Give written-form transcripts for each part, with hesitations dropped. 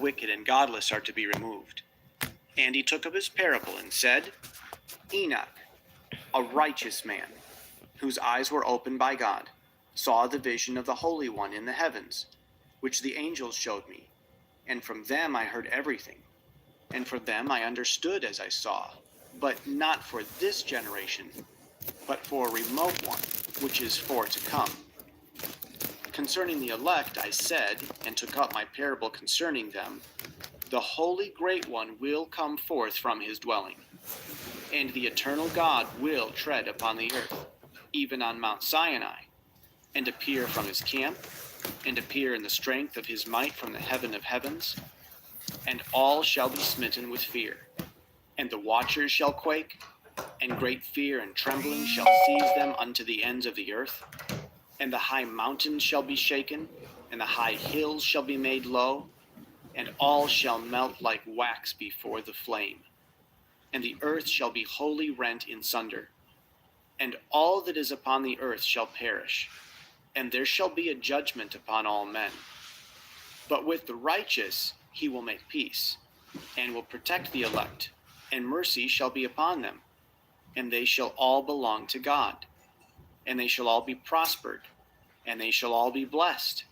wicked and godless are to be removed. And he took up his parable and said, Enoch, a righteous man, whose eyes were opened by God, saw the vision of the Holy One in the heavens, which the angels showed me. And from them I heard everything. And from them I understood as I saw, but not for this generation, but for a remote one, which is for to come. Concerning the elect I said, and took up my parable concerning them, the Holy Great One will come forth from his dwelling, and the eternal God will tread upon the earth, even on Mount Sinai, and appear from his camp, and appear in the strength of his might from the heaven of heavens. And all shall be smitten with fear, and the watchers shall quake, and great fear and trembling shall seize them unto the ends of the earth. And the high mountains shall be shaken, and the high hills shall be made low, and all shall melt like wax before the flame. And the earth shall be wholly rent in sunder, and all that is upon the earth shall perish, and there shall be a judgment upon all men. But with the righteous he will make peace, and will protect the elect, and mercy shall be upon them, and they shall all belong to God, and they shall all be prospered, and they shall all be blessed.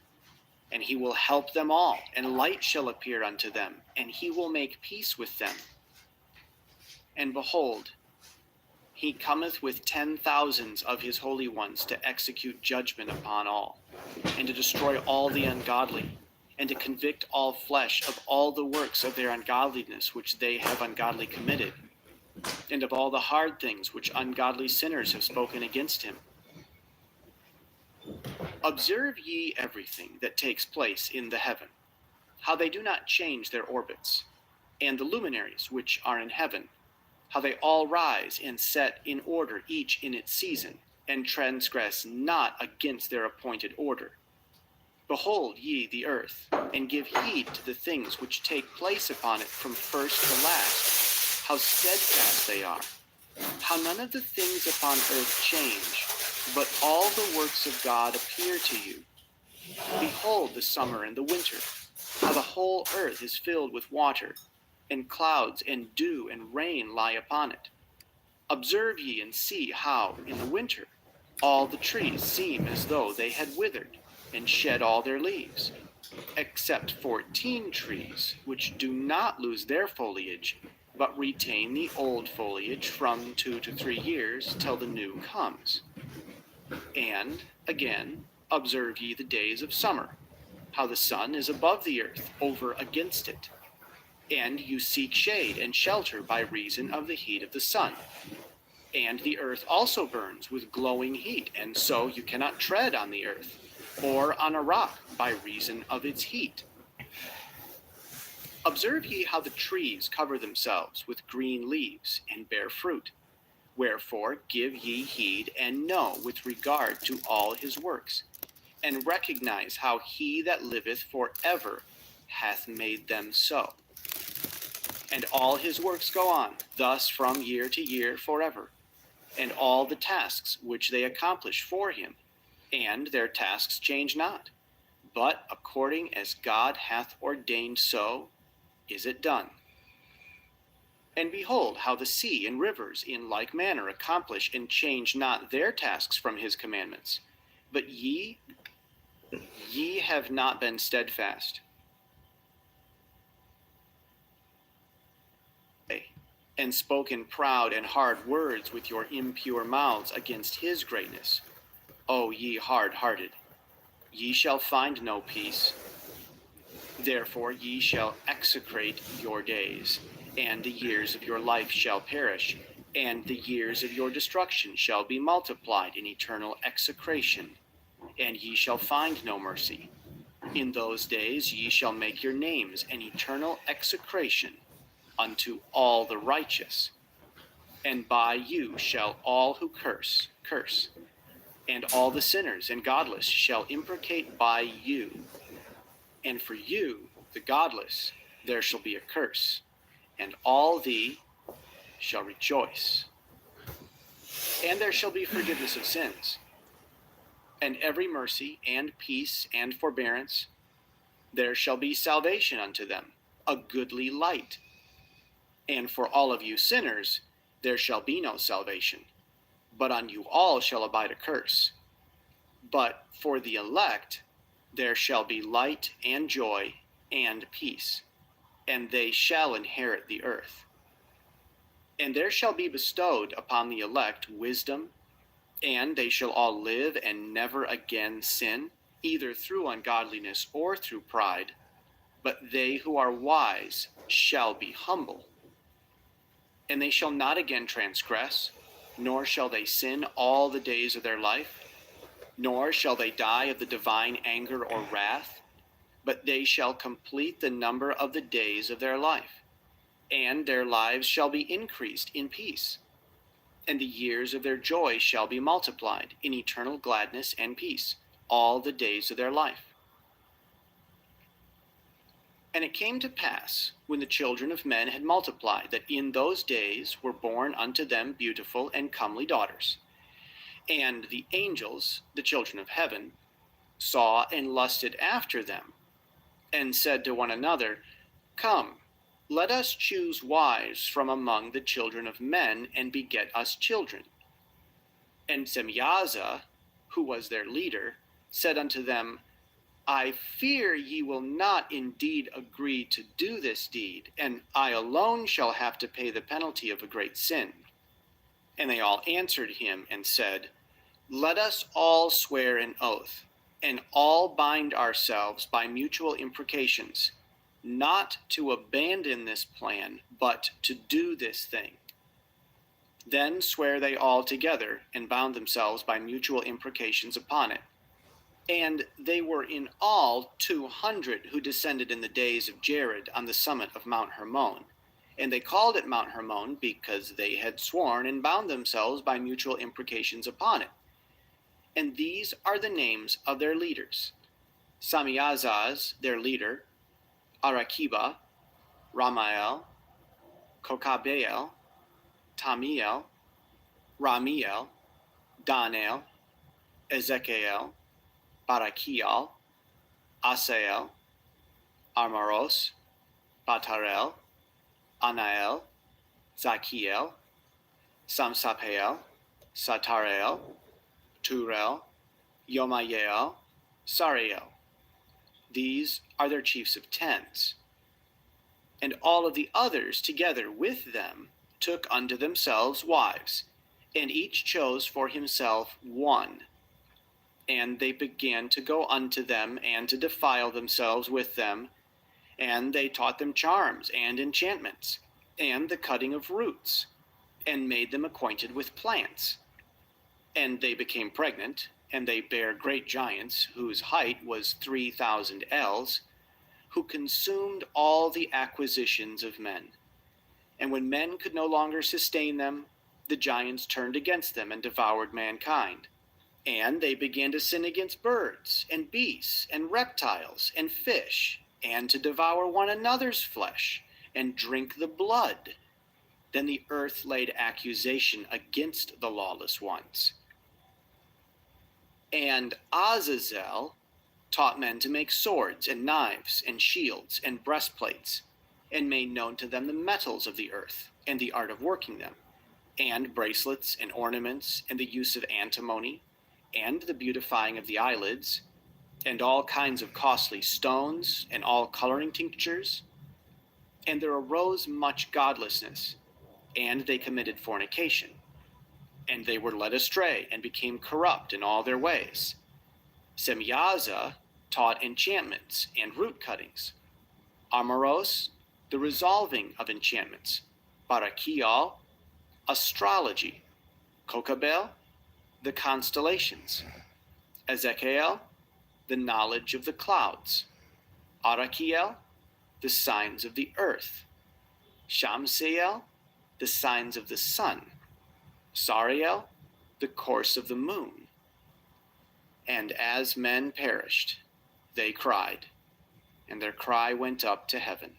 And he will help them all, and light shall appear unto them, and he will make peace with them. And behold, he cometh with 10,000s of his holy ones to execute judgment upon all, and to destroy all the ungodly, and to convict all flesh of all the works of their ungodliness which they have ungodly committed, and of all the hard things which ungodly sinners have spoken against him. Observe ye everything that takes place in the heaven, how they do not change their orbits, and the luminaries which are in heaven, how they all rise and set in order each in its season, and transgress not against their appointed order. Behold ye the earth, and give heed to the things which take place upon it from first to last, how steadfast they are, how none of the things upon earth change, but all the works of God appear to you. Behold the summer and the winter, how the whole earth is filled with water, and clouds and dew and rain lie upon it. Observe ye and see how, in the winter, all the trees seem as though they had withered, and shed all their leaves, except 14 trees, which do not lose their foliage, but retain the old foliage from 2 to 3 years till the new comes. And, again, observe ye the days of summer, how the sun is above the earth, over against it. And you seek shade and shelter by reason of the heat of the sun. And the earth also burns with glowing heat, and so you cannot tread on the earth, or on a rock by reason of its heat. Observe ye how the trees cover themselves with green leaves, and bear fruit. Wherefore give ye heed, and know with regard to all his works, and recognize how he that liveth for ever hath made them so. And all his works go on, thus from year to year forever, and all the tasks which they accomplish for him, and their tasks change not, but according as God hath ordained, so is it done. And behold how the sea and rivers in like manner accomplish and change not their tasks from his commandments. But ye have not been steadfast, and spoken proud and hard words with your impure mouths against his greatness. O ye hard-hearted, ye shall find no peace. Therefore ye shall execrate your days, and the years of your life shall perish, and the years of your destruction shall be multiplied in eternal execration, and ye shall find no mercy. In those days ye shall make your names an eternal execration unto all the righteous, and by you shall all who curse, and all the sinners and godless shall imprecate by you. And for you, the godless, there shall be a curse, and all thee shall rejoice. And there shall be forgiveness of sins, and every mercy and peace and forbearance. There shall be salvation unto them a goodly light. And for all of you sinners, there shall be no salvation, but on you all shall abide a curse. But for the elect, there shall be light and joy and peace, and they shall inherit the earth. And there shall be bestowed upon the elect wisdom, and they shall all live and never again sin, either through ungodliness or through pride. But they who are wise shall be humble. And they shall not again transgress, nor shall they sin all the days of their life, nor shall they die of the divine anger or wrath, but they shall complete the number of the days of their life, and their lives shall be increased in peace. And the years of their joy shall be multiplied in eternal gladness and peace, all the days of their life. And it came to pass, when the children of men had multiplied, that in those days were born unto them beautiful and comely daughters. And the angels, the children of heaven, saw and lusted after them, and said to one another, Come, let us choose wives from among the children of men, and beget us children. And Semyaza, who was their leader, said unto them, I fear ye will not indeed agree to do this deed, and I alone shall have to pay the penalty of a great sin. And they all answered him and said, Let us all swear an oath, and all bind ourselves by mutual imprecations, not to abandon this plan, but to do this thing. Then swear they all together, and bound themselves by mutual imprecations upon it. And they were in all 200 who descended in the days of Jared on the summit of Mount Hermon. And they called it Mount Hermon because they had sworn and bound themselves by mutual imprecations upon it. And these are the names of their leaders: Samiazaz, their leader, Arakiba, Ramael, Kokabeel, Tamiel, Ramiel, Danael, Ezekiel, Barakiel, Asael, Armaros, Batarel, Anael, Zakiel, Samsapeel, Satarel, Turel, Yomayael, Sariel. These are their chiefs of tens. And all of the others together with them took unto themselves wives, and each chose for himself one. And they began to go unto them, and to defile themselves with them. And they taught them charms and enchantments, and the cutting of roots, and made them acquainted with plants. And they became pregnant, and they bare great giants, whose height was 3,000 ells, who consumed all the acquisitions of men. And when men could no longer sustain them, the giants turned against them and devoured mankind. And they began to sin against birds, and beasts, and reptiles, and fish, and to devour one another's flesh, and drink the blood. Then the earth laid accusation against the lawless ones. And Azazel taught men to make swords, and knives, and shields, and breastplates, and made known to them the metals of the earth, and the art of working them, and bracelets, and ornaments, and the use of antimony, and the beautifying of the eyelids, and all kinds of costly stones, and all coloring tinctures. And there arose much godlessness, and they committed fornication. And they were led astray, and became corrupt in all their ways. Semyaza taught enchantments and root cuttings. Amaros, the resolving of enchantments. Barakiel, astrology. Kokabel, the constellations. Ezekiel, the knowledge of the clouds. Arakiel, the signs of the earth. Shamseel, the signs of the sun. Sariel, the course of the moon. And as men perished, they cried, and their cry went up to heaven.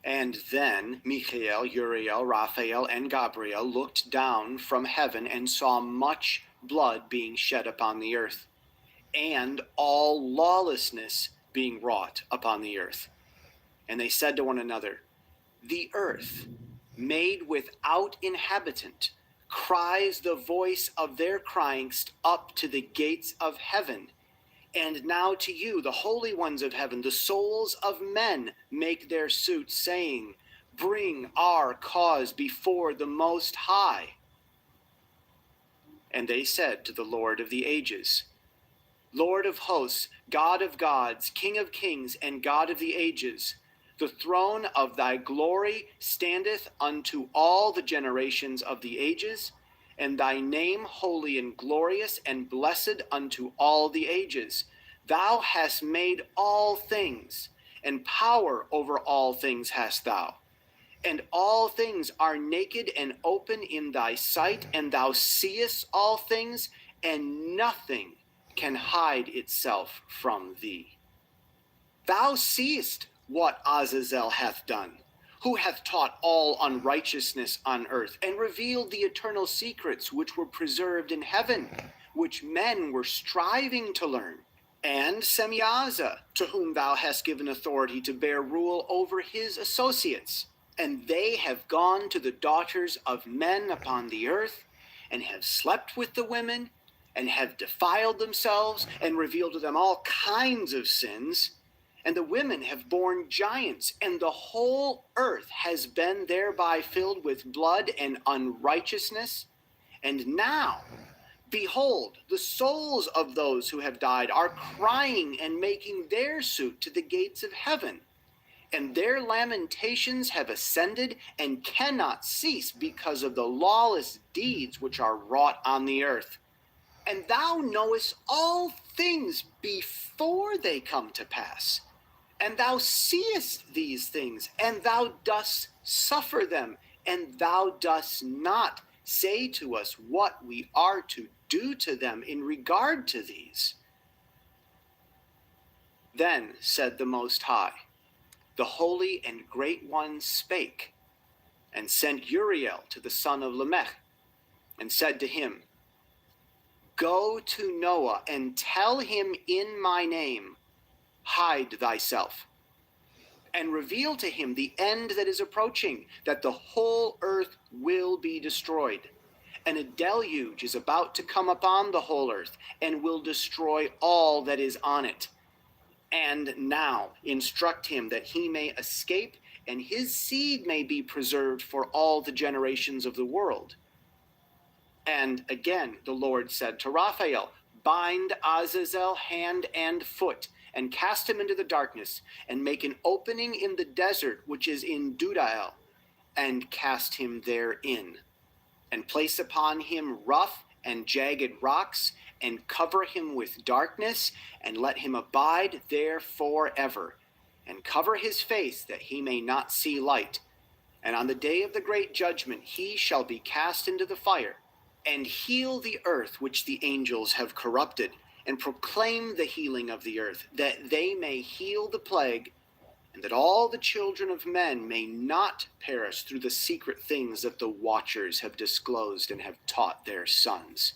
And then Michael, Uriel, Raphael, and Gabriel looked down from heaven and saw much blood being shed upon the earth, and all lawlessness being wrought upon the earth. And they said to one another, "The earth, made without inhabitant, cries the voice of their cryingst up to the gates of heaven. And now to you, the holy ones of heaven, the souls of men make their suit, saying, Bring our cause before the Most High." And they said to the Lord of the ages, "Lord of hosts, God of gods, King of kings, and God of the ages, the throne of thy glory standeth unto all the generations of the ages, and thy name holy and glorious and blessed unto all the ages. Thou hast made all things, and power over all things hast thou. And all things are naked and open in thy sight, and thou seest all things, and nothing can hide itself from thee. Thou seest what Azazel hath done, who hath taught all unrighteousness on earth, and revealed the eternal secrets which were preserved in heaven, which men were striving to learn. And Semyaza, to whom thou hast given authority to bear rule over his associates. And they have gone to the daughters of men upon the earth, and have slept with the women, and have defiled themselves, and revealed to them all kinds of sins. And the women have borne giants, and the whole earth has been thereby filled with blood and unrighteousness. And now, behold, the souls of those who have died are crying and making their suit to the gates of heaven. And their lamentations have ascended and cannot cease because of the lawless deeds which are wrought on the earth. And thou knowest all things before they come to pass. And thou seest these things, and thou dost suffer them, and thou dost not say to us what we are to do to them in regard to these. Then said the Most High, the Holy and Great One spake, and sent Uriel to the son of Lamech, and said to him, Go to Noah, and tell him in my name, Hide thyself, and reveal to him the end that is approaching, that the whole earth will be destroyed. And a deluge is about to come upon the whole earth, and will destroy all that is on it. And now instruct him that he may escape, and his seed may be preserved for all the generations of the world. And again the Lord said to Raphael, Bind Azazel hand and foot, and cast him into the darkness, and make an opening in the desert which is in Dudael, and cast him therein, and place upon him rough and jagged rocks, and cover him with darkness, and let him abide there forever, and cover his face that he may not see light. And on the day of the great judgment he shall be cast into the fire, and heal the earth which the angels have corrupted, and proclaim the healing of the earth, that they may heal the plague, and that all the children of men may not perish through the secret things that the watchers have disclosed and have taught their sons.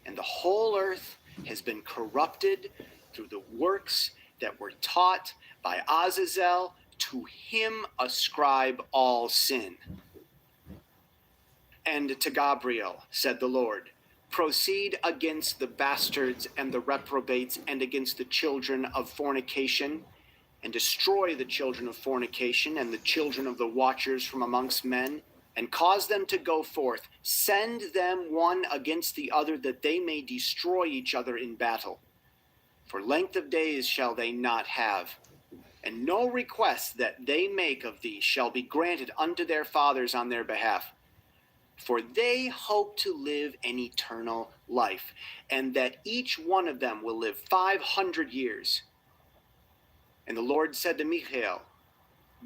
And the whole earth has been corrupted through the works that were taught by Azazel. To him ascribe all sin. And to Gabriel said the Lord, Proceed against the bastards and the reprobates, and against the children of fornication, and destroy the children of fornication and the children of the watchers from amongst men, and cause them to go forth. Send them one against the other, that they may destroy each other in battle. For length of days shall they not have, and no request that they make of thee shall be granted unto their fathers on their behalf. For they hope to live an eternal life, and that each one of them will live 500 years. And the Lord said to Michael,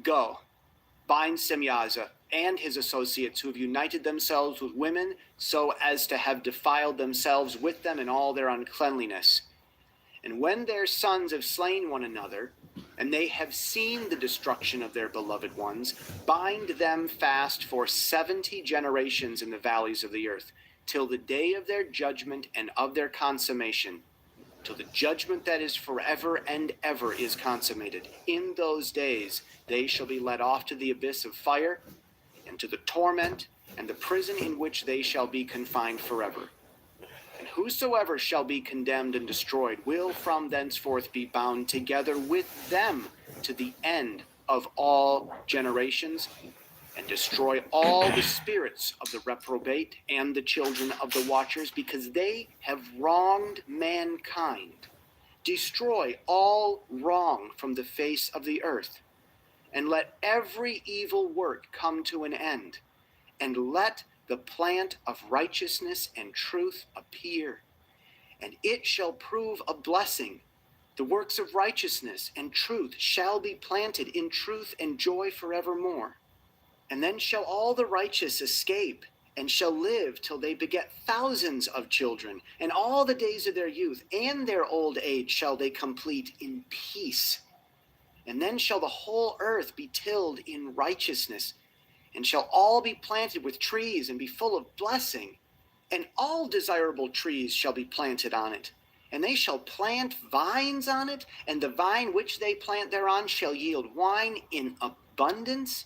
Go, bind Semyaza and his associates, who have united themselves with women, so as to have defiled themselves with them in all their uncleanliness. And when their sons have slain one another, and they have seen the destruction of their beloved ones, bind them fast for 70 generations in the valleys of the earth, till the day of their judgment and of their consummation. till the judgment that is forever and ever is consummated. In those days they shall be led off to the abyss of fire, and to the torment and the prison in which they shall be confined forever. And whosoever shall be condemned and destroyed will from thenceforth be bound together with them to the end of all generations, and destroy all the spirits of the reprobate and the children of the watchers, because they have wronged mankind. Destroy all wrong from the face of the earth, and let every evil work come to an end, and let the plant of righteousness and truth appear, and it shall prove a blessing. The works of righteousness and truth shall be planted in truth and joy forevermore. And then shall all the righteous escape, and shall live till they beget thousands of children, and all the days of their youth and their old age shall they complete in peace. And then shall the whole earth be tilled in righteousness, and shall all be planted with trees and be full of blessing, and all desirable trees shall be planted on it. And they shall plant vines on it, and the vine which they plant thereon shall yield wine in abundance.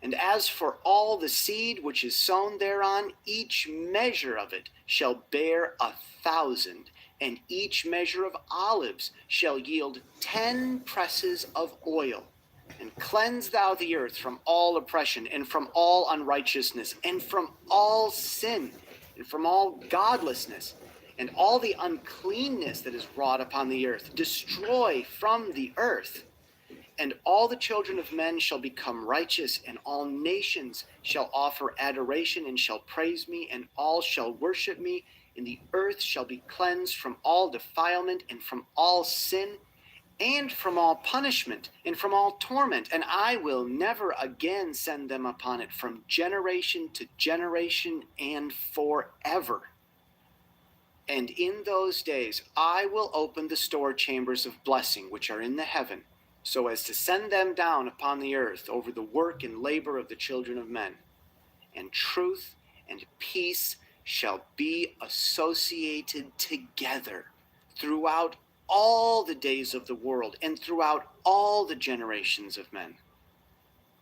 And as for all the seed which is sown thereon, each measure of it shall bear 1,000, and each measure of olives shall yield 10 presses of oil. And cleanse thou the earth from all oppression, and from all unrighteousness, and from all sin, and from all godlessness, and all the uncleanness that is wrought upon the earth. Destroy from the earth. And all the children of men shall become righteous, and all nations shall offer adoration and shall praise me, and all shall worship me. And the earth shall be cleansed from all defilement, and from all sin, and from all punishment, and from all torment. And I will never again send them upon it from generation to generation and forever. And in those days I will open the store chambers of blessing which are in the heaven, so as to send them down upon the earth over the work and labor of the children of men. And truth and peace shall be associated together throughout all the days of the world, and throughout all the generations of men.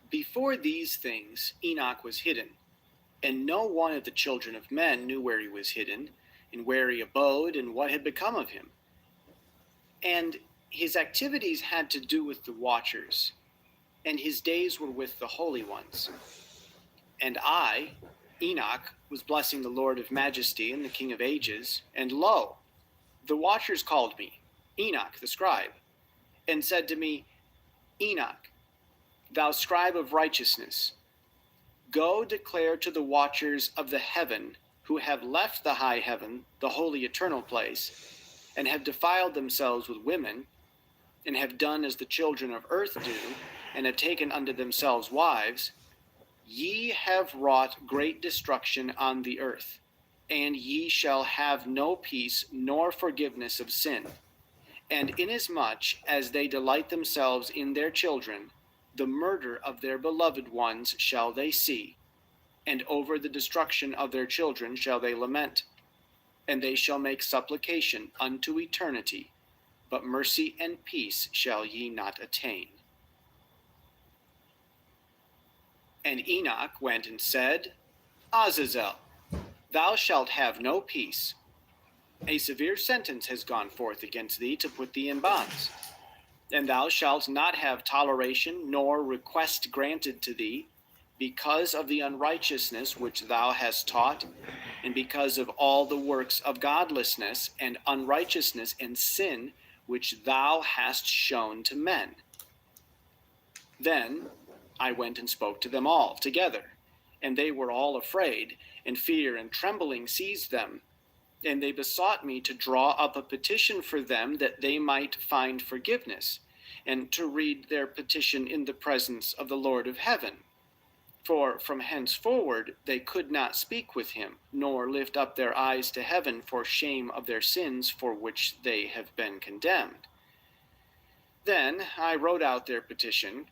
Before these things Enoch was hidden, and no one of the children of men knew where he was hidden, and where he abode, and what had become of him. And his activities had to do with the watchers, and his days were with the holy ones. And I, Enoch, was blessing the Lord of majesty and the King of ages, and lo, the watchers called me, Enoch the scribe, and said to me, Enoch, thou scribe of righteousness, go declare to the watchers of the heaven, who have left the high heaven, the holy eternal place, and have defiled themselves with women, and have done as the children of earth do, and have taken unto themselves wives, ye have wrought great destruction on the earth, and ye shall have no peace nor forgiveness of sin. And inasmuch as they delight themselves in their children, the murder of their beloved ones shall they see, and over the destruction of their children shall they lament. And they shall make supplication unto eternity, but mercy and peace shall ye not attain. And Enoch went and said, Azazel, thou shalt have no peace. A severe sentence has gone forth against thee to put thee in bonds. And thou shalt not have toleration nor request granted to thee, because of the unrighteousness which thou hast taught, and because of all the works of godlessness and unrighteousness and sin which thou hast shown to men. Then I went and spoke to them all together, and they were all afraid, and fear and trembling seized them. And they besought me to draw up a petition for them, that they might find forgiveness, and to read their petition in the presence of the Lord of heaven. For from henceforward they could not speak with him, nor lift up their eyes to heaven for shame of their sins for which they have been condemned. Then I wrote out their petition,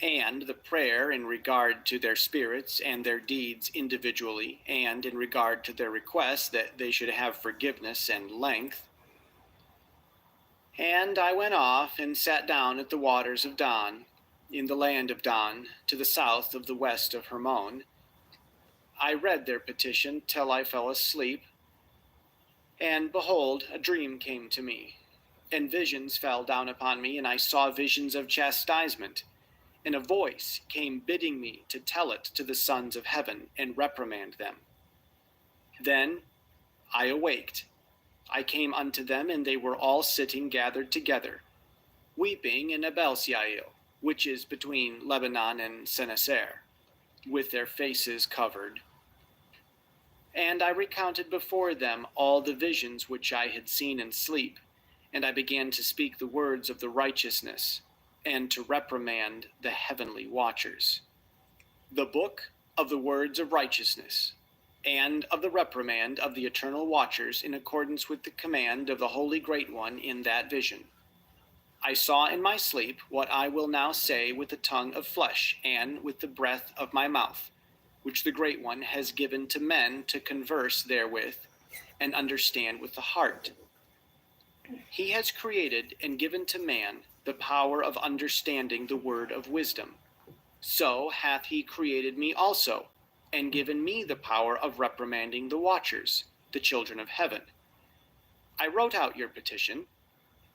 and the prayer in regard to their spirits and their deeds individually, and in regard to their request that they should have forgiveness and length. And I went off and sat down at the waters of Don, in the land of Don, to the south of the west of Hermon. I read their petition till I fell asleep, and behold, a dream came to me, and visions fell down upon me, and I saw visions of chastisement, and a voice came bidding me to tell it to the sons of heaven and reprimand them. Then I awaked. I came unto them, and they were all sitting gathered together, weeping in Abel-Syail, which is between Lebanon and Senneser, with their faces covered. And I recounted before them all the visions which I had seen in sleep, and I began to speak the words of the righteousness, and to reprimand the heavenly watchers. The book of the words of righteousness, and of the reprimand of the eternal watchers, in accordance with the command of the Holy Great One in that vision. I saw in my sleep what I will now say with the tongue of flesh, and with the breath of my mouth, which the Great One has given to men to converse therewith, and understand with the heart. He has created and given to man the power of understanding the word of wisdom. So hath he created me also, and given me the power of reprimanding the watchers, the children of heaven. I wrote out your petition,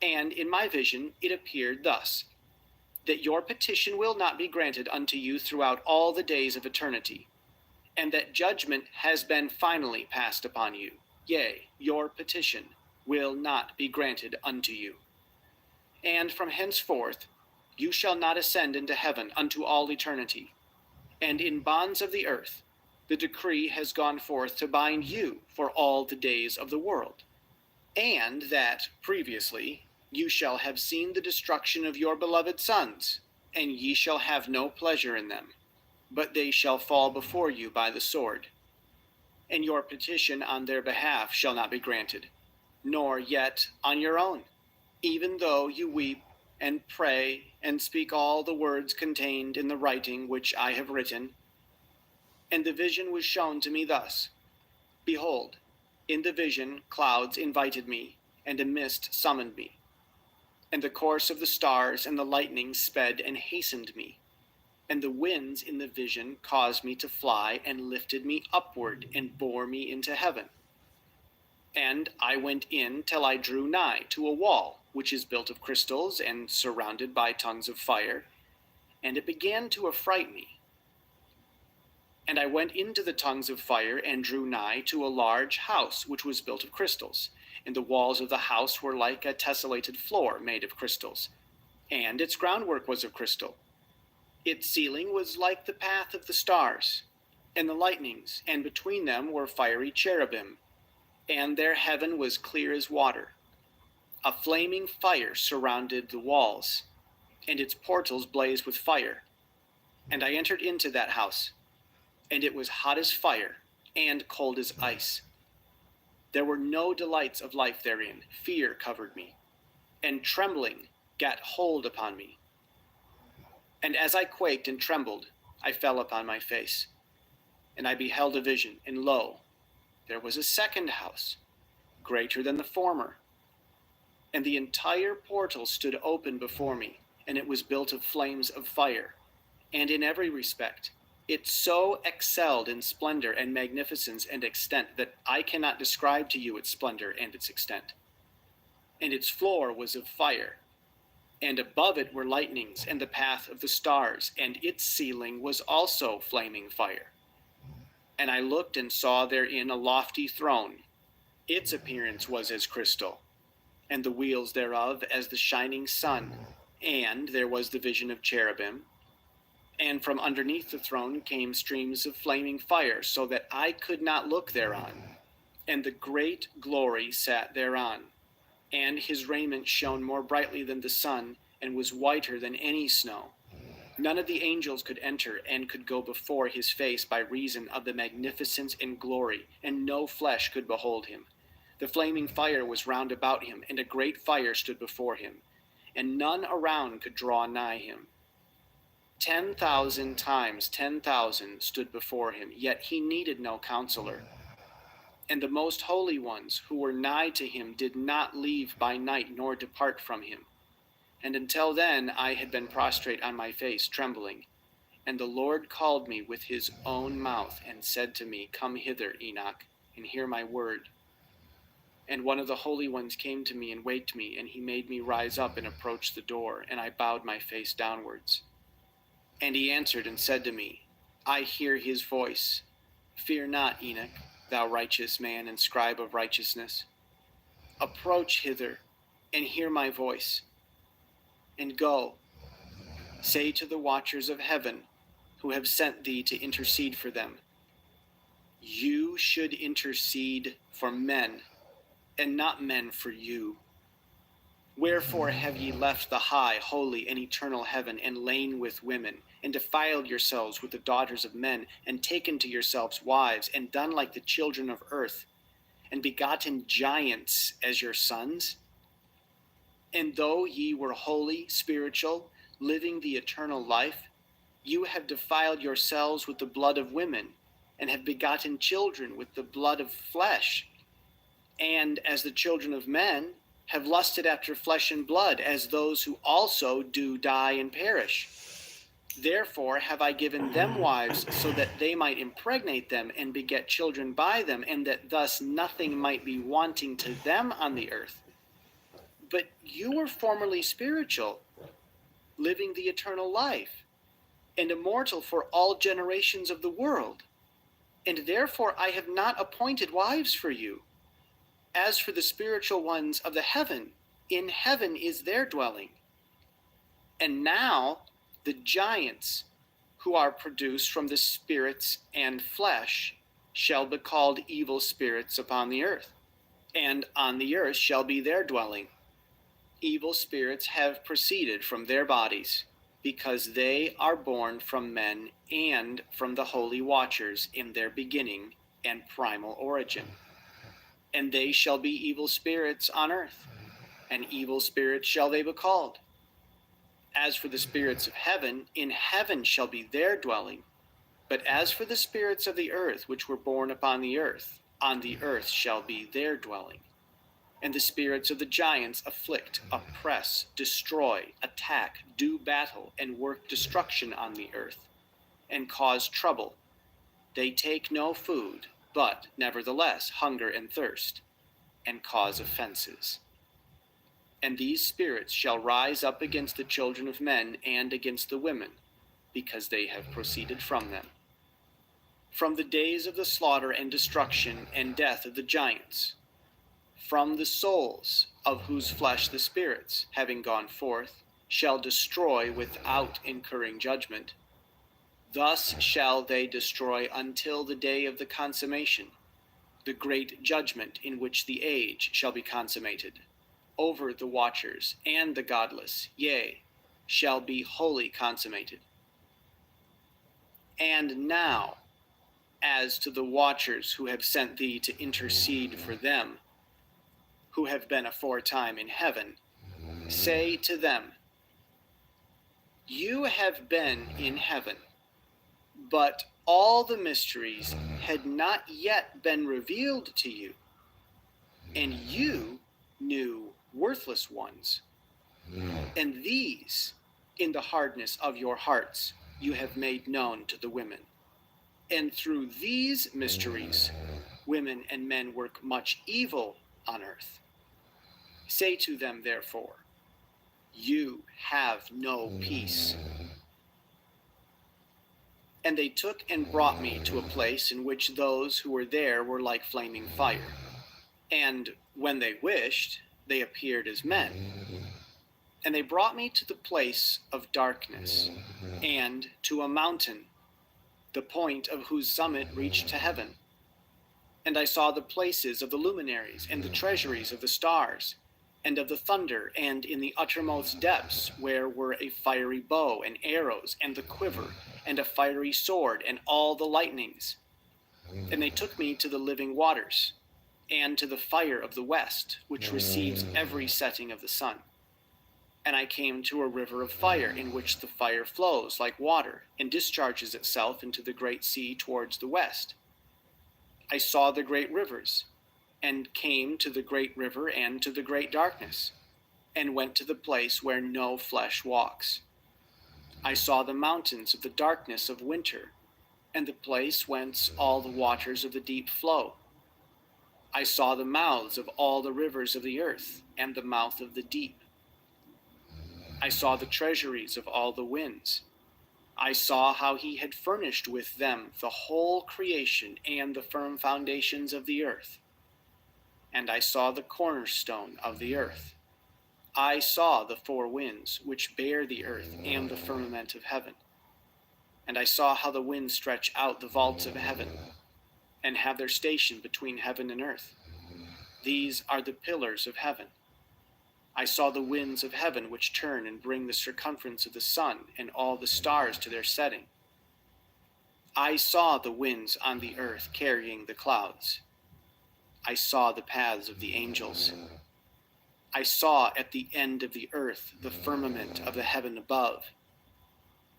and in my vision it appeared thus, that your petition will not be granted unto you throughout all the days of eternity, and that judgment has been finally passed upon you. Yea, your petition will not be granted unto you. And from henceforth you shall not ascend into heaven unto all eternity. And in bonds of the earth the decree has gone forth to bind you for all the days of the world. And that previously you shall have seen the destruction of your beloved sons, and ye shall have no pleasure in them, but they shall fall before you by the sword. And your petition on their behalf shall not be granted, nor yet on your own, even though you weep and pray and speak all the words contained in the writing which I have written. And the vision was shown to me thus. Behold, in the vision clouds invited me, and a mist summoned me. And the course of the stars and the lightning sped and hastened me. And the winds in the vision caused me to fly, and lifted me upward, and bore me into heaven. And I went in till I drew nigh to a wall, which is built of crystals, and surrounded by tongues of fire, and it began to affright me. And I went into the tongues of fire, and drew nigh to a large house, which was built of crystals, and the walls of the house were like a tessellated floor made of crystals, and its groundwork was of crystal. Its ceiling was like the path of the stars, and the lightnings, and between them were fiery cherubim, and their heaven was clear as water. A flaming fire surrounded the walls, and its portals blazed with fire. And I entered into that house, and it was hot as fire, and cold as ice. There were no delights of life therein. Fear covered me, and trembling gat hold upon me. And as I quaked and trembled, I fell upon my face. And I beheld a vision, and lo, there was a second house, greater than the former. And the entire portal stood open before me, and it was built of flames of fire. And in every respect, it so excelled in splendor and magnificence and extent that I cannot describe to you its splendor and its extent. And its floor was of fire, and above it were lightnings and the path of the stars, and its ceiling was also flaming fire. And I looked and saw therein a lofty throne. Its appearance was as crystal, and the wheels thereof as the shining sun. And there was the vision of cherubim. And from underneath the throne came streams of flaming fire, so that I could not look thereon. And the great glory sat thereon. And his raiment shone more brightly than the sun, and was whiter than any snow. None of the angels could enter and could go before his face by reason of the magnificence and glory, and no flesh could behold him. The flaming fire was round about him, and a great fire stood before him, and none around could draw nigh him. 10,000 times 10,000 stood before him, yet he needed no counselor. And the most holy ones who were nigh to him did not leave by night nor depart from him. And until then I had been prostrate on my face, trembling. And the Lord called me with his own mouth and said to me, Come hither, Enoch, and hear my word. And one of the holy ones came to me and waked me, and he made me rise up and approach the door, and I bowed my face downwards. And he answered and said to me, I hear his voice. Fear not, Enoch, thou righteous man and scribe of righteousness. Approach hither and hear my voice. And go, say to the watchers of heaven, who have sent thee to intercede for them, you should intercede for men, and not men for you. Wherefore have ye left the high, holy, and eternal heaven, and lain with women, and defiled yourselves with the daughters of men, and taken to yourselves wives, and done like the children of earth, and begotten giants as your sons? And though ye were holy, spiritual, living the eternal life, you have defiled yourselves with the blood of women, and have begotten children with the blood of flesh. And as the children of men have lusted after flesh and blood, as those who also do die and perish. Therefore have I given them wives, so that they might impregnate them and beget children by them, and that thus nothing might be wanting to them on the earth. But you were formerly spiritual, living the eternal life, and immortal for all generations of the world. And therefore I have not appointed wives for you. As for the spiritual ones of the heaven, in heaven is their dwelling. And now the giants who are produced from the spirits and flesh shall be called evil spirits upon the earth, and on the earth shall be their dwelling. Evil spirits have proceeded from their bodies, because they are born from men and from the holy watchers in their beginning and primal origin. And they shall be evil spirits on earth, and evil spirits shall they be called. As for the spirits of heaven, in heaven shall be their dwelling. But as for the spirits of the earth, which were born upon the earth shall be their dwelling. And the spirits of the giants afflict, oppress, destroy, attack, do battle, and work destruction on the earth, and cause trouble. They take no food, but nevertheless hunger and thirst, and cause offenses. And these spirits shall rise up against the children of men and against the women, because they have proceeded from them. From the days of the slaughter and destruction and death of the giants, from the souls of whose flesh the spirits, having gone forth, shall destroy without incurring judgment. Thus shall they destroy until the day of the consummation, the great judgment in which the age shall be consummated, over the watchers and the godless, yea, shall be wholly consummated. And now, as to the watchers who have sent thee to intercede for them, who have been aforetime in heaven, say to them, you have been in heaven, but all the mysteries had not yet been revealed to you, and you knew worthless ones, and these, in the hardness of your hearts, you have made known to the women. And through these mysteries, women and men work much evil on earth. Say to them, therefore, you have no peace. And they took and brought me to a place in which those who were there were like flaming fire. And when they wished, they appeared as men. And they brought me to the place of darkness, and to a mountain, the point of whose summit reached to heaven. And I saw the places of the luminaries, and the treasuries of the stars, and of the thunder, and in the uttermost depths, where were a fiery bow, and arrows, and the quiver, and a fiery sword, and all the lightnings. And they took me to the living waters, and to the fire of the west, which receives every setting of the sun. And I came to a river of fire, in which the fire flows like water, and discharges itself into the great sea towards the west. I saw the great rivers, and came to the great river and to the great darkness, and went to the place where no flesh walks. I saw the mountains of the darkness of winter, and the place whence all the waters of the deep flow. I saw the mouths of all the rivers of the earth, and the mouth of the deep. I saw the treasuries of all the winds. I saw how he had furnished with them the whole creation and the firm foundations of the earth. And I saw the cornerstone of the earth. I saw the four winds which bear the earth and the firmament of heaven. And I saw how the winds stretch out the vaults of heaven, and have their station between heaven and earth. These are the pillars of heaven. I saw the winds of heaven which turn and bring the circumference of the sun and all the stars to their setting. I saw the winds on the earth carrying the clouds. I saw the paths of the angels. I saw at the end of the earth the firmament of the heaven above.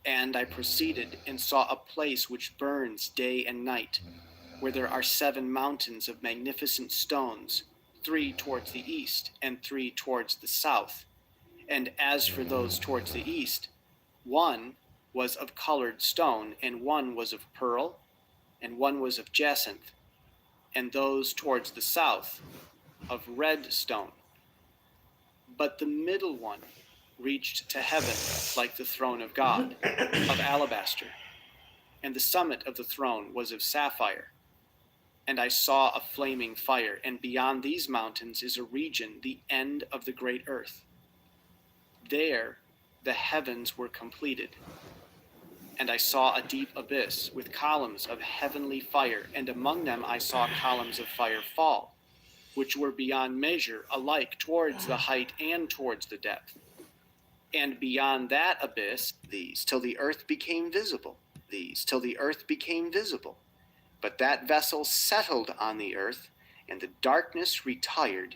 And I proceeded and saw a place which burns day and night, where there are 7 mountains of magnificent stones, 3 towards the east and 3 towards the south. And as for those towards the east, one was of colored stone, and one was of pearl, and one was of jacinth, and those towards the south of red stone. But the middle one reached to heaven like the throne of God, of alabaster, and the summit of the throne was of sapphire. And I saw a flaming fire, and beyond these mountains is a region, the end of the great earth. There the heavens were completed. And I saw a deep abyss with columns of heavenly fire, and among them I saw columns of fire fall, which were beyond measure, alike towards the height and towards the depth. And beyond that abyss, these, till the earth became visible. But that vessel settled on the earth, and the darkness retired,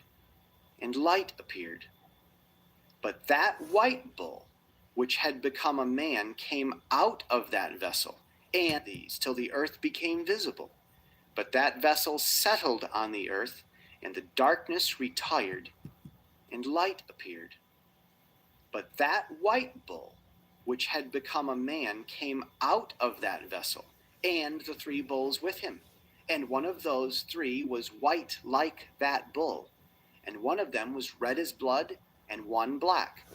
and light appeared. But that white bull, which had become a man, came out of that vessel, and these, till the earth became visible. But that vessel settled on the earth, and the darkness retired, and light appeared. But that white bull, which had become a man, came out of that vessel, and the 3 bulls with him. And one of those 3 was white like that bull, and one of them was red as blood, and one black.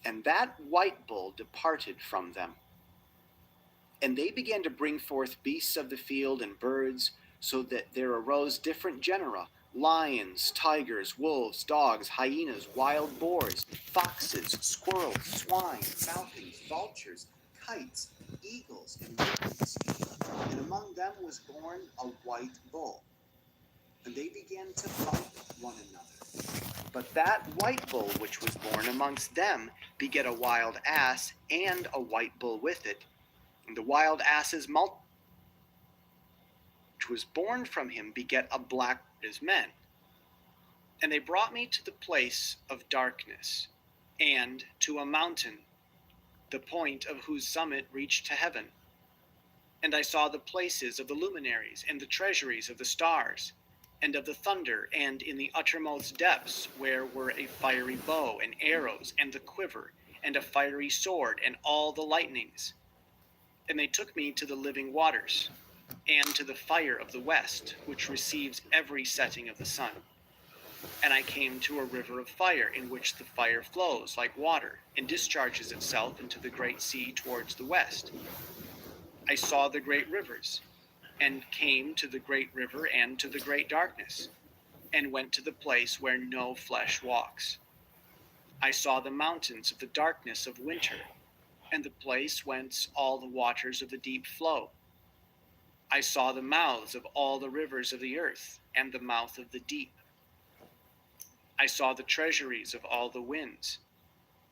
And that white bull departed from them. And they began to bring forth beasts of the field and birds, so that there arose different genera: lions, tigers, wolves, dogs, hyenas, wild boars, foxes, squirrels, swine, falcons, vultures, kites, eagles, and ravens. And among them was born a white bull. And they began to fight one another. But that white bull which was born amongst them begat a wild ass, and a white bull with it. And the wild ass's which was born from him begat a black as men. And they brought me to the place of darkness, and to a mountain, the point of whose summit reached to heaven. And I saw the places of the luminaries, and the treasuries of the stars, and of the thunder, and in the uttermost depths, where were a fiery bow, and arrows, and the quiver, and a fiery sword, and all the lightnings. And they took me to the living waters, and to the fire of the west, which receives every setting of the sun. And I came to a river of fire, in which the fire flows like water, and discharges itself into the great sea towards the west. I saw the great rivers, and came to the great river and to the great darkness, and went to the place where no flesh walks. I saw the mountains of the darkness of winter, and the place whence all the waters of the deep flow. I saw the mouths of all the rivers of the earth, and the mouth of the deep. I saw the treasuries of all the winds.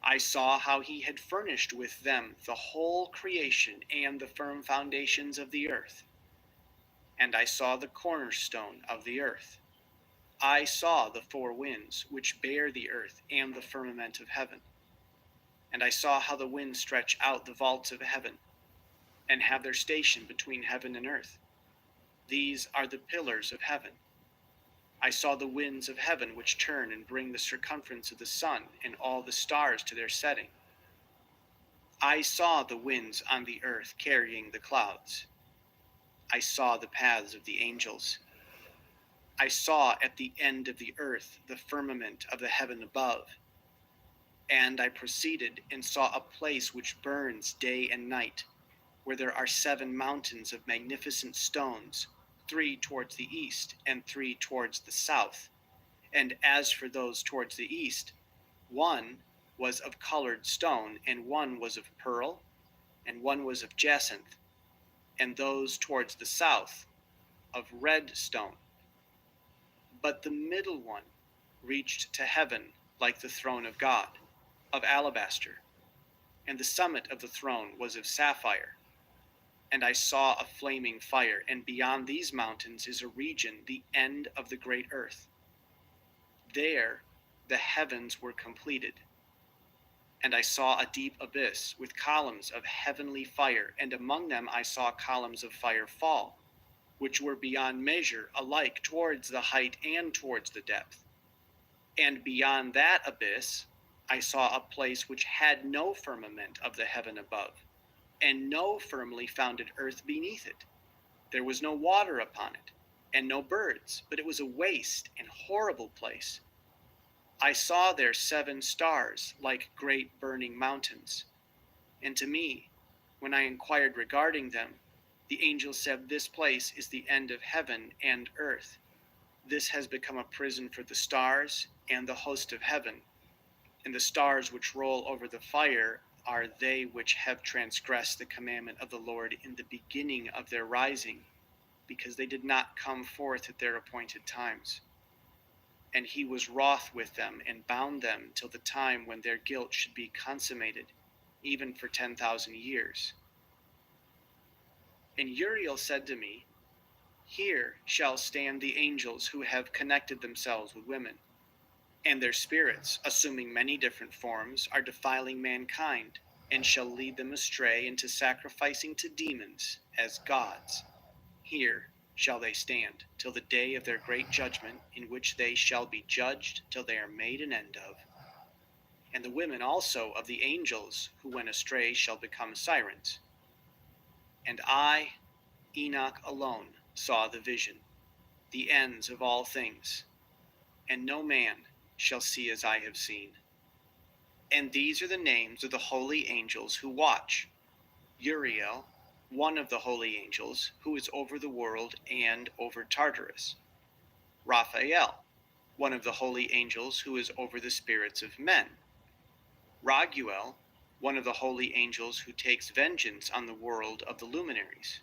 I saw how he had furnished with them the whole creation and the firm foundations of the earth. And I saw the cornerstone of the earth. I saw the 4 winds which bear the earth and the firmament of heaven. And I saw how the winds stretch out the vaults of heaven, and have their station between heaven and earth. These are the pillars of heaven. I saw the winds of heaven which turn and bring the circumference of the sun and all the stars to their setting. I saw the winds on the earth carrying the clouds. I saw the paths of the angels. I saw at the end of the earth the firmament of the heaven above. And I proceeded and saw a place which burns day and night, where there are 7 mountains of magnificent stones, 3 towards the east and 3 towards the south. And as for those towards the east, one was of colored stone, and one was of pearl, and one was of jacinth, and those towards the south of red stone. But the middle one reached to heaven like the throne of God, of alabaster, and the summit of the throne was of sapphire. And I saw a flaming fire, and beyond these mountains is a region, the end of the great earth. There the heavens were completed. And I saw a deep abyss with columns of heavenly fire, and among them I saw columns of fire fall, which were beyond measure, alike towards the height and towards the depth. And beyond that abyss I saw a place which had no firmament of the heaven above, and no firmly founded earth beneath it. There was no water upon it, and no birds, but it was a waste and horrible place. I saw there 7 stars like great burning mountains. And to me, when I inquired regarding them, the angel said, "This place is the end of heaven and earth. This has become a prison for the stars and the host of heaven. And the stars which roll over the fire are they which have transgressed the commandment of the Lord in the beginning of their rising, because they did not come forth at their appointed times. And he was wroth with them and bound them till the time when their guilt should be consummated, even for 10,000 years." And Uriel said to me, "Here shall stand the angels who have connected themselves with women, and their spirits, assuming many different forms, are defiling mankind, and shall lead them astray into sacrificing to demons as gods. Here shall they stand till the day of their great judgment, in which they shall be judged till they are made an end of. And the women also of the angels who went astray shall become sirens. And I, Enoch, alone saw the vision, the ends of all things, and no man shall see as I have seen. And these are the names of the holy angels who watch: Uriel, one of the holy angels, who is over the world and over Tartarus; Raphael, one of the holy angels, who is over the spirits of men; Raguel, one of the holy angels, who takes vengeance on the world of the luminaries;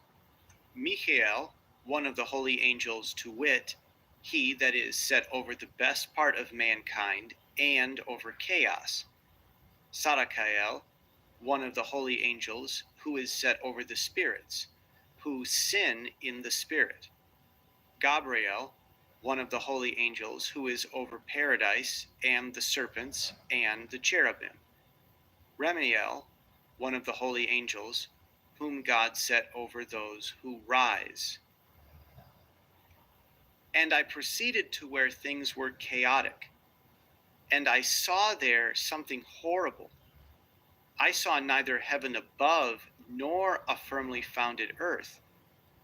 Michael, one of the holy angels, to wit, he that is set over the best part of mankind and over chaos; Sarachael, one of the holy angels, who is set over the spirits, who sin in the spirit; Gabriel, one of the holy angels, who is over paradise and the serpents and the cherubim; Remiel, one of the holy angels, whom God set over those who rise. And I proceeded to where things were chaotic, and I saw there something horrible. I saw neither heaven above nor a firmly founded earth,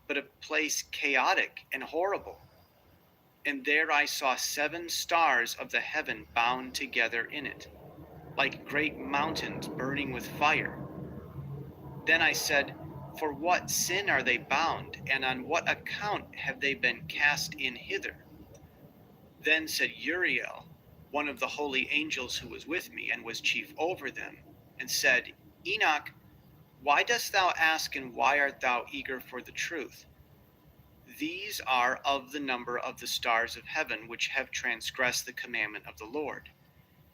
but a place chaotic and horrible. And there I saw 7 stars of the heaven bound together in it, like great mountains burning with fire. Then I said, "For what sin are they bound, and on what account have they been cast in hither?" Then said Uriel, one of the holy angels who was with me, and was chief over them, and said, "Enoch, why dost thou ask, and why art thou eager for the truth? These are of the number of the stars of heaven, which have transgressed the commandment of the Lord,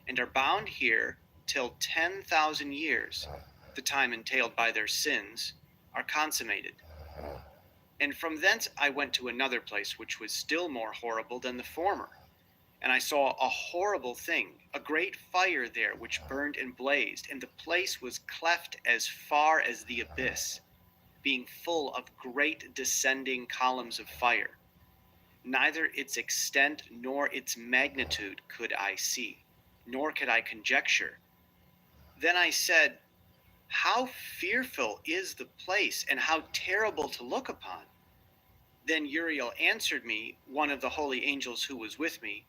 and are bound here till 10,000 years, the time entailed by their sins, are consummated." And from thence I went to another place, which was still more horrible than the former. And I saw a horrible thing, a great fire there, which burned and blazed, and the place was cleft as far as the abyss. being full of great descending columns of fire. Neither its extent nor its magnitude could I see, nor could I conjecture. Then I said, how fearful is the place, and how terrible to look upon! Then Uriel answered me, one of the holy angels who was with me,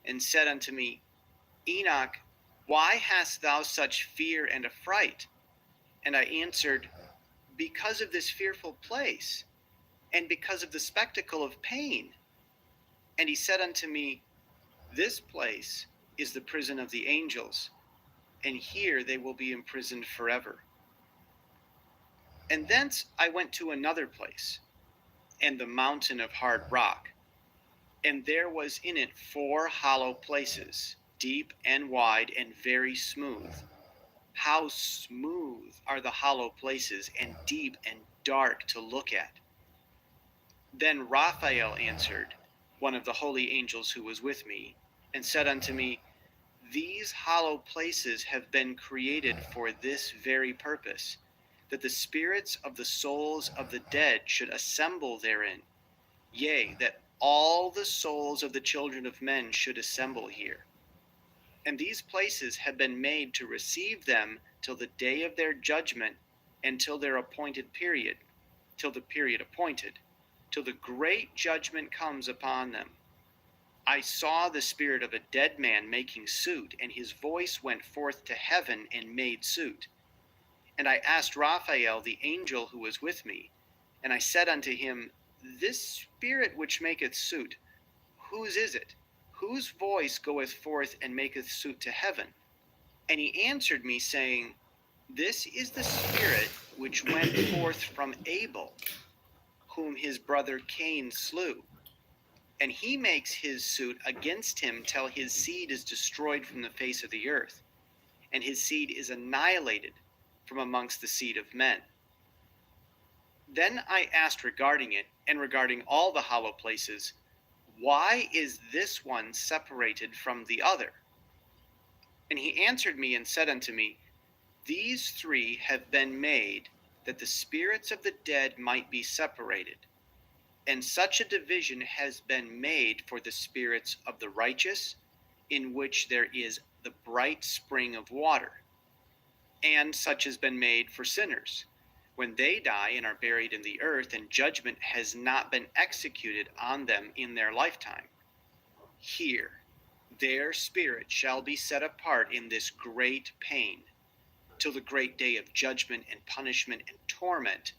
and said unto me, Enoch, why hast thou such fear and affright? And I answered, because of this fearful place, and because of the spectacle of pain. And he said unto me, this place is the prison of the angels, and here they will be imprisoned forever. And thence I went to another place, and the mountain of hard rock, and there was in it 4 hollow places, deep and wide and very smooth. How smooth are the hollow places, and deep and dark to look at! Then Raphael answered, one of the holy angels who was with me, and said unto me, these hollow places have been created for this very purpose, that the spirits of the souls of the dead should assemble therein, yea, that all the souls of the children of men should assemble here. And these places have been made to receive them till the day of their judgment, and till their appointed period, till the period appointed, till the great judgment comes upon them. I saw the spirit of a dead man making suit, and his voice went forth to heaven and made suit. And I asked Raphael, the angel who was with me, and I said unto him, this spirit which maketh suit, whose is it? Whose voice goeth forth and maketh suit to heaven? And he answered me, saying, this is the spirit which went forth from Abel, whom his brother Cain slew. And he makes his suit against him till his seed is destroyed from the face of the earth, and his seed is annihilated from amongst the seed of men. Then I asked regarding it, and regarding all the hollow places, why is this one separated from the other? And he answered me and said unto me, these 3 have been made that the spirits of the dead might be separated. And such a division has been made for the spirits of the righteous, in which there is the bright spring of water. And such has been made for sinners, when they die and are buried in the earth, and judgment has not been executed on them in their lifetime. Here their spirit shall be set apart in this great pain, till the great day of judgment and punishment and torment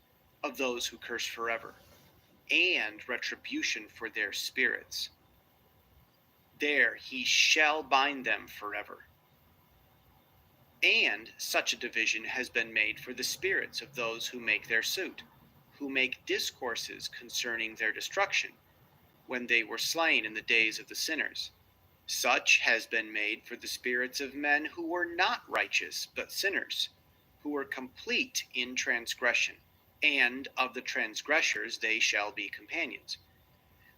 of those who curse forever, and retribution for their spirits. There he shall bind them forever. And such a division has been made for the spirits of those who make their suit, who make discourses concerning their destruction, when they were slain in the days of the sinners. Such has been made for the spirits of men who were not righteous, but sinners, who were complete in transgression, and of the transgressors they shall be companions.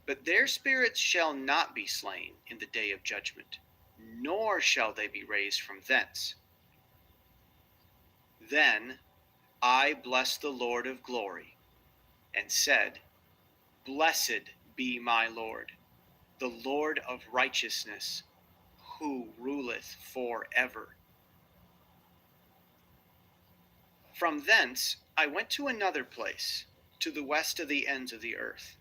But their spirits shall not be slain in the day of judgment, nor shall they be raised from thence. Then I blessed the Lord of glory, and said, blessed be my Lord, the Lord of righteousness, who ruleth forever. From thence I went to another place, to the west of the ends of the earth.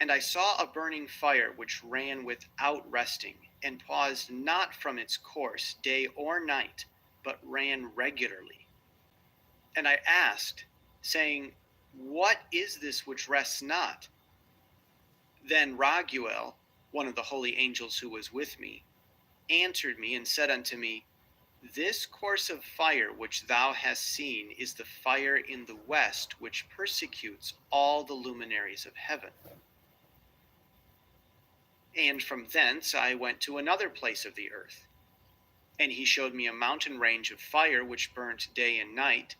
And I saw a burning fire which ran without resting, and paused not from its course day or night, but ran regularly. And I asked, saying, what is this which rests not? Then Raguel, one of the holy angels who was with me, answered me and said unto me, this course of fire which thou hast seen is the fire in the west, which persecutes all the luminaries of heaven. And from thence I went to another place of the earth. And he showed me a mountain range of fire which burnt day and night.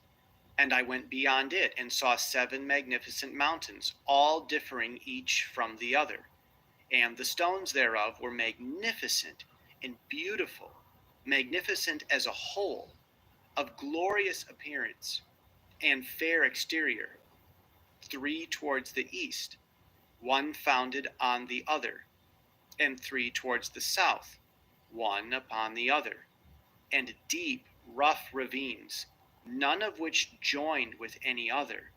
And I went beyond it, and saw 7 magnificent mountains, all differing each from the other. And the stones thereof were magnificent and beautiful, magnificent as a whole, of glorious appearance, and fair exterior. 3 towards the east, one founded on the other, and 3 towards the south, one upon the other, and deep, rough ravines, none of which joined with any other.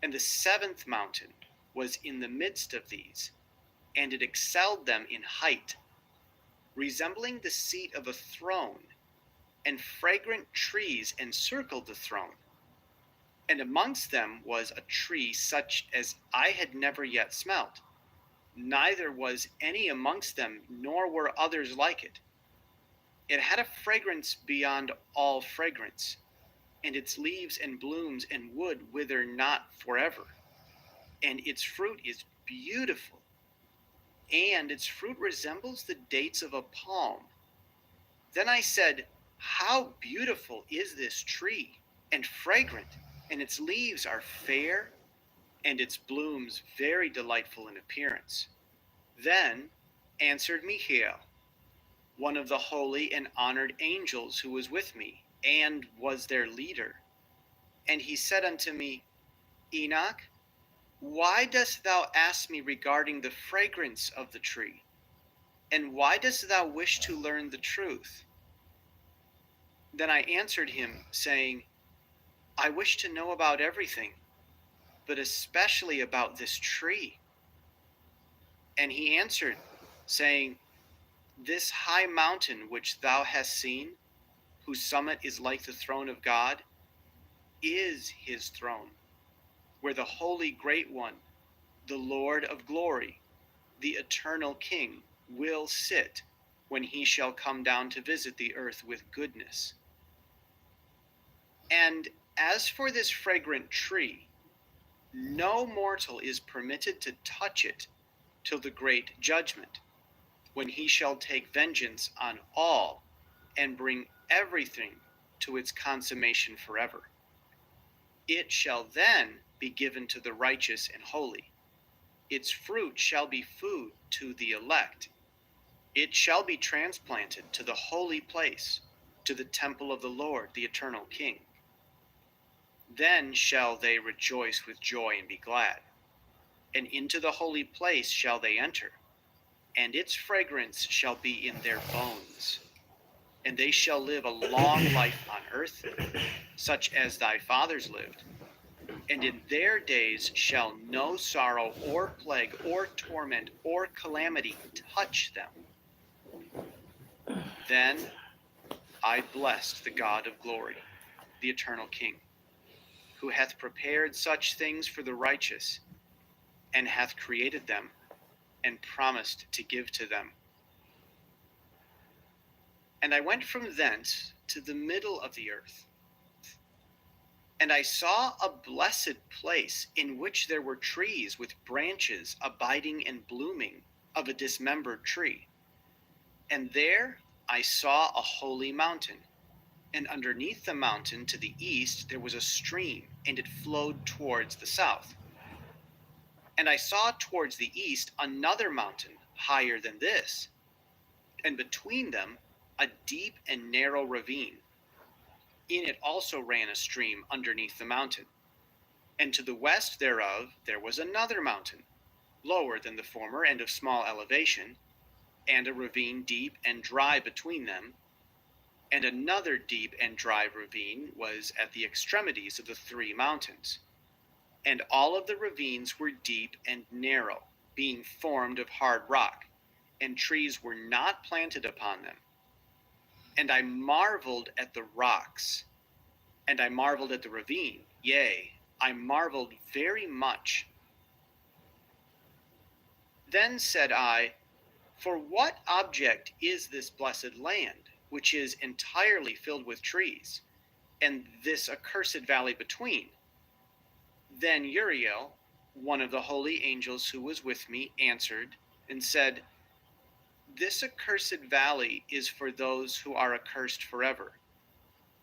And the 7th mountain was in the midst of these, and it excelled them in height, resembling the seat of a throne, and fragrant trees encircled the throne. And amongst them was a tree such as I had never yet smelt, neither was any amongst them, nor were others like it. It had a fragrance beyond all fragrance, and its leaves and blooms and wood wither not forever. And its fruit is beautiful, and its fruit resembles the dates of a palm. Then I said, how beautiful is this tree, and fragrant, and its leaves are fair, and its blooms very delightful in appearance. Then answered Michael, one of the holy and honored angels who was with me, and was their leader. And he said unto me, Enoch, why dost thou ask me regarding the fragrance of the tree? And why dost thou wish to learn the truth? Then I answered him, saying, I wish to know about everything, but especially about this tree. And he answered, saying, this high mountain which thou hast seen, whose summit is like the throne of God, is his throne, where the holy great one, the Lord of glory, the eternal King, will sit when he shall come down to visit the earth with goodness. And as for this fragrant tree, no mortal is permitted to touch it till the great judgment, when he shall take vengeance on all and bring everything to its consummation forever. It shall then be given to the righteous and holy. Its fruit shall be food to the elect. It shall be transplanted to the holy place, to the temple of the Lord, the eternal King. Then shall they rejoice with joy and be glad. And into the holy place shall they enter, and its fragrance shall be in their bones. And they shall live a long life on earth, such as thy fathers lived. And in their days shall no sorrow or plague or torment or calamity touch them. Then I blessed the God of glory, the eternal King, who hath prepared such things for the righteous, and hath created them, and promised to give to them. And I went from thence to the middle of the earth, and I saw a blessed place in which there were trees with branches abiding and blooming of a dismembered tree. And there I saw a holy mountain, and underneath the mountain to the east there was a stream, and it flowed towards the south. And I saw towards the east another mountain higher than this, and between them a deep and narrow ravine. In it also ran a stream underneath the mountain. And to the west thereof there was another mountain, lower than the former and of small elevation, and a ravine deep and dry between them. And another deep and dry ravine was at the extremities of the 3 mountains. And all of the ravines were deep and narrow, being formed of hard rock, and trees were not planted upon them. And I marveled at the rocks, and I marveled at the ravine, yea, I marveled very much. Then said I, for what object is this blessed land, which is entirely filled with trees, and this accursed valley between? Then Uriel, one of the holy angels who was with me, answered and said, this accursed valley is for those who are accursed forever.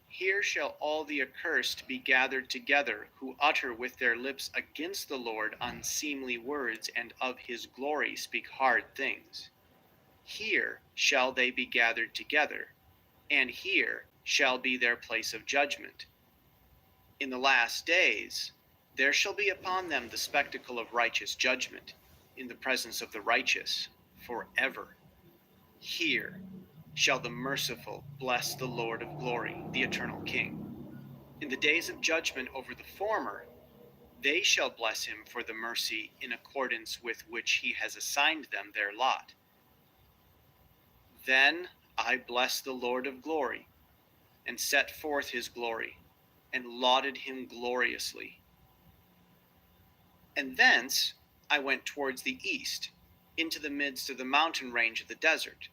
Here shall all the accursed be gathered together, who utter with their lips against the Lord unseemly words, and of his glory speak hard things. Here shall they be gathered together, and here shall be their place of judgment. In the last days There shall be upon them the spectacle of righteous judgment in the presence of the righteous forever. Here shall the merciful bless the Lord of glory, the eternal King. In the days of judgment over the former, they shall bless him for the mercy in accordance with which he has assigned them their lot. Then I blessed the Lord of glory, and set forth his glory, and lauded him gloriously. And thence I went towards the east, into the midst of the mountain range of the desert.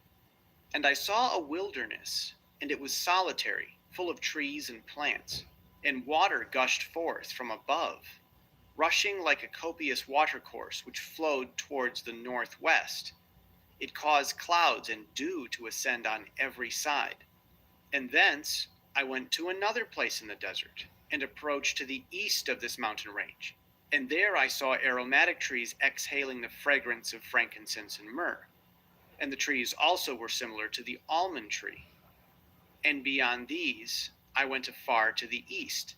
And I saw a wilderness, and it was solitary, full of trees and plants, and water gushed forth from above, rushing like a copious watercourse which flowed towards the northwest. It caused clouds and dew to ascend on every side. And thence I went to another place in the desert, and approached to the east of this mountain range. And there I saw aromatic trees exhaling the fragrance of frankincense and myrrh. And the trees also were similar to the almond tree. And beyond these I went afar to the east,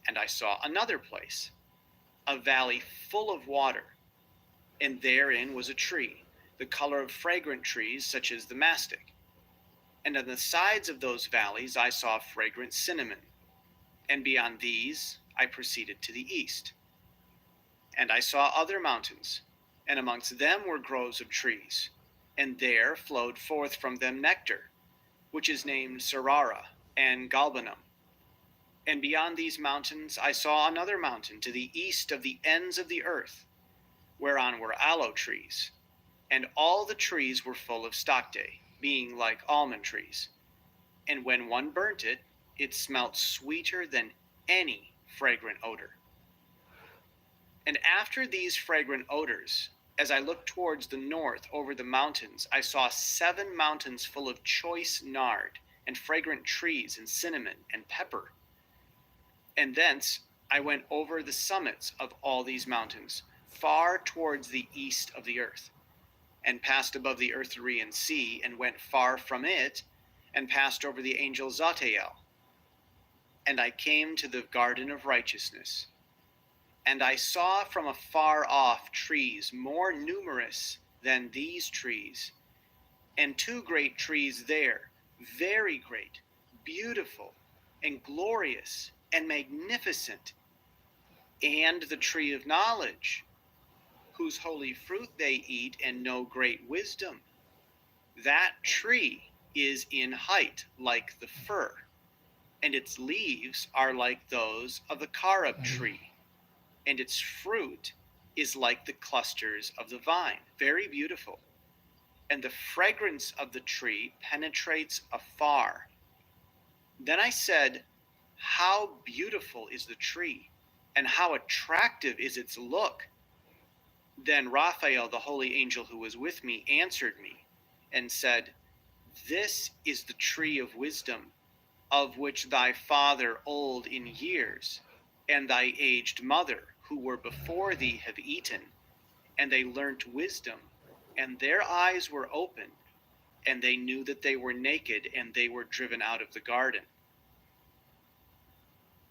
and I saw another place, a valley full of water, and therein was a tree, the color of fragrant trees such as the mastic. And on the sides of those valleys I saw fragrant cinnamon, and beyond these I proceeded to the east. And I saw other mountains, and amongst them were groves of trees, and there flowed forth from them nectar, which is named Sarara and Galbanum. And beyond these mountains I saw another mountain to the east of the ends of the earth, whereon were aloe trees, and all the trees were full of stocte, being like almond trees. And when one burnt it, it smelt sweeter than any fragrant odor. And after these fragrant odors, as I looked towards the north over the mountains, I saw 7 mountains full of choice nard, and fragrant trees, and cinnamon, and pepper. And thence I went over the summits of all these mountains, far towards the east of the earth, and passed above the Erythraean sea, and went far from it, and passed over the angel Zatael. And I came to the garden of righteousness. And I saw from afar off trees more numerous than these trees, and 2 great trees there, very great, beautiful, and glorious, and magnificent, and the tree of knowledge, whose holy fruit they eat and know great wisdom. That tree is in height like the fir, and its leaves are like those of the carob tree, and its fruit is like the clusters of the vine, very beautiful. And the fragrance of the tree penetrates afar. Then I said, how beautiful is the tree, and how attractive is its look. Then Raphael, the holy angel who was with me, answered me and said, this is the tree of wisdom, of which thy father old in years, and thy aged mother, who were before thee, have eaten, and they learnt wisdom, and their eyes were opened, and they knew that they were naked, and they were driven out of the garden.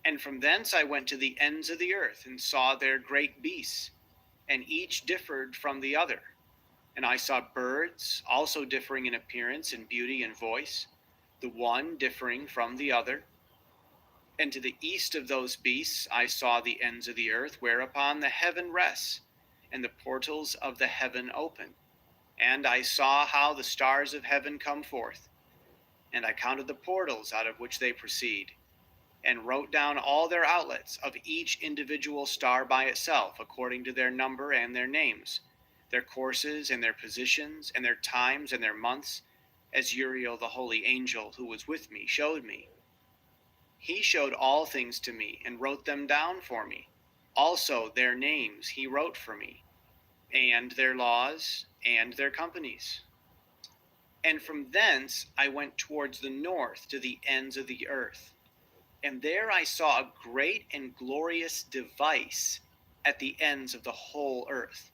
And from thence I went to the ends of the earth, and saw there great beasts, and each differed from the other. And I saw birds, also differing in appearance and beauty and voice, the one differing from the other. And to the east of those beasts I saw the ends of the earth, whereupon the heaven rests, and the portals of the heaven open. And I saw how the stars of heaven come forth. And I counted the portals out of which they proceed, and wrote down all their outlets of each individual star by itself, according to their number and their names, their courses and their positions, and their times and their months, as Uriel the holy angel who was with me showed me. He showed all things to me, and wrote them down for me. Also their names he wrote for me, and their laws, and their companies. And from thence I went towards the north to the ends of the earth. And there I saw a great and glorious device at the ends of the whole earth.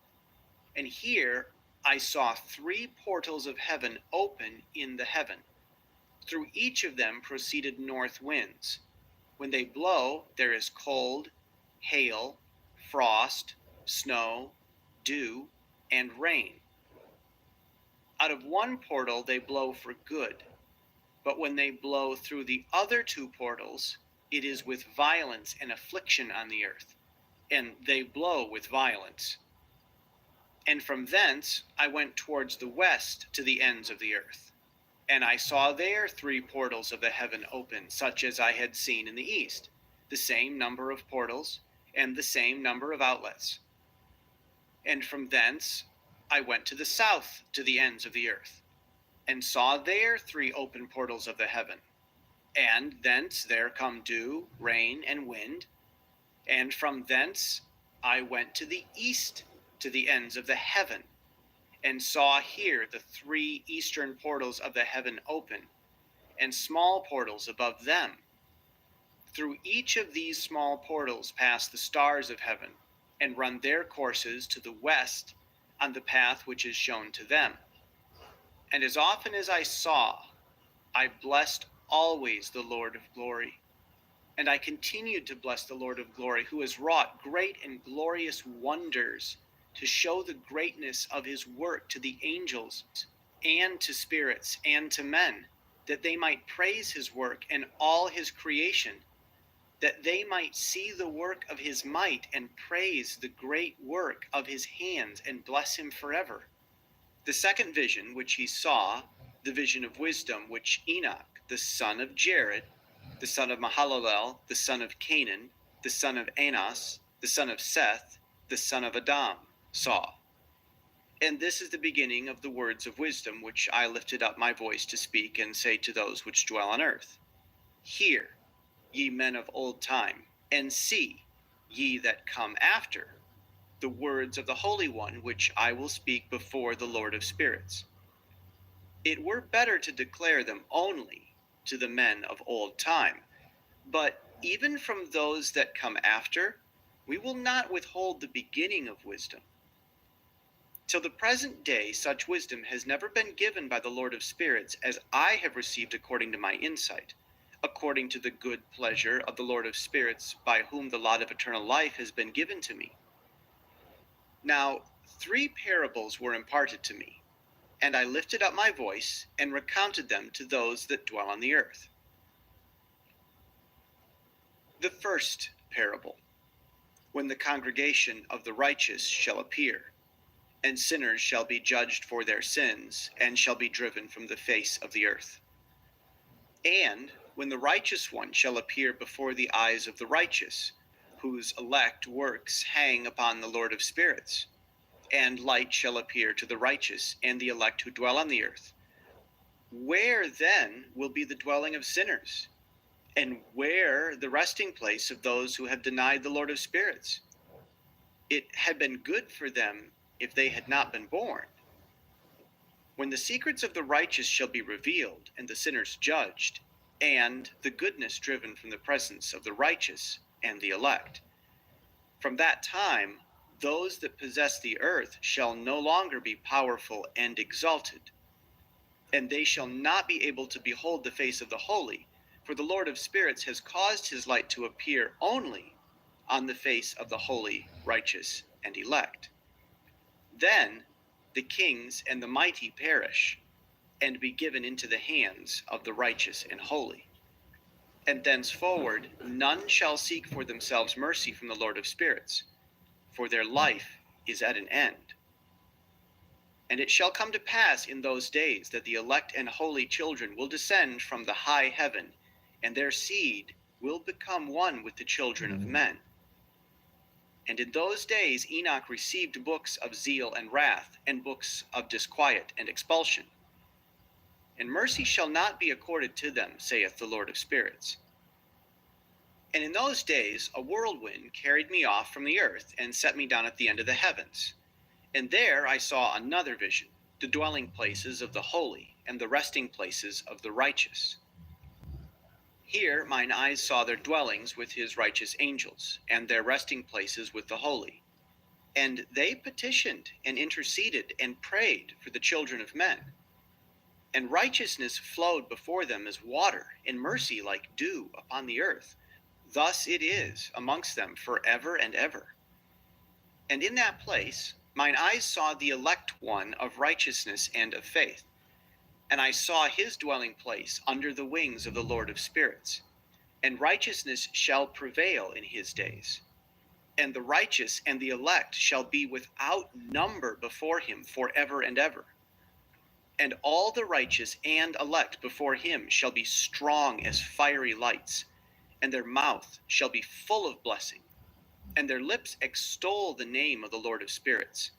And here I saw 3 portals of heaven open in the heaven. Through each of them proceeded north winds. When they blow, there is cold, hail, frost, snow, dew, and rain. Out of one portal they blow for good, but when they blow through the other two portals, it is with violence and affliction on the earth, and they blow with violence. And from thence I went towards the west to the ends of the earth. And I saw there 3 portals of the heaven open, such as I had seen in the east, the same number of portals, and the same number of outlets. And from thence I went to the south to the ends of the earth, and saw there 3 open portals of the heaven. And thence there come dew, rain, and wind. And from thence I went to the east to the ends of the heaven, and saw here the 3 eastern portals of the heaven open, and small portals above them. Through each of these small portals pass the stars of heaven, and run their courses to the west on the path which is shown to them. And as often as I saw, I blessed always the Lord of glory. And I continued to bless the Lord of glory, who has wrought great and glorious wonders to show the greatness of his work to the angels and to spirits and to men, that they might praise his work and all his creation, that they might see the work of his might and praise the great work of his hands and bless him forever. The second vision which he saw, the vision of wisdom, which Enoch, the son of Jared, the son of Mahalalel, the son of Canaan, the son of Enos, the son of Seth, the son of Adam, saw. And this is the beginning of the words of wisdom which I lifted up my voice to speak and say to those which dwell on earth. Hear, ye men of old time, and see, ye that come after, the words of the Holy One which I will speak before the Lord of spirits. It were better to declare them only to the men of old time, but even from those that come after, we will not withhold the beginning of wisdom. Till the present day, such wisdom has never been given by the Lord of spirits as I have received according to my insight, according to the good pleasure of the Lord of spirits, by whom the lot of eternal life has been given to me. Now 3 parables were imparted to me, and I lifted up my voice and recounted them to those that dwell on the earth. The first parable: when the congregation of the righteous shall appear, and sinners shall be judged for their sins, and shall be driven from the face of the earth. And when the righteous one shall appear before the eyes of the righteous, whose elect works hang upon the Lord of spirits, and light shall appear to the righteous and the elect who dwell on the earth. Where then will be the dwelling of sinners? And where the resting place of those who have denied the Lord of spirits? It had been good for them if they had not been born. When the secrets of the righteous shall be revealed, and the sinners judged, and the goodness driven from the presence of the righteous and the elect, from that time those that possess the earth shall no longer be powerful and exalted, and they shall not be able to behold the face of the holy, for the Lord of spirits has caused his light to appear only on the face of the holy, righteous, and elect. Then the kings and the mighty perish, and be given into the hands of the righteous and holy. And thenceforward none shall seek for themselves mercy from the Lord of spirits, for their life is at an end. And it shall come to pass in those days that the elect and holy children will descend from the high heaven, and their seed will become one with the children of men. And in those days Enoch received books of zeal and wrath, and books of disquiet and expulsion. And mercy shall not be accorded to them, saith the Lord of spirits. And in those days a whirlwind carried me off from the earth, and set me down at the end of the heavens. And there I saw another vision, the dwelling places of the holy, and the resting places of the righteous. Here mine eyes saw their dwellings with his righteous angels, and their resting places with the holy. And they petitioned and interceded and prayed for the children of men. And righteousness flowed before them as water, and mercy like dew upon the earth. Thus it is amongst them forever and ever. And in that place mine eyes saw the elect one of righteousness and of faith. And I saw his dwelling place under the wings of the Lord of spirits. And righteousness shall prevail in his days. And the righteous and the elect shall be without number before him forever and ever. And all the righteous and elect before him shall be strong as fiery lights, and their mouth shall be full of blessing, and their lips extol the name of the Lord of spirits.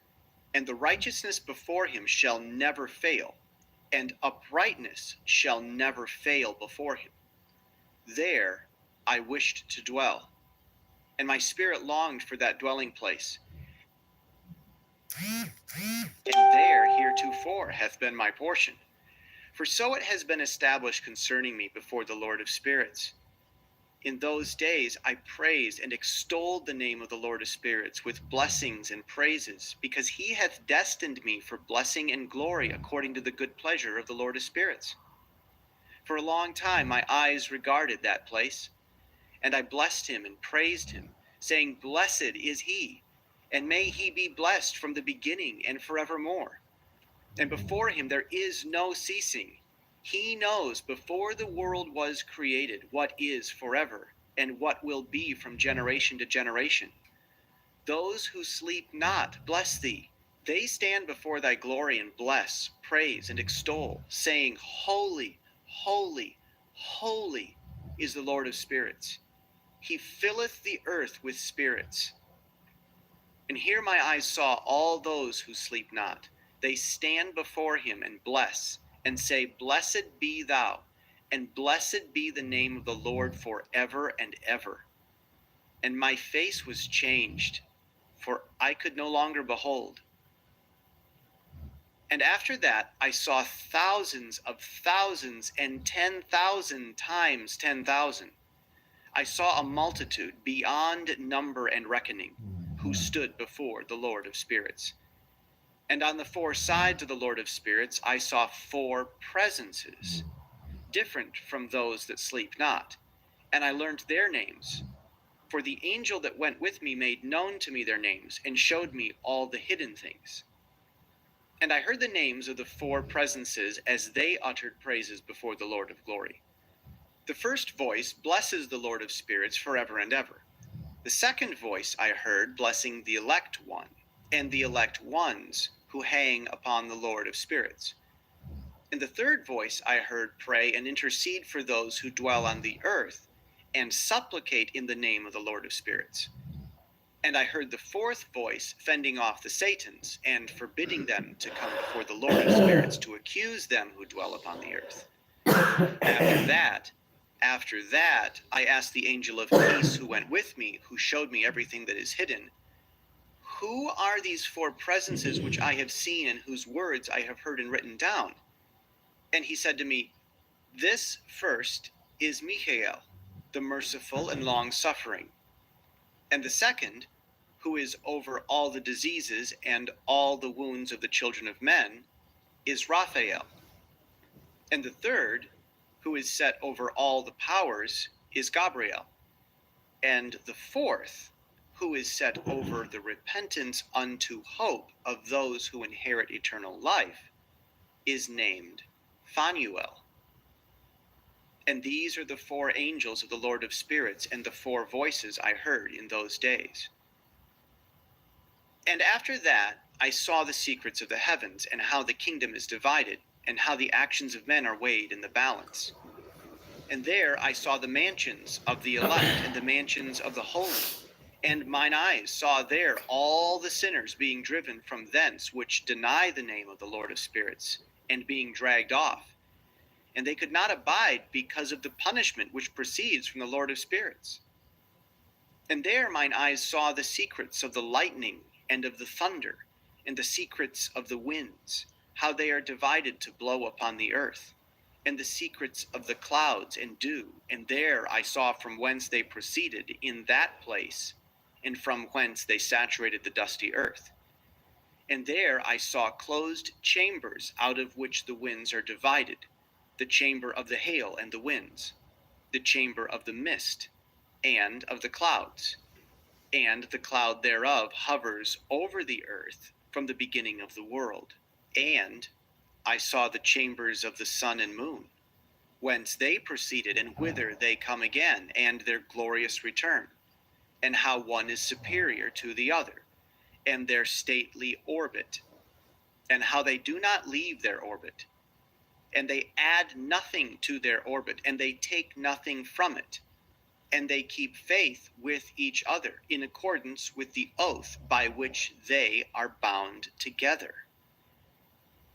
And the righteousness before him shall never fail, and uprightness shall never fail before him. There I wished to dwell, and my spirit longed for that dwelling place. And there heretofore hath been my portion. For so it has been established concerning me before the Lord of spirits. In those days I praised and extolled the name of the Lord of spirits with blessings and praises, because he hath destined me for blessing and glory according to the good pleasure of the Lord of spirits. For a long time my eyes regarded that place, and I blessed him and praised him, saying, Blessed is he, and may he be blessed from the beginning and forevermore. And before him there is no ceasing. He knows before the world was created what is forever, and what will be from generation to generation. Those who sleep not bless thee. They stand before thy glory and bless, praise, and extol, saying, Holy, holy, holy is the Lord of spirits. He filleth the earth with spirits. And here my eyes saw all those who sleep not. They stand before him and bless, and say, Blessed be thou, and blessed be the name of the Lord forever and ever. And my face was changed, for I could no longer behold. And after that I saw thousands of thousands and 10,000 times 10,000. I saw a multitude beyond number and reckoning, who stood before the Lord of spirits. And on the four sides of the Lord of spirits I saw four presences, different from those that sleep not. And I learned their names. For the angel that went with me made known to me their names, and showed me all the hidden things. And I heard the names of the four presences as they uttered praises before the Lord of glory. The first voice blesses the Lord of spirits forever and ever. The second voice I heard blessing the elect one, and the elect ones who hang upon the Lord of spirits. And the third voice I heard pray and intercede for those who dwell on the earth, and supplicate in the name of the Lord of spirits. And I heard the fourth voice fending off the Satans, and forbidding them to come before the Lord of spirits to accuse them who dwell upon the earth. After that, I asked the angel of peace who went with me, who showed me everything that is hidden, Who are these four presences which I have seen, and whose words I have heard and written down? And he said to me, This first is Michael, the merciful and long-suffering. And the second, who is over all the diseases and all the wounds of the children of men, is Raphael. And the third, who is set over all the powers, is Gabriel. And the fourth, who is set over the repentance unto hope of those who inherit eternal life, is named Phanuel. And these are the four angels of the Lord of spirits, and the four voices I heard in those days. And after that I saw the secrets of the heavens, and how the kingdom is divided, and how the actions of men are weighed in the balance. And there I saw the mansions of the elect, and the mansions of the holy. And mine eyes saw there all the sinners being driven from thence, which deny the name of the Lord of spirits, and being dragged off. And they could not abide because of the punishment which proceeds from the Lord of spirits. And there mine eyes saw the secrets of the lightning and of the thunder, and the secrets of the winds, how they are divided to blow upon the earth, and the secrets of the clouds and dew. And there I saw from whence they proceeded in that place, and from whence they saturated the dusty earth. And there I saw closed chambers, out of which the winds are divided, the chamber of the hail and the winds, the chamber of the mist, and of the clouds. and the cloud thereof hovers over the earth from the beginning of the world. And I saw the chambers of the sun and moon, whence they proceeded, and whither they come again, and their glorious return, and how one is superior to the other, and their stately orbit, and how they do not leave their orbit, and they add nothing to their orbit, and they take nothing from it, and they keep faith with each other in accordance with the oath by which they are bound together.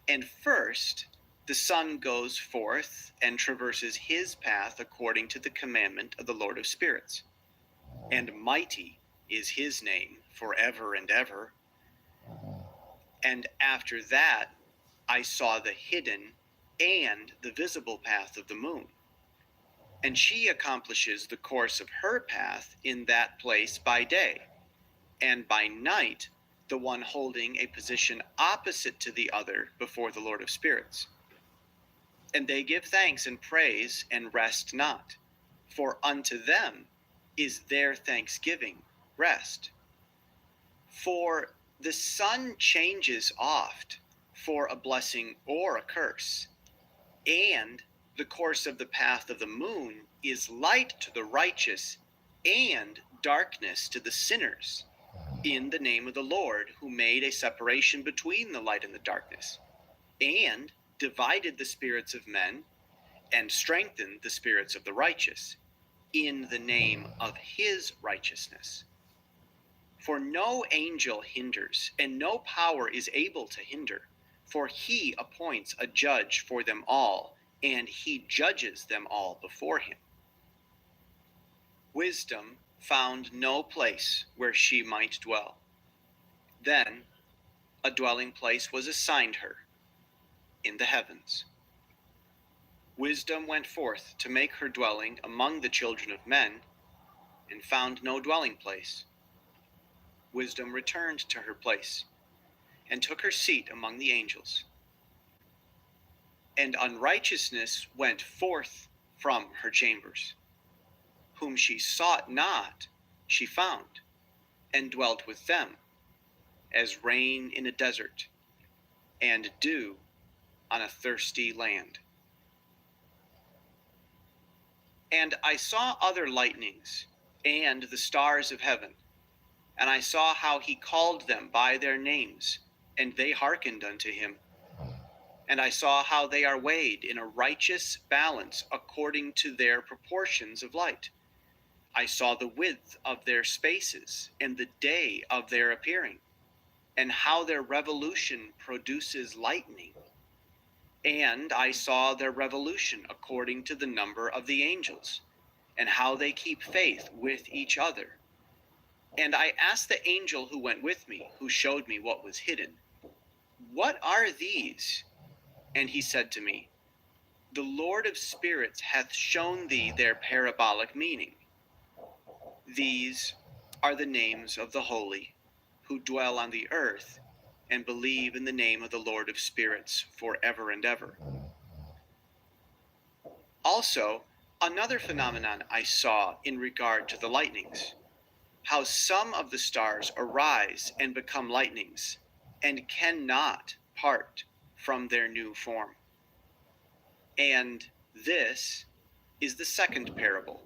And first, the sun goes forth and traverses his path according to the commandment of the Lord of spirits. And mighty is his name forever and ever. And after that, I saw the hidden and the visible path of the moon. And she accomplishes the course of her path in that place by day, and by night the one holding a position opposite to the other before the Lord of spirits. And they give thanks and praise and rest not, for unto them is their thanksgiving rest. For the sun changes oft for a blessing or a curse, and the course of the path of the moon is light to the righteous and darkness to the sinners, in the name of the Lord, who made a separation between the light and the darkness, and divided the spirits of men and strengthened the spirits of the righteous, in the name of his righteousness. For no angel hinders, and no power is able to hinder, for he appoints a judge for them all, and he judges them all before him. Wisdom found no place where she might dwell. Then a dwelling place was assigned her in the heavens. Wisdom went forth to make her dwelling among the children of men, and found no dwelling place. Wisdom returned to her place, and took her seat among the angels. And unrighteousness went forth from her chambers. Whom she sought not, she found, and dwelt with them, as rain in a desert, and dew on a thirsty land. And I saw other lightnings, and the stars of heaven, and I saw how he called them by their names, and they hearkened unto him. And I saw how they are weighed in a righteous balance according to their proportions of light. I saw the width of their spaces, and the day of their appearing, and how their revolution produces lightning. And I saw their revolution according to the number of the angels, and how they keep faith with each other. And I asked the angel who went with me, who showed me what was hidden, "What are these?" And he said to me, "The Lord of spirits hath shown thee their parabolic meaning. These are the names of the holy, who dwell on the earth, and believe in the name of the Lord of spirits forever and ever." Also, another phenomenon I saw in regard to the lightnings, how some of the stars arise and become lightnings, and cannot part from their new form. And this is the second parable,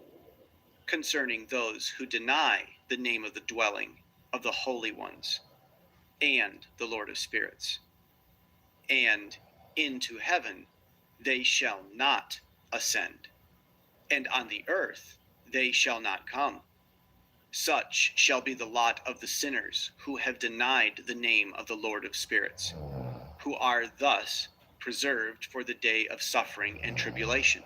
concerning those who deny the name of the dwelling of the holy ones, and the Lord of spirits. And into heaven they shall not ascend, and on the earth they shall not come. Such shall be the lot of the sinners who have denied the name of the Lord of spirits, who are thus preserved for the day of suffering and tribulation.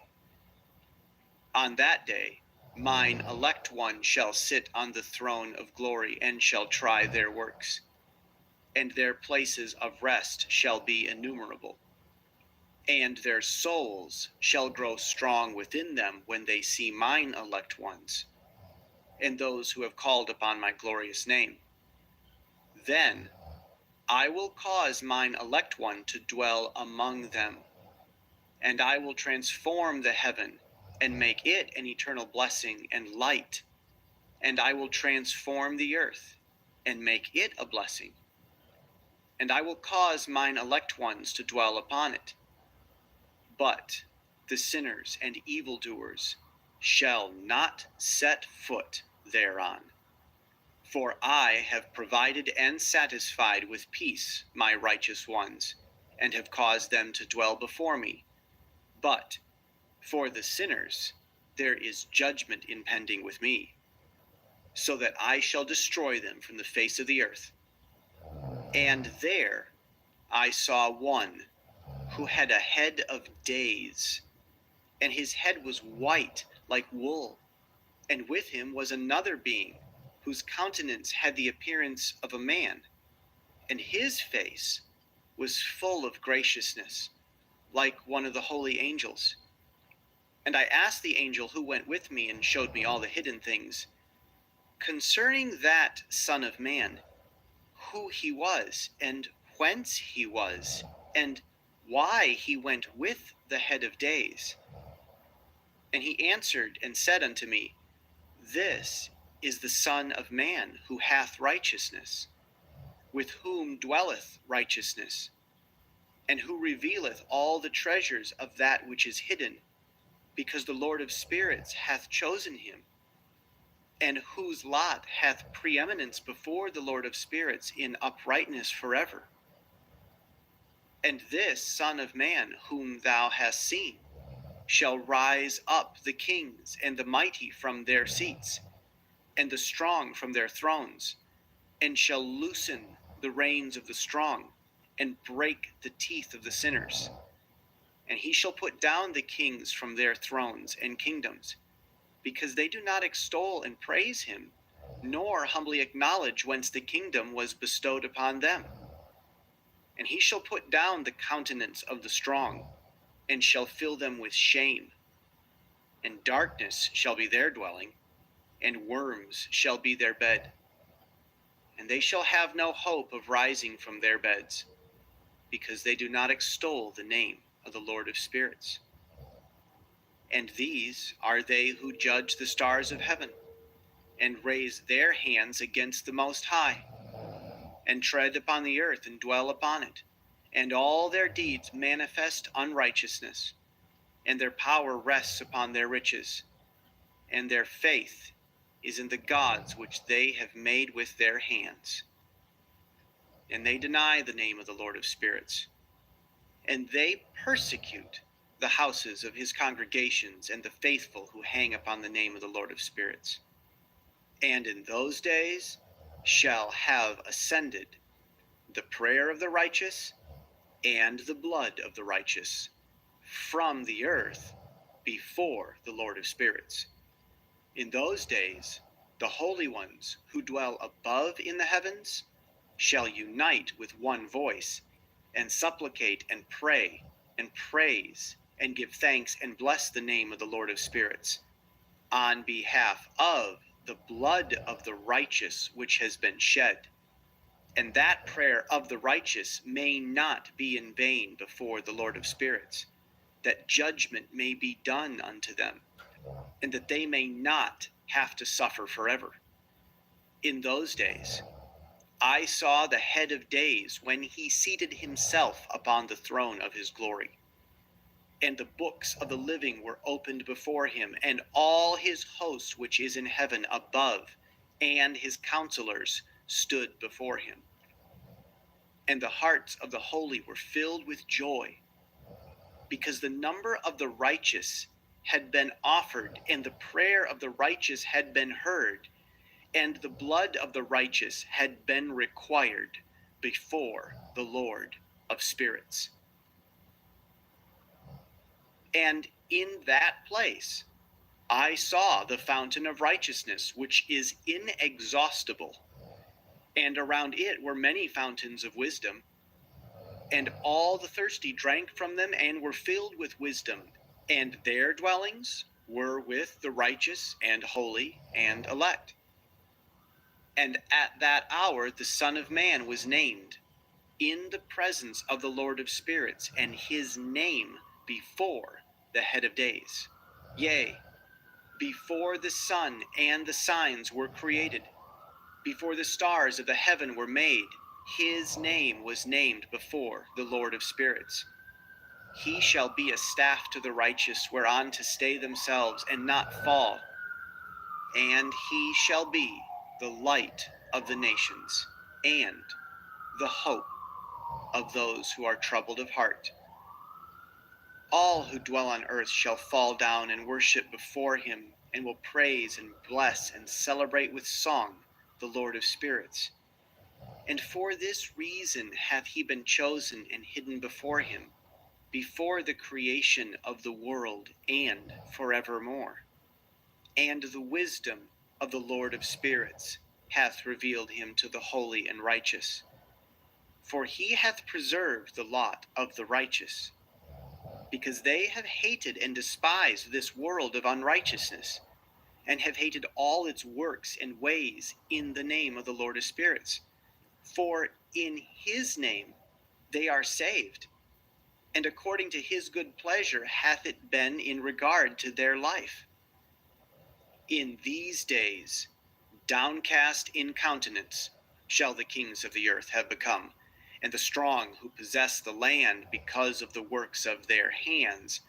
On that day mine elect one shall sit on the throne of glory, and shall try their works, and their places of rest shall be innumerable. And their souls shall grow strong within them when they see mine elect ones, and those who have called upon my glorious name. Then I will cause mine elect one to dwell among them, and I will transform the heaven, and make it an eternal blessing and light, And I will transform the earth, and make it a blessing. And I will cause mine elect ones to dwell upon it. But the sinners and evildoers shall not set foot thereon. For I have provided and satisfied with peace my righteous ones, and have caused them to dwell before me. But for the sinners there is judgment impending with me, so that I shall destroy them from the face of the earth. And there I saw one who had a head of days, and his head was white like wool. And with him was another being, whose countenance had the appearance of a man, and his face was full of graciousness, like one of the holy angels. And I asked the angel who went with me and showed me all the hidden things, concerning that Son of Man, who he was, and whence he was, and why he went with the head of days. And he answered and said unto me, This is the Son of Man, who hath righteousness, with whom dwelleth righteousness, and who revealeth all the treasures of that which is hidden, because the Lord of spirits hath chosen him, and whose lot hath preeminence before the Lord of spirits in uprightness forever. And this Son of Man, whom thou hast seen, shall rise up the kings and the mighty from their seats, and the strong from their thrones, and shall loosen the reins of the strong, and break the teeth of the sinners. And he shall put down the kings from their thrones and kingdoms, because they do not extol and praise him, nor humbly acknowledge whence the kingdom was bestowed upon them. And he shall put down the countenance of the strong, and shall fill them with shame. And darkness shall be their dwelling, and worms shall be their bed. And they shall have no hope of rising from their beds, because they do not extol the name of the Lord of spirits. And these are they who judge the stars of heaven, and raise their hands against the Most High, and tread upon the earth and dwell upon it, and all their deeds manifest unrighteousness, and their power rests upon their riches, and their faith is in the gods which they have made with their hands. And they deny the name of the Lord of spirits, and they persecute the houses of his congregations and the faithful who hang upon the name of the Lord of spirits. And in those days shall have ascended the prayer of the righteous and the blood of the righteous from the earth before the Lord of spirits. In those days the holy ones who dwell above in the heavens shall unite with one voice, and supplicate and pray and praise and give thanks and bless the name of the Lord of spirits, on behalf of the blood of the righteous which has been shed. And that prayer of the righteous may not be in vain before the Lord of spirits, that judgment may be done unto them, and that they may not have to suffer forever. In those days I saw the head of days when he seated himself upon the throne of his glory. And the books of the living were opened before him, and all his hosts which is in heaven above, and his counselors stood before him. And the hearts of the holy were filled with joy, because the number of the righteous had been offered, and the prayer of the righteous had been heard, and the blood of the righteous had been required before the Lord of spirits. And in that place I saw the fountain of righteousness, which is inexhaustible, and around it were many fountains of wisdom. And all the thirsty drank from them and were filled with wisdom, and their dwellings were with the righteous and holy and elect. And at that hour the Son of Man was named in the presence of the Lord of spirits, and his name before the head of days. Yea, Before the sun and the signs were created, before the stars of the heaven were made, his name was named before the Lord of spirits. He shall be a staff to the righteous, whereon to stay themselves and not fall. And he shall be the light of the nations, and the hope of those who are troubled of heart. All who dwell on earth shall fall down and worship before him, and will praise and bless and celebrate with song the Lord of spirits. And for this reason hath he been chosen and hidden before him, before the creation of the world and forevermore. And the wisdom of the Lord of spirits hath revealed him to the holy and righteous. For he hath preserved the lot of the righteous, because they have hated and despised this world of unrighteousness, and have hated all its works and ways in the name of the Lord of spirits. For in his name they are saved, and according to his good pleasure hath it been in regard to their life. In these days, downcast in countenance, shall the kings of the earth have become, and the strong who possess the land because of the works of their hands.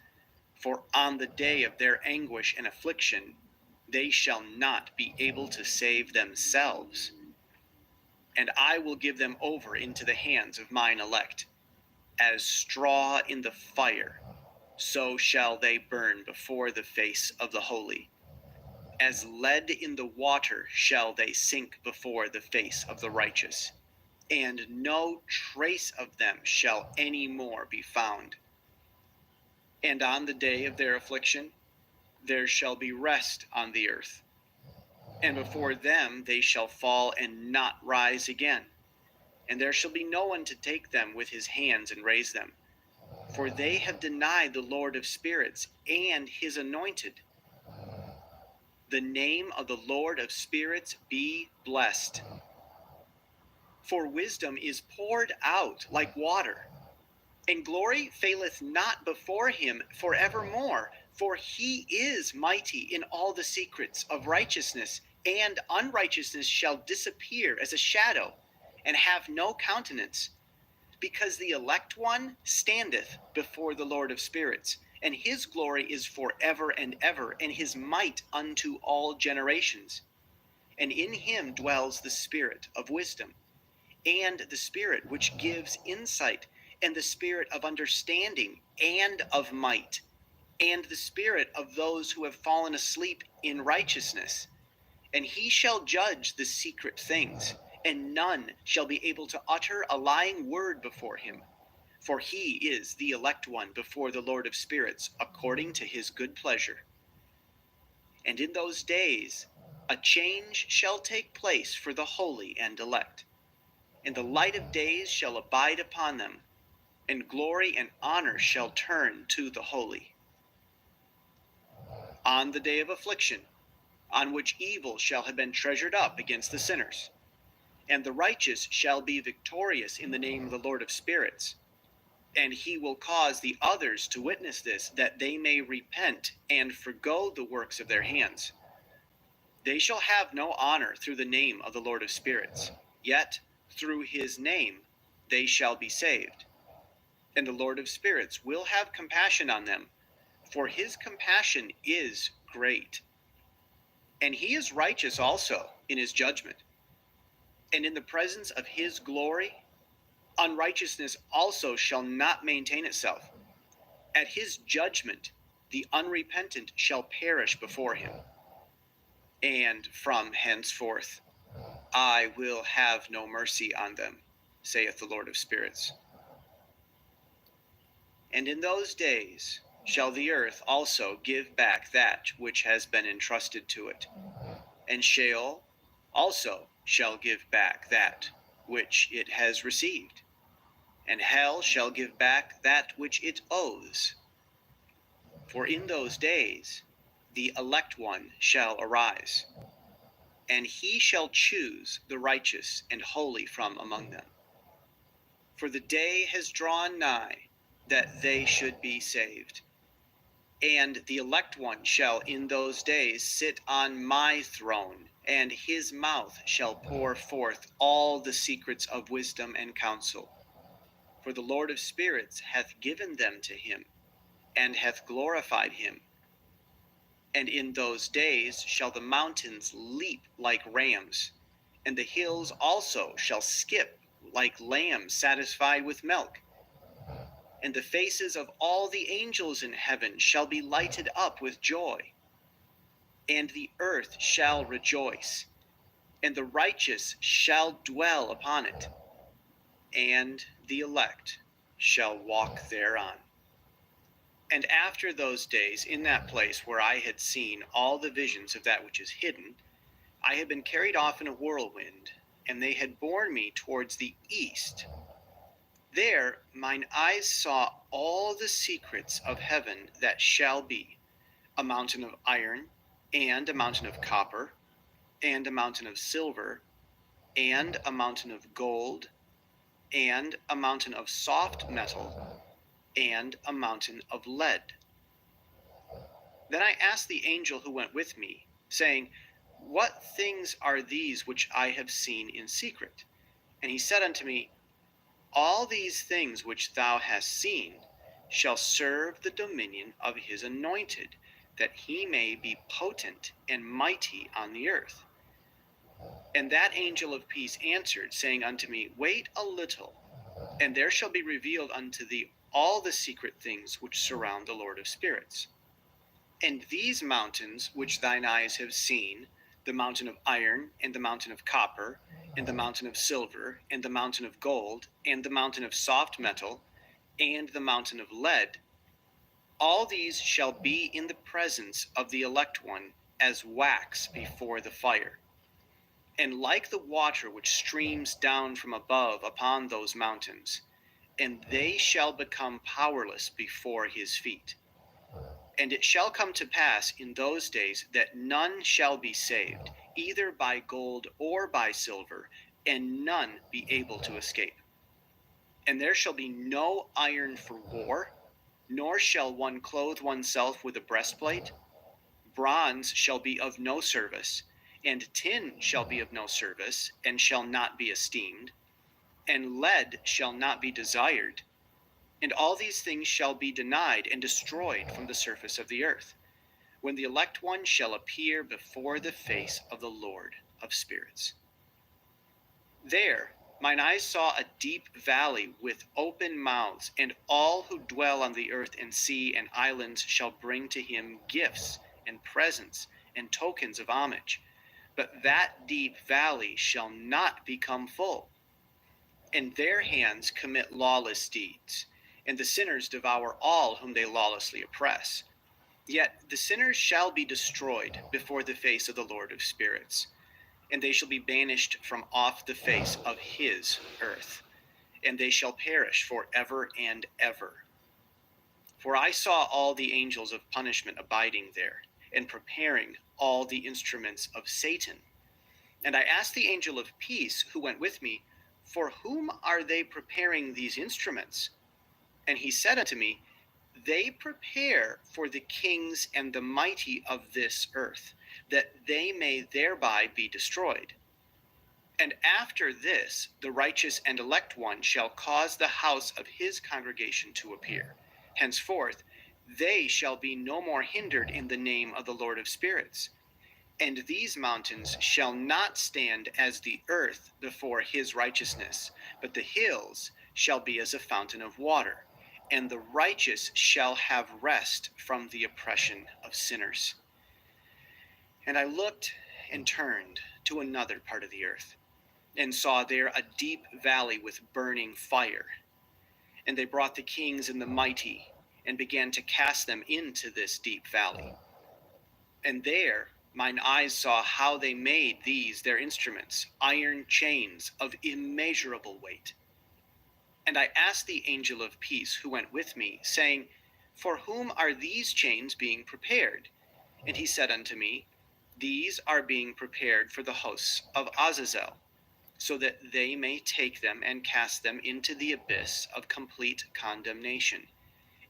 For on the day of their anguish and affliction, they shall not be able to save themselves. And I will give them over into the hands of mine elect. As straw in the fire, so shall they burn before the face of the holy. As lead in the water shall they sink before the face of the righteous, and no trace of them shall any more be found. And on the day of their affliction there shall be rest on the earth, and before them they shall fall and not rise again, and there shall be no one to take them with his hands and raise them. For they have denied the Lord of spirits and his anointed. The name of the Lord of spirits be blessed. For wisdom is poured out like water, and glory faileth not before him forevermore. For he is mighty in all the secrets of righteousness, and unrighteousness shall disappear as a shadow, and have no countenance. Because the elect one standeth before the Lord of spirits, and his glory is forever and ever, and his might unto all generations. And in him dwells the spirit of wisdom, and the spirit which gives insight, and the spirit of understanding and of might, and the spirit of those who have fallen asleep in righteousness. And he shall judge the secret things, and none shall be able to utter a lying word before him. For he is the elect one before the Lord of spirits, according to his good pleasure. And in those days a change shall take place for the holy and elect, and the light of days shall abide upon them, and glory and honor shall turn to the holy. On the day of affliction, on which evil shall have been treasured up against the sinners, and the righteous shall be victorious in the name of the Lord of spirits. And he will cause the others to witness this, that they may repent and forgo the works of their hands. They shall have no honor through the name of the Lord of spirits, yet through his name they shall be saved. And the Lord of spirits will have compassion on them, for his compassion is great. And he is righteous also in his judgment. And in the presence of his glory, unrighteousness also shall not maintain itself. At his judgment, the unrepentant shall perish before him. And from henceforth, I will have no mercy on them, saith the Lord of spirits. And in those days shall the earth also give back that which has been entrusted to it, and Sheol also shall give back that which it has received, and hell shall give back that which it owes. For in those days the elect one shall arise, and he shall choose the righteous and holy from among them. For the day has drawn nigh that they should be saved. And the elect one shall in those days sit on my throne, and his mouth shall pour forth all the secrets of wisdom and counsel. For the Lord of spirits hath given them to him, and hath glorified him. And in those days shall the mountains leap like rams, and the hills also shall skip like lambs satisfied with milk. And the faces of all the angels in heaven shall be lighted up with joy. And the earth shall rejoice, and the righteous shall dwell upon it, and the elect shall walk thereon. And after those days, in that place where I had seen all the visions of that which is hidden, I had been carried off in a whirlwind, and they had borne me towards the east. There mine eyes saw all the secrets of heaven that shall be, a mountain of iron, and a mountain of copper, and a mountain of silver, and a mountain of gold, and a mountain of soft metal, and a mountain of lead. Then I asked the angel who went with me, saying, What things are these which I have seen in secret? And he said unto me, All these things which thou hast seen shall serve the dominion of his anointed, that he may be potent and mighty on the earth. And that angel of peace answered, saying unto me, Wait a little, and there shall be revealed unto thee all the secret things which surround the Lord of spirits. And these mountains which thine eyes have seen, the mountain of iron, and the mountain of copper, and the mountain of silver, and the mountain of gold, and the mountain of soft metal, and the mountain of lead, all these shall be in the presence of the elect one as wax before the fire. And like the water which streams down from above upon those mountains, and they shall become powerless before his feet. And it shall come to pass in those days that none shall be saved, either by gold or by silver, and none be able to escape. And there shall be no iron for war, nor shall one clothe oneself with a breastplate. Bronze shall be of no service, and tin shall be of no service, and shall not be esteemed, and lead shall not be desired. And all these things shall be denied and destroyed from the surface of the earth, when the elect one shall appear before the face of the Lord of spirits. There mine eyes saw a deep valley with open mouths, and all who dwell on the earth and sea and islands shall bring to him gifts and presents and tokens of homage. But that deep valley shall not become full. And their hands commit lawless deeds, and the sinners devour all whom they lawlessly oppress. Yet the sinners shall be destroyed before the face of the Lord of spirits, and they shall be banished from off the face of his earth, and they shall perish for ever and ever. For I saw all the angels of punishment abiding there, and preparing all the instruments of Satan. And I asked the angel of peace who went with me, For whom are they preparing these instruments? And he said unto me, They prepare for the kings and the mighty of this earth, that they may thereby be destroyed. And after this, the righteous and elect one shall cause the house of his congregation to appear. Henceforth, they shall be no more hindered in the name of the Lord of spirits. And these mountains shall not stand as the earth before his righteousness, but the hills shall be as a fountain of water, and the righteous shall have rest from the oppression of sinners. And I looked and turned to another part of the earth, and saw there a deep valley with burning fire. And they brought the kings and the mighty, and began to cast them into this deep valley. And there mine eyes saw how they made these their instruments, iron chains of immeasurable weight. And I asked the angel of peace who went with me, saying, For whom are these chains being prepared? And he said unto me, These are being prepared for the hosts of Azazel, so that they may take them and cast them into the abyss of complete condemnation,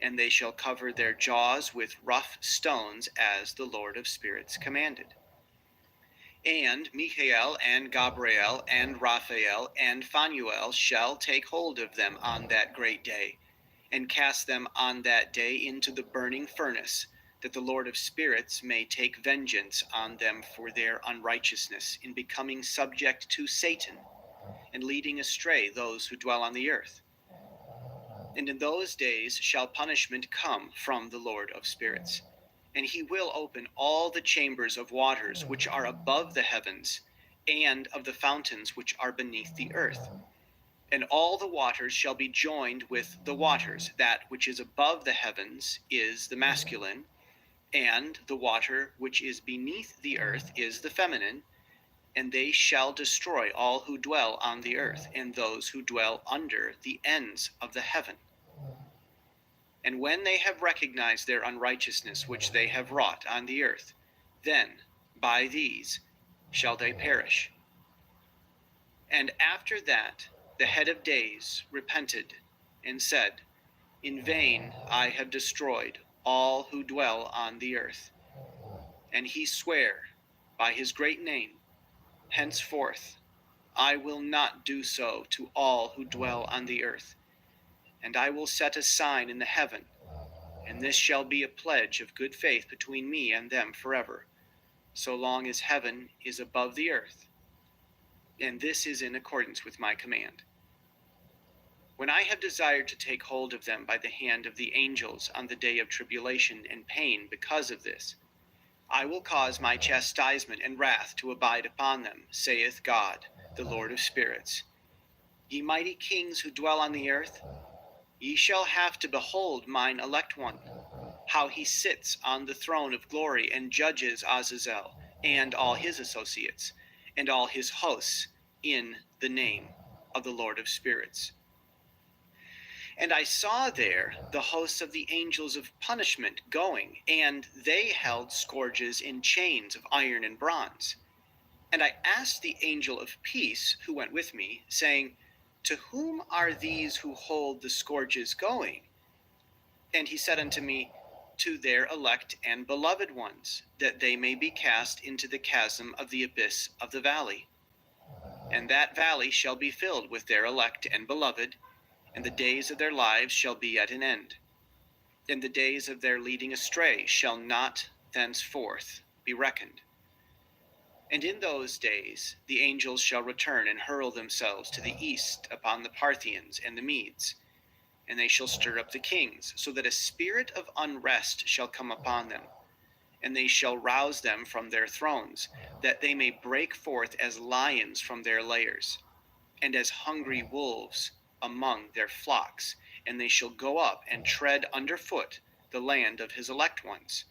and they shall cover their jaws with rough stones, as the Lord of spirits commanded. And Michael and Gabriel and Raphael and Phanuel shall take hold of them on that great day, and cast them on that day into the burning furnace, that the Lord of spirits may take vengeance on them for their unrighteousness in becoming subject to Satan, and leading astray those who dwell on the earth. And in those days shall punishment come from the Lord of spirits. And he will open all the chambers of waters which are above the heavens, and of the fountains which are beneath the earth. And all the waters shall be joined with the waters. That which is above the heavens is the masculine, and the water which is beneath the earth is the feminine. And they shall destroy all who dwell on the earth, and those who dwell under the ends of the heaven. And when they have recognized their unrighteousness which they have wrought on the earth, then by these shall they perish. And after that the head of days repented, and said, In vain I have destroyed all who dwell on the earth. And he sware by his great name, Henceforth I will not do so to all who dwell on the earth. And I will set a sign in the heaven, and this shall be a pledge of good faith between me and them forever, so long as heaven is above the earth. And this is in accordance with my command. When I have desired to take hold of them by the hand of the angels on the day of tribulation and pain because of this, I will cause my chastisement and wrath to abide upon them, saith God, the Lord of spirits. Ye mighty kings who dwell on the earth, ye shall have to behold mine elect one, how he sits on the throne of glory and judges Azazel and all his associates and all his hosts in the name of the Lord of spirits. And I saw there the hosts of the angels of punishment going, and they held scourges in chains of iron and bronze. And I asked the angel of peace who went with me, saying, To whom are these who hold the scourges going? And he said unto me, To their elect and beloved ones, that they may be cast into the chasm of the abyss of the valley. And that valley shall be filled with their elect and beloved, and the days of their lives shall be at an end. And the days of their leading astray shall not thenceforth be reckoned. And in those days the angels shall return and hurl themselves to the east upon the Parthians and the Medes, and they shall stir up the kings, so that a spirit of unrest shall come upon them. And they shall rouse them from their thrones, that they may break forth as lions from their lairs, and as hungry wolves among their flocks. And they shall go up and tread underfoot the land of his elect ones.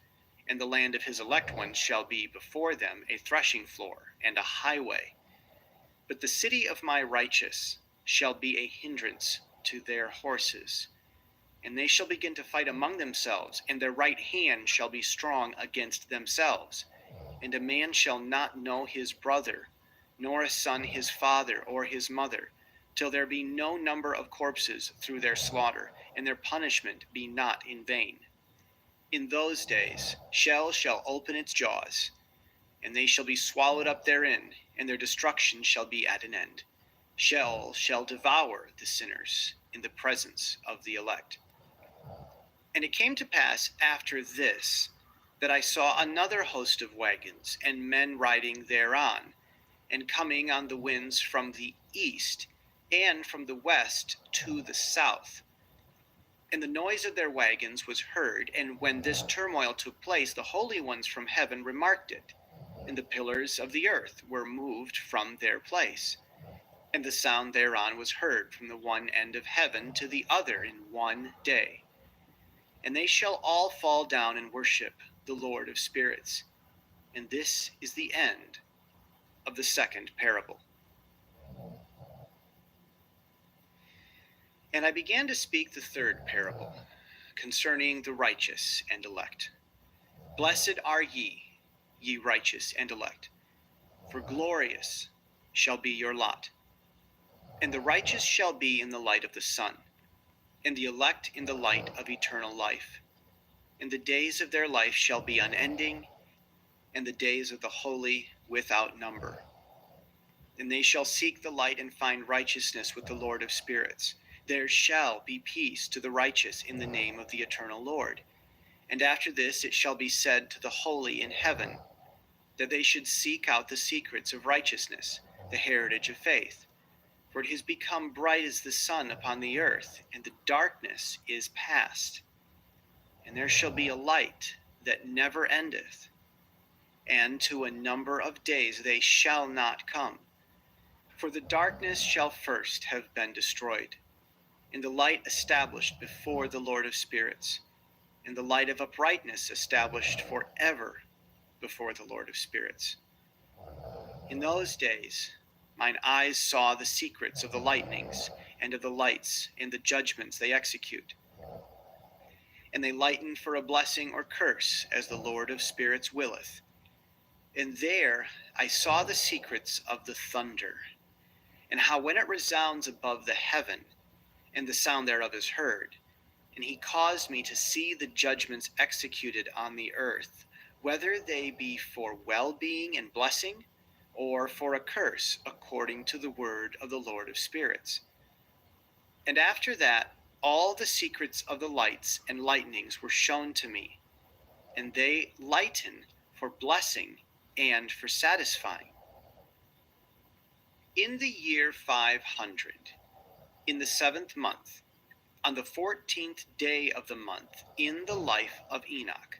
And the land of his elect ones shall be before them a threshing floor and a highway. But the city of my righteous shall be a hindrance to their horses. And they shall begin to fight among themselves, and their right hand shall be strong against themselves. And a man shall not know his brother, nor a son his father or his mother, till there be no number of corpses through their slaughter, and their punishment be not in vain. In those days Sheol shall open its jaws, and they shall be swallowed up therein, and their destruction shall be at an end. Sheol shall devour the sinners in the presence of the elect. And it came to pass after this, that I saw another host of wagons, and men riding thereon, and coming on the winds from the east, and from the west to the south. And the noise of their wagons was heard, and when this turmoil took place, the holy ones from heaven remarked it, and the pillars of the earth were moved from their place. And the sound thereon was heard from the one end of heaven to the other in one day. And they shall all fall down and worship the Lord of spirits. And this is the end of the second parable. And I began to speak the third parable, concerning the righteous and elect. Blessed are ye, ye righteous and elect, for glorious shall be your lot. And the righteous shall be in the light of the sun, and the elect in the light of eternal life. And the days of their life shall be unending, and the days of the holy without number. And they shall seek the light and find righteousness with the Lord of spirits. There shall be peace to the righteous in the name of the eternal Lord. And after this it shall be said to the holy in heaven, that they should seek out the secrets of righteousness, the heritage of faith. For it has become bright as the sun upon the earth, and the darkness is past. And there shall be a light that never endeth, and to a number of days they shall not come. For the darkness shall first have been destroyed, and the light established before the Lord of spirits, and the light of uprightness established forever before the Lord of spirits. In those days mine eyes saw the secrets of the lightnings, and of the lights, and the judgments they execute. And they lighten for a blessing or curse, as the Lord of spirits willeth. And there I saw the secrets of the thunder, and how when it resounds above the heaven, and the sound thereof is heard, and he caused me to see the judgments executed on the earth, whether they be for well-being and blessing, or for a curse, according to the word of the Lord of spirits. And after that, all the secrets of the lights and lightnings were shown to me, and they lighten for blessing and for satisfying. In the year 500, in the 7th month, on the 14th day of the month, in the life of Enoch.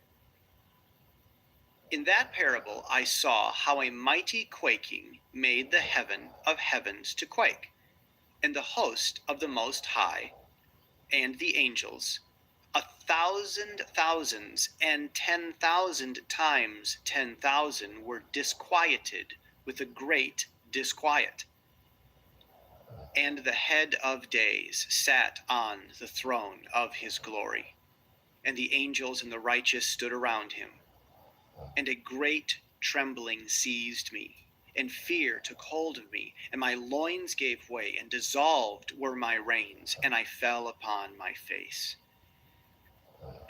In that parable I saw how a mighty quaking made the heaven of heavens to quake, and the host of the Most High, and the angels, 1,000 thousands and 10,000 times 10,000 were disquieted with a great disquiet. And the head of days sat on the throne of his glory, and the angels and the righteous stood around him. And a great trembling seized me, and fear took hold of me, and my loins gave way, and dissolved were my reins, and I fell upon my face.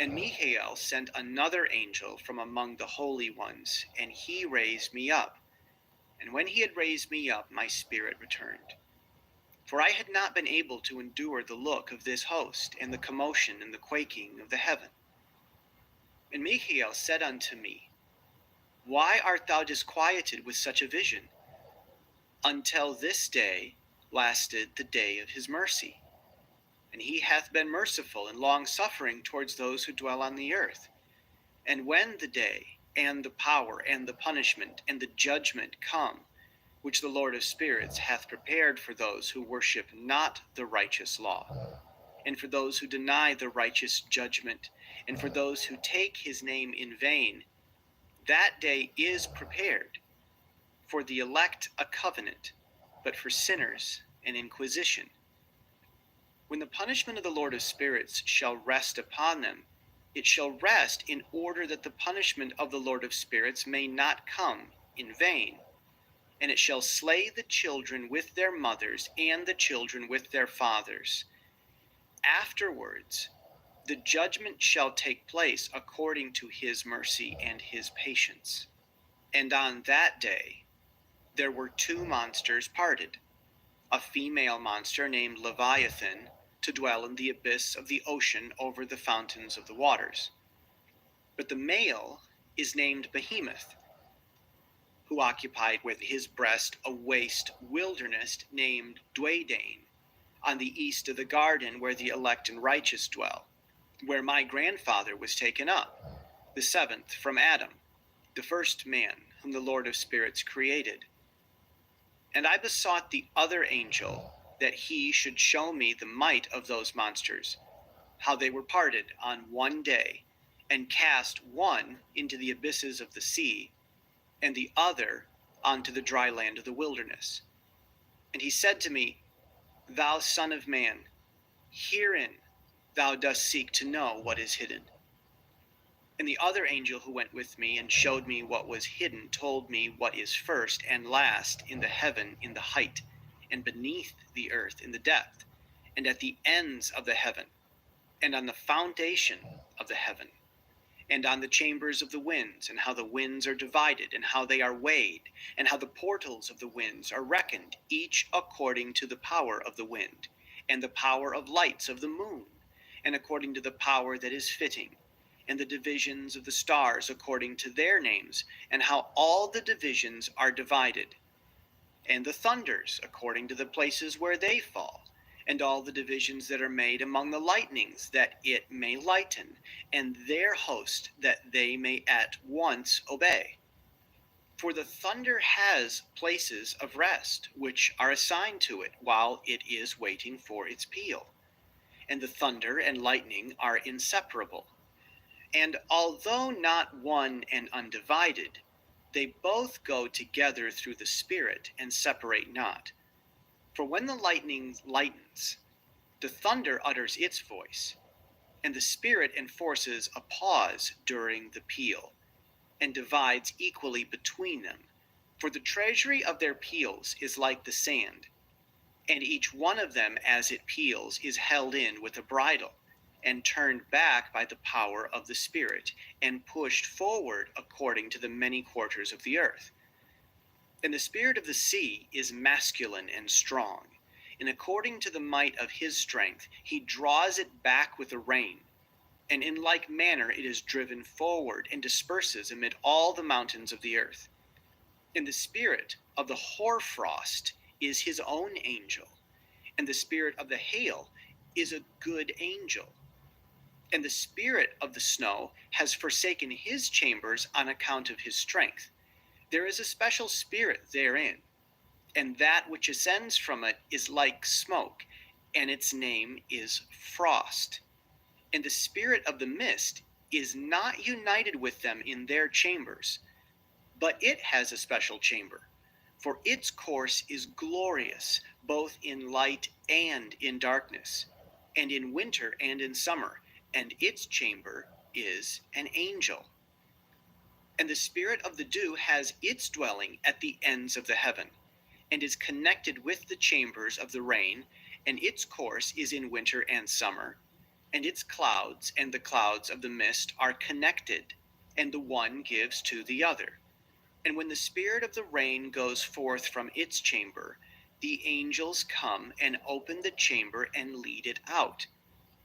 And Michael sent another angel from among the holy ones, and he raised me up. And when he had raised me up, my spirit returned. For I had not been able to endure the look of this host, and the commotion and the quaking of the heaven. And Michael said unto me, Why art thou disquieted with such a vision? Until this day lasted the day of his mercy. And he hath been merciful and long-suffering towards those who dwell on the earth. And when the day, and the power, and the punishment, and the judgment come, which the Lord of spirits hath prepared for those who worship not the righteous law, and for those who deny the righteous judgment, and for those who take his name in vain, that day is prepared. For the elect a covenant, but for sinners an inquisition. When the punishment of the Lord of spirits shall rest upon them, it shall rest in order that the punishment of the Lord of spirits may not come in vain. And it shall slay the children with their mothers, and the children with their fathers. Afterwards, the judgment shall take place according to his mercy and his patience. And on that day, there were 2 monsters parted, a female monster named Leviathan, to dwell in the abyss of the ocean over the fountains of the waters. But the male is named Behemoth, who occupied with his breast a waste wilderness named Dwaydain, on the east of the garden where the elect and righteous dwell, where my grandfather was taken up, the 7th from Adam, the first man whom the Lord of spirits created. And I besought the other angel that he should show me the might of those monsters, how they were parted on one day, and cast one into the abysses of the sea, and the other onto the dry land of the wilderness. And he said to me, Thou son of man, herein thou dost seek to know what is hidden. And the other angel who went with me and showed me what was hidden told me what is first and last in the heaven in the height, and beneath the earth in the depth, and at the ends of the heaven. and on the foundation of the heaven, and on the chambers of the winds, and how the winds are divided, and how they are weighed, and how the portals of the winds are reckoned, each according to the power of the wind, and the power of lights of the moon, and according to the power that is fitting, and the divisions of the stars according to their names, and how all the divisions are divided, and the thunders according to the places where they fall, and all the divisions that are made among the lightnings, that it may lighten, and their host, that they may at once obey. For the thunder has places of rest, which are assigned to it while it is waiting for its peal. And the thunder and lightning are inseparable. And although not one and undivided, they both go together through the Spirit and separate not. For when the lightning lightens, the thunder utters its voice, and the Spirit enforces a pause during the peal, and divides equally between them. For the treasury of their peals is like the sand, and each one of them as it peals is held in with a bridle, and turned back by the power of the Spirit, and pushed forward according to the many quarters of the earth. And the spirit of the sea is masculine and strong, and according to the might of his strength he draws it back with a rein, and in like manner it is driven forward and disperses amid all the mountains of the earth. And the spirit of the hoarfrost is his own angel, and the spirit of the hail is a good angel. And the spirit of the snow has forsaken his chambers on account of his strength. There is a special spirit therein, and that which ascends from it is like smoke, and its name is frost. And the spirit of the mist is not united with them in their chambers, but it has a special chamber, for its course is glorious, both in light and in darkness, and in winter and in summer, and its chamber is an angel. And the spirit of the dew has its dwelling at the ends of the heaven, and is connected with the chambers of the rain, and its course is in winter and summer, and its clouds and the clouds of the mist are connected, and the one gives to the other. And when the spirit of the rain goes forth from its chamber, the angels come and open the chamber and lead it out.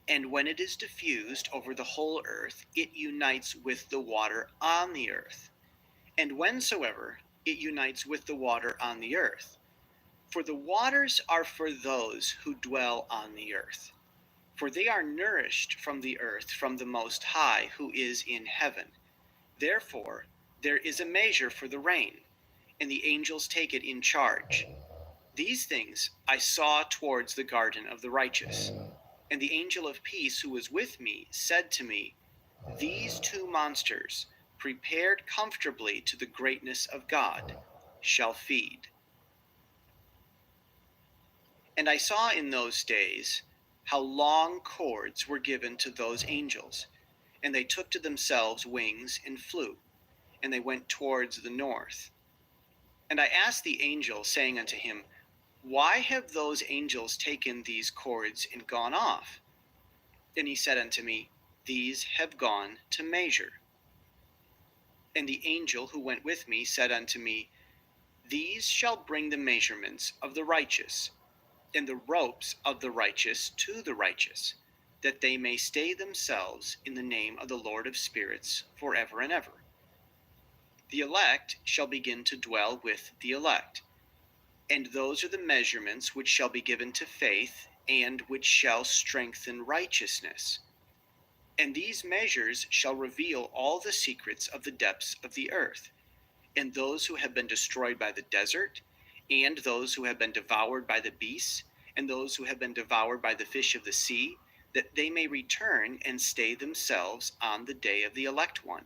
And when it is diffused over the whole earth, it unites with the water on the earth. And whensoever it unites with the water on the earth, for the waters are for those who dwell on the earth, for they are nourished from the earth from the Most High, who is in heaven. Therefore there is a measure for the rain, and the angels take it in charge. These things I saw towards the garden of the righteous. And the angel of peace who was with me said to me, these two monsters, prepared comfortably to the greatness of God, shall feed. And I saw in those days how long cords were given to those angels, and they took to themselves wings and flew, and they went towards the north. And I asked the angel, saying unto him, why have those angels taken these cords and gone off? And he said unto me, these have gone to measure. And the angel who went with me said unto me, these shall bring the measurements of the righteous, and the ropes of the righteous to the righteous, that they may stay themselves in the name of the Lord of spirits forever and ever. The elect shall begin to dwell with the elect. And those are the measurements which shall be given to faith, and which shall strengthen righteousness. And these measures shall reveal all the secrets of the depths of the earth, and those who have been destroyed by the desert, and those who have been devoured by the beasts, and those who have been devoured by the fish of the sea, that they may return and stay themselves on the day of the elect one.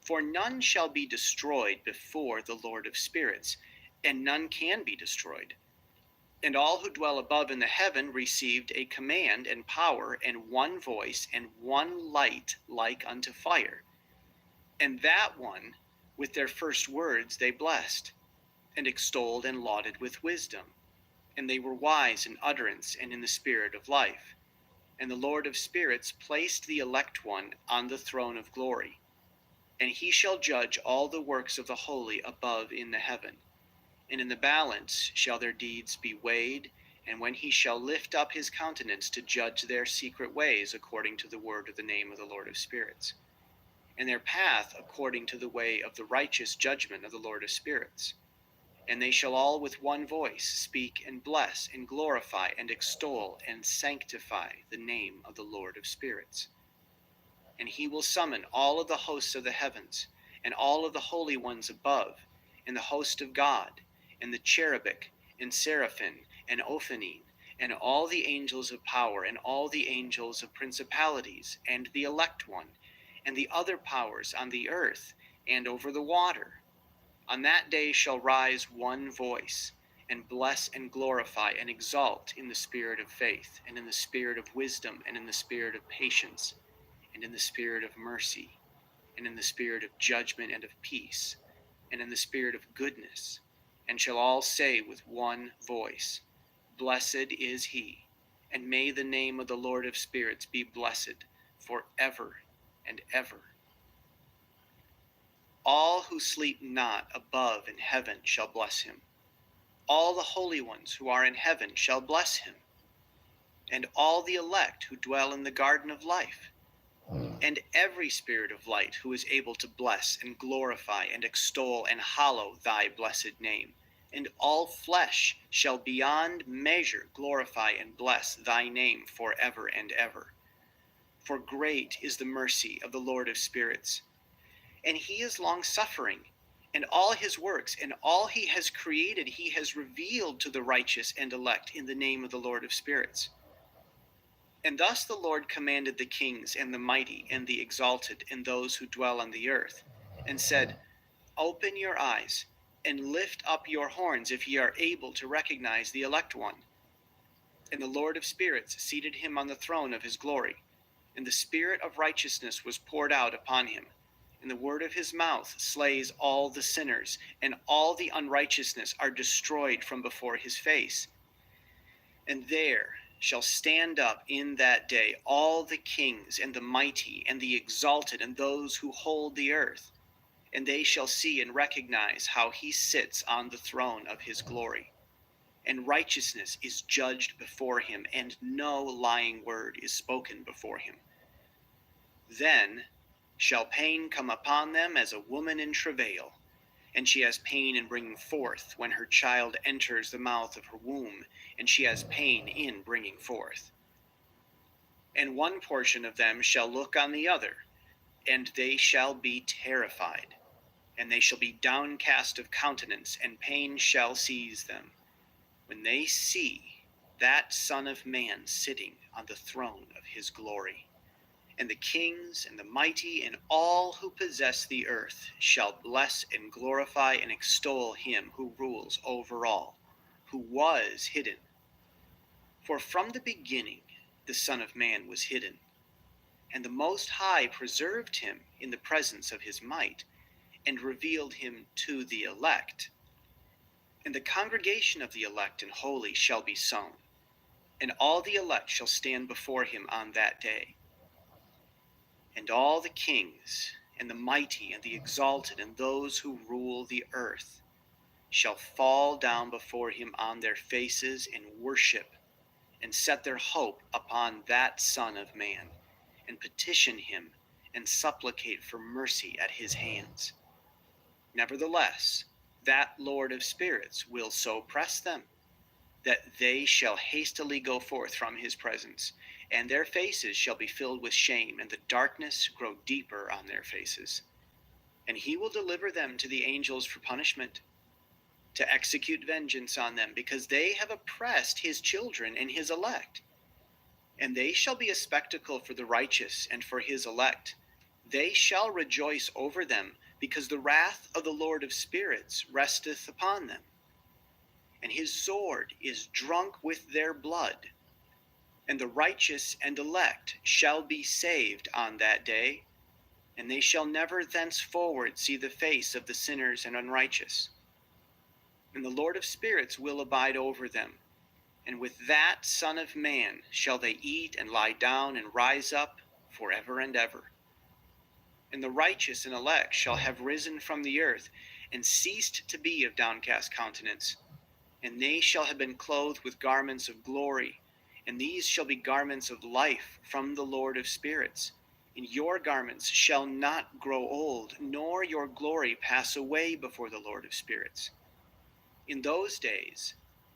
For none shall be destroyed before the Lord of spirits, and none can be destroyed. And all who dwell above in the heaven received a command and power and one voice and one light like unto fire. And that one, with their first words, they blessed, and extolled and lauded with wisdom. And they were wise in utterance and in the spirit of life. And the Lord of spirits placed the elect one on the throne of glory. And he shall judge all the works of the holy above in the heaven. And in the balance shall their deeds be weighed, and when he shall lift up his countenance to judge their secret ways according to the word of the name of the Lord of spirits, and their path according to the way of the righteous judgment of the Lord of spirits. And they shall all with one voice speak and bless and glorify and extol and sanctify the name of the Lord of spirits. And he will summon all of the hosts of the heavens, and all of the holy ones above, and the host of God, and the cherubic, and seraphim, and ophanim, and all the angels of power, and all the angels of principalities, and the elect one, and the other powers on the earth, and over the water. On that day shall rise one voice, and bless and glorify and exalt in the spirit of faith, and in the spirit of wisdom, and in the spirit of patience, and in the spirit of mercy, and in the spirit of judgment and of peace, and in the spirit of goodness, and shall all say with one voice, Blessed is he, and may the name of the Lord of spirits be blessed for ever and ever. All who sleep not above in heaven shall bless him. All the holy ones who are in heaven shall bless him, and all the elect who dwell in the garden of life, and every spirit of light who is able to bless and glorify and extol and hallow thy blessed name. And all flesh shall beyond measure glorify and bless thy name forever and ever. For great is the mercy of the Lord of spirits, and he is long-suffering, and all his works and all he has created he has revealed to the righteous and elect in the name of the Lord of spirits. And thus the Lord commanded the kings and the mighty and the exalted and those who dwell on the earth, and said, Open your eyes, and lift up your horns if ye are able to recognize the elect one. And the Lord of spirits seated him on the throne of his glory, and the spirit of righteousness was poured out upon him. And the word of his mouth slays all the sinners, and all the unrighteousness are destroyed from before his face. And there shall stand up in that day all the kings and the mighty and the exalted and those who hold the earth, and they shall see and recognize how he sits on the throne of his glory. And righteousness is judged before him, and no lying word is spoken before him. Then shall pain come upon them as a woman in travail, and she has pain in bringing forth when her child enters the mouth of her womb, and she has pain in bringing forth. And one portion of them shall look on the other, and they shall be terrified, and they shall be downcast of countenance, and pain shall seize them, when they see that Son of Man sitting on the throne of his glory. And the kings and the mighty and all who possess the earth shall bless and glorify and extol him who rules over all, who was hidden. For from the beginning the Son of Man was hidden, and the Most High preserved him in the presence of his might, and revealed him to the elect. And the congregation of the elect and holy shall be sown, and all the elect shall stand before him on that day. And all the kings and the mighty and the exalted and those who rule the earth shall fall down before him on their faces and worship, and set their hope upon that Son of Man, and petition him and supplicate for mercy at his hands. Nevertheless, that Lord of spirits will so press them, that they shall hastily go forth from his presence, and their faces shall be filled with shame, and the darkness grow deeper on their faces. And he will deliver them to the angels for punishment, to execute vengeance on them, because they have oppressed his children and his elect. And they shall be a spectacle for the righteous and for his elect. They shall rejoice over them, because the wrath of the Lord of spirits resteth upon them. And his sword is drunk with their blood. And the righteous and elect shall be saved on that day, and they shall never thenceforward see the face of the sinners and unrighteous. And the Lord of spirits will abide over them, And with that Son of Man shall they eat and lie down and rise up forever and ever. And the righteous and elect shall have risen from the earth, and ceased to be of downcast countenance. And they shall have been clothed with garments of glory, and these shall be garments of life from the Lord of spirits. And your garments shall not grow old, nor your glory pass away before the Lord of spirits. In those days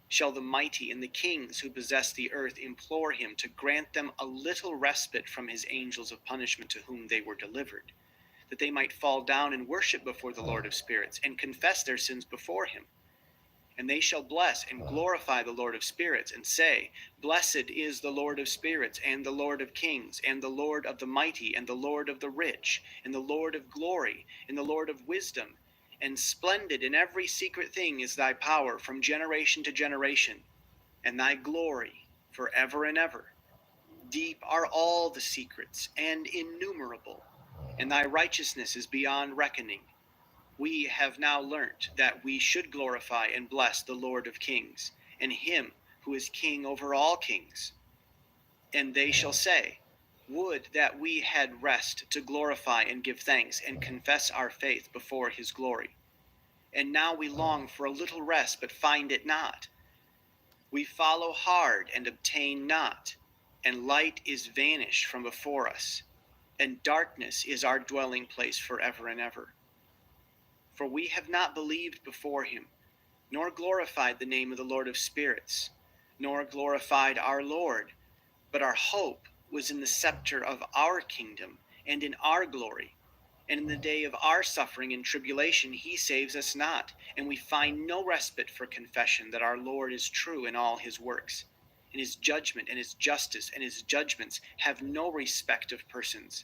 shall the mighty and the kings who possess the earth implore him to grant them a little respite from his angels of punishment to whom they were delivered, that they might fall down and worship before the Lord of spirits, and confess their sins before him. And they shall bless and glorify the Lord of spirits, and say, Blessed is the Lord of spirits, and the Lord of kings, and the Lord of the mighty, and the Lord of the rich, and the Lord of glory, and the Lord of wisdom. And splendid in every secret thing is thy power from generation to generation, and thy glory forever and ever. Deep are all the secrets, and innumerable, and thy righteousness is beyond reckoning. We have now learnt that we should glorify and bless the Lord of kings, and him who is king over all kings. And they shall say, Would that we had rest to glorify and give thanks and confess our faith before his glory. And now we long for a little rest, but find it not. We follow hard and obtain not, and light is vanished from before us, and darkness is our dwelling place forever and ever. For we have not believed before him, nor glorified the name of the Lord of spirits, nor glorified our Lord, but our hope was in the scepter of our kingdom, and in our glory. And in the day of our suffering and tribulation he saves us not, and we find no respite for confession that our Lord is true in all his works. And his judgment and his justice and his judgments have no respect of persons.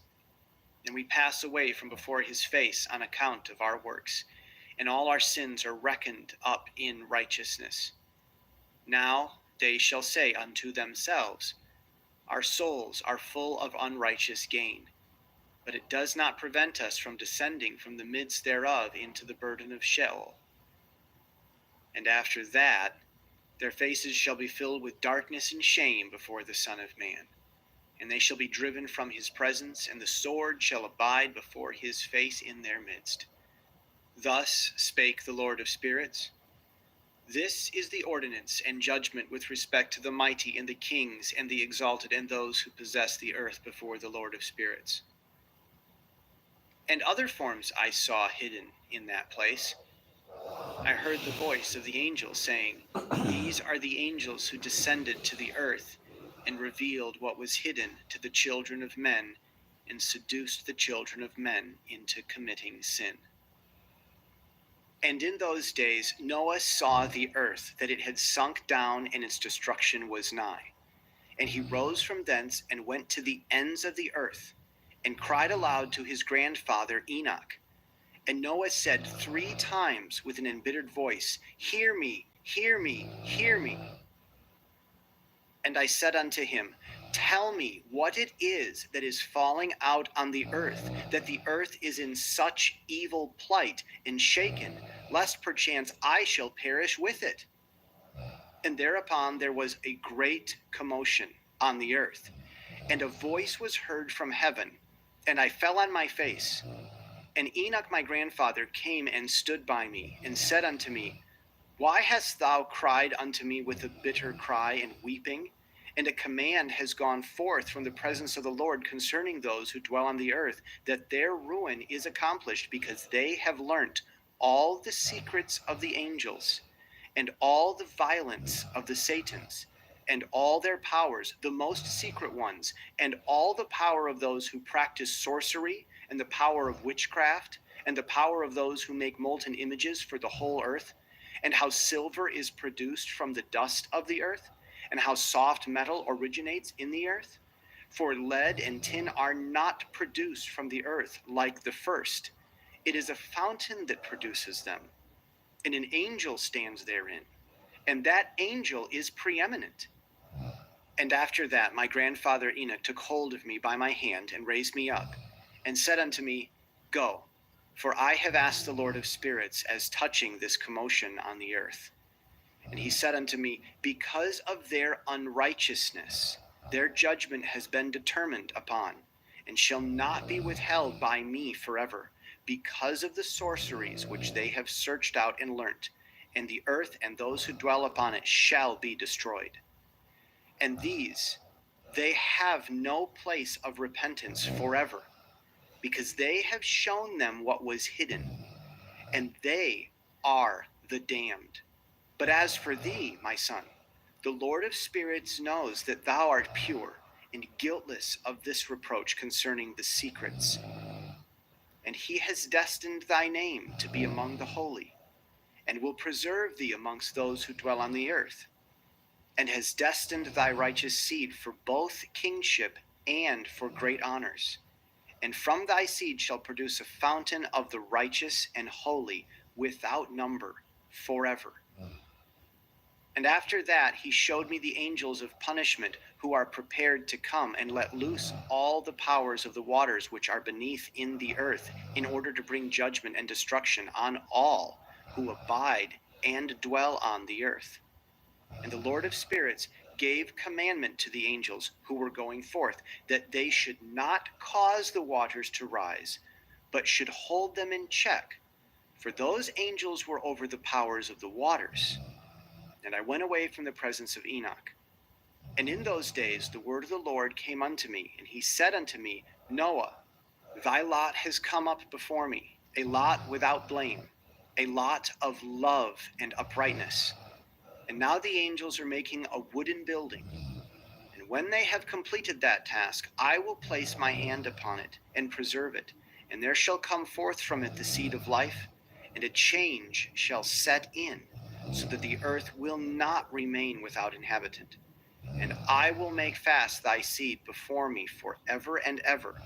And we pass away from before his face on account of our works, and all our sins are reckoned up in righteousness. Now they shall say unto themselves, Our souls are full of unrighteous gain, but it does not prevent us from descending from the midst thereof into the burden of Sheol. And after that, their faces shall be filled with darkness and shame before the Son of Man. And they shall be driven from his presence, and the sword shall abide before his face in their midst. Thus spake the Lord of spirits. This is the ordinance and judgment with respect to the mighty and the kings and the exalted and those who possess the earth before the Lord of spirits. And other forms I saw hidden in that place. I heard the voice of the angel saying, These are the angels who descended to the earth and revealed what was hidden to the children of men, and seduced the children of men into committing sin. And in those days Noah saw the earth, that it had sunk down, and its destruction was nigh. And he rose from thence, and went to the ends of the earth, and cried aloud to his grandfather Enoch. And Noah said 3 times with an embittered voice, Hear me, hear me, hear me. And I said unto him, Tell me what it is that is falling out on the earth, that the earth is in such evil plight and shaken, lest perchance I shall perish with it. And thereupon there was a great commotion on the earth, and a voice was heard from heaven, and I fell on my face. And Enoch my grandfather came and stood by me, and said unto me, Why hast thou cried unto me with a bitter cry and weeping? And a command has gone forth from the presence of the Lord concerning those who dwell on the earth, that their ruin is accomplished, because they have learnt all the secrets of the angels, and all the violence of the Satans, and all their powers, the most secret ones, and all the power of those who practice sorcery, and the power of witchcraft, and the power of those who make molten images for the whole earth, and how silver is produced from the dust of the earth, and how soft metal originates in the earth. For lead and tin are not produced from the earth like the first. It is a fountain that produces them, and an angel stands therein, and that angel is preeminent. And after that my grandfather Enoch took hold of me by my hand, and raised me up, and said unto me, Go, for I have asked the Lord of spirits as touching this commotion on the earth. And he said unto me, Because of their unrighteousness, their judgment has been determined upon, and shall not be withheld by me forever, because of the sorceries which they have searched out and learnt, and the earth and those who dwell upon it shall be destroyed. And these, they have no place of repentance forever, because they have shown them what was hidden, and they are the damned. But as for thee, my son, the Lord of spirits knows that thou art pure and guiltless of this reproach concerning the secrets. And he has destined thy name to be among the holy, and will preserve thee amongst those who dwell on the earth, and has destined thy righteous seed for both kingship and for great honors. And from thy seed shall produce a fountain of the righteous and holy without number forever. And after that he showed me the angels of punishment, who are prepared to come and let loose all the powers of the waters which are beneath in the earth, in order to bring judgment and destruction on all who abide and dwell on the earth. And the Lord of spirits gave commandment to the angels who were going forth, that they should not cause the waters to rise, but should hold them in check, for those angels were over the powers of the waters. And I went away from the presence of Enoch. And in those days the word of the Lord came unto me, and he said unto me, Noah, thy lot has come up before me, a lot without blame, a lot of love and uprightness. And now the angels are making a wooden building. And when they have completed that task, I will place my hand upon it and preserve it. And there shall come forth from it the seed of life, and a change shall set in, so that the earth will not remain without inhabitant. And I will make fast thy seed before me for ever and ever,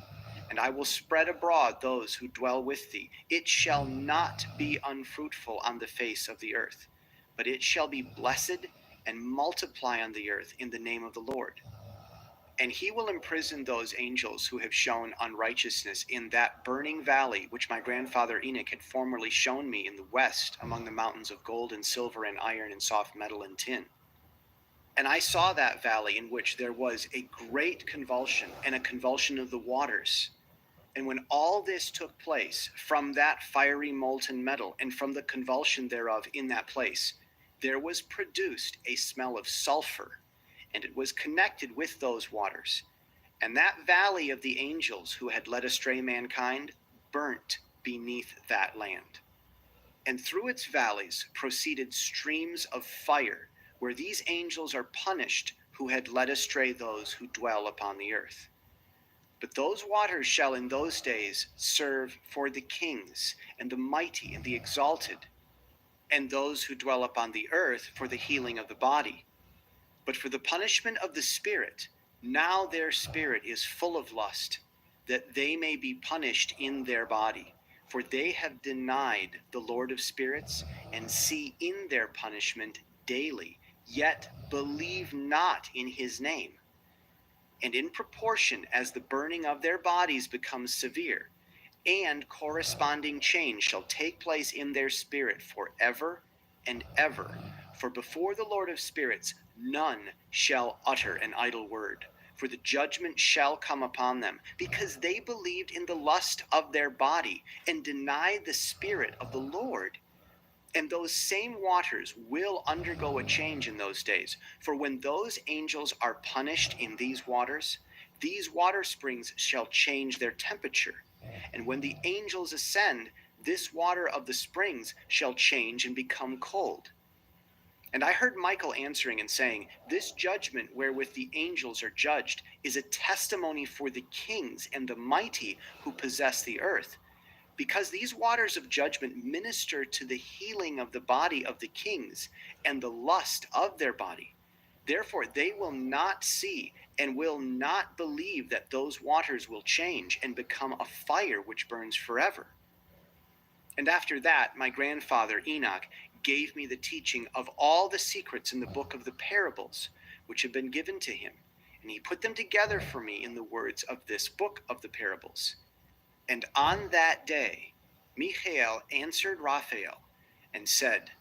and I will spread abroad those who dwell with thee. It shall not be unfruitful on the face of the earth, but it shall be blessed and multiply on the earth in the name of the Lord. And he will imprison those angels who have shown unrighteousness in that burning valley which my grandfather Enoch had formerly shown me in the west, among the mountains of gold and silver and iron and soft metal and tin. And I saw that valley in which there was a great convulsion, and a convulsion of the waters. And when all this took place, from that fiery molten metal and from the convulsion thereof in that place, there was produced a smell of sulfur, and it was connected with those waters. And that valley of the angels who had led astray mankind burnt beneath that land. And through its valleys proceeded streams of fire, where these angels are punished who had led astray those who dwell upon the earth. But those waters shall in those days serve for the kings and the mighty and the exalted, and those who dwell upon the earth for the healing of the body. But for the punishment of the spirit, now their spirit is full of lust, that they may be punished in their body. For they have denied the Lord of spirits, and see in their punishment daily, yet believe not in his name. And in proportion as the burning of their bodies becomes severe, and corresponding change shall take place in their spirit forever and ever. For before the Lord of spirits none shall utter an idle word, for the judgment shall come upon them, because they believed in the lust of their body, and denied the Spirit of the Lord. And those same waters will undergo a change in those days. For when those angels are punished in these water springs shall change their temperature. And when the angels ascend, this water of the springs shall change and become cold. And I heard Michael answering and saying, This judgment wherewith the angels are judged is a testimony for the kings and the mighty who possess the earth, because these waters of judgment minister to the healing of the body of the kings and the lust of their body. Therefore they will not see and will not believe that those waters will change and become a fire which burns forever. And after that, my grandfather Enoch gave me the teaching of all the secrets in the book of the parables, which have been given to him. And he put them together for me in the words of this book of the parables. And on that day, Michael answered Raphael and said,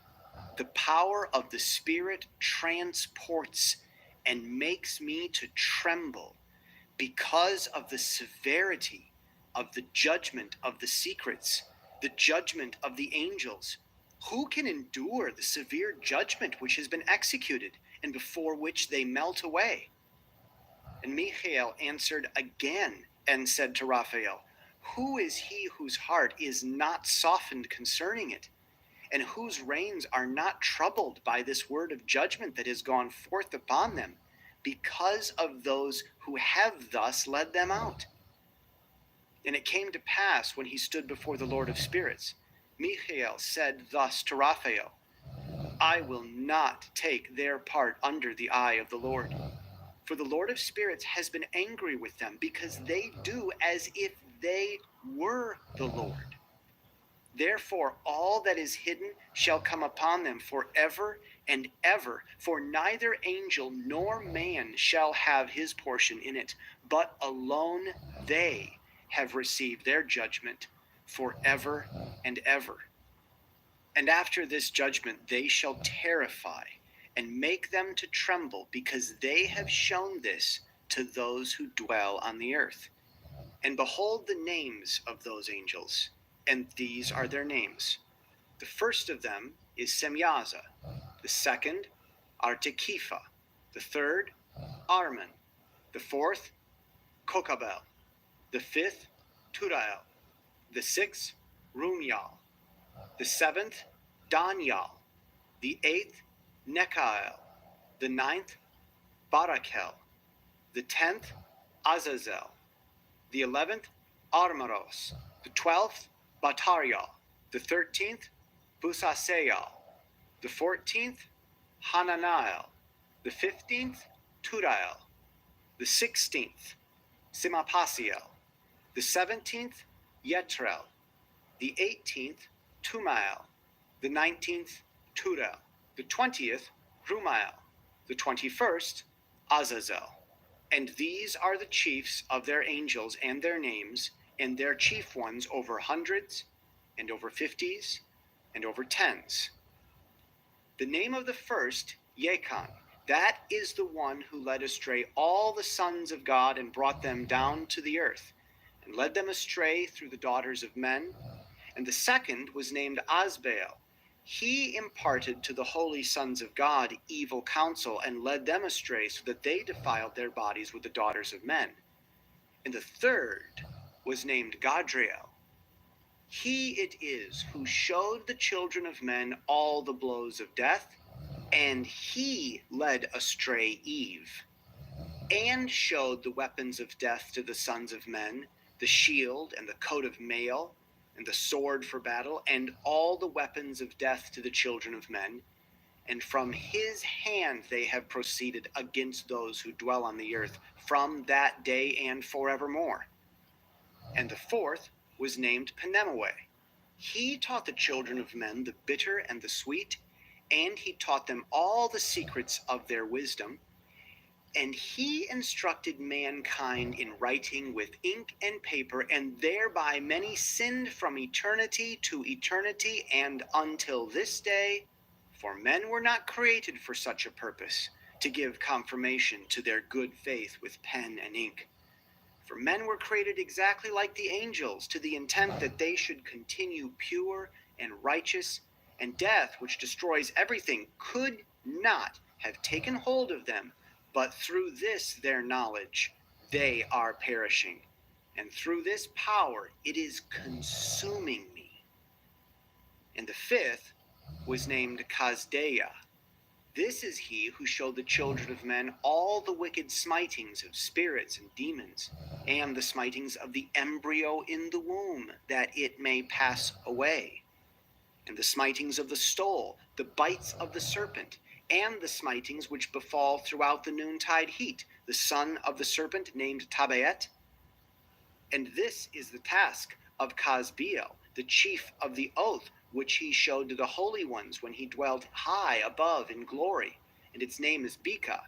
The power of the Spirit transports and makes me to tremble because of the severity of the judgment of the secrets, the judgment of the angels. Who can endure the severe judgment which has been executed and before which they melt away? And Michael answered again and said to Raphael, Who is he whose heart is not softened concerning it, and whose reins are not troubled by this word of judgment that has gone forth upon them, because of those who have thus led them out? And it came to pass, when he stood before the Lord of spirits, Michael said thus to Raphael, I will not take their part under the eye of the Lord. For the Lord of spirits has been angry with them, because they do as if they were the Lord. Therefore all that is hidden shall come upon them forever and ever, for neither angel nor man shall have his portion in it, but alone they have received their judgment forever and ever. And after this judgment they shall terrify and make them to tremble, because they have shown this to those who dwell on the earth. And behold the names of those angels, and these are their names. The first of them is Semyaza, the second Artekifa, the third Arman, the fourth Kokabel, the fifth Turael, the sixth Rumyal, the seventh Danyal, the eighth Nekael, the ninth Barakel, the 10th Azazel, the 11th Armaros, the 12th Batarial, the 13th Busaseal, the 14th Hananael, the 15th Turael, the 16th Simapasiel, the 17th Yetrel, the 18th Tumael, the 19th Turel, the 20th Rumael, the 21st Azazel. And these are the chiefs of their angels and their names, and their chief ones over hundreds, and over 50s, and over 10s. The name of the first, Yachan, that is the one who led astray all the sons of God and brought them down to the earth, and led them astray through the daughters of men. And the second was named Asbael. He imparted to the holy sons of God evil counsel, and led them astray, so that they defiled their bodies with the daughters of men. And the third was named Gadriel. He it is who showed the children of men all the blows of death, and he led astray Eve, and showed the weapons of death to the sons of men, the shield and the coat of mail, and the sword for battle, and all the weapons of death to the children of men. And from his hand they have proceeded against those who dwell on the earth from that day and forevermore. And the fourth was named Penemoe. He taught the children of men the bitter and the sweet, and he taught them all the secrets of their wisdom. And he instructed mankind in writing with ink and paper, and thereby many sinned from eternity to eternity and until this day. For men were not created for such a purpose, to give confirmation to their good faith with pen and ink. For men were created exactly like the angels, to the intent that they should continue pure and righteous, and death, which destroys everything, could not have taken hold of them. But through this their knowledge they are perishing, and through this power it is consuming me. And the fifth was named Kazdeya. This is he who showed the children of men all the wicked smitings of spirits and demons, and the smitings of the embryo in the womb, that it may pass away, and the smitings of the stole, the bites of the serpent, and the smitings which befall throughout the noontide heat, the son of the serpent named Tabaet. And this is the task of Kazbeel, the chief of the oath, which he showed to the holy ones when he dwelt high above in glory, and its name is Beka.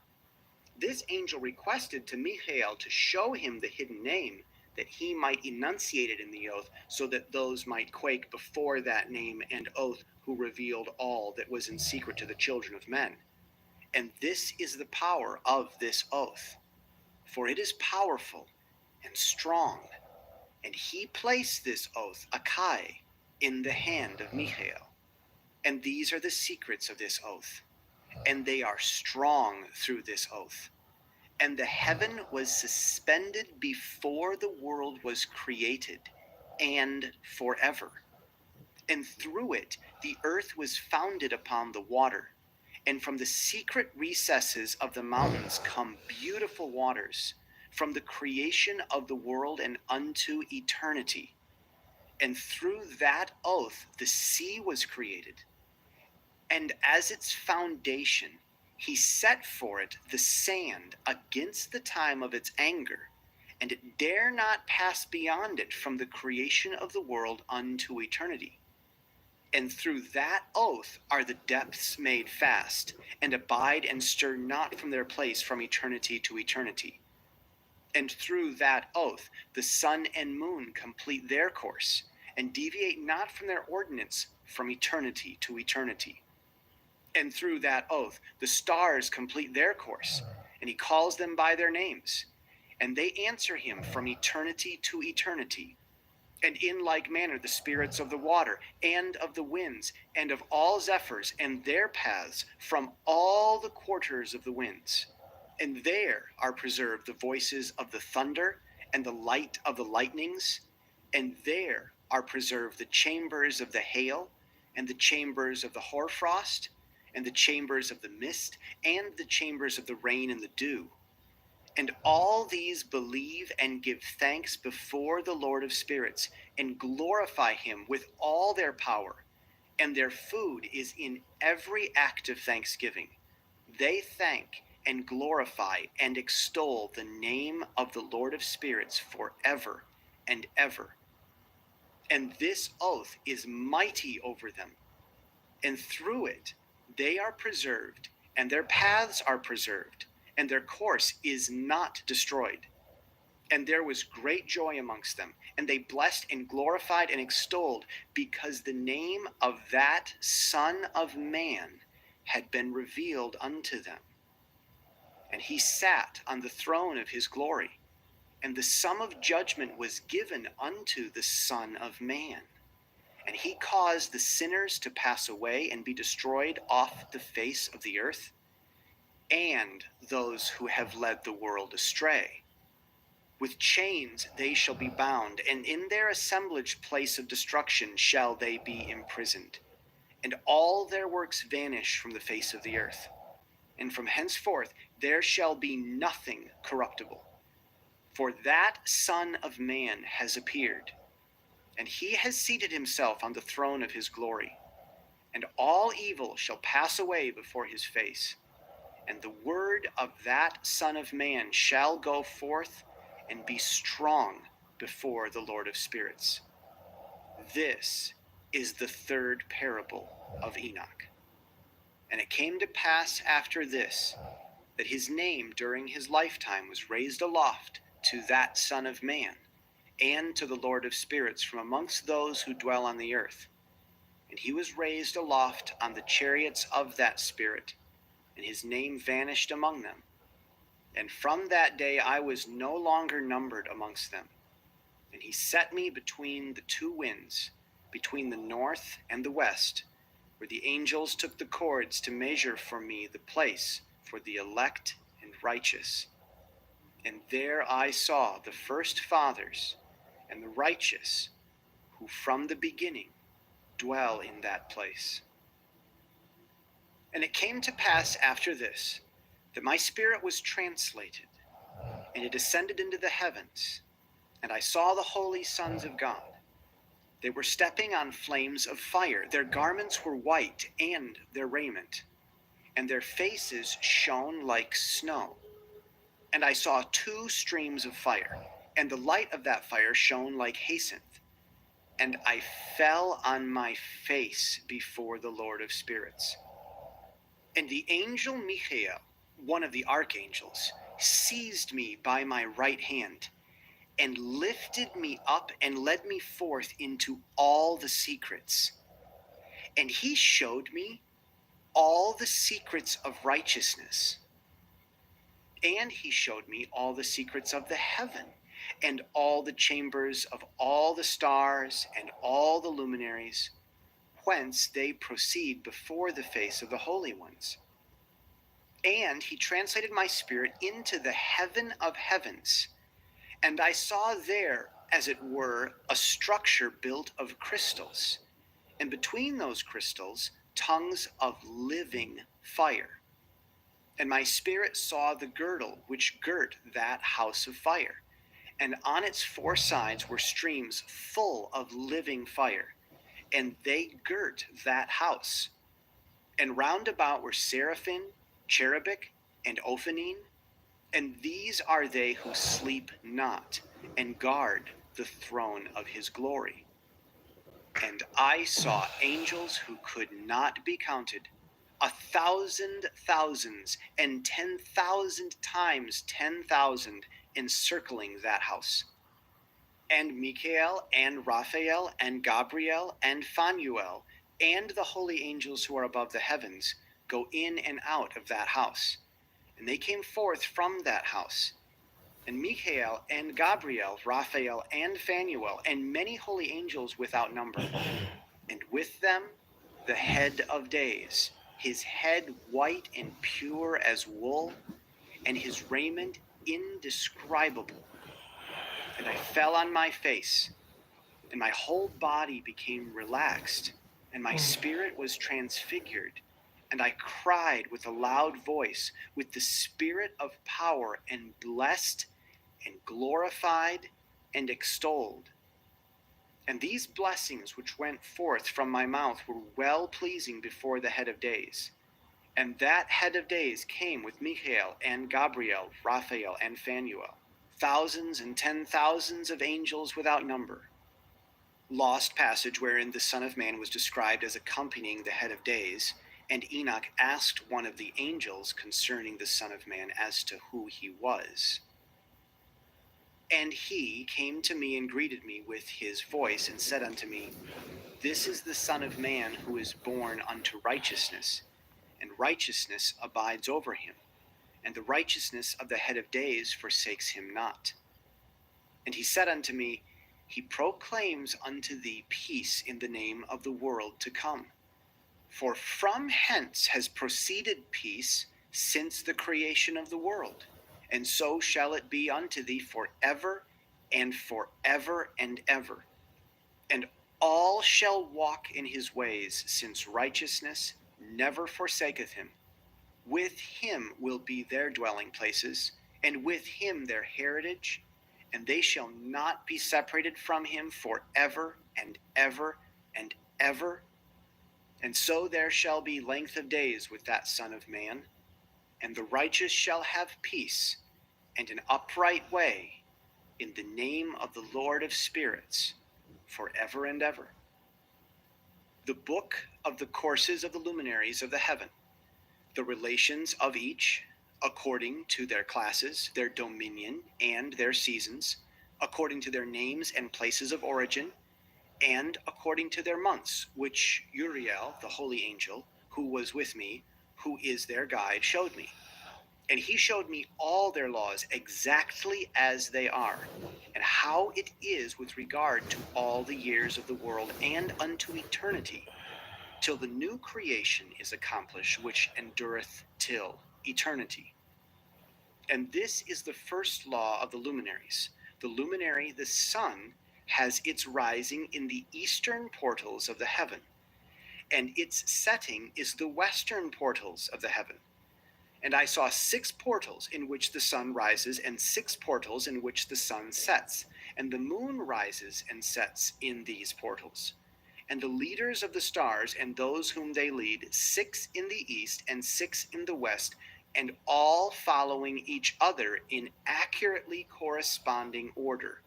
This angel requested to Michael to show him the hidden name, that he might enunciate it in the oath, so that those might quake before that name and oath who revealed all that was in secret to the children of men. And this is the power of this oath, for it is powerful and strong. And he placed this oath, Akai, in the hand of Michael. And these are the secrets of this oath, and they are strong through this oath. And the heaven was suspended before the world was created, and forever. And through it the earth was founded upon the water. And from the secret recesses of the mountains come beautiful waters, from the creation of the world and unto eternity. And through that oath the sea was created. And as its foundation, he set for it the sand against the time of its anger, and it dare not pass beyond it from the creation of the world unto eternity. And through that oath are the depths made fast, and abide and stir not from their place from eternity to eternity. And through that oath the sun and moon complete their course, and deviate not from their ordinance from eternity to eternity. And through that oath the stars complete their course, and he calls them by their names, and they answer him from eternity to eternity. And in like manner the spirits of the water, and of the winds, and of all zephyrs, and their paths from all the quarters of the winds. And there are preserved the voices of the thunder, and the light of the lightnings. And there are preserved the chambers of the hail, and the chambers of the hoarfrost, and the chambers of the mist, and the chambers of the rain and the dew. And all these believe and give thanks before the Lord of spirits, and glorify him with all their power. And their food is in every act of thanksgiving. They thank and glorify and extol the name of the Lord of spirits forever and ever. And this oath is mighty over them. And through it they are preserved, and their paths are preserved, and their course is not destroyed. And there was great joy amongst them, and they blessed and glorified and extolled, because the name of that Son of Man had been revealed unto them. And he sat on the throne of his glory, and the sum of judgment was given unto the Son of Man. And he caused the sinners to pass away and be destroyed off the face of the earth, and those who have led the world astray. With chains they shall be bound, and in their assemblage place of destruction shall they be imprisoned. And all their works vanish from the face of the earth. And from henceforth there shall be nothing corruptible. For that Son of Man has appeared, and he has seated himself on the throne of his glory. And all evil shall pass away before his face. And the word of that Son of Man shall go forth and be strong before the Lord of spirits. This is the third parable of Enoch. And it came to pass after this, that his name during his lifetime was raised aloft to that Son of Man, and to the Lord of spirits from amongst those who dwell on the earth. And he was raised aloft on the chariots of that Spirit, and his name vanished among them. And from that day I was no longer numbered amongst them. And he set me between the two winds, between the north and the west, where the angels took the cords to measure for me the place for the elect and righteous. And there I saw the first fathers and the righteous, who from the beginning dwell in that place. And it came to pass after this, that my spirit was translated, and it ascended into the heavens, and I saw the holy sons of God. They were stepping on flames of fire. Their garments were white, and their raiment, and their faces shone like snow. And I saw two streams of fire, and the light of that fire shone like jacinth. And I fell on my face before the Lord of spirits. And the angel Michael, one of the archangels, seized me by my right hand, and lifted me up and led me forth into all the secrets. And he showed me all the secrets of righteousness. And he showed me all the secrets of the heaven, and all the chambers of all the stars and all the luminaries, whence they proceed before the face of the holy ones. And he translated my spirit into the heaven of heavens, and I saw there, as it were, a structure built of crystals, and between those crystals, tongues of living fire. And my spirit saw the girdle which girt that house of fire, and on its four sides were streams full of living fire, and they girt that house. And round about were seraphim, cherubic, and ophanim, and these are they who sleep not, and guard the throne of his glory. And I saw angels who could not be counted, 1,000 thousands, and 10,000 times 10,000, encircling that house. And Michael, and Raphael, and Gabriel, and Phanuel, and the holy angels who are above the heavens, go in and out of that house. And they came forth from that house. And Michael, and Gabriel, Raphael, and Phanuel, and many holy angels without number. And with them the head of days, his head white and pure as wool, and his raiment indescribable. And I fell on my face, and my whole body became relaxed, and my spirit was transfigured. And I cried with a loud voice, with the spirit of power, and blessed, and glorified, and extolled. And these blessings which went forth from my mouth were well pleasing before the head of days. And that head of days came with Michael, and Gabriel, Raphael, and Phanuel, thousands and 10,000s of angels without number. Lost passage wherein the Son of Man was described as accompanying the head of days, and Enoch asked one of the angels concerning the Son of Man as to who he was. And he came to me and greeted me with his voice, and said unto me, This is the Son of Man who is born unto righteousness, and righteousness abides over him, and the righteousness of the head of days forsakes him not. And he said unto me, He proclaims unto thee peace in the name of the world to come. For from hence has proceeded peace since the creation of the world, and so shall it be unto thee forever and forever and ever. And all shall walk in his ways, since righteousness never forsaketh him. With him will be their dwelling places, and with him their heritage, and they shall not be separated from him forever and ever and ever. And so there shall be length of days with that Son of Man, and the righteous shall have peace, and an upright way, in the name of the Lord of spirits, forever and ever. The book of the courses of the luminaries of the heaven, the relations of each, according to their classes, their dominion, and their seasons, according to their names and places of origin, and according to their months, which Uriel, the holy angel, who was with me, who is their guide, showed me. And he showed me all their laws exactly as they are, and how it is with regard to all the years of the world and unto eternity, till the new creation is accomplished, which endureth till eternity. And this is the first law of the luminaries. The luminary, the sun, has its rising in the eastern portals of the heaven, and its setting is the western portals of the heaven. And I saw 6 portals in which the sun rises, and 6 portals in which the sun sets, and the moon rises and sets in these portals. And the leaders of the stars and those whom they lead, 6 in the east and 6 in the west, and all following each other in accurately corresponding order.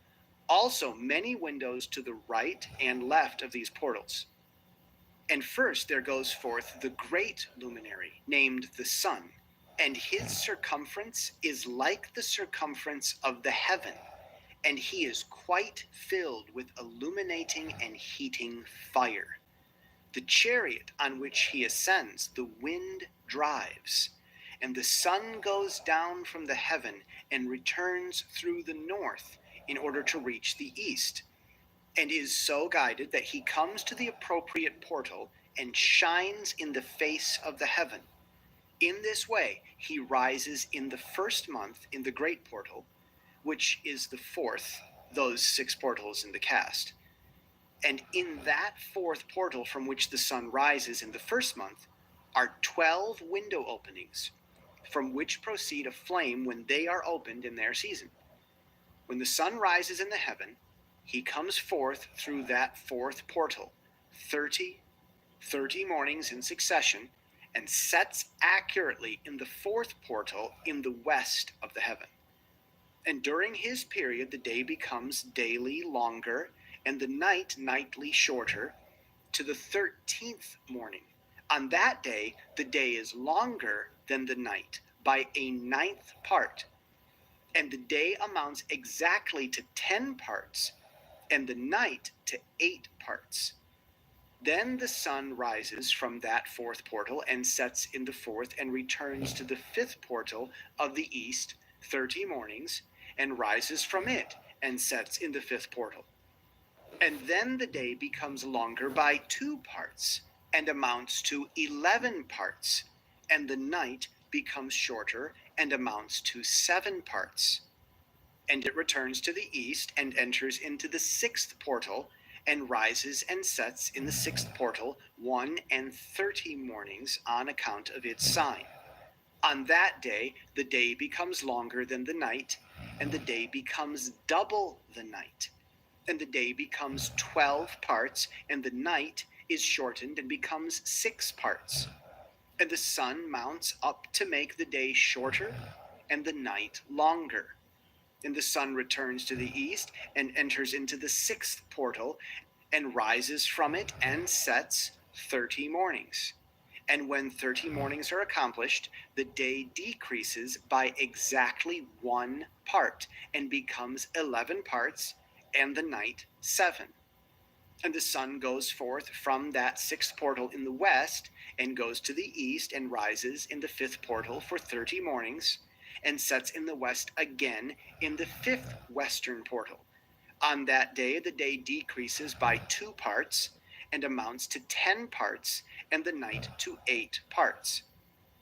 Also many windows to the right and left of these portals. And first there goes forth the great luminary, named the sun, and his circumference is like the circumference of the heaven, and he is quite filled with illuminating and heating fire. The chariot on which he ascends, the wind drives, and the sun goes down from the heaven and returns through the north in order to reach the east, and is so guided that he comes to the appropriate portal and shines in the face of the heaven. In this way, he rises in the first month in the great portal, which is the fourth, those 6 portals in the cast. And in that fourth portal from which the sun rises in the first month are 12 window openings, from which proceed a flame when they are opened in their season. When the sun rises in the heaven, he comes forth through that fourth portal, 30 mornings in succession, and sets accurately in the fourth portal in the west of the heaven. And during his period, the day becomes daily longer, and the night nightly shorter, to the 13th morning. On that day, the day is longer than the night by a 9th part, and the day amounts exactly to 10 parts, and the night to 8 parts. Then the sun rises from that fourth portal and sets in the fourth and returns to the fifth portal of the east 30 mornings and rises from it and sets in the fifth portal. And then the day becomes longer by 2 parts and amounts to 11 parts, and the night becomes shorter and amounts to 7 parts. And it returns to the east and enters into the 6th portal and rises and sets in the 6th portal 1 and 30 mornings on account of its sign. On that day, the day becomes longer than the night, and the day becomes double the night. And the day becomes 12 parts, and the night is shortened and becomes 6 parts. And the sun mounts up to make the day shorter and the night longer. And the sun returns to the east and enters into the 6th portal and rises from it and sets 30 mornings. And when 30 mornings are accomplished, the day decreases by exactly 1 part and becomes 11 parts, and the night 7. And the sun goes forth from that 6th portal in the west and goes to the east and rises in the 5th portal for 30 mornings and sets in the west again in the 5th western portal. On that day, the day decreases by 2 parts and amounts to 10 parts, and the night to 8 parts.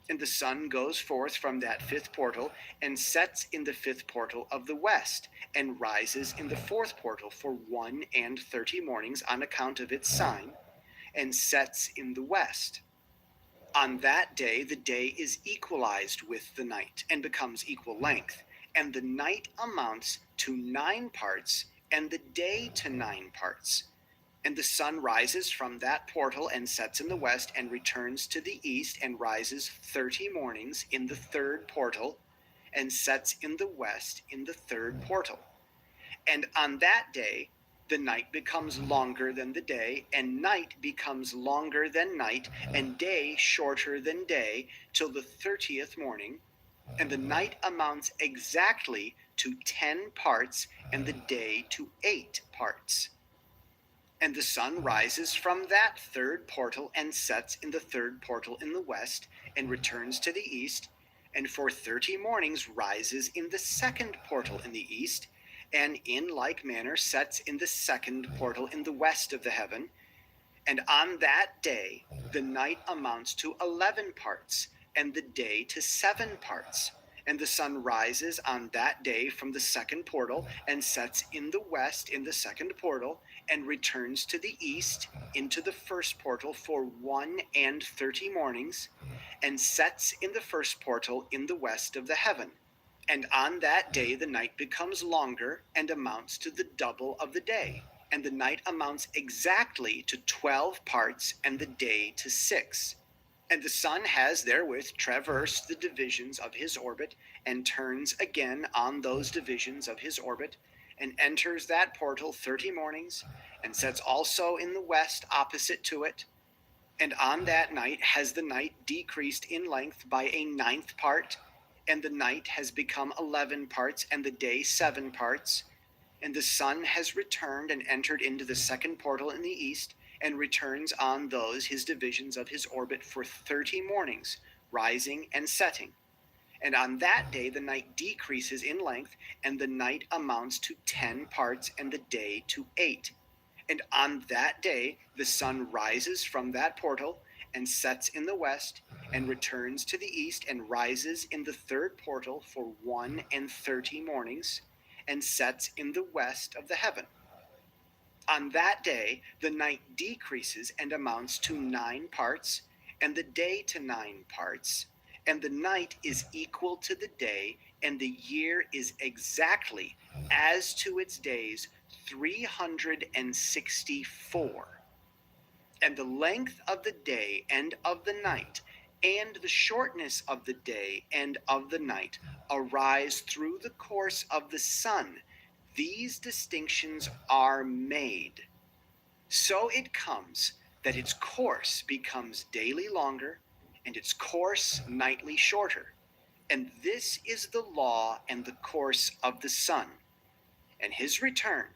And the sun goes forth from that 5th portal and sets in the 5th portal of the west and rises in the 4th portal for 1 and 30 mornings on account of its sign and sets in the west. On that day, the day is equalized with the night and becomes equal length, and the night amounts to 9 parts and the day to 9 parts. And the sun rises from that portal and sets in the west and returns to the east and rises 30 mornings in the 3rd portal and sets in the west in the 3rd portal. And on that day, the night becomes longer than the day, and night becomes longer than night, and day shorter than day, till the 30th morning, and the night amounts exactly to 10 parts, and the day to 8 parts. And the sun rises from that 3rd portal and sets in the 3rd portal in the west, and returns to the east, and for 30 mornings rises in the 2nd portal in the east, and in like manner sets in the 2nd portal in the west of the heaven. And on that day the night amounts to 11 parts, and the day to 7 parts. And the sun rises on that day from the 2nd portal and sets in the west in the 2nd portal, and returns to the east into the 1st portal for 1 and 30 mornings, and sets in the 1st portal in the west of the heaven. And on that day the night becomes longer and amounts to the double of the day, and the night amounts exactly to 12 parts, and the day to 6. And the sun has therewith traversed the divisions of his orbit, and turns again on those divisions of his orbit, and enters that portal 30 mornings, and sets also in the west opposite to it. And on that night has the night decreased in length by a 9th part, and the night has become 11 parts, and the day 7 parts. And the sun has returned and entered into the second portal in the east, and returns on those his divisions of his orbit for 30 mornings, rising and setting. And on that day the night decreases in length, and the night amounts to 10 parts, and the day to 8. And on that day the sun rises from that portal, and sets in the west, and returns to the east, and rises in the third portal for 1 and 30 mornings, and sets in the west of the heaven. On that day the night decreases and amounts to 9 parts, and the day to 9 parts, and the night is equal to the day, and the year is exactly as to its days 364. And the length of the day and of the night, and the shortness of the day and of the night, arise through the course of the sun. These distinctions are made. So it comes that its course becomes daily longer, and its course nightly shorter. And this is the law and the course of the sun. And his return,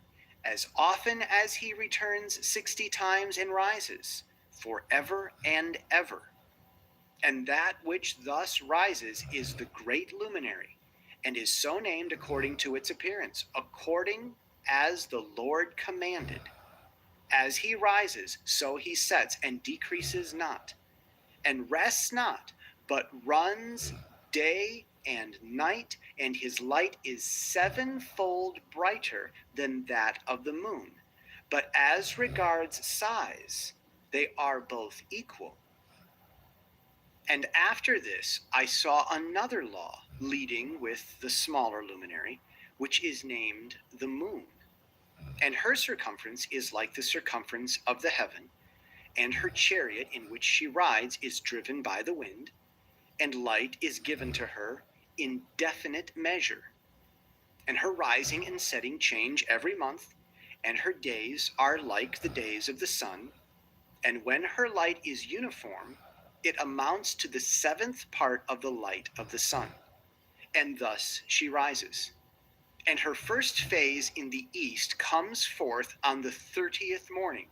as often as he returns 60 times and rises, forever and ever. And that which thus rises is the great luminary, and is so named according to its appearance, according as the Lord commanded. As he rises, so he sets, and decreases not, and rests not, but runs day and night, and his light is 7-fold brighter than that of the moon. But as regards size, they are both equal. And after this I saw another law leading with the smaller luminary, which is named the moon. And her circumference is like the circumference of the heaven, and her chariot in which she rides is driven by the wind, and light is given to her in definite measure. And her rising and setting change every month, and her days are like the days of the sun. And when her light is uniform, it amounts to the 7th part of the light of the sun. And thus she rises. And her first phase in the east comes forth on the 30th morning.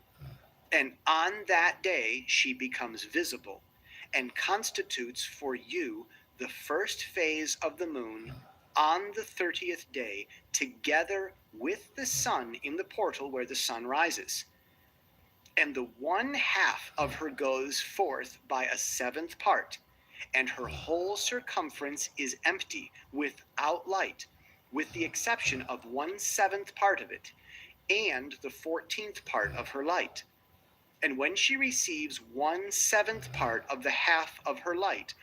And on that day she becomes visible, and constitutes for you the first phase of the moon on the 30th day, together with the sun in the portal where the sun rises. And the 1/2 of her goes forth by a 7th part, and her whole circumference is empty, without light, with the exception of 1/7 part of it, and the 14th part of her light. And when she receives 1/7 part of the half of her light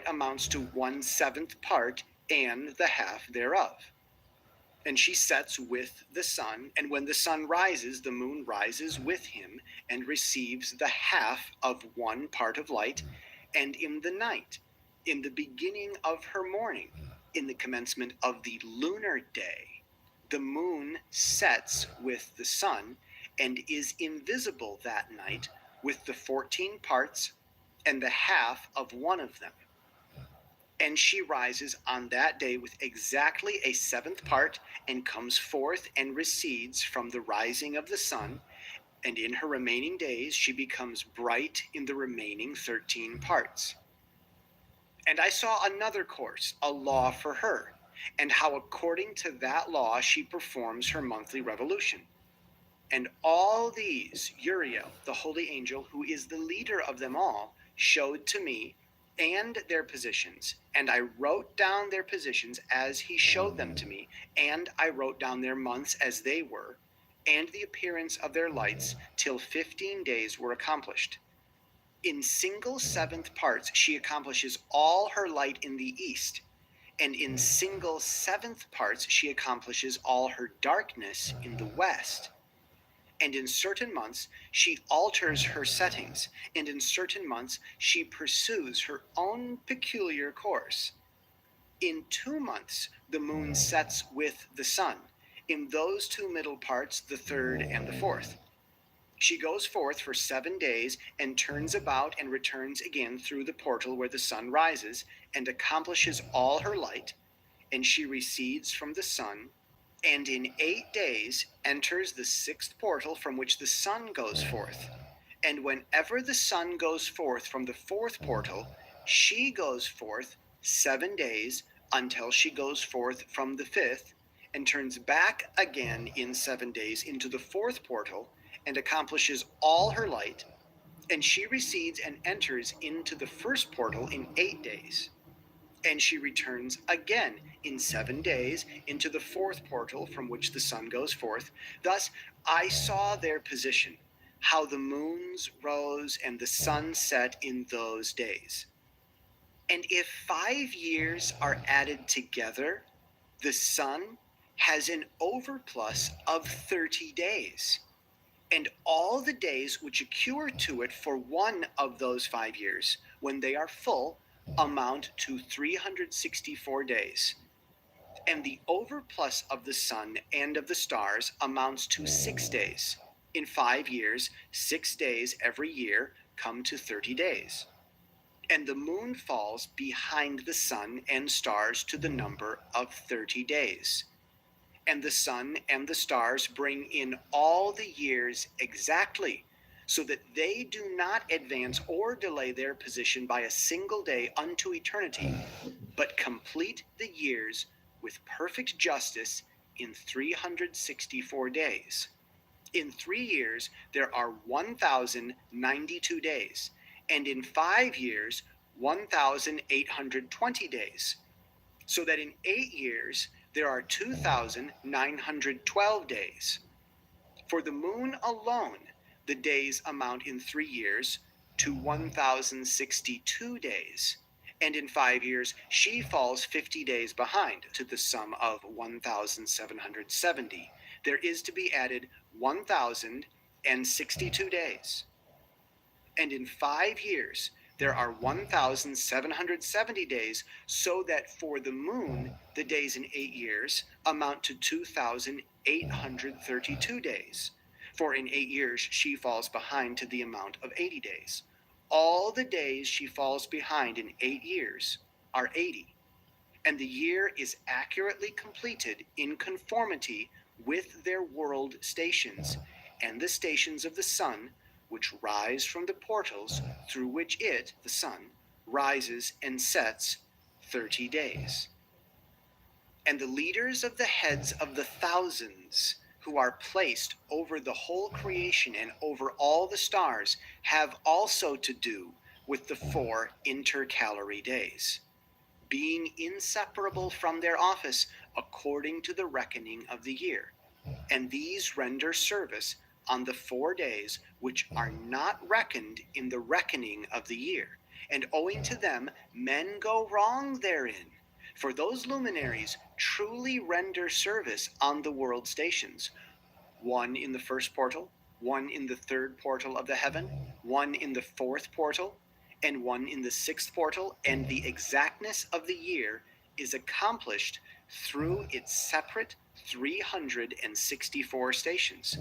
amounts to 1/7 part and the half thereof. And she sets with the sun, and when the sun rises, the moon rises with him, and receives the half of 1 part of light. And in the night, in the beginning of her morning, in the commencement of the lunar day, the moon sets with the sun, and is invisible that night with the 14 parts and the half of 1 of them. And she rises on that day with exactly a 7th part, and comes forth and recedes from the rising of the sun, and in her remaining days she becomes bright in the remaining 13 parts. And I saw another course, a law for her, and how according to that law she performs her monthly revolution. And all these Uriel, the holy angel, who is the leader of them all, showed to me, and their positions. And I wrote down their positions as he showed them to me, and I wrote down their months as they were, and the appearance of their lights, till 15 days were accomplished. In single 7th parts she accomplishes all her light in the east, and in single 7th parts she accomplishes all her darkness in the west. And in certain months she alters her settings, and in certain months she pursues her own peculiar course. In 2 months the moon sets with the sun, in those 2 middle parts, the 3rd and the 4th. She goes forth for 7 days, and turns about and returns again through the portal where the sun rises, and accomplishes all her light, and she recedes from the sun, and in 8 days enters the 6th portal from which the sun goes forth. And whenever the sun goes forth from the 4th portal, she goes forth 7 days until she goes forth from the 5th, and turns back again in 7 days into the 4th portal, and accomplishes all her light, and she recedes and enters into the 1st portal in 8 days. And she returns again in 7 days into the 4th portal from which the sun goes forth. Thus I saw their position, how the moons rose and the sun set in those days. And if 5 years are added together, the sun has an overplus of 30 days. And all the days which accrue to it for one of those 5 years, when they are full, amount to 364 days. And the overplus of the sun and of the stars amounts to 6 days. In 5 years, 6 days every year come to 30 days. And the moon falls behind the sun and stars to the number of 30 days. And the sun and the stars bring in all the years exactly, so that they do not advance or delay their position by a single day unto eternity, but complete the years with perfect justice in 364 days. In 3 years there are 1,092 days, and in 5 years 1,820 days, so that in 8 years there are 2,912 days. For the moon alone, the days amount in 3 years to 1,062 days, and in 5 years she falls 50 days behind, to the sum of 1,770. There is to be added 1,062 days. And in 5 years there are 1,770 days, so that for the moon the days in 8 years amount to 2,832 days. For in 8 years she falls behind to the amount of 80 days. All the days she falls behind in 8 years are 80. And the year is accurately completed in conformity with their world stations, and the stations of the sun, which rise from the portals through which it, the sun, rises and sets 30 days. And the leaders of the heads of the thousands, who are placed over the whole creation and over all the stars, have also to do with the 4 intercalary days, being inseparable from their office according to the reckoning of the year. And these render service on the 4 days which are not reckoned in the reckoning of the year, and owing to them men go wrong therein. For those luminaries truly render service on the world stations, one in the 1st portal, one in the 3rd portal of the heaven, one in the 4th portal, and one in the 6th portal, and the exactness of the year is accomplished through its separate 364 stations.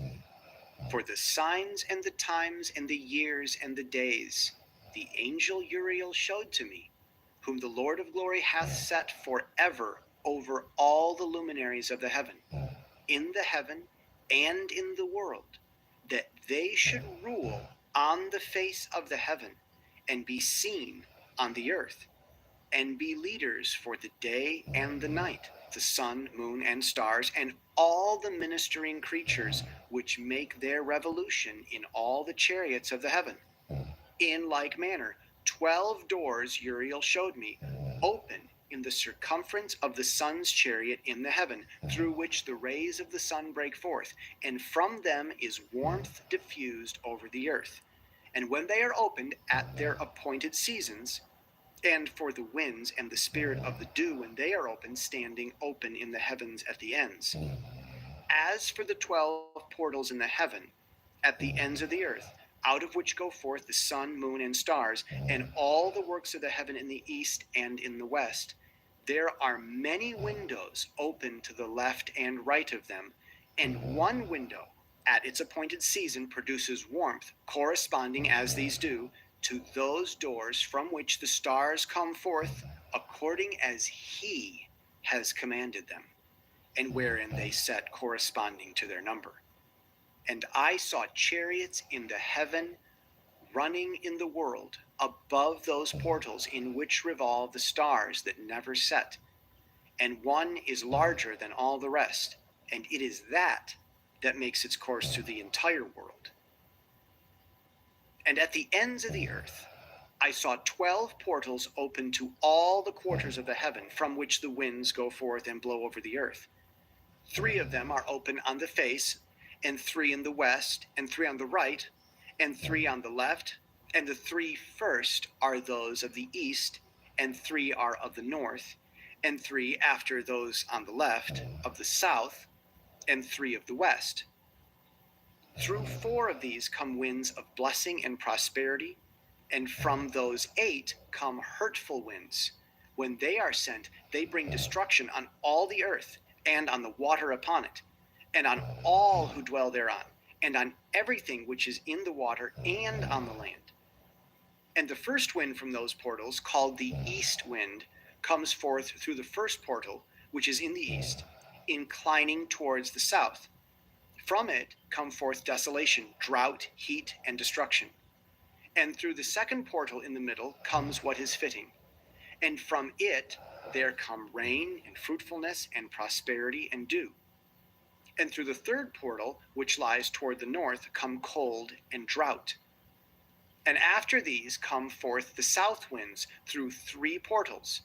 For the signs and the times and the years and the days the angel Uriel showed to me, whom the Lord of glory hath set forever over all the luminaries of the heaven, in the heaven and in the world, that they should rule on the face of the heaven, and be seen on the earth, and be leaders for the day and the night, the sun, moon, and stars, and all the ministering creatures which make their revolution in all the chariots of the heaven. In like manner 12 doors Uriel showed me, open in the circumference of the sun's chariot in the heaven, through which the rays of the sun break forth, and from them is warmth diffused over the earth. And when they are opened at their appointed seasons, and for the winds and the spirit of the dew when they are open, standing open in the heavens at the ends. As for the 12 portals in the heaven, at the ends of the earth, out of which go forth the sun, moon, and stars, and all the works of the heaven in the east and in the west, there are many windows open to the left and right of them, and one window at its appointed season produces warmth, corresponding as these do to those doors from which the stars come forth, according as he has commanded them. and wherein they sat corresponding to their number. And I saw chariots in the heaven running in the world above those portals in which revolve the stars that never set. And one is larger than all the rest, and it is that makes its course through the entire world. And at the ends of the earth, I saw 12 portals open to all the quarters of the heaven from which the winds go forth and blow over the earth. 3 of them are open on the face, and 3 in the west, and 3 on the right, and 3 on the left, and the 3 first are those of the east, and 3 are of the north, and 3 after those on the left of the south, and 3 of the west. Through 4 of these come winds of blessing and prosperity, and from those 8 come hurtful winds. When they are sent, they bring destruction on all the earth, and on the water upon it, and on all who dwell thereon, and on everything which is in the water and on the land. And the first wind from those portals, called the east wind, comes forth through the first portal, which is in the east, inclining towards the south. From it come forth desolation, drought, heat, and destruction. And through the second portal in the middle comes what is fitting. And from it there come rain and fruitfulness and prosperity and dew. And through the third portal, which lies toward the north, come cold and drought. And after these come forth the south winds through 3 portals.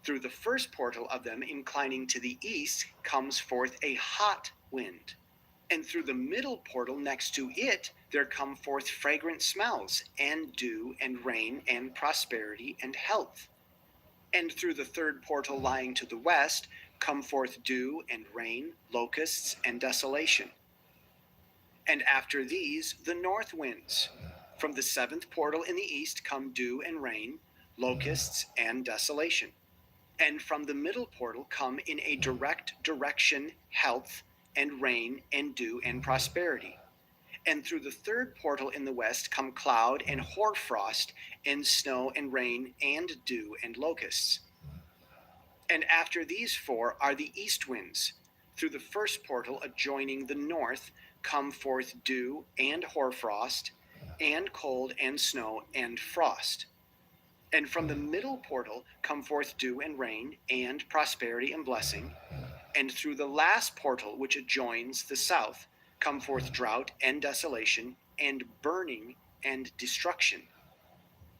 Through the first portal of them, inclining to the east, comes forth a hot wind. And through the middle portal next to it, there come forth fragrant smells, and dew, and rain, and prosperity, and health. And through the third portal lying to the west, come forth dew, and rain, locusts, and desolation. And after these, the north winds. From the 7th portal in the east come dew and rain, locusts, and desolation. And from the middle portal come in a direct direction health, and rain, and dew, and prosperity. And through the third portal in the west come cloud, and hoarfrost, and snow, and rain, and dew, and locusts. And after these 4 are the east winds. Through the first portal adjoining the north come forth dew, and hoarfrost, and cold, and snow, and frost. And from the middle portal come forth dew and rain, and prosperity and blessing. And through the last portal, which adjoins the south, come forth drought and desolation, and burning and destruction.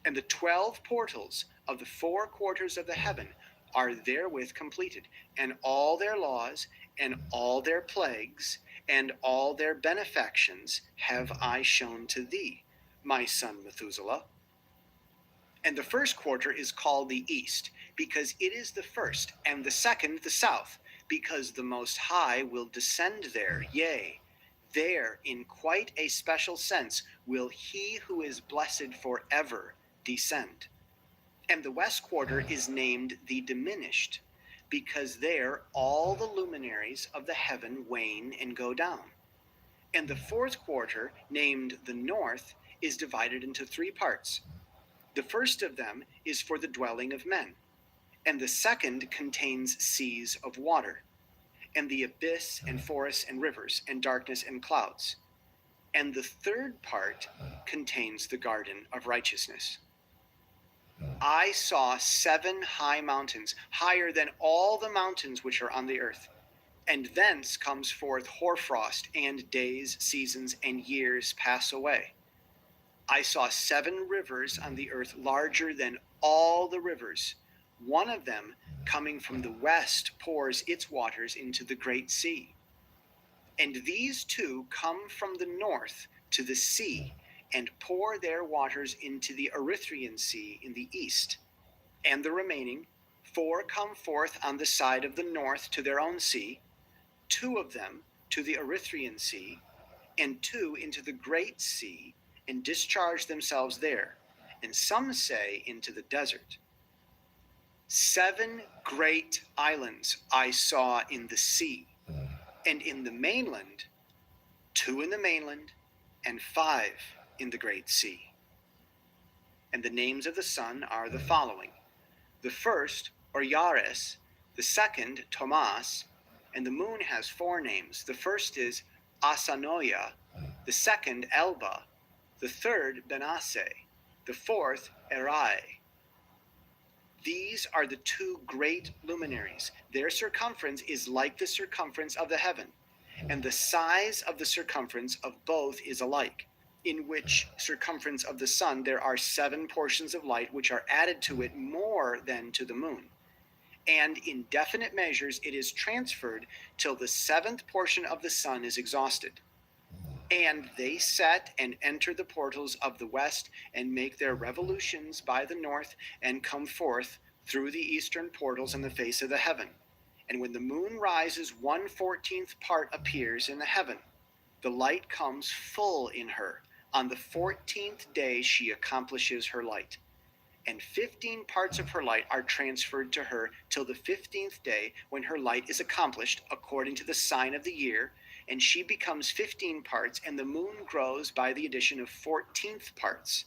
And the 12 portals of the 4 quarters of the heaven are therewith completed, and all their laws, and all their plagues, and all their benefactions have I shown to thee, my son Methuselah. And the first quarter is called the east, because it is the first, and the second the south, because the Most High will descend there, yea, there in quite a special sense will he who is blessed forever descend. And the west quarter is named the diminished, because there all the luminaries of the heaven wane and go down. And the fourth quarter, named the north, is divided into 3 parts. The first of them is for the dwelling of men, and the second contains seas of water, and the abyss, and forests, and rivers, and darkness, and clouds. And the third part contains the garden of righteousness. I saw 7 high mountains, higher than all the mountains which are on the earth, and thence comes forth hoarfrost, and days, seasons, and years pass away. I saw 7 rivers on the earth larger than all the rivers. One of them, coming from the west, pours its waters into the great sea. And these 2 come from the north to the sea, and pour their waters into the Erythraean Sea in the east. And the remaining 4 come forth on the side of the north to their own sea, 2 of them to the Erythraean Sea, and 2 into the great sea, and discharge themselves there, and some say into the desert. 7 great islands I saw in the sea, and in the mainland, 2 in the mainland, and 5 in the great sea. And the names of the sun are the following: the first, Oriares; the second, Tomas; And the moon has 4 names. The first is Asanoia, the second Elba, the third Benase, the fourth Erai. These are the 2 great luminaries. Their circumference is like the circumference of the heaven, and the size of the circumference of both is alike. In which circumference of the sun there are 7 portions of light which are added to it more than to the moon. And in definite measures it is transferred till the 7th portion of the sun is exhausted. And they set and enter the portals of the west, and make their revolutions by the north, and come forth through the eastern portals in the face of the heaven. And when the moon rises, 1/14th part appears in the heaven. The light comes full in her. On the 14th day she accomplishes her light. And 15 parts of her light are transferred to her till the 15th day, when her light is accomplished according to the sign of the year, and she becomes 15 parts, and the moon grows by the addition of 14th parts.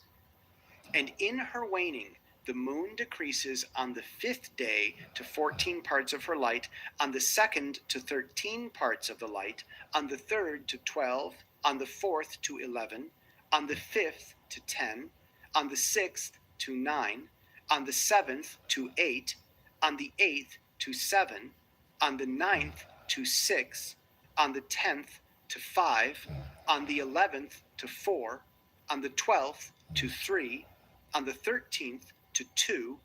And in her waning, the moon decreases on the 5th day to 14 parts of her light, on the 2nd to 13 parts of the light, on the 3rd to 12, on the 4th to 11, on the 5th to 10, on the 6th to 9, on the 7th to 8, on the 8th to 7, on the 9th to 6, on the 10th to 5, on the 11th to 4, on the 12th to 3, on the 13th to 2,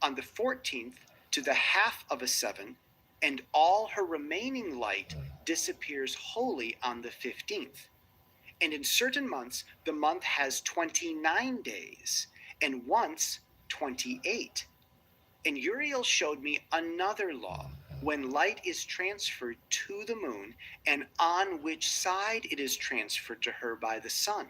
on the 14th to the half of a 7, and all her remaining light disappears wholly on the 15th. And in certain months, the month has 29 days, and once 28. And Uriel showed me another law, when light is transferred to the moon, and on which side it is transferred to her by the sun.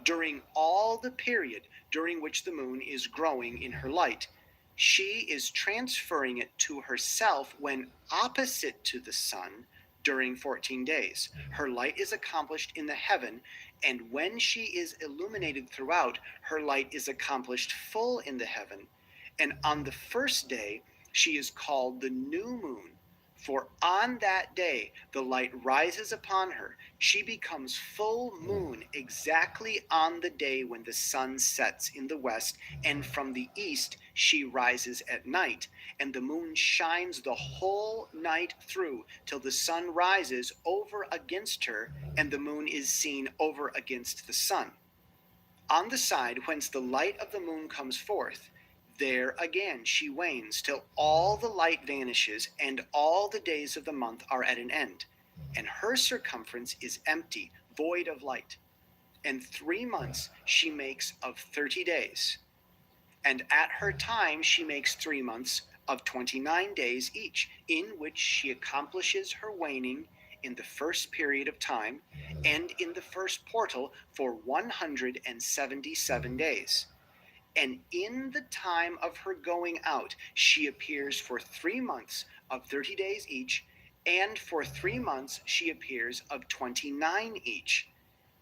During all the period during which the moon is growing in her light, she is transferring it to herself when opposite to the sun during 14 days. Her light is accomplished in the heaven, and when she is illuminated throughout, her light is accomplished full in the heaven. And on the first day she is called the new moon, for on that day the light rises upon her. She becomes full moon exactly on the day when the sun sets in the west, and from the east she rises at night, and the moon shines the whole night through till the sun rises over against her, and the moon is seen over against the sun. On the side whence the light of the moon comes forth, there again she wanes till all the light vanishes, and all the days of the month are at an end, and her circumference is empty, void of light. And 3 months she makes of 30 days. And at her time she makes 3 months of 29 days each, in which she accomplishes her waning in the first period of time, and in the first portal for 177 days. And in the time of her going out, she appears for 3 months of 30 days each, and for 3 months she appears of 29 each.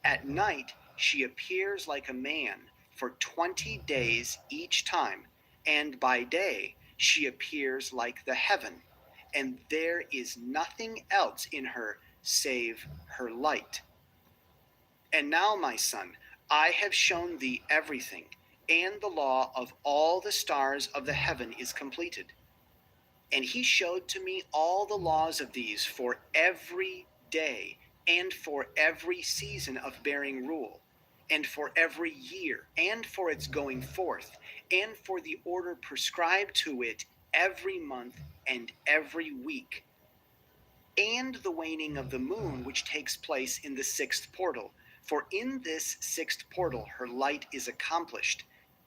At night she appears like a man for 20 days each time, and by day she appears like the heaven, and there is nothing else in her save her light. And now, my son, I have shown thee everything, and the law of all the stars of the heaven is completed. And he showed to me all the laws of these for every day, and for every season of bearing rule, and for every year, and for its going forth, and for the order prescribed to it every month and every week, and the waning of the moon which takes place in the 6th portal. For in this 6th portal her light is accomplished,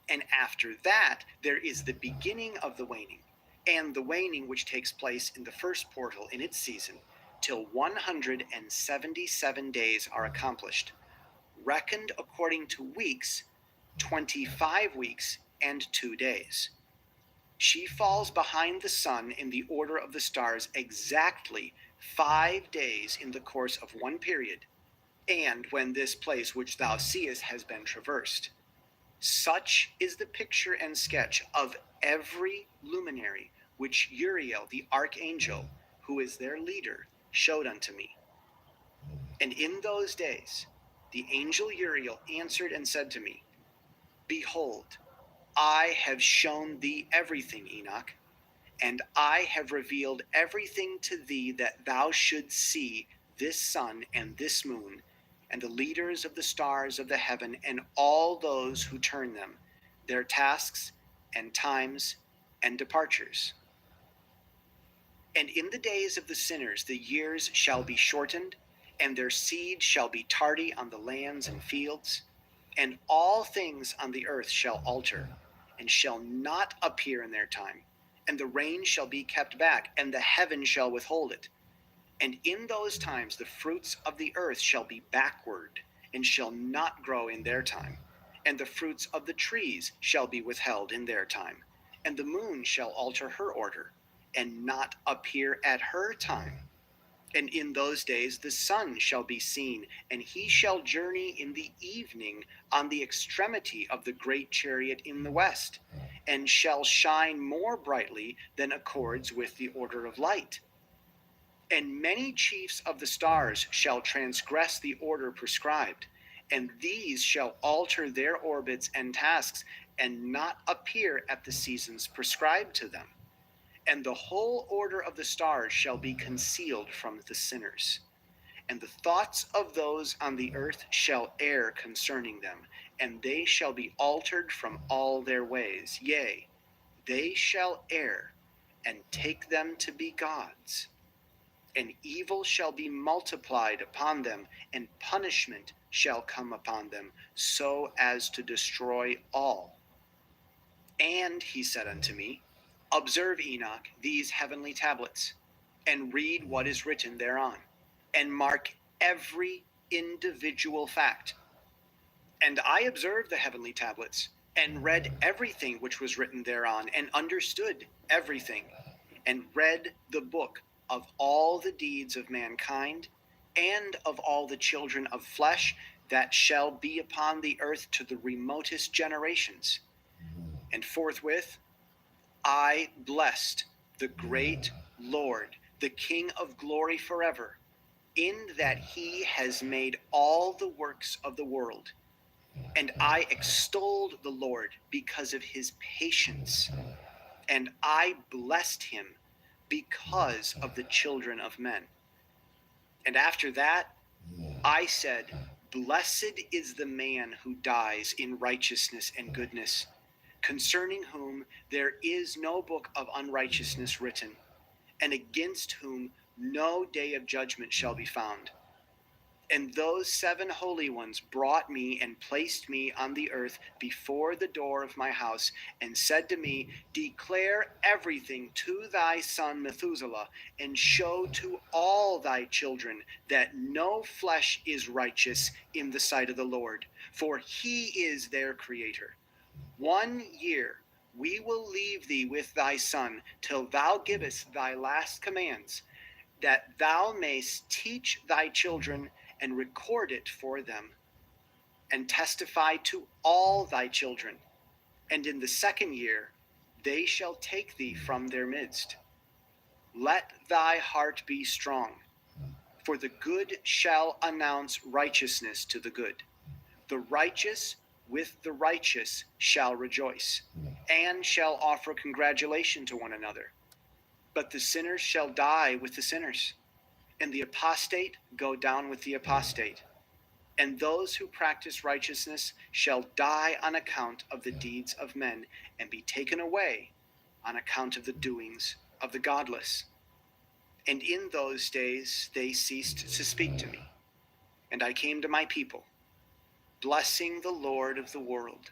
and after that there is the beginning of the waning, and the waning which takes place in the 1st portal in its season, till 177 days are accomplished, reckoned according to weeks, 25 weeks and 2 days. She falls behind the sun in the order of the stars exactly 5 days in the course of one period, and when this place which thou seest has been traversed. Such is the picture and sketch of every luminary which Uriel the archangel, who is their leader, showed unto me. And in those days the angel Uriel answered and said to me, Behold, I have shown thee everything, Enoch, and I have revealed everything to thee that thou shouldst see this sun and this moon, and the leaders of the stars of the heaven, and all those who turn them, their tasks and times and departures. And in the days of the sinners the years shall be shortened, and their seed shall be tardy on the lands and fields, and all things on the earth shall alter, and shall not appear in their time, and the rain shall be kept back, and the heaven shall withhold it. And in those times the fruits of the earth shall be backward, and shall not grow in their time, and the fruits of the trees shall be withheld in their time, and the moon shall alter her order, and not appear at her time. And in those days the sun shall be seen, and he shall journey in the evening on the extremity of the great chariot in the west, and shall shine more brightly than accords with the order of light. And many chiefs of the stars shall transgress the order prescribed, and these shall alter their orbits and tasks, and not appear at the seasons prescribed to them. And the whole order of the stars shall be concealed from the sinners. And the thoughts of those on the earth shall err concerning them, and they shall be altered from all their ways. Yea, they shall err, and take them to be gods. And evil shall be multiplied upon them, and punishment shall come upon them, so as to destroy all. And he said unto me, Observe, Enoch, these heavenly tablets, and read what is written thereon, and mark every individual fact. And I observed the heavenly tablets, and read everything which was written thereon, and understood everything, and read the book of all the deeds of mankind, and of all the children of flesh that shall be upon the earth to the remotest generations. And forthwith I blessed the great Lord, the King of glory forever, in that he has made all the works of the world. And I extolled the Lord because of his patience, and I blessed him because of the children of men. And after that, I said, Blessed is the man who dies in righteousness and goodness, concerning whom there is no book of unrighteousness written, and against whom no day of judgment shall be found. And those 7 holy ones brought me and placed me on the earth before the door of my house, and said to me, Declare everything to thy son Methuselah, and show to all thy children that no flesh is righteous in the sight of the Lord, for he is their creator. 1 year we will leave thee with thy son, till thou givest thy last commands, that thou mayst teach thy children, and record it for them, and testify to all thy children. And in the 2nd year they shall take thee from their midst. Let thy heart be strong, for the good shall announce righteousness to the good. The righteous with the righteous shall rejoice, and shall offer congratulation to one another. But the sinners shall die with the sinners, and the apostate go down with the apostate. And those who practice righteousness shall die on account of the deeds of men, and be taken away on account of the doings of the godless. And in those days they ceased to speak to me, and I came to my people, blessing the Lord of the world.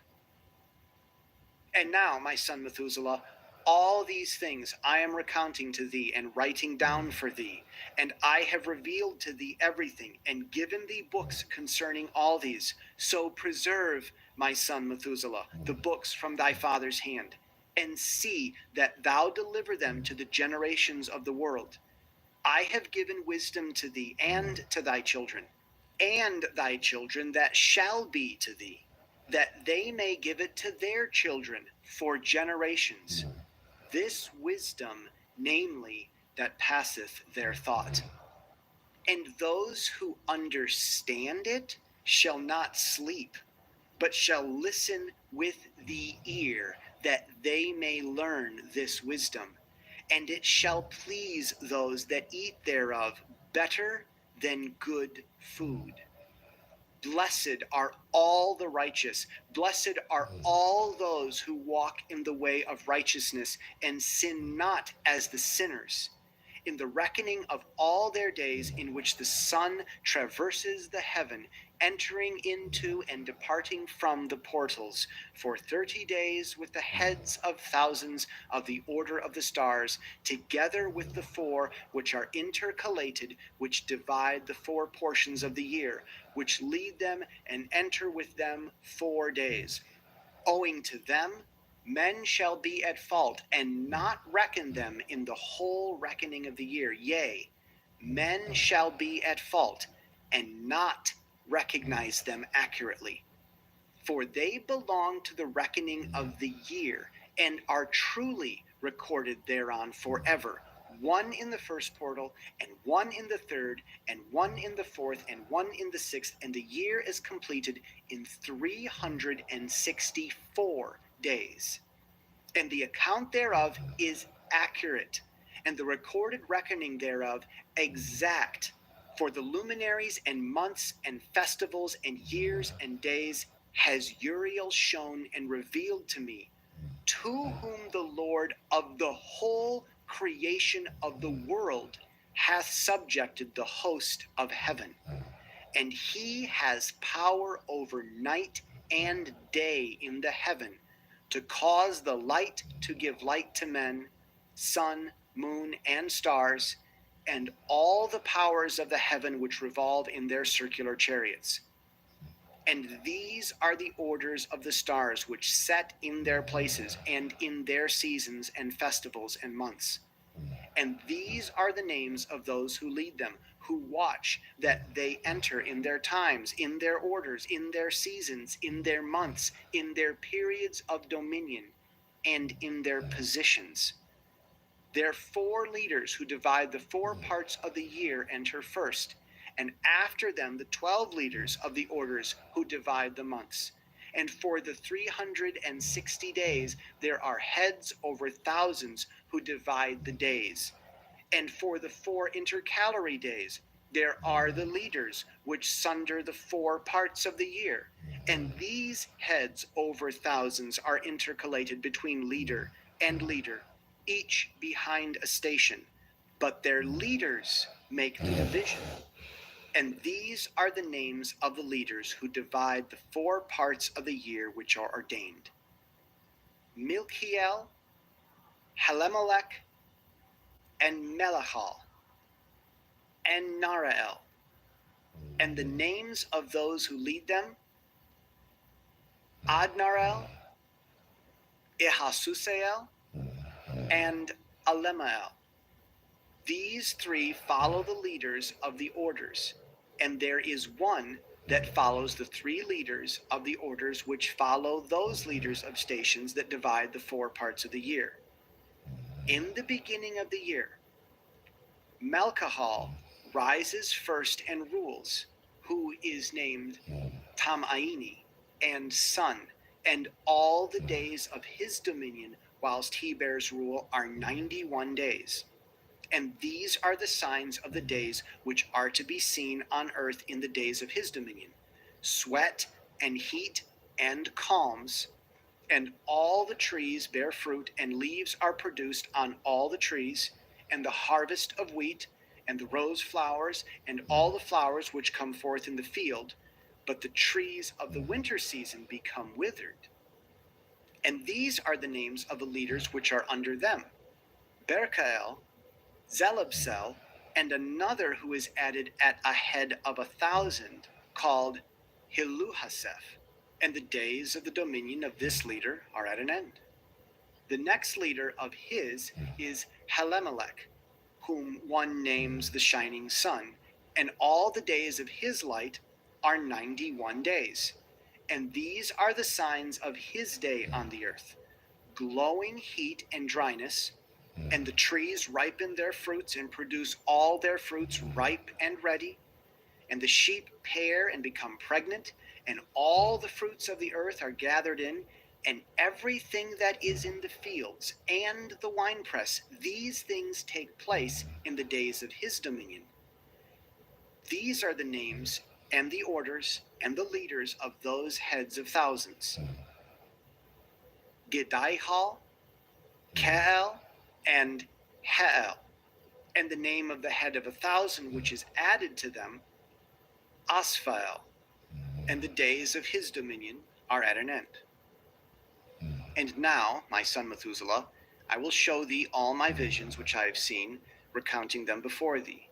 And now, my son Methuselah, all these things I am recounting to thee, and writing down for thee, and I have revealed to thee everything, and given thee books concerning all these. So preserve, my son Methuselah, the books from thy father's hand, and see that thou deliver them to the generations of the world. I have given wisdom to thee and to thy children, and thy children that shall be to thee, that they may give it to their children for generations. This wisdom, namely, that passeth their thought. And those who understand it shall not sleep, but shall listen with the ear, that they may learn this wisdom. And it shall please those that eat thereof better than good food. Blessed are all the righteous. Blessed are all those who walk in the way of righteousness and sin not as the sinners, in the reckoning of all their days in which the sun traverses the heaven, entering into and departing from the portals, for 30 days with the heads of thousands of the order of the stars, together with the four which are intercalated, which divide the four portions of the year, which lead them and enter with them 4 days. Owing to them, men shall be at fault, and not reckon them in the whole reckoning of the year. Yea, men shall be at fault, and not recognize them accurately. For they belong to the reckoning of the year, and are truly recorded thereon forever. One in the first portal, and one in the third, and one in the fourth, and one in the sixth, and the year is completed in 364 days. And the account thereof is accurate, and the recorded reckoning thereof exact. For the luminaries and months and festivals and years and days has Uriel shown and revealed to me, to whom the Lord of the whole creation of the world hath subjected the host of heaven. And he has power over night and day in the heaven, to cause the light to give light to men, sun, moon, and stars, and all the powers of the heaven which revolve in their circular chariots. And these are the orders of the stars which set in their places and in their seasons and festivals and months. And these are the names of those who lead them, who watch that they enter in their times, in their orders, in their seasons, in their months, in their periods of dominion, and in their positions. Their 4 leaders who divide the 4 parts of the year enter first, and after them the 12 leaders of the orders who divide the months. And for the 360 days there are heads over thousands who divide the days. And for the 4 intercalary days there are the leaders which sunder the 4 parts of the year. And these heads over thousands are intercalated between leader and leader, each behind a station, but their leaders make the division. And these are the names of the leaders who divide the 4 parts of the year which are ordained: Milchiel, Helemelech, and Melachal, and Narael. And the names of those who lead them: Adnarel, Ihasusael, and Alemael. These 3 follow the leaders of the orders, and there is one that follows the 3 leaders of the orders which follow those leaders of stations that divide the 4 parts of the year. In the beginning of the year, Melchahal rises first and rules, who is named Tamaini, and son, and all the days of his dominion whilst he bears rule are 91 days. And these are the signs of the days which are to be seen on earth in the days of his dominion: sweat and heat and calms, and all the trees bear fruit, and leaves are produced on all the trees, and the harvest of wheat, and the rose flowers, and all the flowers which come forth in the field, but the trees of the winter season become withered. And these are the names of the leaders which are under them: Berkael, Zelabsel, and another who is added at a head of 1,000, called Hiluhaseph. And the days of the dominion of this leader are at an end. The next leader of his is Helemelech, whom one names the shining sun, and all the days of his light are 91 days. And these are the signs of his day on the earth: glowing heat and dryness, And the trees ripen their fruits and produce all their fruits ripe and ready. And the sheep pair and become pregnant, and all the fruits of the earth are gathered in, and everything that is in the fields and the winepress, these things take place in the days of his dominion. These are the names and the orders and the leaders of those heads of thousands: Giddahal, Kael, and Hael. And the name of the head of 1,000 which is added to them, Asphael. And the days of his dominion are at an end. And now, my son Methuselah, I will show thee all my visions which I have seen, recounting them before thee.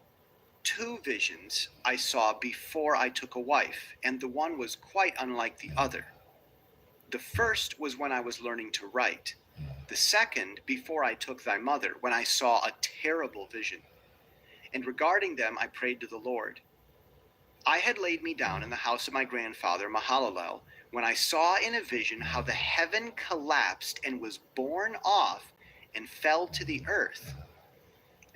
2 visions I saw before I took a wife, and the one was quite unlike the other. The first was when I was learning to write. The second, before I took thy mother, when I saw a terrible vision. And regarding them I prayed to the Lord. I had laid me down in the house of my grandfather Mahalalel, when I saw in a vision how the heaven collapsed and was borne off and fell to the earth.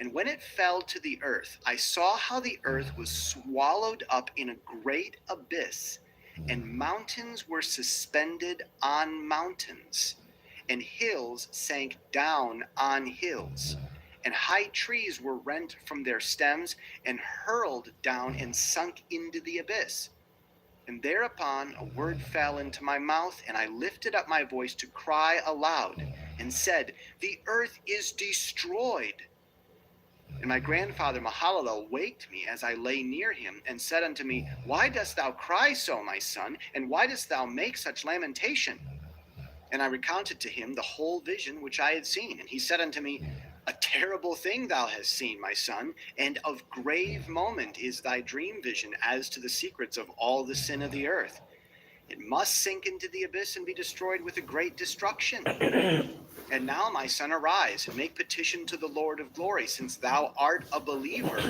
And when it fell to the earth, I saw how the earth was swallowed up in a great abyss, and mountains were suspended on mountains, and hills sank down on hills, and high trees were rent from their stems and hurled down and sunk into the abyss. And thereupon a word fell into my mouth, and I lifted up my voice to cry aloud, and said, The earth is destroyed. And my grandfather Mahalalel waked me as I lay near him, and said unto me, Why dost thou cry so, my son? And why dost thou make such lamentation? And I recounted to him the whole vision which I had seen. And he said unto me, A terrible thing thou hast seen, my son, and of grave moment is thy dream vision as to the secrets of all the sin of the earth. It must sink into the abyss and be destroyed with a great destruction. And now, my son, arise and make petition to the Lord of glory, since thou art a believer,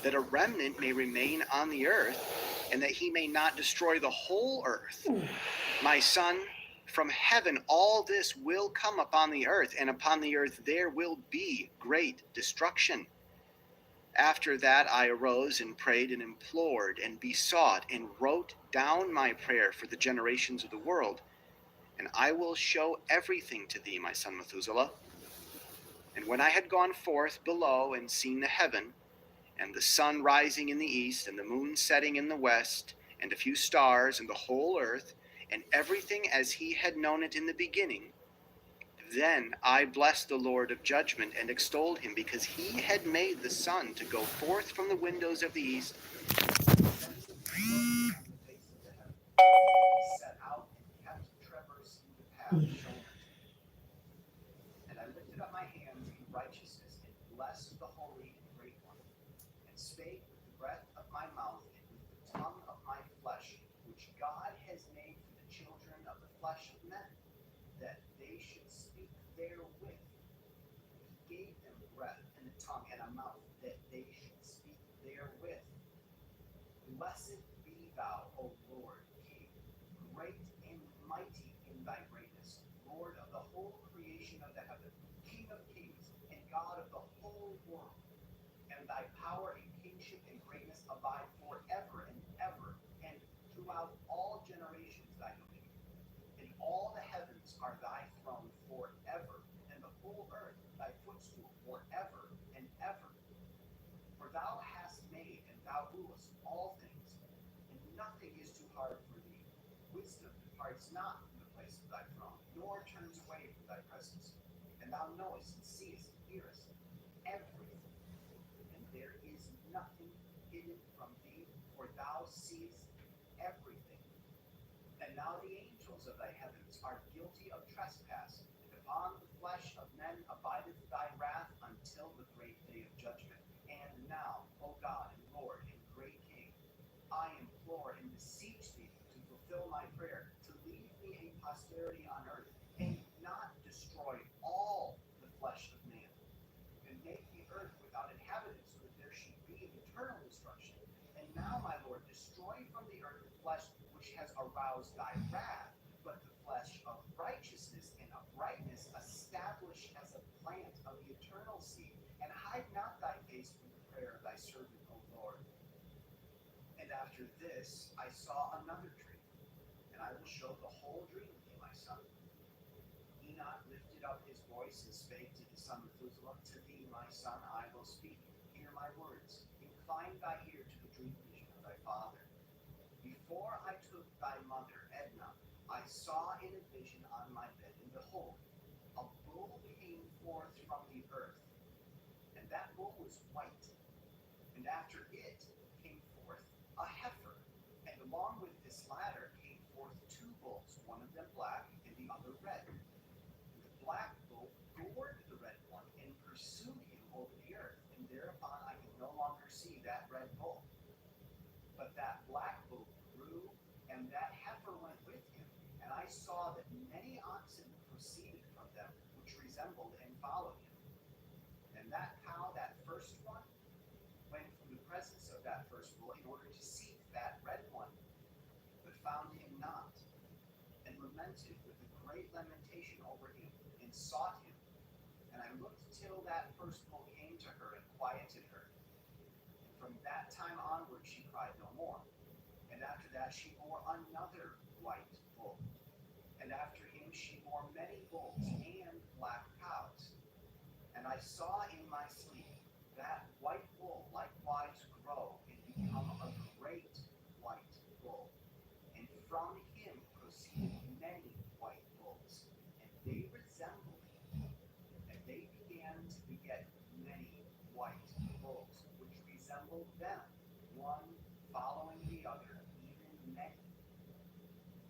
that a remnant may remain on the earth, and that he may not destroy the whole earth. My son, from heaven all this will come upon the earth, and upon the earth there will be great destruction. After that I arose and prayed and implored and besought and wrote down my prayer for the generations of the world. And I will show everything to thee, my son Methuselah. And when I had gone forth below and seen the heaven, and the sun rising in the east, and the moon setting in the west, and a few stars, and the whole earth, and everything as he had known it in the beginning, then I blessed the Lord of judgment, and extolled him, because he had made the sun to go forth from the windows of the east, set out and kept traversing the path shown unto me. And I lifted up my hands in righteousness, and blessed the Holy and Great One, and spake with the breath of my mouth, and with the tongue of my flesh, which God has made for the children of the flesh of men, that they should speak therewith. He gave them breath and a tongue and a mouth, that they should speak therewith. Blessed be thou, O Lord, King, great and mighty in thy greatness, Lord of the whole creation of the heaven, King of kings, and God of the whole world. And thy power and kingship and greatness abide forever and ever, and throughout all generations thy dominion. And all the heavens are thy throne forever, and the whole earth thy footstool forever and ever. For thou hast made, and thou rulest all things, and nothing is too hard for thee. Wisdom departs not from the place of thy throne, nor turns away from thy presence. And thou knowest and seest and hearest everything, and there is nothing hidden from thee, for thou seest everything. And now the angels of thy heavens are guilty of trespass, and upon the flesh of men abideth thy wrath until the great day of judgment. And now, O God and Lord and great King, I implore and beseech thee to fulfill my prayer, to leave me a posterity on earth, and not destroy all the flesh of man, and make the earth without inhabitants, so that there should be an eternal destruction. And now, my Lord, destroy from the earth the flesh which has aroused thy wrath, but the flesh of righteousness and uprightness establish as a plant of the eternal seed, and hide not thy face from the prayer of thy servant, O Lord. And after this I saw another dream, and I will show the whole dream to thee, my son. Enoch lifted up his voice and spake to his son Methuselah, To thee, my son, I will speak. Hear my words. Incline thy ear to the dream vision of thy father. Before I took thy mother, Edna, I saw in a vision on my bed, and behold, a bull came forth from the earth, and that bull was white. And after it came forth a heifer, and along with this latter came forth two bulls, one of them black and the other red. And the black bull gored the red one and pursued him over the earth, and thereupon I could no longer see that red bull. But that black bull grew, and that heifer went with him, and I saw that many oxen proceeded from them, which resembled and followed him. And that cow, that first one, went from the presence of that first bull in order to seek that red one, but found him not, and lamented with a great lamentation over him, and sought him. And I looked till that first bull came to her and quieted her. And from that time onward she cried no more. And after that she bore another white bull. And after him she bore many bulls and black cows. And I saw in my sleep that white bull likewise grow and become a great white bull. And from him proceeded many white bulls, and they resembled him. And they began to beget many white bulls, which resembled them, one following the other, even many.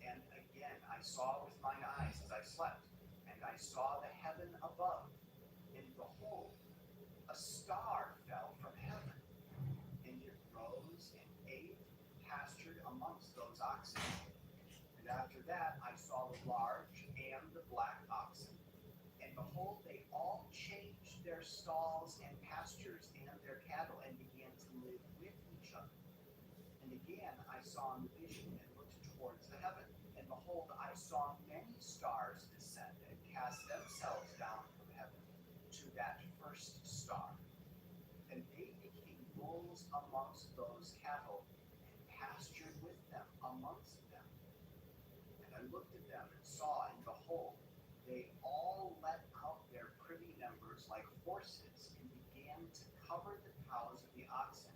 And again I saw with mine eyes as I slept, and I saw the heaven above, and behold, a star fell from heaven, and it rose and ate, pastured amongst those oxen. And after that I saw the large and the black oxen, and behold, they all changed their stalls and pastures and their cattle, and began to live with each other. And again I saw in the vision, and looked towards the heaven, and behold, I saw many stars descend and cast themselves down from heaven to that first star. And they became bulls amongst those cattle, and pastured with them amongst them. And I looked at them and saw, and behold, they all let out their privy members like horses, and began to cover the cows of the oxen.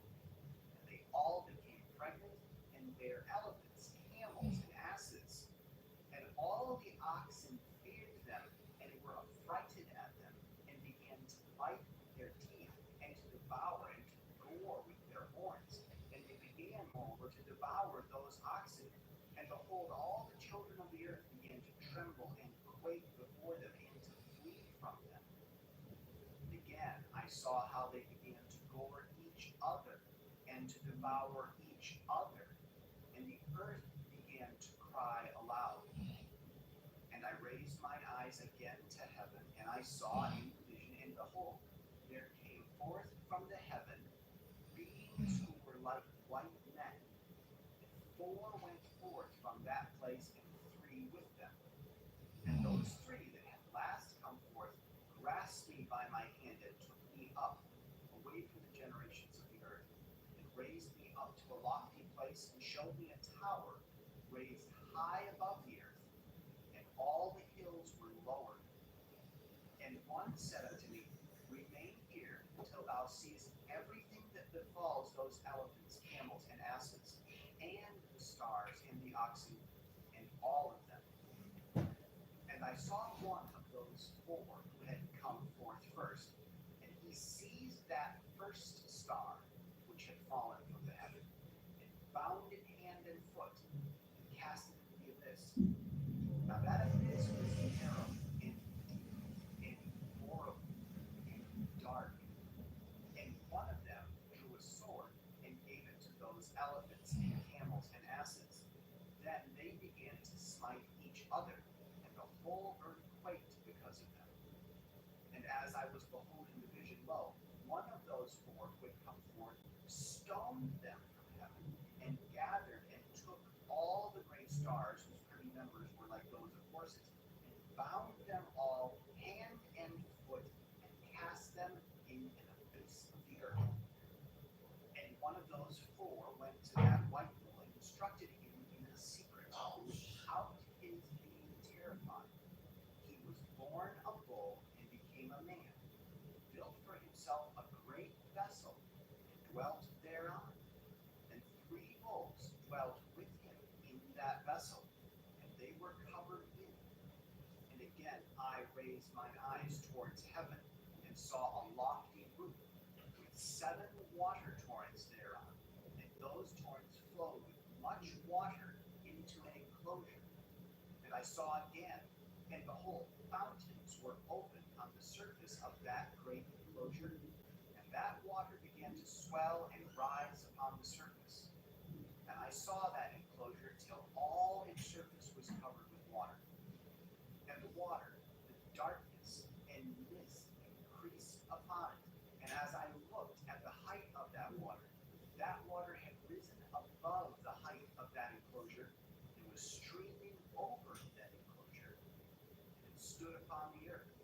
And they all became pregnant, and bare elephants, camels, and asses. And all the oxen feared them, and were affrighted at them, and began to bite with their teeth, and to devour, and to gore with their horns. And they began, moreover, to devour those oxen. And behold, all the children of the earth began to tremble and quake before them, and to flee from them. And again I saw how they began to gore each other, and to devour each other. And the earth began to cry aloud. And I raised mine eyes again to heaven, and I saw in the vision, and behold, there came forth from the heaven beings who were like white men. And four went forth from that place, and three with them. And those three that had last come forth grasped me by my hand, and took me up away from the generations of the earth, and raised me up to a lofty place, and showed me a tower raised high above the earth, and all the hills were lowered. And one said unto me, Remain here until thou seest everything that befalls those elephants, camels, and asses, and the stars, and the oxen, and all of them. And I saw one of those four who had come forth first, and he seized that first star which had fallen from the heaven, and bound it hand and foot, and cast it into the abyss. Now that abyss was narrow, and deep, and horrible, and dark. And one of them drew a sword, and gave it to those elephants, and camels, and asses. Then they began to smite each other, and the whole earth quaked because of them. And as I was beholding the vision, lo, one of those four who had come forth stoned them from heaven, and gathered and took all the great stars whose privy members were like those of horses, and bound them all hand and foot, and vessel and dwelt thereon. And 3 wolves dwelt with him in that vessel, and they were covered in it. And again I raised mine eyes towards heaven, and saw a lofty roof, with 7 water torrents thereon, and those torrents flowed with much water into an enclosure. And I saw again, and behold, fountains were opened on the surface of that great enclosure, and that water began to swell and rise upon the surface. And I saw that enclosure till all its surface was covered with water. And the water, the darkness, and mist increased upon it. And as I looked at the height of that water had risen above the height of that enclosure, and was streaming over that enclosure, and it stood upon the earth.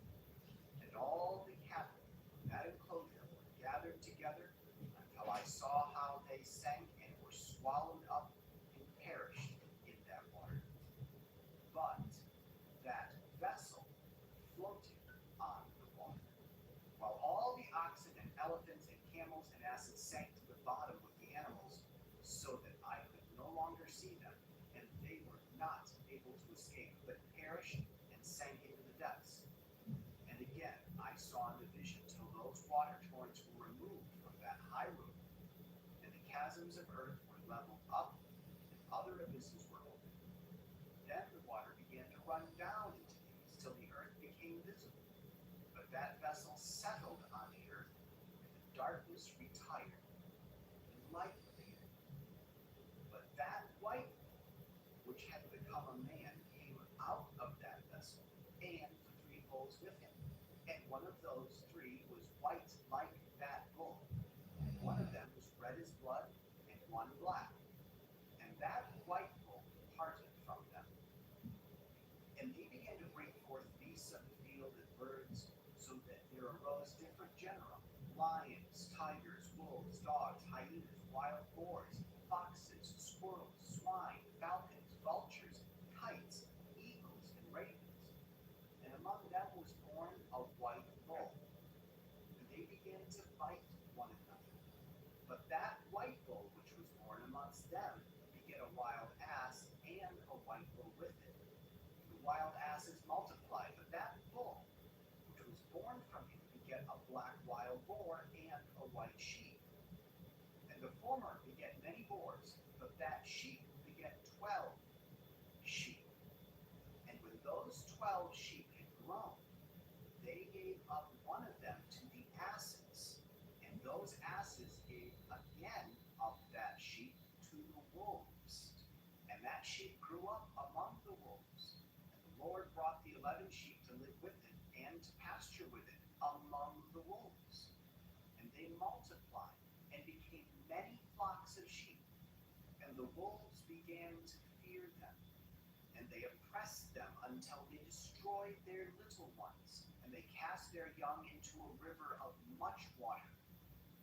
And all the cattle of that enclosure were gathered together, until I saw how they sank and were swallowed up and perished in that water. But that vessel floated on the water, while all the oxen and elephants and camels and asses sank to the bottom with the animals, so that I could no longer see them, and they were not able to escape, but perished and sank into the depths. And again I saw in the vision till those water torrents were removed from that high roof, and the chasms of earth were leveled up, and other abysses were opened. Then the water began to run down into these, till the earth became visible. But that vessel settled on the earth, and the darkness retired, and light appeared. But that white bull, which had become a man, came out of that vessel, and the 3 bulls with him. And one of those 3 was white like that bull, and one of them was red as blood, and one black. And that white bull departed from them. And they began to bring forth beasts of the field and birds, so that there arose different genera: lions, tigers, wolves, dogs, hyenas, wild boars, foxes, squirrels, swine, falcons, vultures, kites, eagles, and ravens. And among them was born a white bull. And they began to fight one another. But that white bull which was born amongst them begat a wild ass, and a white bull with it. The wild asses multiplied, but that bull which was born from him begat a black wild boar, and a white sheep. And the former begat many boars, but that sheep begat 12 sheep. And when those 12 sheep had grown, they gave up one of them to the asses, and those asses gave again up that sheep to the wolves. And that sheep grew up among the wolves. And the Lord brought the 11 sheep to live with it, and to pasture with it among the wolves. And they multiplied, and became many flocks of sheep. And the wolves began to fear them, and they oppressed them until they destroyed their little ones, and they cast their young into a river of much water.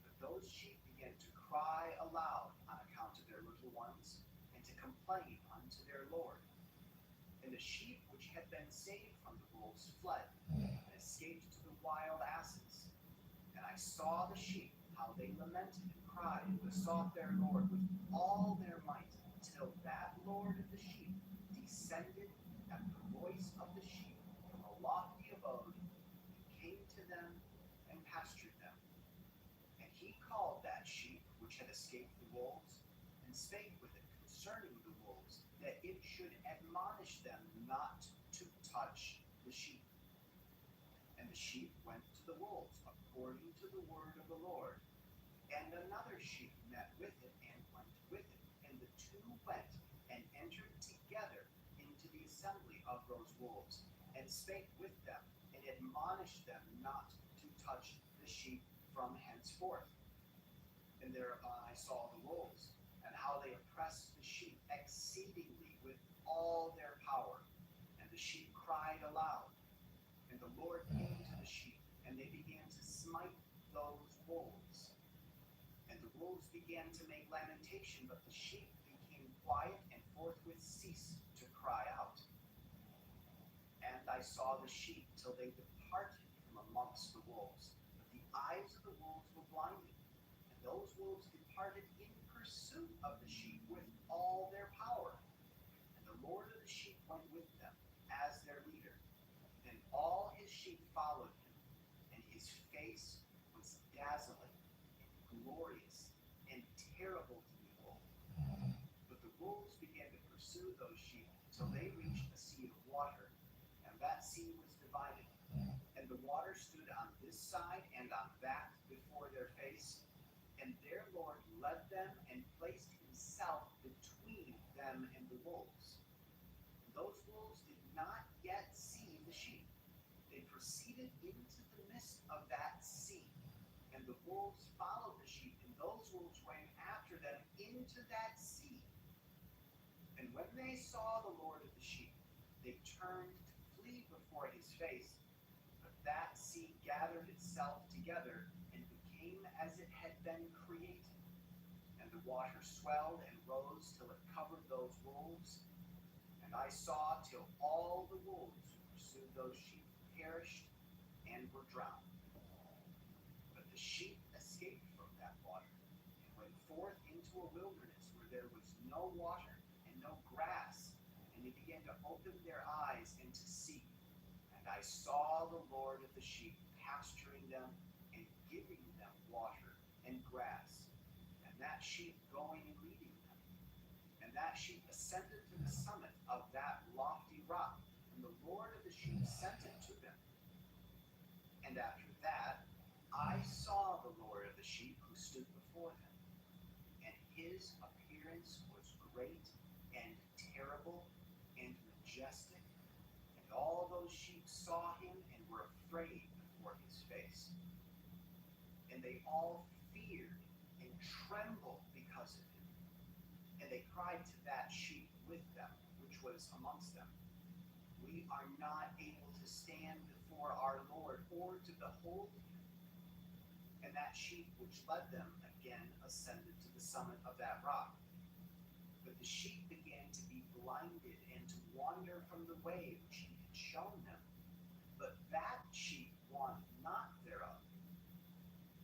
But those sheep began to cry aloud on account of their little ones, and to complain unto their Lord. And the sheep which had been saved from the wolves fled, and escaped to the wild asses. And I saw the sheep, how they lamented and cried, and besought their Lord with all their might, till that Lord of the sheep descended at the voice of the sheep from a lofty abode, and came to them and pastured them. And he called that sheep which had escaped the wolves, and spake with it concerning the wolves, that it should admonish them not to touch the sheep. And the sheep went to the wolves according to the word of the Lord. And another sheep met with it, and went with it. And the 2 went and entered together into the assembly of those wolves, and spake with them, and admonished them not to touch the sheep from henceforth. And thereupon I saw the wolves, and how they oppressed the sheep exceedingly with all their power. And the sheep cried aloud. And the Lord came to the sheep, and they began to smite those wolves. And the wolves began to make lamentation, but the sheep became quiet, and forthwith ceased to cry out. And I saw the sheep till they departed from amongst the wolves. But the eyes of the wolves were blinded, Those wolves departed in pursuit of the sheep with all their power. And the Lord of the sheep went with them as their leader. And all his sheep followed him, and his face was dazzling and glorious and terrible to behold. But the wolves began to pursue those sheep till they reached a sea of water, and that sea was divided. And the water stood on this side and on that before their face, and their Lord led them and placed himself between them and the wolves. Those wolves did not yet see the sheep. They proceeded into the midst of that sea, and the wolves followed the sheep, and those wolves ran after them into that sea. And when they saw the Lord of the sheep, they turned to flee before his face. But that sea gathered itself together and became as it had been created. And the water swelled and rose till it covered those wolves. And I saw till all the wolves who pursued those sheep perished and were drowned. But the sheep escaped from that water and went forth into a wilderness where there was no water and no grass, and they began to open their eyes and to see. And I saw the Lord of the sheep pasturing them and giving them water and grass, and that sheep going and leading them. And that sheep ascended to the summit of that lofty rock, and the Lord of the sheep sent it to them. And after that, I saw the Lord of the sheep who stood before them, and his appearance was great and terrible and majestic, and all those sheep saw him and were afraid before his face. And they all feared and trembled because of him. And they cried to that sheep with them, which was amongst them, "We are not able to stand before our Lord or to behold him." And that sheep which led them again ascended to the summit of that rock. But the sheep began to be blinded and to wander from the way which he had shown them. But that sheep wanted not thereof.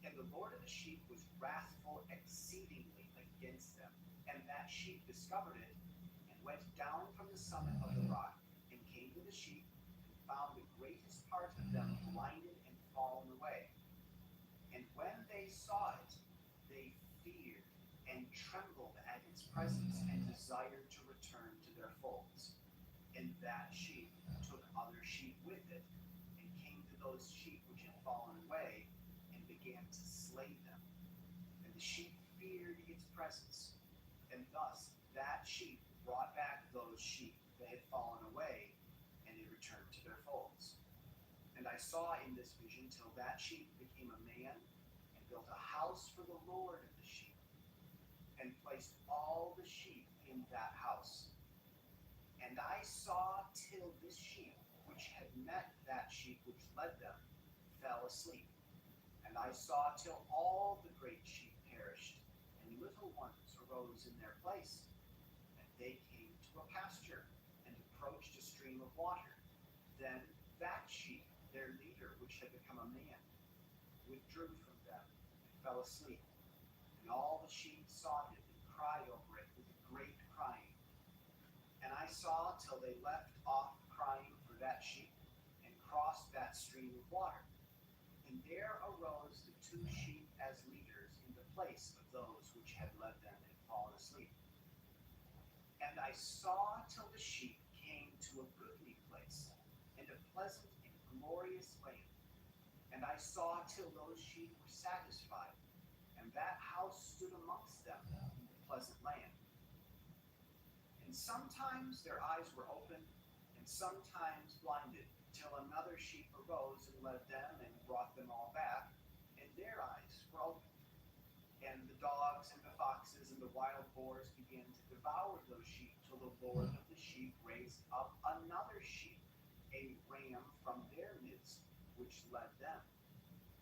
And the Lord of the sheep was wrathful exceedingly against them. And that sheep discovered it, and went down from the summit of the rock, and came to the sheep, and found the greatest part of them blinded and fallen away. And when they saw it, they feared and trembled at its presence, and desired to return to their folds. And that sheep took other sheep with it, and came to those sheep which had fallen away, and began to slay them. And the sheep feared its presence, and thus that sheep brought back those sheep that had fallen away, and they returned to their folds. And I saw in this vision till that sheep became a man, and built a house for the Lord of the sheep, and placed all the sheep in that house. And I saw till this sheep, which had met that sheep which led them, fell asleep. And I saw till all the great sheep perished, and little ones arose in their place. And they came to a pasture, and approached a stream of water. Then that sheep, their leader, which had become a man, withdrew from them, and fell asleep. And all the sheep sought it, and cried over it with a great crying. And I saw till they left off crying for that sheep, and crossed that stream of water. And there arose the two sheep as leaders in the place of those which had led them and fallen asleep. And I saw till the sheep came to a goodly place, and a pleasant and glorious land. And I saw till those sheep were satisfied, and that house stood amongst them in the pleasant land. And sometimes their eyes were opened, and sometimes blinded, till another sheep arose and led them and brought them all back, and their eyes were opened. And the dogs and the foxes and the wild boars began to devour those sheep, till the Lord of the sheep raised up another sheep, a ram from their midst, which led them.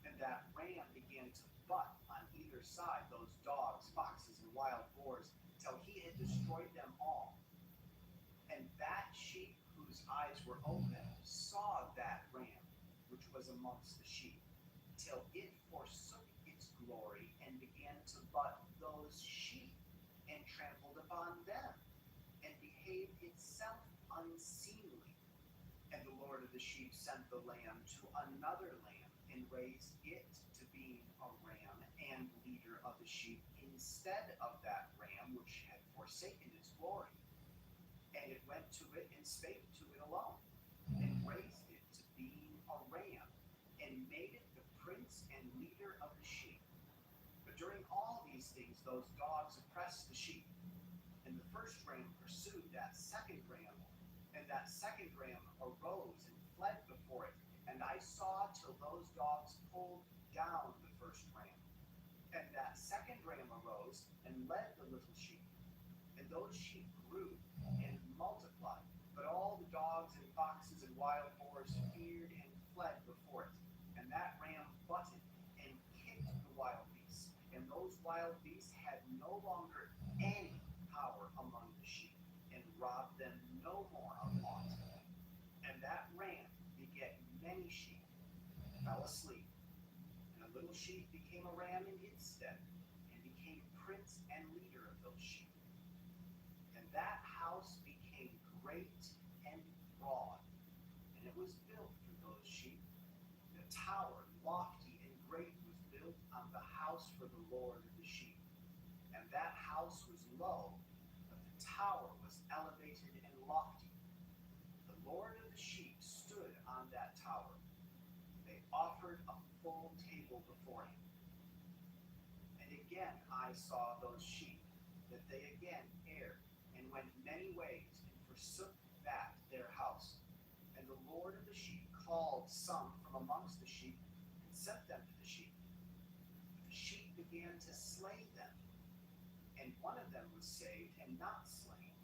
And that ram began to butt on either side those dogs, foxes, and wild boars, till he had destroyed them all. And that sheep whose eyes were open saw that ram, which was amongst the sheep, till it forsook its glory, and began to trampled upon them and behaved itself unseemly. And the Lord of the sheep sent the lamb to another lamb and raised it to being a ram and leader of the sheep instead of that ram which had forsaken its glory. And it went to it and spake to it alone, and raised it to being a ram, and made it the prince and leader of the sheep. But during all these things those dogs oppressed the sheep. And the first ram pursued that second ram, and that second ram arose and fled before it. And I saw till those dogs pulled down the first ram. And that second ram arose and led the little sheep. And those sheep grew and multiplied. But all the dogs and foxes and wild boars feared and fled before it. And that ram butted and kicked the wild beasts. And those wild beasts had no longer any power among the sheep, and robbed them no more of aught. And that ram begat many sheep, fell asleep. And a little sheep became a ram in its stead, and became prince and leader of those sheep. And that house became great and broad, and it was built for those sheep. The tower, lofty and great, was built on the house for the Lord of the sheep. And that house was low, but the tower was elevated and lofty. The Lord of the sheep stood on that tower. They offered a full table before him. And again I saw those sheep, that they again erred, and went many ways, and forsook that their house. And the Lord of the sheep called some from amongst the sheep, and sent them to the sheep. The sheep began to slay them. And one of them was saved and not slain.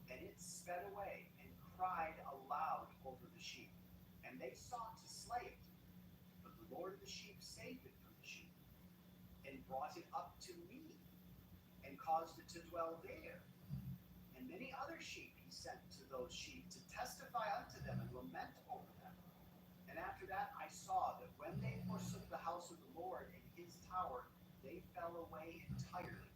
And it sped away and cried aloud over the sheep. And they sought to slay it. But the Lord of the sheep saved it from the sheep, and brought it up to me, and caused it to dwell there. And many other sheep he sent to those sheep, to testify unto them and lament over them. And after that I saw that when they forsook the house of the Lord and his tower, they fell away entirely.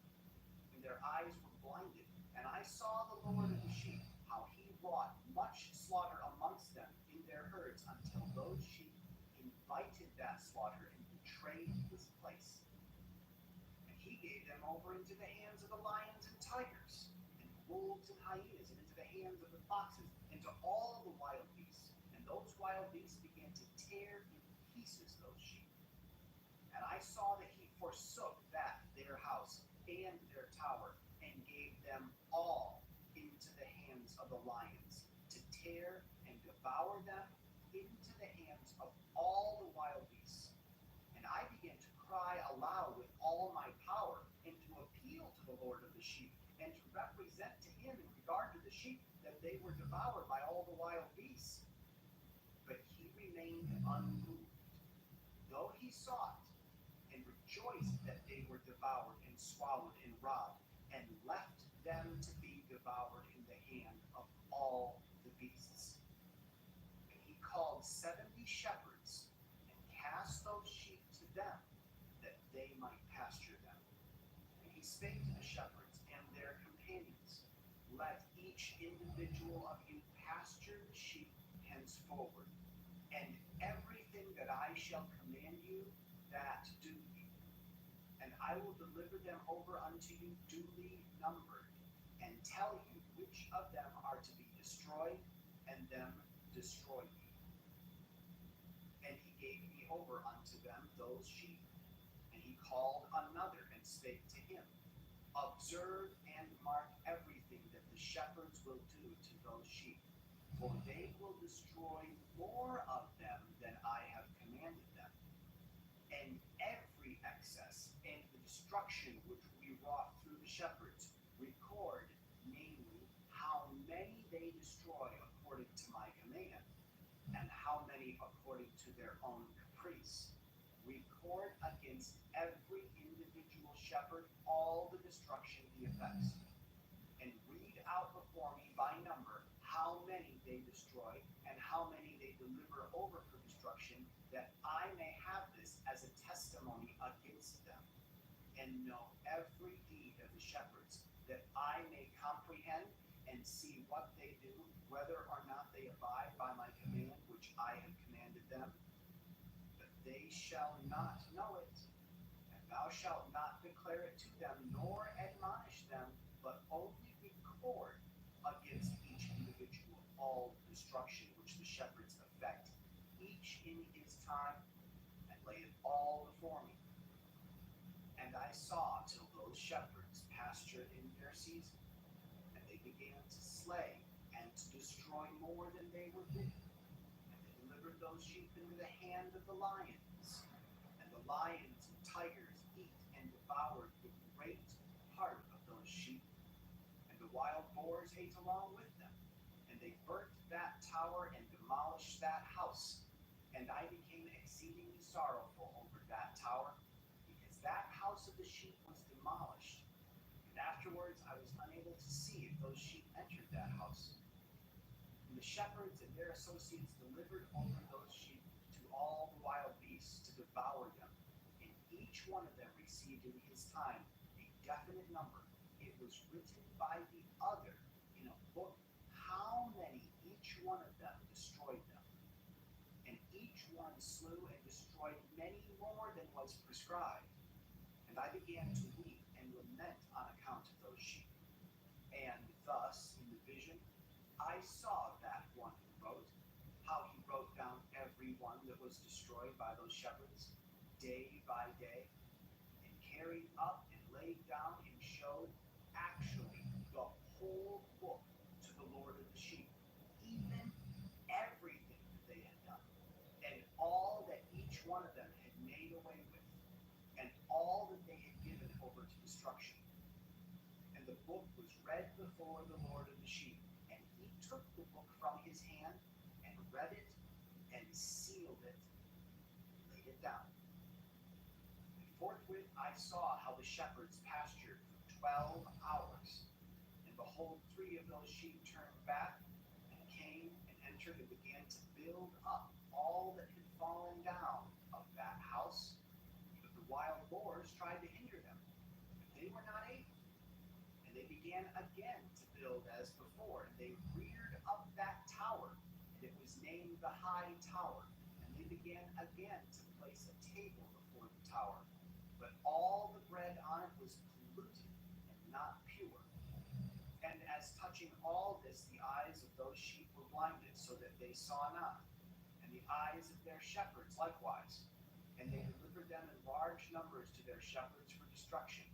Their eyes were blinded, and I saw the Lord of the sheep, how he wrought much slaughter amongst them in their herds, until those sheep invited that slaughter and betrayed his place. And he gave them over into the hands of the lions and tigers, and wolves and hyenas, and into the hands of the foxes, and to all the wild beasts. And those wild beasts began to tear in pieces those sheep. And I saw that he forsook that their house and their tower, and gave them all into the hands of the lions, to tear and devour them into the hands of all the wild beasts. And I began to cry aloud with all my power, and to appeal to the Lord of the sheep, and to represent to him in regard to the sheep, that they were devoured by all the wild beasts. But he remained unmoved, though he saw it, and rejoiced that they were devoured and swallowed and robbed, and left them to be devoured in the hand of all the beasts. And he called 70 shepherds, and cast those sheep to them, that they might pasture them. And he spake to the shepherds and their companions, let each individual of you pasture the sheep henceforward, and everything that I shall command you, that do ye. And I will deliver them over unto you duly numbered, and tell you which of them are to be destroyed, and them destroy ye. And he gave me over unto them those sheep. And he called another and spake to him, observe and mark everything that the shepherds will do to those sheep, for they will destroy more of them than I have commanded them. And every excess and the destruction which we wrought through the shepherds, record, namely, how many they destroy according to my command, and how many according to their own caprice. Record against every individual shepherd all the destruction he effects, and read out before me by number how many they destroy, and how many they deliver over for destruction, that I may have this as a testimony against them, and know every deed of the shepherds, that I may comprehend and see what they do, whether or not they abide by my command which I have commanded them. But they shall not know it, and thou shalt not declare it to them, nor admonish them, but only record against each individual all destruction which the shepherds effect, each in his time, and lay it all before me. And I saw till those shepherds pastured in their season, and they began to slay and to destroy more than they were bidden. And they delivered those sheep into the hand of the lions, and the lions and tigers eat and devoured the great part of those sheep, and the wild boars ate along with them. And they burnt that tower and demolished that house. And I became exceedingly sorrowful over that tower, because that house of the sheep was demolished. And afterwards I was unable to see if those sheep entered that house. And the shepherds and their associates delivered over those sheep to all the wild beasts to devour them. And each one of them received in his time a definite number. It was written by the other in a book how many each one of them destroyed them. And each one slew and destroyed many more than was prescribed. And I began to weep and lament on account of those sheep. And thus, in the vision, I saw that one who wrote, how he wrote down every one that was destroyed by those shepherds, day by day, and carried up and laid down and showed actually the whole book to the Lord of the sheep, even everything that they had done, and all that each one of them had made away with, and all that they had given over to destruction. And the book was read before the Lord of the sheep, and he took the book from his hand, and read it, and sealed it, and laid it down. And forthwith I saw how the shepherds pastured for 12 hours, and behold, 3 of those sheep turned back, and came and entered and began to build up all that had fallen down of that house. But the wild boars tried to hinder them, but they were not able. And they began again to build as before, and they reared up that tower, and it was named the High Tower. And they began again to place a table before the tower, but all the bread on it was polluted and not pure. And as touching all this, the eyes of those sheep were blinded, so that they saw not, and the eyes of their shepherds likewise. And they delivered them in large numbers to their shepherds for destruction.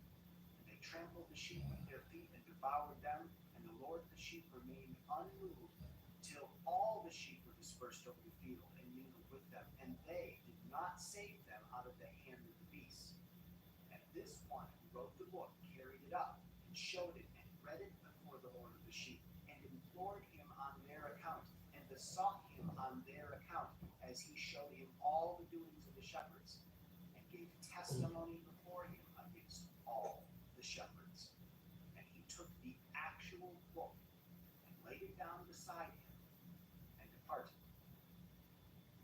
And they trampled the sheep with their feet and devoured them, and the Lord of the sheep remained unmoved, till all the sheep were dispersed over the field and mingled with them, and they did not save them out of the hand of the beast. And this one who wrote the book carried it up, and showed it, and read it before the Lord of the sheep, and implored him on their account, and besought him on their account, as he showed him all the doings of the shepherds, and gave testimony before him against all the shepherds. And he took the actual book, and laid it down beside him, and departed.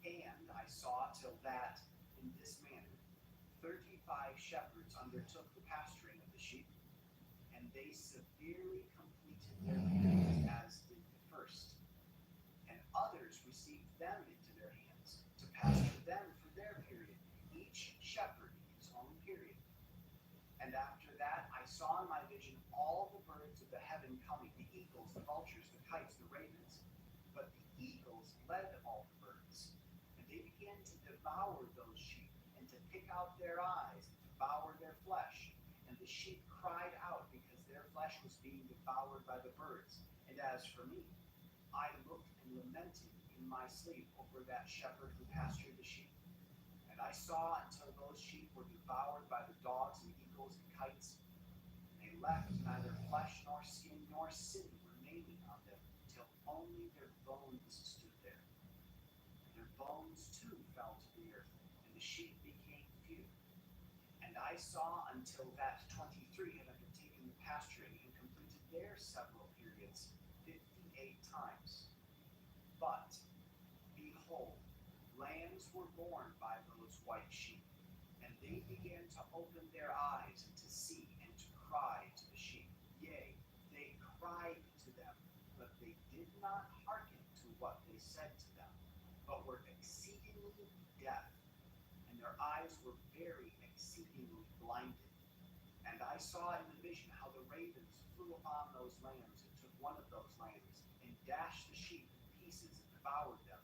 And I saw till that, in this manner, 35 shepherds undertook the pasturing of the sheep, and they severely completed their duties as did the first. And others received them into their hands, to pasture them for their period, each shepherd in his own period. And after that I saw in my vision all the birds of the heaven coming, the eagles, the vultures, the kites, the ravens. But the eagles led all the birds, and they began to devour those sheep, and to pick out their eyes, and devour their flesh. And the sheep cried out, because their flesh was being devoured by the birds. And as for me, I looked and lamented in my sleep over that shepherd who pastured the sheep. And I saw until those sheep were devoured by the dogs and eagles and kites. And they left neither flesh nor skin nor sin remaining on them, till only their bones stood there. And their bones too fell to the earth, and the sheep became few. And I saw until that 23 had undertaken the pasturing and completed their several periods 58 times. But, behold, lambs were born by those white sheep, and they began to open their eyes and to see and to cry to the sheep. Yea, cried to them, but they did not hearken to what they said to them, but were exceedingly deaf, and their eyes were very exceedingly blinded. And I saw in the vision how the ravens flew upon those lambs and took one of those lambs and dashed the sheep in pieces and devoured them.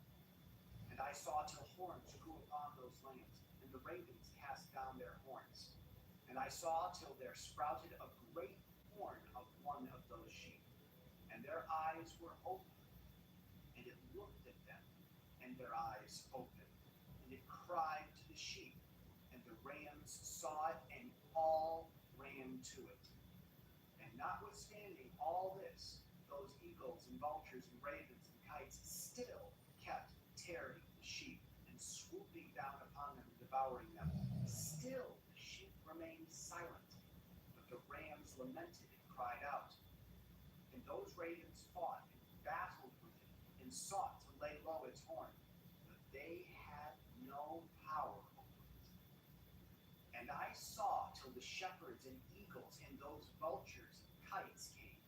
And I saw till horns grew upon those lambs, and the ravens cast down their horns. And I saw till there sprouted a great horn of one of those sheep, and their eyes were open, and it looked at them, and their eyes opened, and it cried to the sheep, and the rams saw it, and all ran to it. And notwithstanding all this, those eagles and vultures and ravens and kites still kept tearing the sheep and swooping down upon them and devouring them. Still the sheep remained silent, but the rams lamented and cried out. And those ravens fought and battled with it and sought to lay low its horn, but they had no power over it. And I saw till the shepherds and eagles and those vultures and kites came,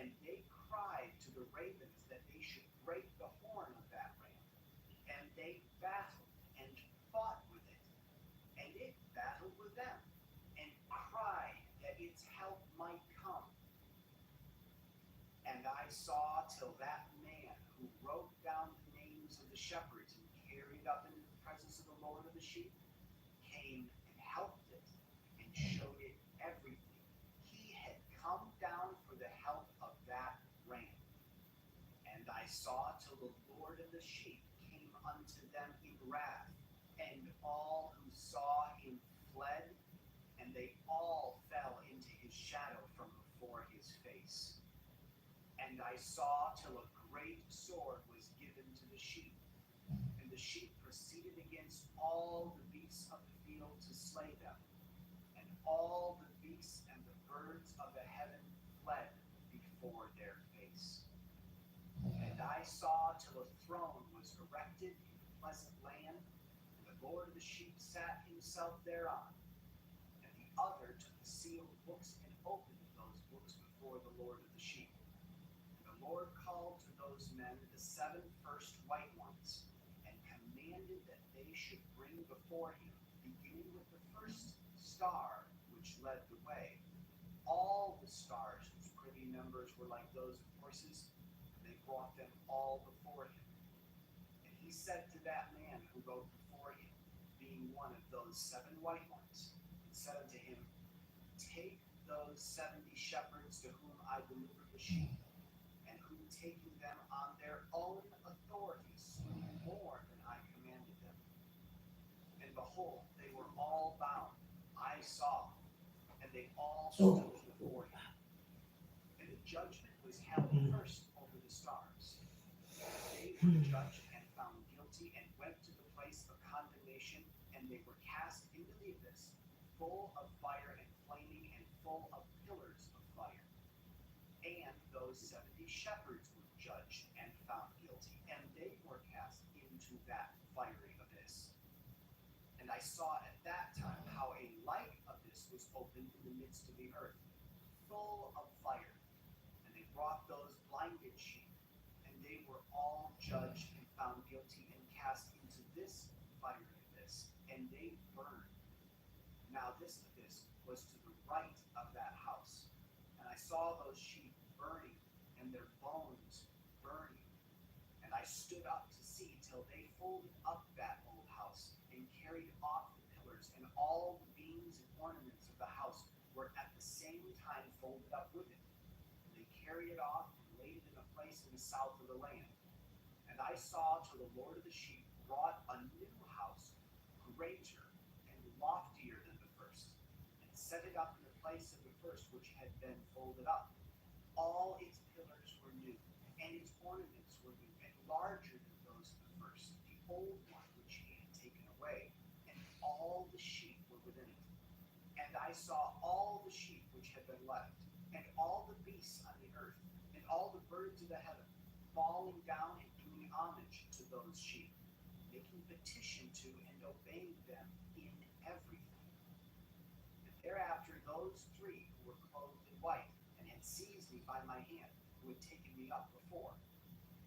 and they cried to the ravens that they should break the horn of that ram. And they battled and fought with it, and it battled with them, and cried that its help might come. And I saw till that man who wrote down the names of the shepherds and carried up into the presence of the Lord of the sheep came and helped it and showed it everything. He had come down for the help of that ram. And I saw till the Lord of the sheep came unto them in wrath, and all who saw him fled, and they all fell into his shadow from before his face. And I saw till a great sword was given to the sheep, and the sheep proceeded against all the beasts of the field to slay them, and all the beasts and the birds of the heaven fled before their face. And I saw till a throne was erected in a pleasant land, and the Lord of the sheep sat himself thereon. And the other took the sealed books and opened those books before the Lord of the sheep. And the Lord called to those men the 7 first white ones, and commanded that they should bring before him, beginning with the first star which led the way, all the stars whose privy members were like those of horses, and they brought them all before him. And he said to that man who wrote before him, being one of those 7 white ones, and said unto him, Take those 70 shepherds to whom I delivered the sheep, and who taking them on their own authority slew more than I commanded them. And behold, they were all bound, I saw, and they all stood before him. And the judgment was held first over the stars. They were judged and found guilty, and went to the place of condemnation, and they were cast into the abyss, full of fire and flaming, and full of pillars of fire. And those 70 shepherds were judged and found guilty, and they were cast into that fiery abyss. And I saw at that time how a like abyss was opened in the midst of the earth, full of fire. And they brought those blinded sheep, and they were all judged and found guilty, and cast into this fiery abyss, and they burned. Now this abyss was to the right of that house. And I saw those sheep burning, and their bones burning. And I stood up to see till they folded up that old house, and carried off the pillars, and all the beams and ornaments of the house were at the same time folded up with it. And they carried it off and laid it in a place in the south of the land. And I saw till the Lord of the sheep brought a new house, greater and loftier than the first, and set it up in the place of the first which had been folded up. All its pillars were new, and its ornaments were new, and larger than those of the first, the old one which he had taken away, and all the sheep were within it. And I saw all the sheep which had been left, and all the beasts on the earth, and all the birds of the heaven, falling down and doing homage to those sheep, making petition to and obeying them in everything. And thereafter those 3 who were clothed in white, and had seized me by my hand, who had taken me up before,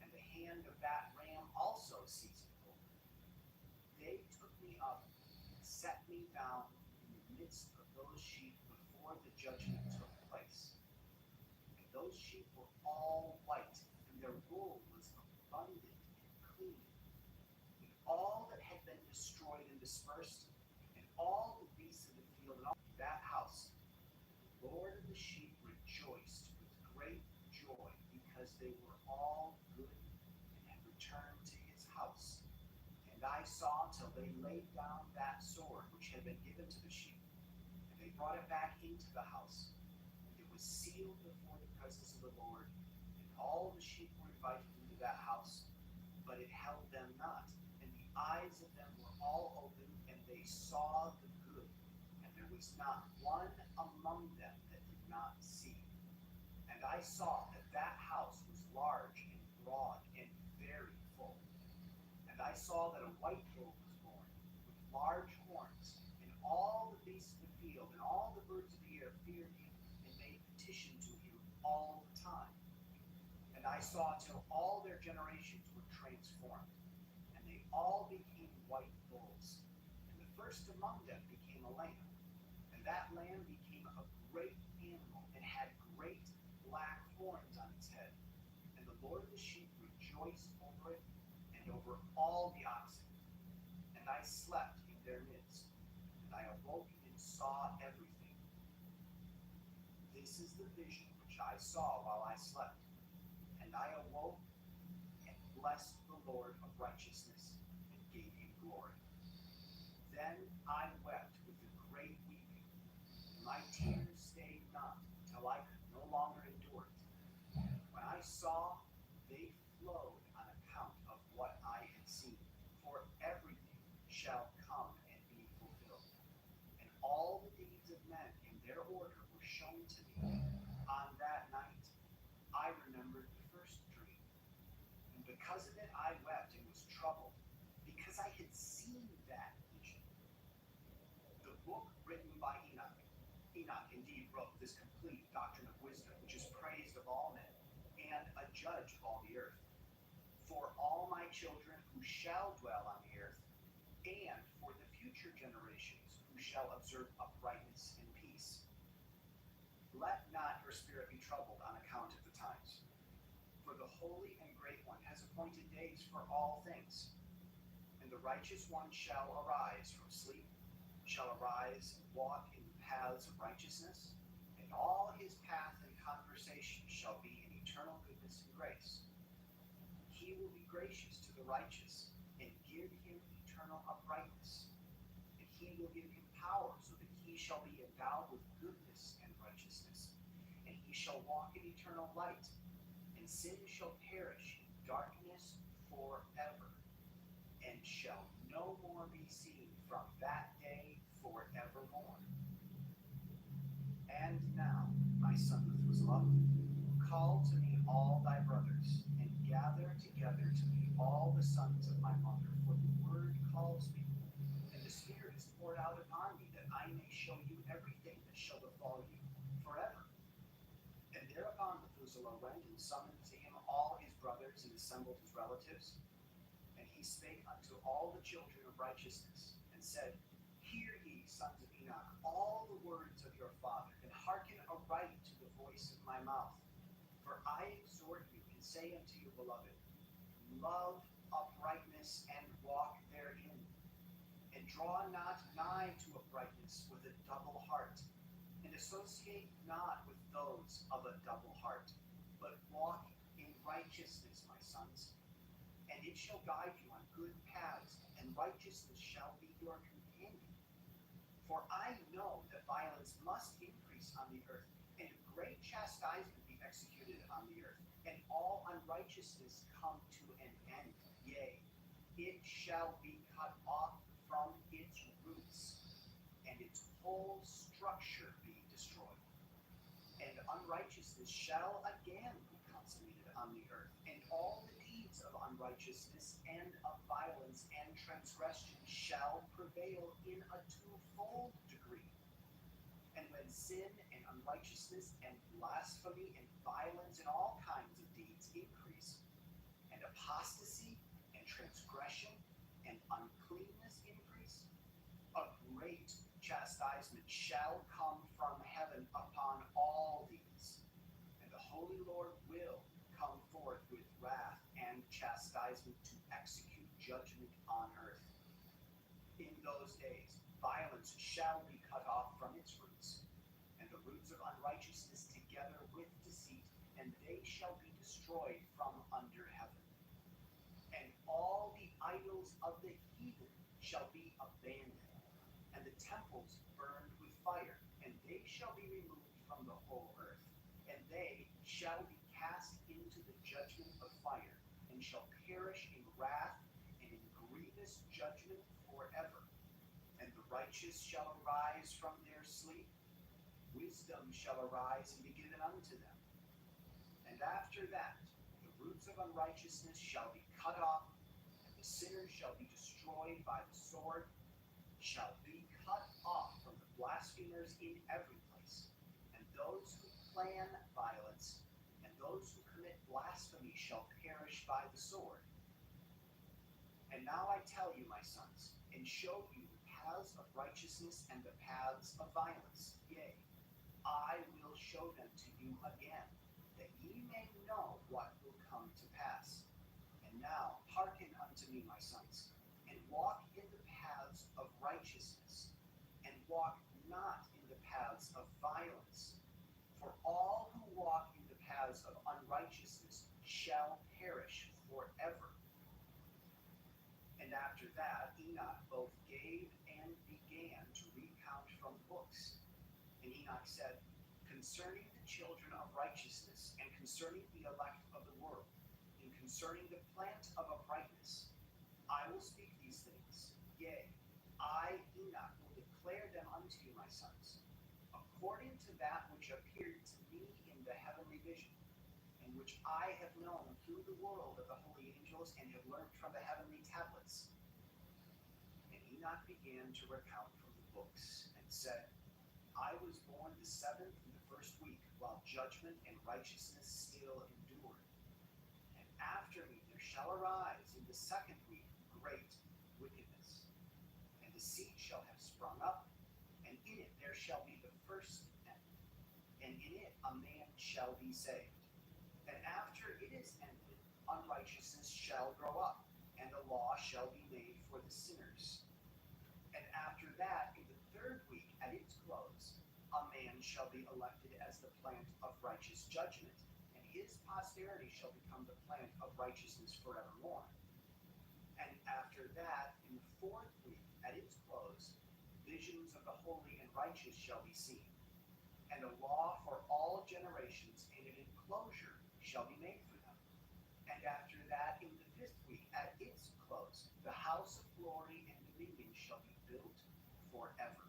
and the hand of that ram also seized me over. They took me up and set me down in the midst of those sheep before the judgment took place. And those sheep were all white, and their wool was abundant and clean. And all that had been destroyed and dispersed, and all the beasts of the field, and all that house, the Lord of the sheep rejoiced with great joy, because they were all good and had returned to his house. And I saw till they laid down that sword which had been given to the sheep, and they brought it back into the house. And it was sealed before the presence of the Lord, and all the sheep were invited into that house, but it held them not. And the eyes of them were all open, and they saw the good, and there was not one among them that did not see. And I saw that that house was large and broad and very full. And I saw that a white bull was born, with large horns, and all the beasts of the field and all the birds of the air feared him, and made petition to him all the time. And I saw till all their generations were transformed, and they all became white bulls. And the first among them became a lamb, and that lamb became a great animal, and had great black horns on its head. And the Lord of the sheep rejoiced over it, and over all the oxen. And I slept in their midst, and I awoke and saw everything. This is the vision which I saw while I slept. And I awoke and blessed the Lord of righteousness, and gave him glory. Then I wept with a great weeping, and my tears stayed not, till I could no longer endure it. When I saw, they flowed on account of what I had seen, for everything shall come and be fulfilled. And all the deeds of men in their order were shown to me. On that night I remembered the first dream, and because of it I wept and was troubled, because I had seen that vision. The book written by Enoch. Enoch indeed wrote this complete doctrine of wisdom, which is praised of all men, and a judge of all the earth. For all my children who shall dwell on the earth, and for the future generations who shall observe uprightness and peace. Let not your spirit be troubled on account of the times. For the Holy and Great One has appointed days for all things. And the righteous one shall arise from sleep, shall arise and walk in the paths of righteousness, and all his path and conversation shall be in eternal goodness and grace. He will be gracious to the righteous, and give him eternal uprightness. And he will give him power, so that he shall be endowed with goodness and righteousness. And he shall walk in eternal light, and sin shall perish in darkness forever, and shall no more be seen from that day forevermore. And now, my son Methuselah, call to me all thy brothers, and gather together to me all the sons of my mother, for the word calls me, and the Spirit is poured out upon me, that I may show you everything that shall befall you forever. And thereupon Methuselah went and summoned to him all his brothers, and assembled his relatives. And he spake unto all the children of righteousness, and said, Hear ye, sons of Enoch, all the words of your father, and hearken aright to the voice of my mouth. For I exhort you, and say unto you, beloved, love uprightness, and walk therein. And draw not nigh to uprightness with a double heart, and associate not with those of a double heart, but walk in righteousness, my sons. And it shall guide you on good paths, and righteousness shall be your companion. For I know that violence must increase on the earth, and great chastisement be executed on the earth, and all unrighteousness come to an end. Yea, it shall be cut off from its roots, and its whole structure be destroyed. And unrighteousness shall again be consummated on the earth, and all the deeds of unrighteousness and of violence and transgression shall prevail in a twofold degree. And And when sin and unrighteousness and blasphemy and violence and all kinds of deeds increase, and apostasy and transgression and uncleanness increase, a great chastisement shall come from heaven upon all these, and the Holy Lord will come forth with wrath and chastisement to execute judgment on earth. In those days, violence shall be cut off from its roots, and the roots of unrighteousness together with deceit, and they shall be destroyed from under heaven. And all the idols of the heathen shall be abandoned, and the temples burned with fire, and they shall be removed from the whole earth, and they shall be cast into the judgment of fire, and shall perish in wrath and in grievous judgment forever. And the righteous shall arise from their sleep, wisdom shall arise and be given unto them. And after that, the roots of unrighteousness shall be cut off, and the sinners shall be destroyed by the sword, shall be cut off from the blasphemers in every place. And those who plan violence and those who commit blasphemy shall perish by the sword. And now I tell you, my sons, and show you the paths of righteousness and the paths of violence. Yea, I will show them to you again, that ye may know what will come to pass. And now hearken unto me, my sons, and walk in the paths of righteousness, and walk not in the paths of violence. For all who walk in the paths of unrighteousness shall perish forever. And after that, Enoch both gave and began to recount from books. And Enoch said, concerning the children of righteousness, and concerning the elect of the world, and concerning the plant of uprightness, I will speak these things. Yea, I, Enoch, will declare them unto you, my sons, according to that which appeared to me in the heavenly vision, and which I have known through the world of the holy angels, and have learned from the heavenly tablets. And Enoch began to recount from the books, and said, I was born the 7th in the first week, while judgment and righteousness still endured. And after me there shall arise in the 2nd week great wickedness. And the seed shall have sprung up, and in it there shall be the first end, and in it a man shall be saved. And after it is ended, unrighteousness shall grow up, and the law shall be made for the sinners. And after that, in the 3rd week, at its close, a man shall be elected as the plant of righteous judgment, and his posterity shall become the plant of righteousness forevermore. And after that, in the 4th week, at its close, visions of the holy and righteous shall be seen, and a law for all generations, and an enclosure shall be made for them. And after that, in the 5th week, at its close, the house of glory and dominion shall be built forever.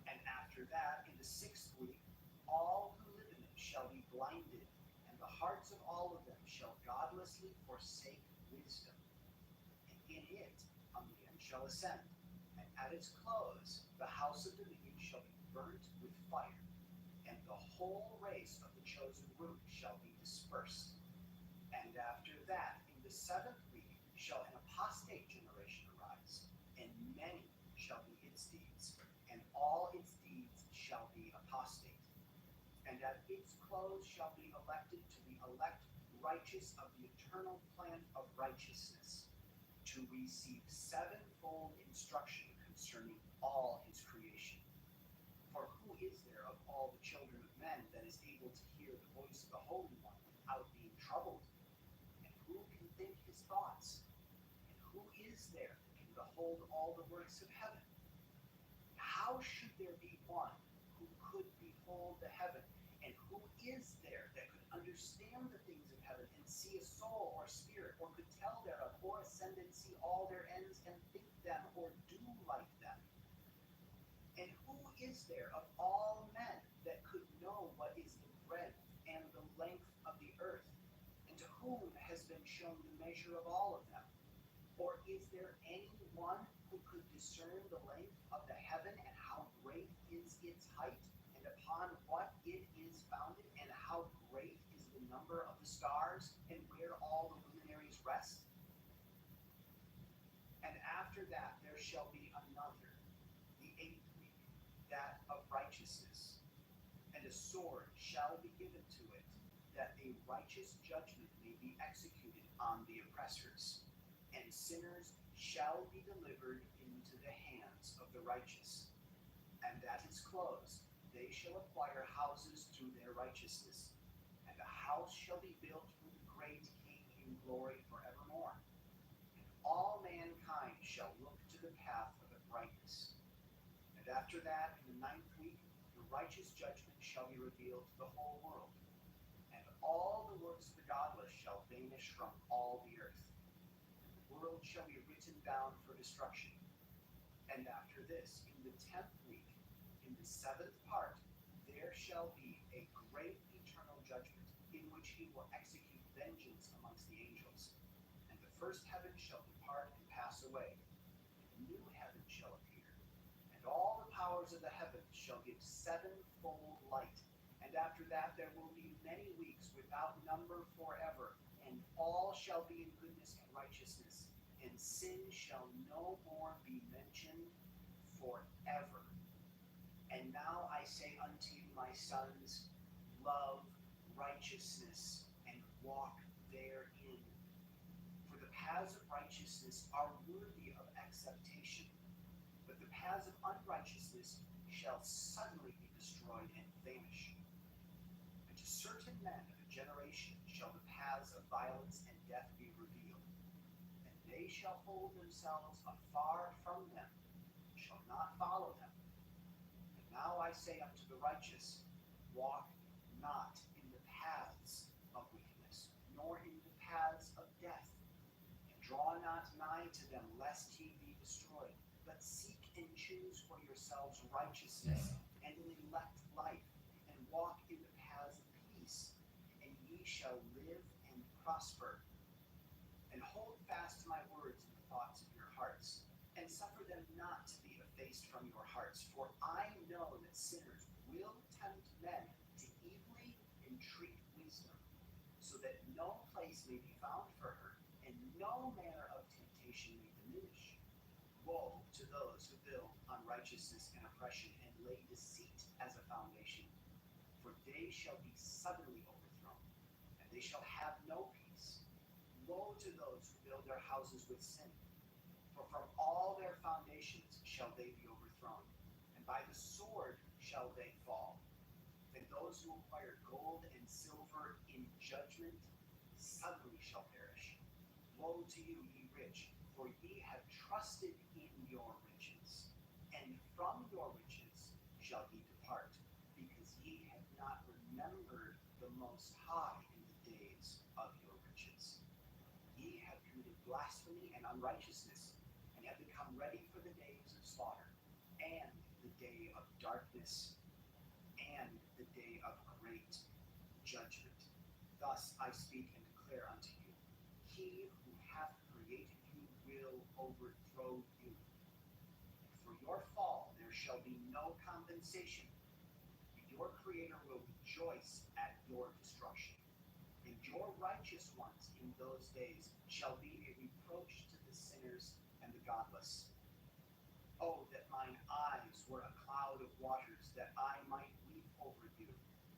And after that, in the 6th week, all who live in it shall be blinded, and the hearts of all of them shall godlessly forsake wisdom. And in it a man shall ascend, and at its close the house of dominion shall be burnt with fire, and the whole race of the chosen root shall be dispersed. And after that, in the 7th week, shall an apostate generation arise, and many shall be its deeds, and all its deeds shall be apostate. And at its close shall be elected to the elect righteous of the eternal plan of righteousness, to receive 7-fold instruction concerning all his creation. For who is there of all the children of men that is able to hear the voice of the Holy One without being troubled? And who can think his thoughts? And who is there that can behold all the works of heaven? How should there be one who could behold the heaven? And who is there that could understand the things of heaven, and see a soul or spirit, or could tell thereof, or ascend and see all their ends, and think them, or do like them? And who is there of all men that could know what is the breadth and the length of the earth? And to whom has been shown the measure of all of them? Or is there any one who could discern the length of the heaven, and how great is its height, and upon what it is founded, and how great is the number of the stars, and where all the luminaries rest? And after that there shall be another, the 8th week, that of righteousness. And a sword shall be given to it, that a righteous judgment may be executed on the oppressors. And sinners shall be delivered into the hands of the righteous. And at its close they shall acquire houses through their righteousness. And the house shall be built for the great King in glory forevermore. And all mankind shall look to the path of uprightness. And after that, in the 9th week, the righteous judgment shall be revealed to the whole world. And all the works of the godless shall vanish from all the earth. And the world shall be written down for destruction. And after this, in the 10th week, in the 7th part, there shall be a great eternal judgment, in which he will execute vengeance amongst the angels. And the first heaven shall depart and pass away, and a new heaven shall appear. And all the powers of the heavens shall give sevenfold light. And after that there will be many weeks without number forever, and all shall be in goodness and righteousness, and sin shall no more be mentioned forever. And now I say unto you, my sons, love righteousness, and walk therein. For the paths of righteousness are worthy of acceptation, but the paths of unrighteousness shall suddenly be destroyed and vanish. And to certain men of a generation shall the paths of violence and death be revealed, and they shall hold themselves afar from them, and shall not follow them. And now I say unto the righteous, walk not in the paths of wickedness, nor in the paths of death, and draw not nigh to them, lest ye be destroyed. But seek and choose for yourselves righteousness and an elect life, and walk in the paths of peace, and ye shall live and prosper. And hold fast to my words in the thoughts of your hearts, and suffer them not to be effaced from your hearts. For I know that sinners will tempt men to evilly entreat wisdom, so that no place may be found for her, and no manner of temptation may diminish. Woe to those who build unrighteousness and oppression, and lay deceit as a foundation, for they shall be suddenly overthrown, and they shall have no peace. Woe to those who build their houses with sin, for from all their foundations shall they be overthrown, and by the sword shall they fall. And those who acquire gold and silver in judgment suddenly shall perish. Woe to you, ye rich, for ye have trusted in your riches, and from your riches shall ye depart, because ye have not remembered the Most High in the days of your riches. Ye have committed blasphemy and unrighteousness, and have become ready for the days of slaughter, and the day of darkness, and the day of great judgment. Thus I speak and declare unto you, he who hath created you will overthrow you. And for your fall there shall be no compensation. Your Creator will rejoice at your destruction. And your righteous ones in those days shall be a reproach to the sinners and the godless. Oh, that mine eyes were a cloud of waters, that I might weep over you,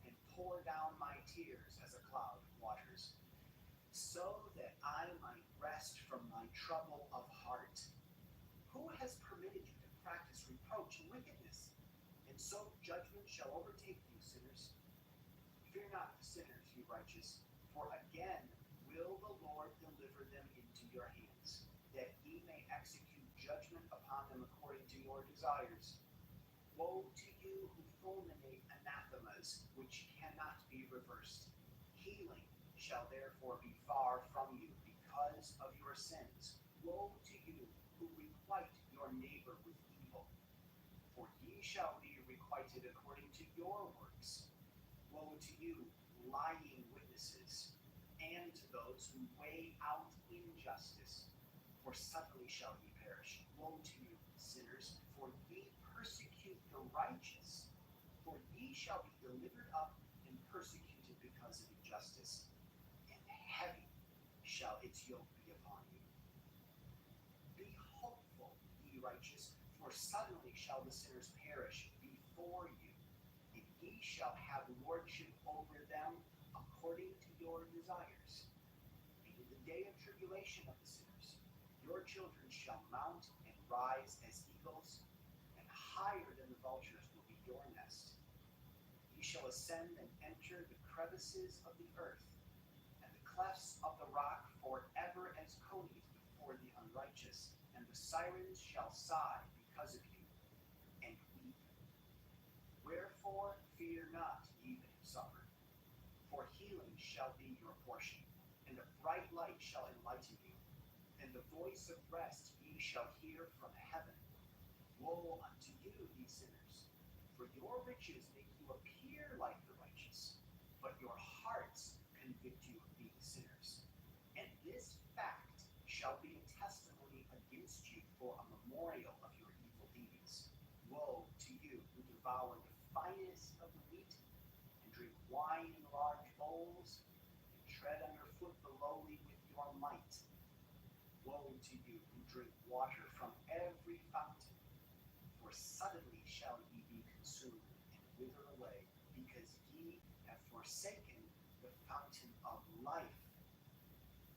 and pour down my tears as a cloud of waters, so that I might rest from my trouble of heart. Who has permitted you to practice reproach and wickedness? And so judgment shall overtake you, sinners. Fear not the sinners, you righteous, for again will the Lord deliver them into your hands, that ye may execute judgment upon them according to your desires. Woe to you who fulminate anathemas, which cannot be reversed. Healing shall therefore be far from you because of your sins. Woe to you who requite your neighbor with evil, for ye shall be requited according to your works. Woe to you, lying witnesses, and to those who weigh out injustice, for suddenly shall ye perish. Woe to you, sinners, for ye persecute the righteous, For ye shall be delivered up and persecuted because of injustice, and heavy shall its yoke be upon you. Be hopeful, ye righteous, for suddenly shall the sinners perish before you, and ye shall have lordship over them according to your desires. And in the day of tribulation of the sinners, your children shall mount and rise as eagles, and higher than the vultures will be your nest. Ye shall ascend and enter the crevices of the earth, and the clefts of the rock forever as conies before the unrighteous, and the sirens shall sigh because of you, and weep. Wherefore fear not, ye that have suffered, for healing shall be your portion, and a bright light shall enlighten you, and the voice of rest ye shall hear from heaven. Woe unto you, ye sinners, for your riches make you appear like the righteous, but your hearts convict you of being sinners. And this fact shall be a testimony against you for a memorial of your evil deeds. Woe to you who devour the finest of the wheat, and drink wine in large bowls, and tread underfoot the lowly with your might. Woe to you who drink water from every fountain, for suddenly shall ye be consumed and wither away, because ye have forsaken the fountain of life.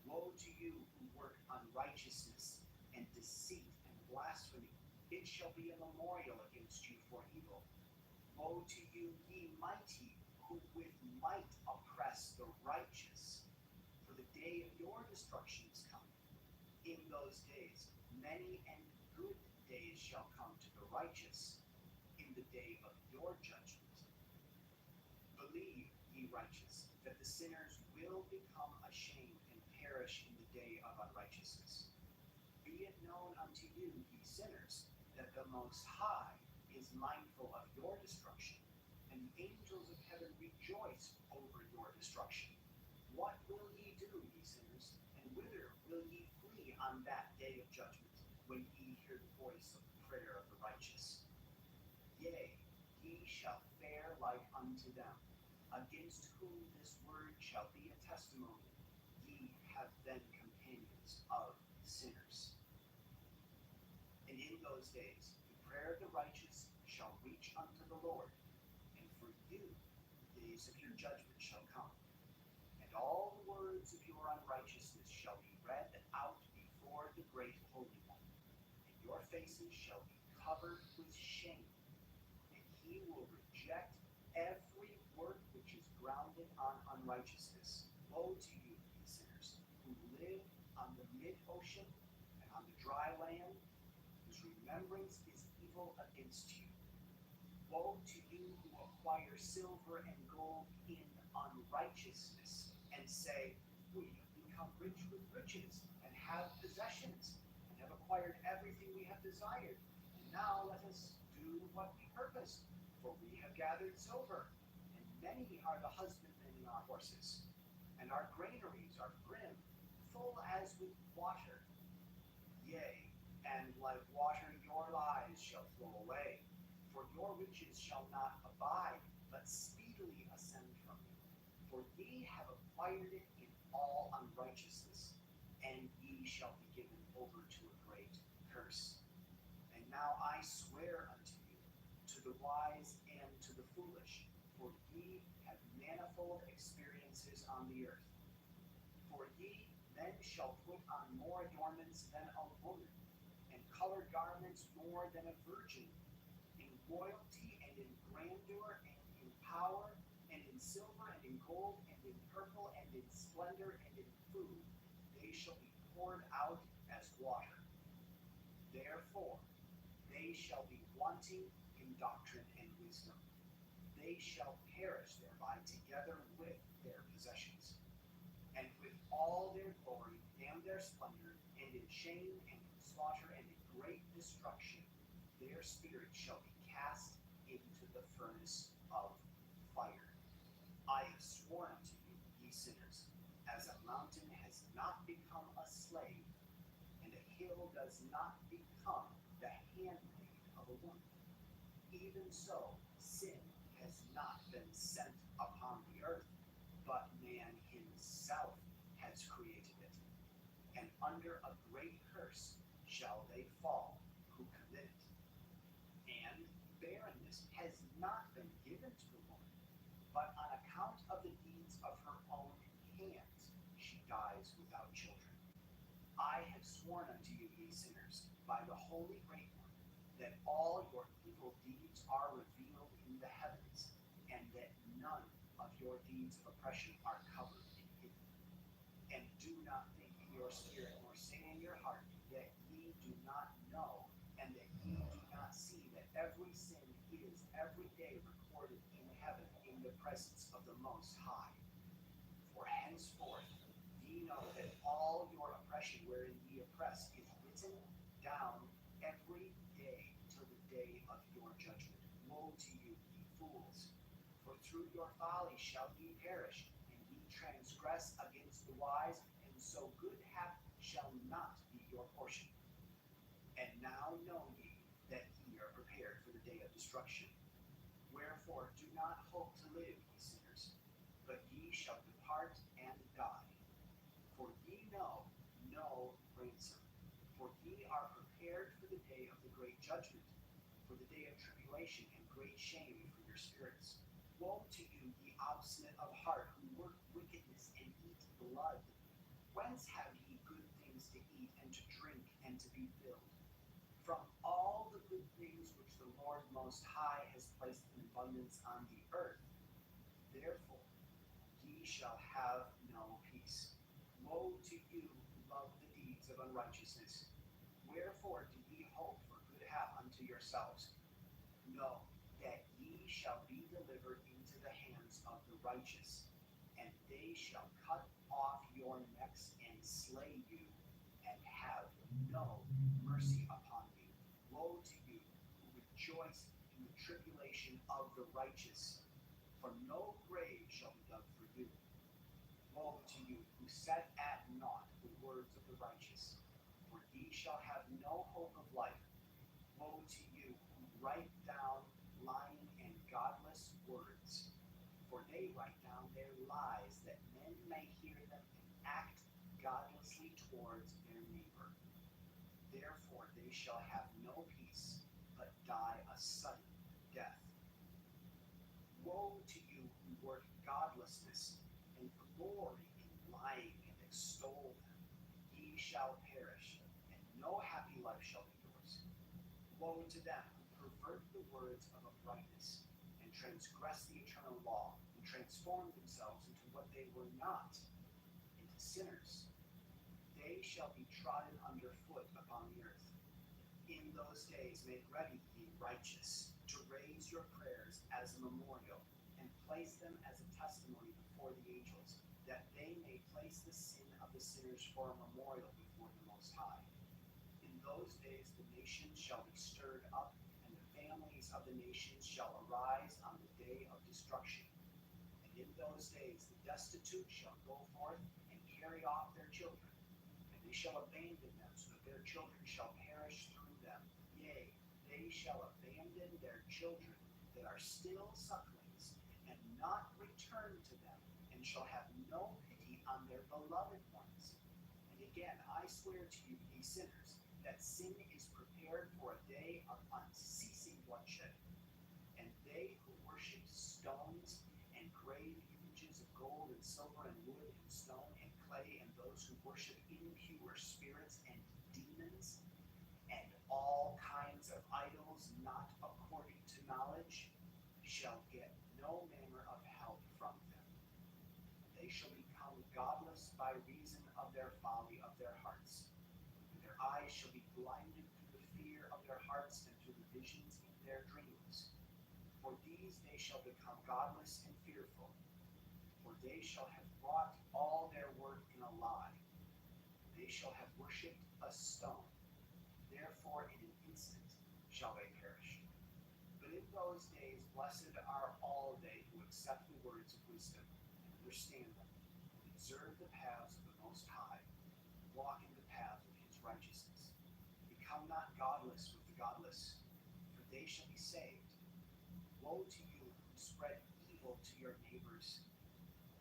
Woe to you who work unrighteousness and deceit and blasphemy. It shall be a memorial against you for evil. Woe to you, ye mighty, who with might oppress the righteous. For the day of your destruction is come. In those days, many and good days shall come to the righteous in the day of your judgment. Believe, ye righteous, that the sinners will become ashamed and perish in the day of unrighteousness. Be it known unto you, ye sinners, that the Most High is mindful of your destruction, and the angels of heaven rejoice over your destruction. What will ye do, ye sinners, and whither will ye flee on that day of judgment, when ye hear the voice of the prayer of the righteous? Yea, ye shall fare like unto them, against whom this word shall be a testimony. Ye have been companions of sinners. And in those days the prayer of the righteous shall reach unto the Lord, and for you the days of your judgment shall come. And all the words of your unrighteousness shall be read out before the great Holy One, and your faces shall be covered with shame, and he will reject every work which is grounded on unrighteousness. Woe to you, ye sinners, who live on the mid-ocean and on the dry land, whose remembrance is evil against you. Woe to you who acquire silver and gold in unrighteousness, and say, we have become rich with riches, and have possessions, and have acquired everything we have desired. And now let us do what we purposed, for we have gathered silver, and many are the husbandmen in our horses, and our granaries are brim, full as with water. Yea, and like water your lives shall flow away, for your riches shall not abide, but speedily ascend from you. For ye have acquired it in all unrighteousness, and ye shall be given over to a great curse. And now I swear unto you, to the wise and to the foolish, for ye have manifold experiences on the earth. For ye men shall put on more adornments than a woman, and color garments more than a virgin, in royalty and in grandeur and in power and in silver and in gold and in purple and in splendor and in food. They shall be poured out as water. Therefore they shall be wanting in doctrine and wisdom. They shall perish thereby together with their possessions, and with all their glory and their splendor, and in shame and in slaughter and in great destruction, their spirits shall be cast into the furnace of fire. I have sworn unto you, ye sinners, as a mountain has not become a slave, and a hill does not become the handmaid of a woman, even so sin has not been sent upon the earth, but man himself has created it. And under a great curse shall they fall who commit it. And barrenness has not been given to the woman, but on account of the deeds of her own hands she dies without children. I have sworn unto you, ye sinners, by the Holy Great One, that all your evil deeds are revealed in the heavens, and that none of your deeds of oppression are covered and hidden. And do not think in your spirit, nor say in your heart, that ye do not know, and that ye do not see that every sin is every day recorded in heaven in the presence of the Most High. For henceforth ye know that all your oppression wherein ye oppress is written down every day till the day of your judgment. Woe to you, ye fools! For through your folly shall ye perish, and ye transgress against the wise, and so good hap shall not be your portion. And now know ye that ye are prepared for the day of destruction. Wherefore do not hope to live, ye sinners, but ye shall depart and die. For ye know no ransom. For ye are prepared for the day of the great judgment, for the day of tribulation and great shame for your spirits. Woe to you, ye obstinate of heart, who work wickedness and eat blood. Whence have ye good things to eat and to drink and to be filled? From all the good things which the Lord Most High has placed in abundance on the earth. Therefore ye shall have no peace. Woe to you who love the deeds of unrighteousness. Wherefore do ye hope for good hap unto yourselves? Know that ye shall be delivered into the hands of the righteous, and they shall cut off your necks and slay you, and have no mercy upon you. Woe to you who rejoice in the tribulation of the righteous, for no grave shall be dug for you. Woe to you who set at naught the words of the righteous, for ye shall have no hope of life. Woe to you who write down lying and godless words, for they write down their lies, that men may hear them and act godlessly towards their neighbor. Therefore they shall have no peace, but die a sudden death. Woe to you who work godlessness, and glory in lying, and extol them. Ye shall perish, and no happy life shall be yours. Woe to them who pervert the words of uprightness, and transgress the eternal law, and transform themselves into what they were not, into sinners. They shall be trodden under foot upon the earth. In those days make ready, ye righteous, to raise your prayers as a memorial, and place them as a testimony before the angels, that they may place the sin of the sinners for a memorial before the Most High. In those days the nations shall be stirred up, and the families of the nations shall arise on the day of destruction. And in those days the destitute shall go forth and carry off their children, and they shall abandon them, so that their children shall perish through them. Yea, they shall abandon their children that are still sucklings, and not return to them, and shall have no pity on their beloved ones. And again, I swear to you, ye sinners, that sin is prepared for a day of unceasing bloodshed. And they who worship stones and grave images of gold and silver and wood and stone and clay, and those who worship impure spirits and demons, and all kinds of idols not according to knowledge, shall get no manner of help from them. They shall become godless by reason of their folly of their hearts, and their eyes shall be blinded through the fear of their hearts and through the visions in their dreams. For these they shall become godless and fearful, for they shall have wrought all their work in a lie. They shall have worshipped a stone. Therefore in an instant shall they perish. But in those days blessed are all they who accept the words of wisdom, and understand them, and observe the paths of the Most High, and walk in the path of his righteousness. Become not godless with the godless, for they shall be saved. Woe to you who spread evil to your neighbors,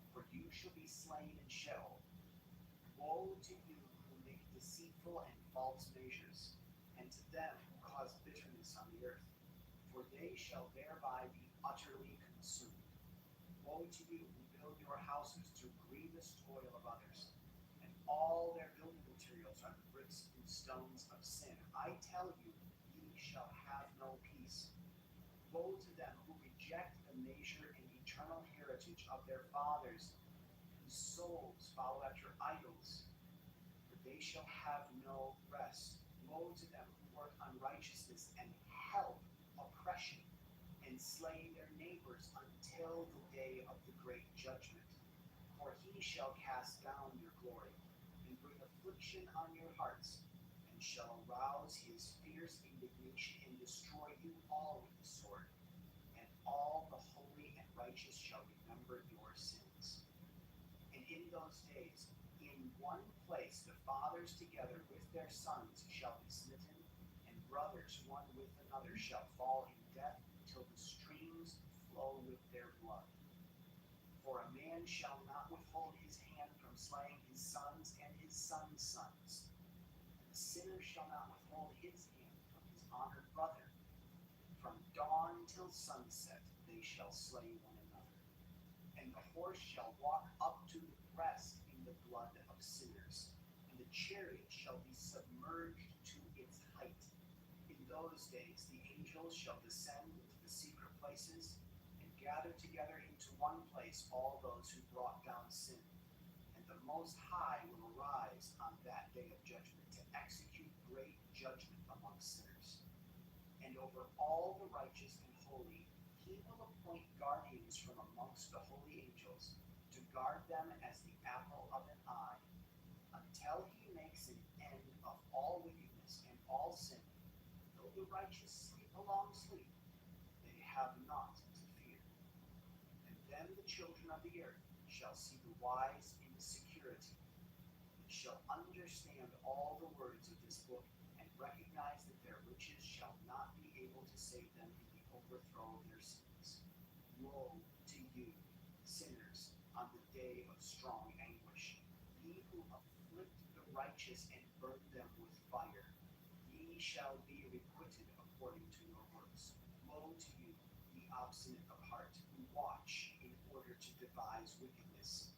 for you shall be slain in Sheol. Woe to you who make deceitful and false measures, and to them who cause bitterness on the earth, for they shall thereby be utterly consumed. Woe to you who build your houses through grievous toil of others, and all their building materials are the bricks and stones of sin. I tell you, ye shall have no peace. Woe to them who reject the measure and eternal heritage of their fathers, whose souls follow after idols, for they shall have no rest. Woe to them who work unrighteousness and help oppression, and slay their neighbors until the day of the great judgment. For he shall cast down your glory, and bring affliction on your hearts, and shall arouse his fierce indignation, and destroy you all with the sword. And all the holy and righteous shall remember your sins. And in those days, in one place the fathers together with their sons shall be smitten, and brothers one with another shall fall in death, till the streams flow with their blood. For a man shall not withhold his hand from slaying his sons and his sons' sons. And the sinner shall not withhold his hand from his honored brother. From dawn till sunset they shall slay one another. And the horse shall walk up to the breast in the blood of sinners, and the chariot shall be submerged to its height. In those days the angels shall descend into the secret places, and gather together into one place all those who brought down sin. And the Most High will arise on that day of judgment to execute great judgment among sinners. And over all the righteous and holy he will appoint guardians from amongst the holy angels, to guard them as the apple of an eye, until he makes an end of all wickedness and all sin. Though the righteous sleep a long sleep, they have naught to fear. And then the children of the earth shall see the wise in security, and shall understand all the words of this book, and recognize that their riches shall not be able to save them in the overthrow of their sins. Woe to you, sinners, on the day of strong anguish, ye who afflict the righteous and burn them with fire. Ye shall be requited according to your works. Woe to you, ye obstinate of heart, who watch in order to devise wickedness.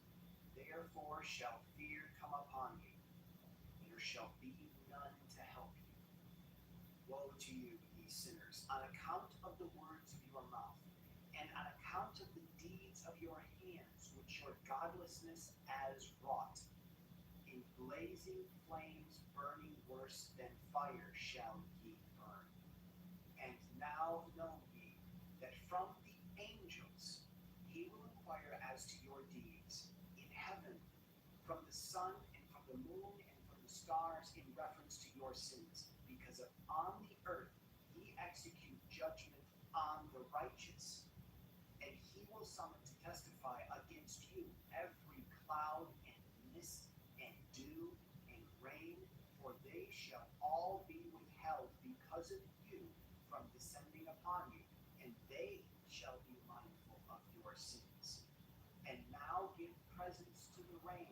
Therefore shall fear come upon you, there shall be none to help you. Woe to you, ye sinners, on account of the words of your mouth, and on account of the deeds of your hands, which your godlessness has wrought. In blazing flames burning worse than fire shall ye burn. And now know ye that from the angels he will inquire as to your deeds in heaven, from the sun and from the moon and from the stars, in reference to your sins, because of on the earth ye execute judgment on the righteous. And he will summon to testify against you every cloud and mist and dew and rain, for they shall all be withheld because of you from descending upon you, and they shall be mindful of your sins. And now give presents to the rain,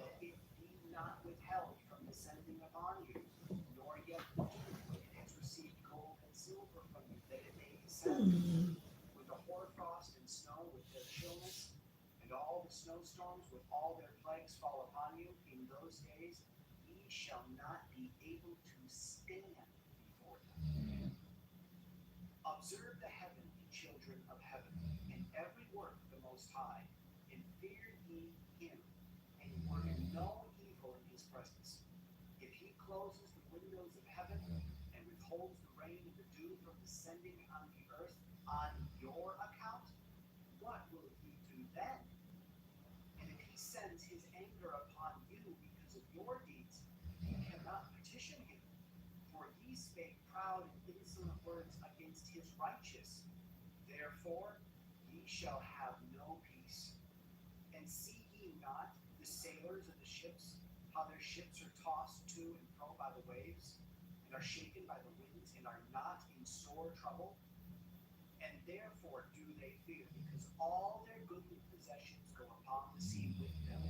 that it be not withheld from descending upon you, nor yet the dew when it has received gold and silver from you, that it may descend. With the hoarfrost and snow with their chillness, and all the snowstorms with all their plagues fall upon you, in those days ye shall not be able to stand before them. Observe the heaven, ye children of heaven, and every work of the Most High, and fear ye him, and work no evil in his presence. If he closes the windows of heaven, and withholds the rain and the dew from descending on the earth on your account, what will he do then? And if he sends his anger upon you because of your deeds, ye cannot petition him, for ye spake proud and insolent words against his righteous. Therefore ye shall have no peace. And see ye not the sailors of the ships, how their ships are tossed to and fro by the waves, and are shaken by the winds, and are not in sore trouble? And therefore do they fear, because all their goodly possessions go upon the sea with them.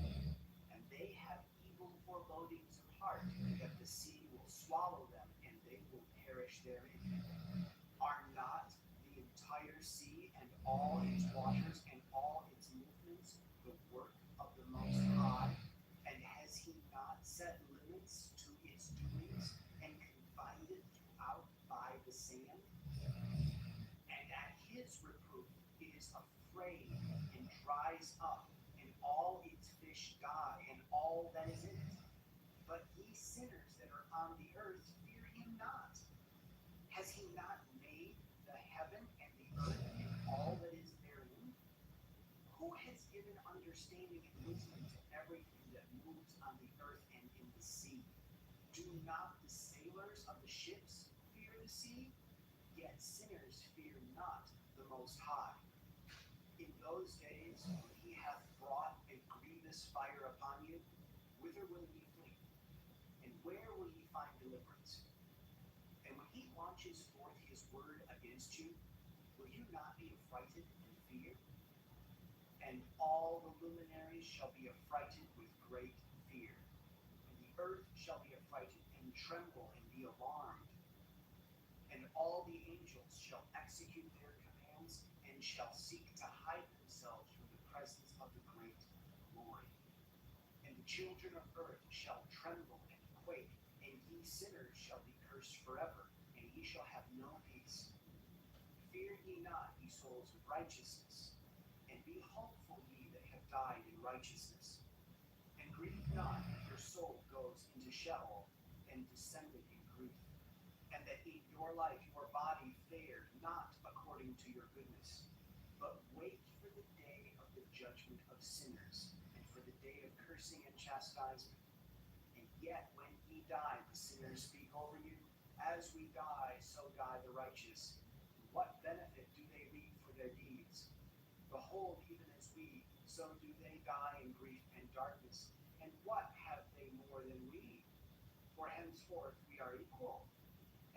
And they have evil forebodings of heart, that the sea will swallow them, and they will perish therein. Are not the entire sea and all its waters and all its movements the work of the Most High? And has he not set limits to its doings and confined it throughout by the sand? And at his reproof it is afraid and dries up, and all its fish die, and all that is in it. But ye sinners that are on the earth, fear him not. Has he not made the heaven and the earth and all that is therein? Who has given understanding and wisdom to everything that moves on the earth and in the sea? Do not the sailors of the ships fear the sea? Yet sinners fear not the Most High. In those days when he hath brought a grievous fire upon you, whither will ye flee? And where will ye find deliverance? And when he launches forth his word against you, will you not be affrighted and fear? And all the luminaries shall be affrighted with great fear. And the earth shall be affrighted and tremble and be alarmed. And all the angels shall execute their commands, and shall seek to hide themselves from the presence of the great glory. And the children of earth shall tremble and quake, and ye sinners shall be cursed forever, and ye shall have no peace. Fear ye not, ye souls of righteousness, and be hopeful, ye that have died in righteousness. And grieve not if your soul goes into Sheol, and descended in grief, and that in your life your body fared not according to your goodness. But wait for the day of the judgment of sinners, and for the day of cursing and chastisement. And yet when ye die, the sinners speak over you, as we die, so die the righteous. What benefit do they reap for their deeds? Behold, even as we, so do they die in grief and darkness. And what have they more than we? For henceforth we are equal.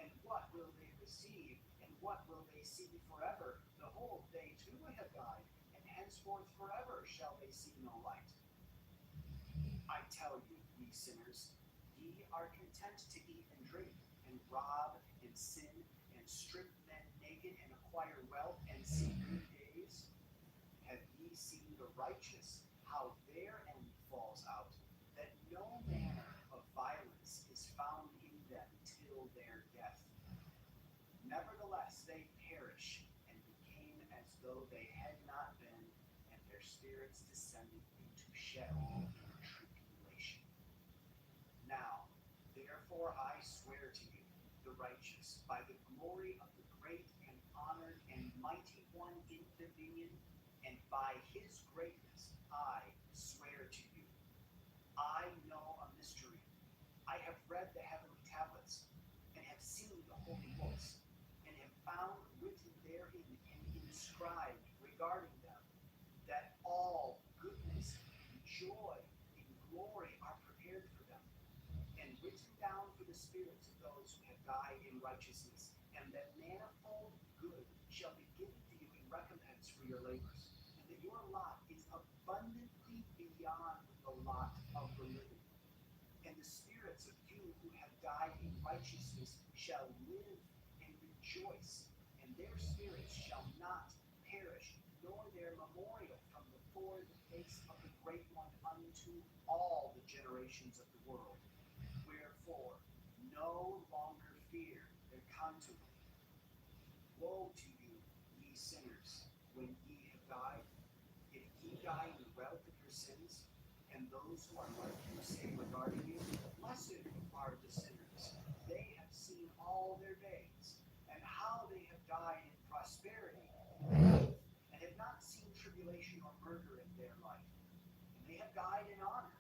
And what will they receive? And what will they see forever? Behold, they too have died, and henceforth forever shall they see no light. I tell you, ye sinners, ye are content to eat and drink, and rob, and sin, and strip men naked, and acquire wealth, and see good days. Have ye seen the righteous, how their end falls out, that no manner of violence is found in them till their death? Nevertheless, they perish, and became as though they had not been, and their spirits descended into Sheol in tribulation. Now, therefore I swear to you, the righteous, by the glory of the great and honored and mighty one in dominion, and by his greatness I swear to you. I know a mystery. I have read the heavenly tablets, and have seen the holy books, and have found written therein and inscribed regarding them, that all goodness and joy and glory are prepared for them, and written down for the spirits of those who have died in righteousness, and that manifold good shall be given to you in recompense for your labors, and that your lot is abundantly beyond the lot of the living. And the spirits of you who have died in righteousness shall live and rejoice, and their spirits shall not perish, nor their memorial from before the face of the Great One unto all the generations of the world. Wherefore, no longer fear their contumely. Woe to you, ye sinners, when ye have died! If ye die in the wealth of your sins, and those who are like you say regarding you, blessed are the sinners. They have seen all their days, and how they have died in prosperity, and have not seen tribulation or murder in their life. And they have died in honor,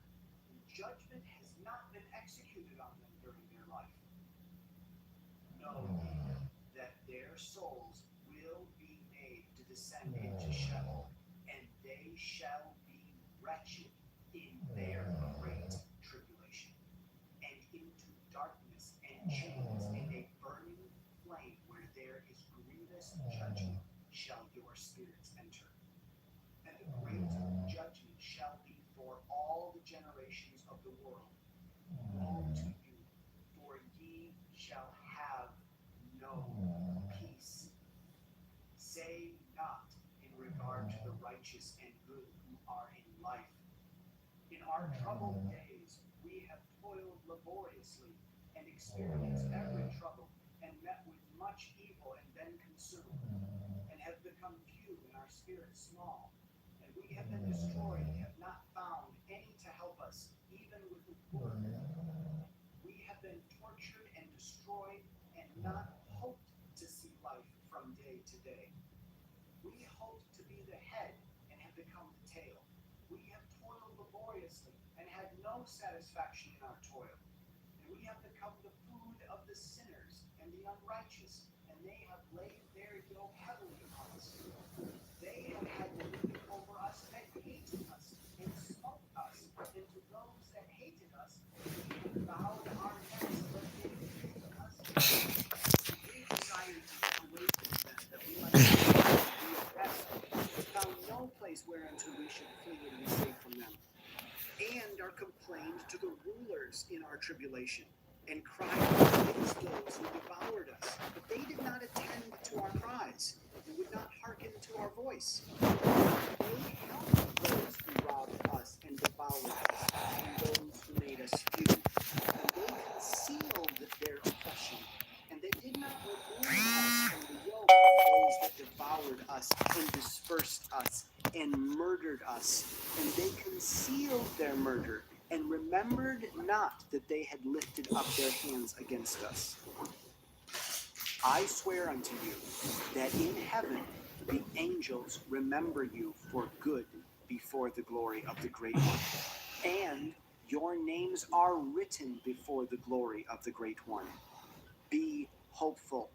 and judgment has not been executed on them during their life. Know ye that their souls will be made to descend into Sheol, and they shall be wretched in their great tribulation, and into darkness and chains and a burning flame, where there is grievous judgment. shall your spirits enter. And the great judgment shall be for all the generations of the world. Woe to you, for ye shall have no peace. Say not in regard to the righteous and good who are in life. In our troubled days we have toiled laboriously and experienced every trouble and met with much evil and been consumed, and have become few and our spirits small. And we have been destroyed and have not found any to help us, even with the word. We have been tortured and destroyed and not hoped to see life from day to day. We hoped to be the head and have become the tail. We have toiled laboriously and had no satisfaction in our toil. And we have become the food of the sinners and the unrighteous, and they have laid their yoke heavily upon us. They have had dominion over us that hated us and smote us, and to those that hated us, we have bowed our necks, but they hated us. We desired to get away from them, that we might be at rest, but found no place whereunto we should flee and be safe from them. And are complained to the rulers in our tribulation, and cried against those who devoured us. But they did not attend to our cries, and would not hearken to our voice. They helped those who robbed us and devoured us, and those who made us few. And they concealed their oppression, and they did not remove us from the yoke of those that devoured us and dispersed us and murdered us. And they concealed their murder and remembered not that they had lifted up their hands against us. I swear unto you that in heaven the angels remember you for good before the glory of the Great One, and your names are written before the glory of the Great One. Be hopeful,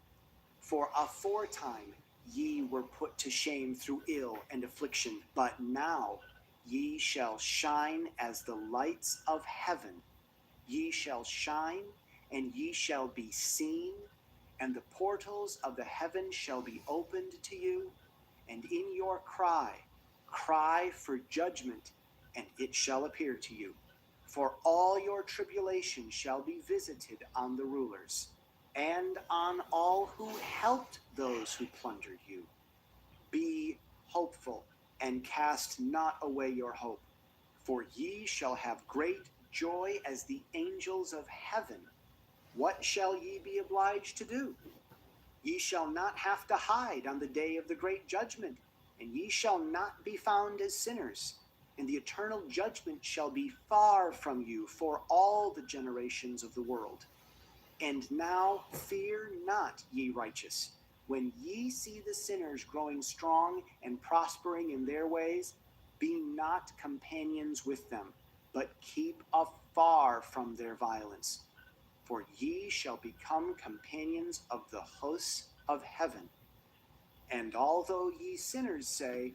for aforetime ye were put to shame through ill and affliction, but now ye shall shine as the lights of heaven. Ye shall shine, and ye shall be seen, and the portals of the heaven shall be opened to you, and in your cry for judgment, and it shall appear to you. For all your tribulation shall be visited on the rulers, and on all who helped those who plundered you. Be hopeful, and cast not away your hope, for ye shall have great joy as the angels of heaven. What shall ye be obliged to do? Ye shall not have to hide on the day of the great judgment, and ye shall not be found as sinners, and the eternal judgment shall be far from you for all the generations of the world. And now fear not, ye righteous, when ye see the sinners growing strong and prospering in their ways. Be not companions with them, but keep afar from their violence. For ye shall become companions of the hosts of heaven. And although ye sinners say,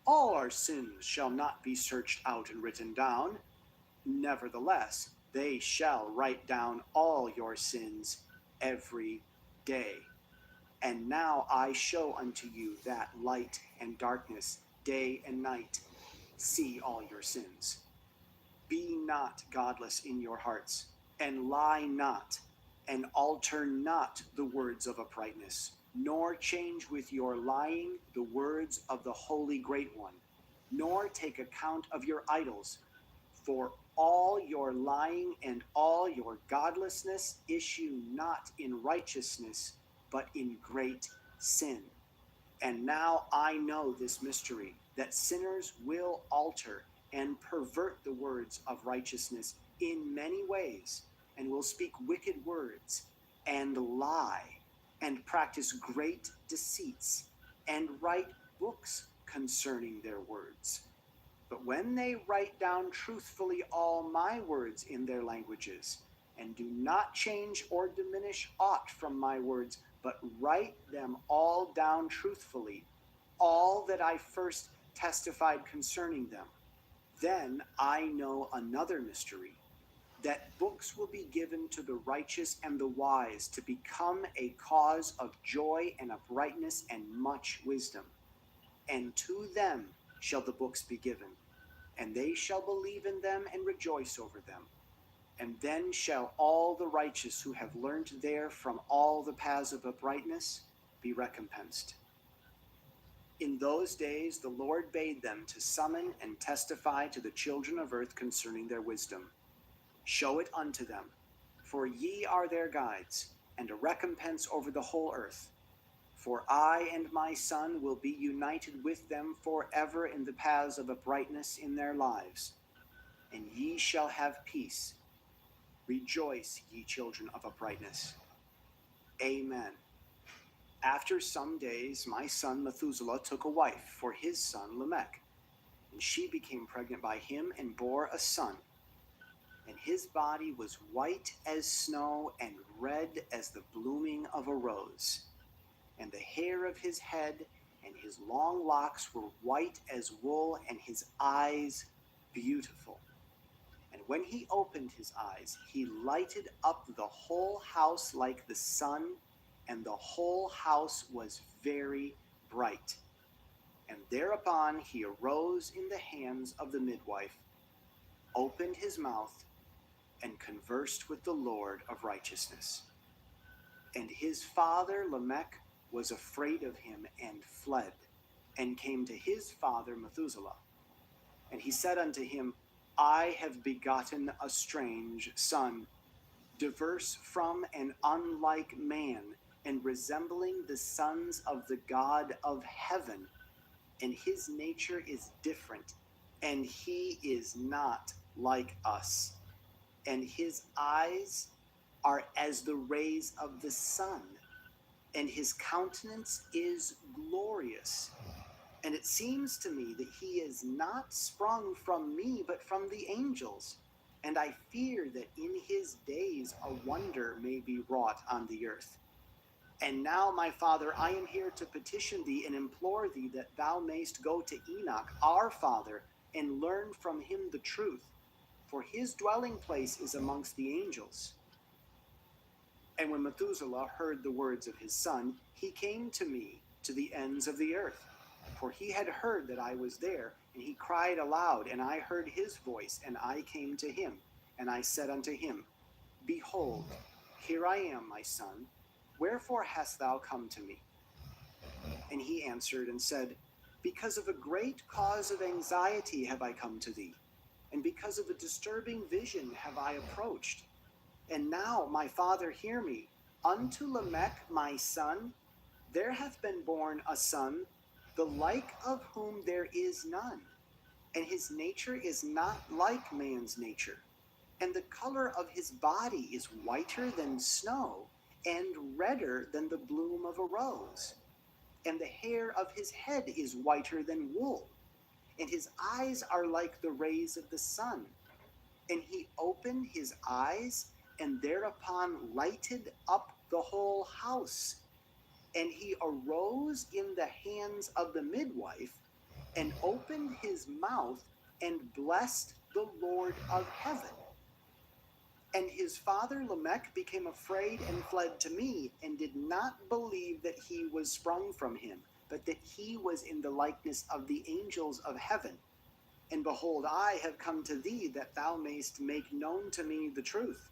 all our sins shall not be searched out and written down, nevertheless they shall write down all your sins every day. And now I show unto you that light and darkness, day and night. See all your sins. Be not godless in your hearts, and lie not, and alter not the words of uprightness, nor change with your lying the words of the Holy Great One, nor take account of your idols. For all your lying and all your godlessness issue not in righteousness, but in great sin. And now I know this mystery, that sinners will alter and pervert the words of righteousness in many ways, and will speak wicked words, and lie, and practice great deceits, and write books concerning their words. But when they write down truthfully all my words in their languages, and do not change or diminish aught from my words, but write them all down truthfully, all that I first testified concerning them, then I know another mystery, that books will be given to the righteous and the wise to become a cause of joy and uprightness and much wisdom. And to them shall the books be given, and they shall believe in them and rejoice over them. And then shall all the righteous who have learned there from all the paths of uprightness be recompensed. In those days the Lord bade them to summon and testify to the children of earth concerning their wisdom. Show it unto them, for ye are their guides, and a recompense over the whole earth. For I and my Son will be united with them forever in the paths of uprightness in their lives. And ye shall have peace. Rejoice, ye children of uprightness. Amen. After some days, my son Methuselah took a wife for his son Lamech, and she became pregnant by him and bore a son. And his body was white as snow and red as the blooming of a rose. And the hair of his head and his long locks were white as wool, and his eyes beautiful. And when he opened his eyes, he lighted up the whole house like the sun, and the whole house was very bright. And thereupon he arose in the hands of the midwife, opened his mouth, and conversed with the Lord of righteousness. And his father Lamech was afraid of him and fled, and came to his father Methuselah. And he said unto him, I have begotten a strange son, diverse from and unlike man, and resembling the sons of the God of heaven. And his nature is different, and he is not like us. And his eyes are as the rays of the sun, and his countenance is glorious. And it seems to me that he is not sprung from me, but from the angels. And I fear that in his days a wonder may be wrought on the earth. And now, my father, I am here to petition thee and implore thee that thou mayst go to Enoch, our father, and learn from him the truth. For his dwelling place is amongst the angels. And when Methuselah heard the words of his son, he came to me to the ends of the earth. For he had heard that I was there, and he cried aloud, and I heard his voice, and I came to him. And I said unto him, Behold, here I am, my son. Wherefore hast thou come to me? And he answered and said, Because of a great cause of anxiety have I come to thee, and because of a disturbing vision have I approached. And now, my father, hear me. Unto Lamech my son there hath been born a son, the like of whom there is none. And his nature is not like man's nature. And the color of his body is whiter than snow, and redder than the bloom of a rose. And the hair of his head is whiter than wool, and his eyes are like the rays of the sun. And he opened his eyes, and thereupon lighted up the whole house. And he arose in the hands of the midwife, and opened his mouth, and blessed the Lord of heaven. And his father Lamech became afraid and fled to me, and did not believe that he was sprung from him, but that he was in the likeness of the angels of heaven. And behold, I have come to thee, that thou mayst make known to me the truth.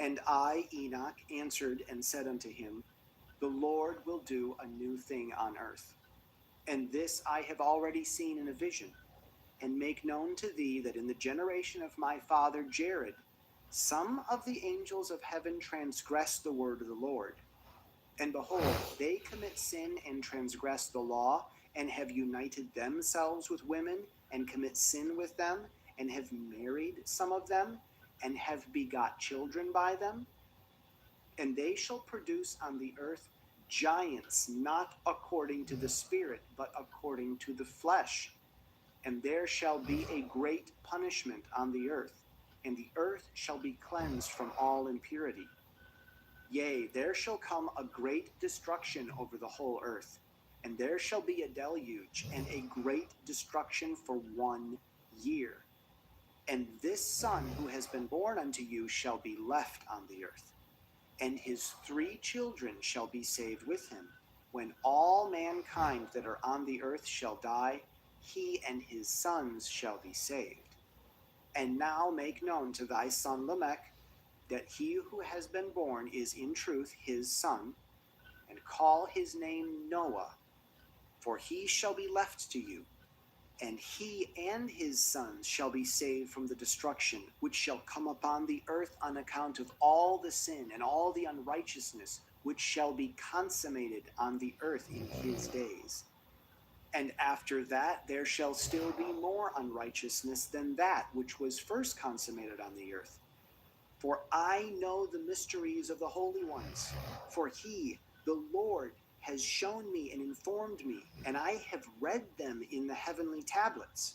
And I, Enoch, answered and said unto him, The Lord will do a new thing on earth. And this I have already seen in a vision, and make known to thee that in the generation of my father Jared, some of the angels of heaven transgress the word of the Lord. And behold, they commit sin and transgress the law, and have united themselves with women, and commit sin with them, and have married some of them, and have begot children by them. And they shall produce on the earth giants, not according to the Spirit, but according to the flesh. And there shall be a great punishment on the earth, and the earth shall be cleansed from all impurity. Yea, there shall come a great destruction over the whole earth, and there shall be a deluge, and a great destruction for 1 year. And this son who has been born unto you shall be left on the earth, and his 3 children shall be saved with him. When all mankind that are on the earth shall die, he and his sons shall be saved. And now make known to thy son Lamech that he who has been born is in truth his son, and call his name Noah, for he shall be left to you, and he and his sons shall be saved from the destruction which shall come upon the earth on account of all the sin and all the unrighteousness which shall be consummated on the earth in his days. And after that there shall still be more unrighteousness than that which was first consummated on the earth. For I know the mysteries of the holy ones, for he, the Lord, has shown me and informed me, and I have read them in the heavenly tablets.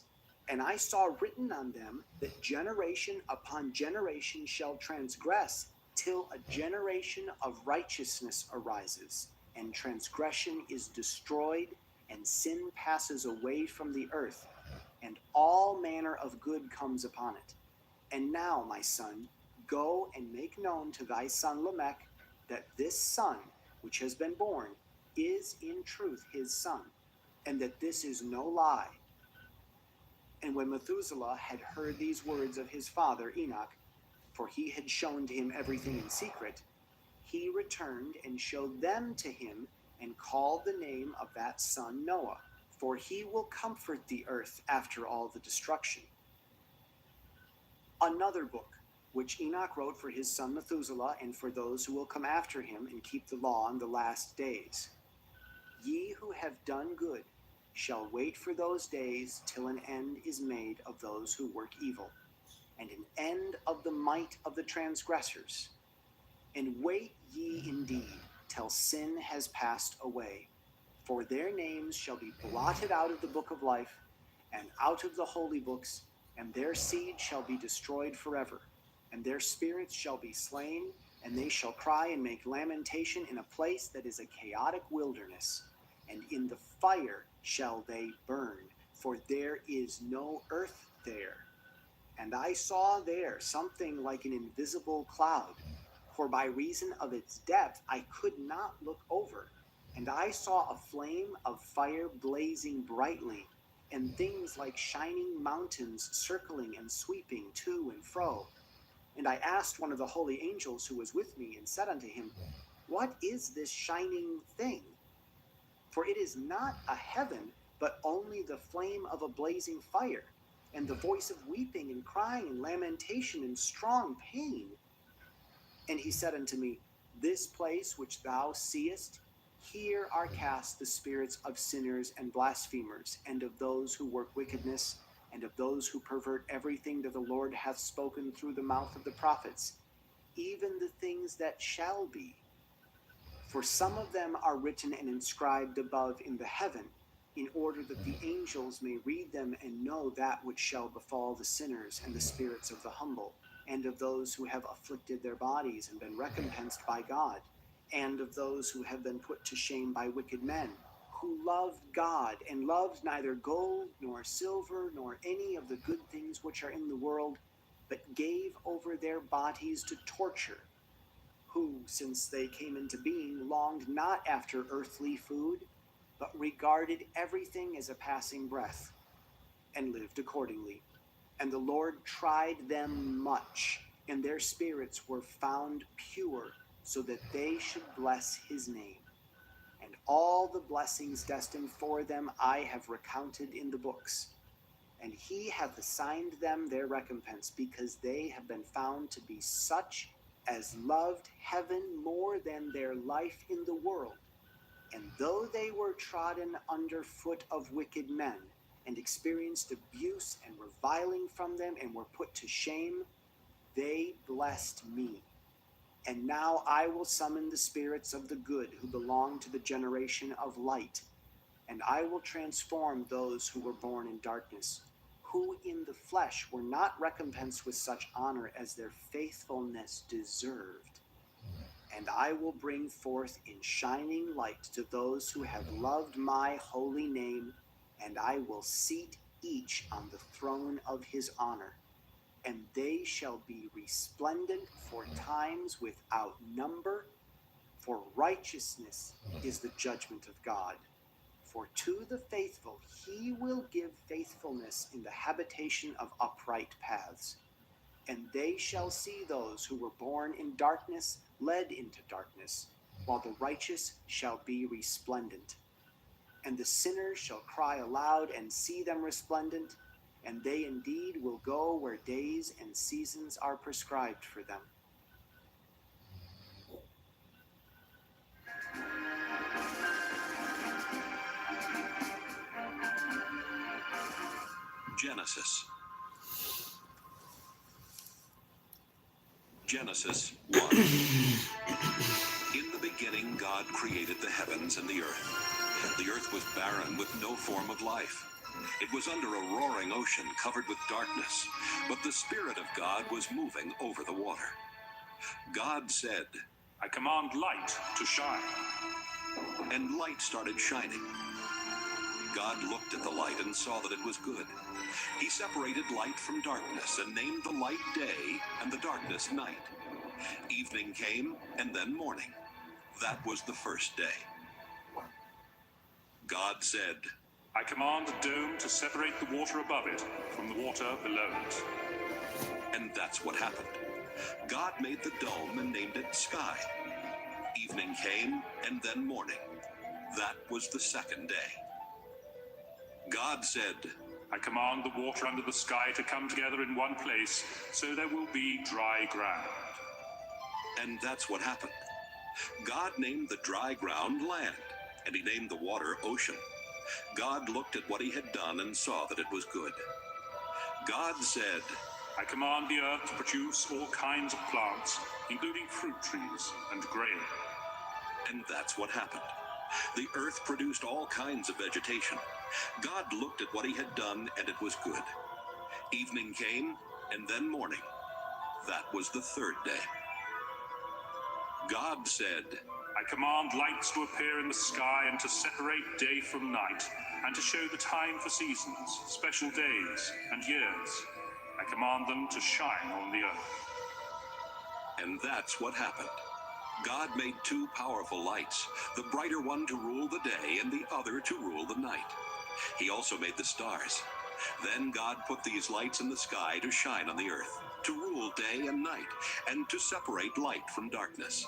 And I saw written on them that generation upon generation shall transgress, till a generation of righteousness arises, and transgression is destroyed, and sin passes away from the earth, and all manner of good comes upon it. And now, my son, go and make known to thy son Lamech that this son which has been born is in truth his son, and that this is no lie. And when Methuselah had heard these words of his father Enoch, for he had shown to him everything in secret, he returned and showed them to him, and called the name of that son Noah, for he will comfort the earth after all the destruction. Another book, which Enoch wrote for his son Methuselah and for those who will come after him and keep the law in the last days. Ye who have done good shall wait for those days till an end is made of those who work evil, and an end of the might of the transgressors. And wait ye indeed till sin has passed away, for their names shall be blotted out of the book of life, and out of the holy books, and their seed shall be destroyed forever, and their spirits shall be slain, and they shall cry and make lamentation in a place that is a chaotic wilderness, and in the fire shall they burn, for there is no earth there. And I saw there something like an invisible cloud, for by reason of its depth I could not look over. And I saw a flame of fire blazing brightly, and things like shining mountains circling and sweeping to and fro. And I asked one of the holy angels who was with me, and said unto him, What is this shining thing? For it is not a heaven, but only the flame of a blazing fire, and the voice of weeping and crying and lamentation and strong pain. And he said unto me, This place which thou seest, here are cast the spirits of sinners and blasphemers, and of those who work wickedness, and of those who pervert everything that the Lord hath spoken through the mouth of the prophets, even the things that shall be. For some of them are written and inscribed above in the heaven, in order that the angels may read them and know that which shall befall the sinners and the spirits of the humble, and of those who have afflicted their bodies and been recompensed by God, and of those who have been put to shame by wicked men, who loved God and loved neither gold nor silver nor any of the good things which are in the world, but gave over their bodies to torture, who, since they came into being, longed not after earthly food, but regarded everything as a passing breath, and lived accordingly. And the Lord tried them much, and their spirits were found pure, so that they should bless his name. And all the blessings destined for them I have recounted in the books. And he hath assigned them their recompense, because they have been found to be such as loved heaven more than their life in the world. And though they were trodden under foot of wicked men, and experienced abuse and reviling from them, and were put to shame, they blessed me. And now I will summon the spirits of the good who belong to the generation of light, and I will transform those who were born in darkness, who in the flesh were not recompensed with such honor as their faithfulness deserved. And I will bring forth in shining light to those who have loved my holy name, and I will seat each on the throne of his honor. and they shall be resplendent for times without number. For righteousness is the judgment of God. For to the faithful he will give faithfulness in the habitation of upright paths. And they shall see those who were born in darkness led into darkness, while the righteous shall be resplendent. And the sinners shall cry aloud and see them resplendent, and they indeed will go where days and seasons are prescribed for them. Genesis. Genesis 1. In the beginning, God created the heavens and the earth. The earth was barren with no form of life. It was under a roaring ocean covered with darkness, but the Spirit of God was moving over the water. God said, I command light to shine. And light started shining. God looked at the light and saw that it was good. He separated light from darkness and named the light day and the darkness night. Evening came and then morning. That was the first day. God said, I command a dome to separate the water above it from the water below it. And that's what happened. God made the dome and named it sky. Evening came and then morning. That was the second day. God said, I command the water under the sky to come together in one place, so there will be dry ground. And that's what happened. God named the dry ground land, and he named the water ocean. God looked at what he had done and saw that it was good. God said, I command the earth to produce all kinds of plants, including fruit trees and grain. And that's what happened. The earth produced all kinds of vegetation. God looked at what he had done, and it was good. Evening came, and then morning. That was the third day. God said, I command lights to appear in the sky and to separate day from night, and to show the time for seasons, special days, and years. I command them to shine on the earth. And that's what happened. God made two powerful lights, the brighter one to rule the day and the other to rule the night. He also made the stars. Then God put these lights in the sky to shine on the earth, to rule day and night, and to separate light from darkness.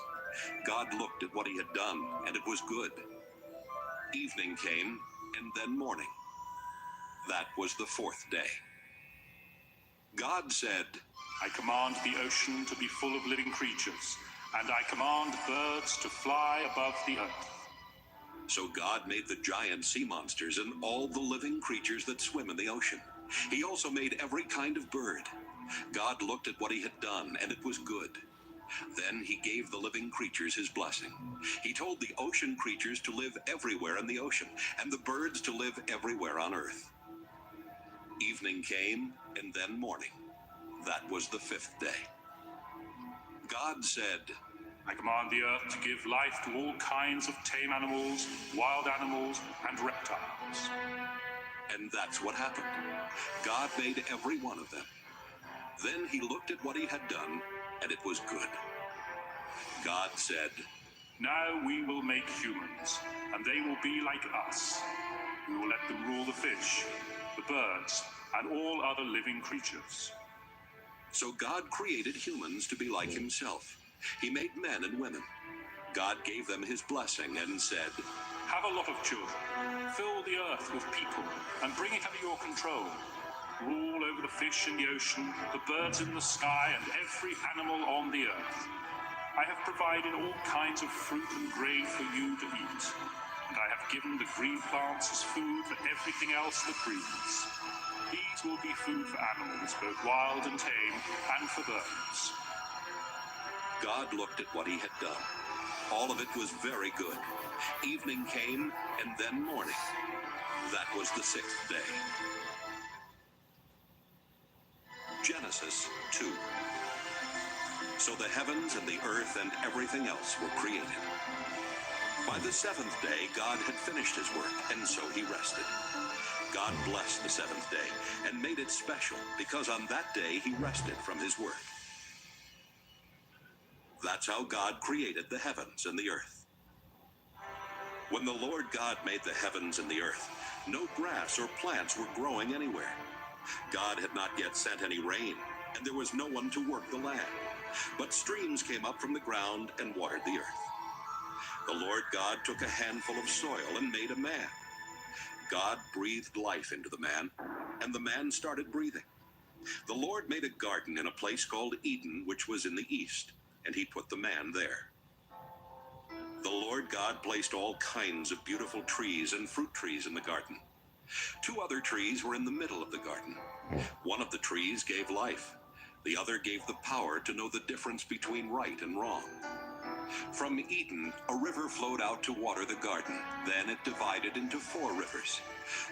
God looked at what he had done, and it was good. Evening came, and then morning. That was the fourth day. God said, I command the ocean to be full of living creatures, and I command birds to fly above the earth. So God made the giant sea monsters and all the living creatures that swim in the ocean. He also made every kind of bird. God looked at what he had done, and it was good. Then he gave the living creatures his blessing. He told the ocean creatures to live everywhere in the ocean, and the birds to live everywhere on earth. Evening came, and then morning. That was the fifth day. God said, I command the earth to give life to all kinds of tame animals, wild animals, and reptiles. And that's what happened. God made every one of them. Then he looked at what he had done, and it was good. God said, Now we will make humans, and they will be like us. We will let them rule the fish, the birds, and all other living creatures. So God created humans to be like himself. He made men and women. God gave them his blessing and said, Have a lot of children. Fill the earth with people, and bring it under your control. Rule over the fish in the ocean, the birds in the sky, and every animal on the earth. I have provided all kinds of fruit and grain for you to eat, and I have given the green plants as food for everything else that breathes. These will be food for animals, both wild and tame, and for birds. God looked at what he had done. All of it was very good. Evening came, and then morning. That was the sixth day. Genesis 2. So the heavens and the earth and everything else were created. By the seventh day, God had finished his work, and so he rested. God blessed the seventh day and made it special because on that day he rested from his work. That's how God created the heavens and the earth. When the Lord God made the heavens and the earth, no grass or plants were growing anywhere. God had not yet sent any rain, and there was no one to work the land. But streams came up from the ground and watered the earth. The Lord God took a handful of soil and made a man. God breathed life into the man, and the man started breathing. The Lord made a garden in a place called Eden, which was in the east, and he put the man there. The Lord God placed all kinds of beautiful trees and fruit trees in the garden. 2 other trees were in the middle of the garden. One of the trees gave life. The other gave the power to know the difference between right and wrong. From Eden, a river flowed out to water the garden. Then it divided into 4 rivers.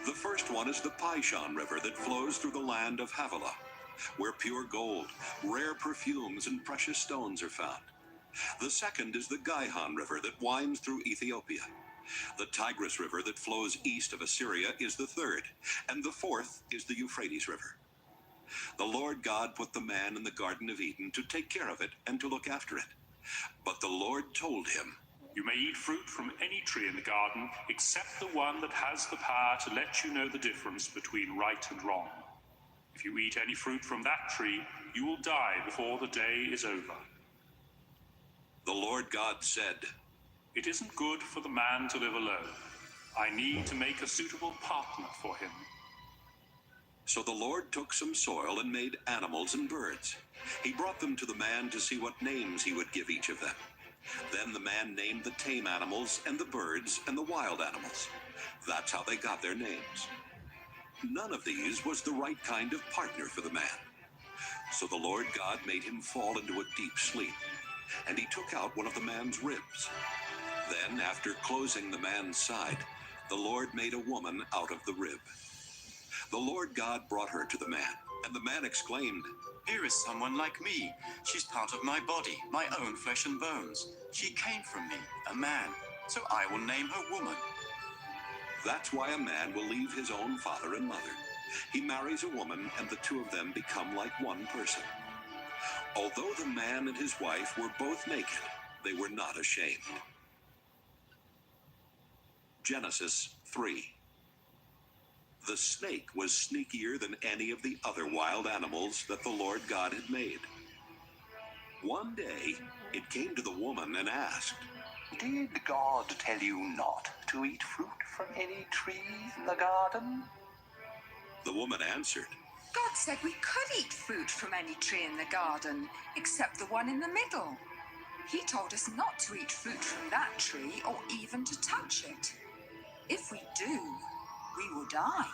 The first one is the Pishon River that flows through the land of Havilah, where pure gold, rare perfumes, and precious stones are found. The second is the Gihon River that winds through Ethiopia. The Tigris River that flows east of Assyria is the third, and the fourth is the Euphrates River. The Lord God put the man in the Garden of Eden to take care of it and to look after it. But the Lord told him, You may eat fruit from any tree in the garden, except the one that has the power to let you know the difference between right and wrong. If you eat any fruit from that tree, you will die before the day is over. The Lord God said, It isn't good for the man to live alone. I need to make a suitable partner for him. So the Lord took some soil and made animals and birds. He brought them to the man to see what names he would give each of them. Then the man named the tame animals and the birds and the wild animals. That's how they got their names. None of these was the right kind of partner for the man. So the Lord God made him fall into a deep sleep, and he took out one of the man's ribs. Then, after closing the man's side, the Lord made a woman out of the rib. The Lord God brought her to the man, and the man exclaimed, Here is someone like me. She's part of my body, my own flesh and bones. She came from me, a man, so I will name her woman. That's why a man will leave his own father and mother. He marries a woman, and the 2 of them become like one person. Although the man and his wife were both naked, they were not ashamed. Genesis 3. The snake was sneakier than any of the other wild animals that the Lord God had made. One day, it came to the woman and asked, Did God tell you not to eat fruit from any tree in the garden? The woman answered, God said we could eat fruit from any tree in the garden, except the one in the middle. He told us not to eat fruit from that tree or even to touch it. If we do, we will die.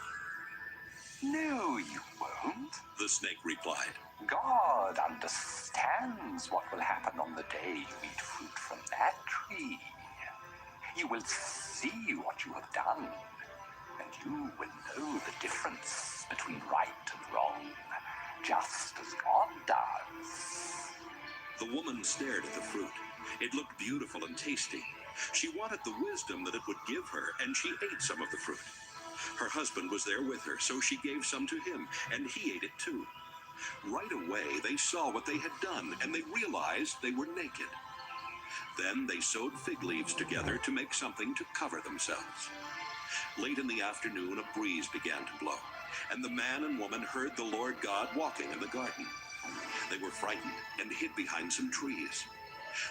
No, you won't. the snake replied. God understands what will happen on the day you eat fruit from that tree. You will see what you have done, and you will know the difference between right and wrong, just as God does. The woman stared at the fruit. It looked beautiful and tasty. She wanted the wisdom that it would give her, and she ate some of the fruit. Her husband was there with her, so she gave some to him, and he ate it too. Right away, they saw what they had done, and they realized they were naked. Then they sewed fig leaves together to make something to cover themselves. Late in the afternoon, a breeze began to blow, and the man and woman heard the Lord God walking in the garden. They were frightened and hid behind some trees.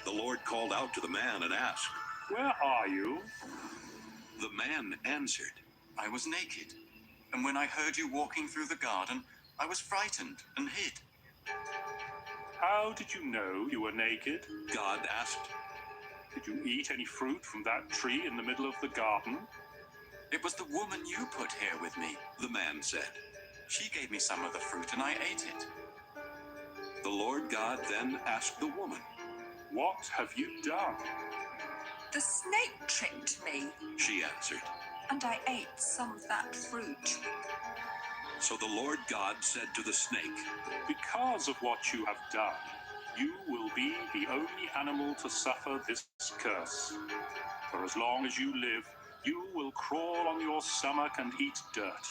The Lord called out to the man and asked, Where are you? The man answered, I was naked, and when I heard you walking through the garden, I was frightened and hid. How did you know you were naked? God asked. Did you eat any fruit from that tree in the middle of the garden? It was the woman you put here with me. The man said. She gave me some of the fruit and I ate it. The Lord God then asked the woman, What have you done? The snake tricked me, she answered. and I ate some of that fruit. So the Lord God said to the snake, Because of what you have done, you will be the only animal to suffer this curse. For as long as you live, you will crawl on your stomach and eat dirt.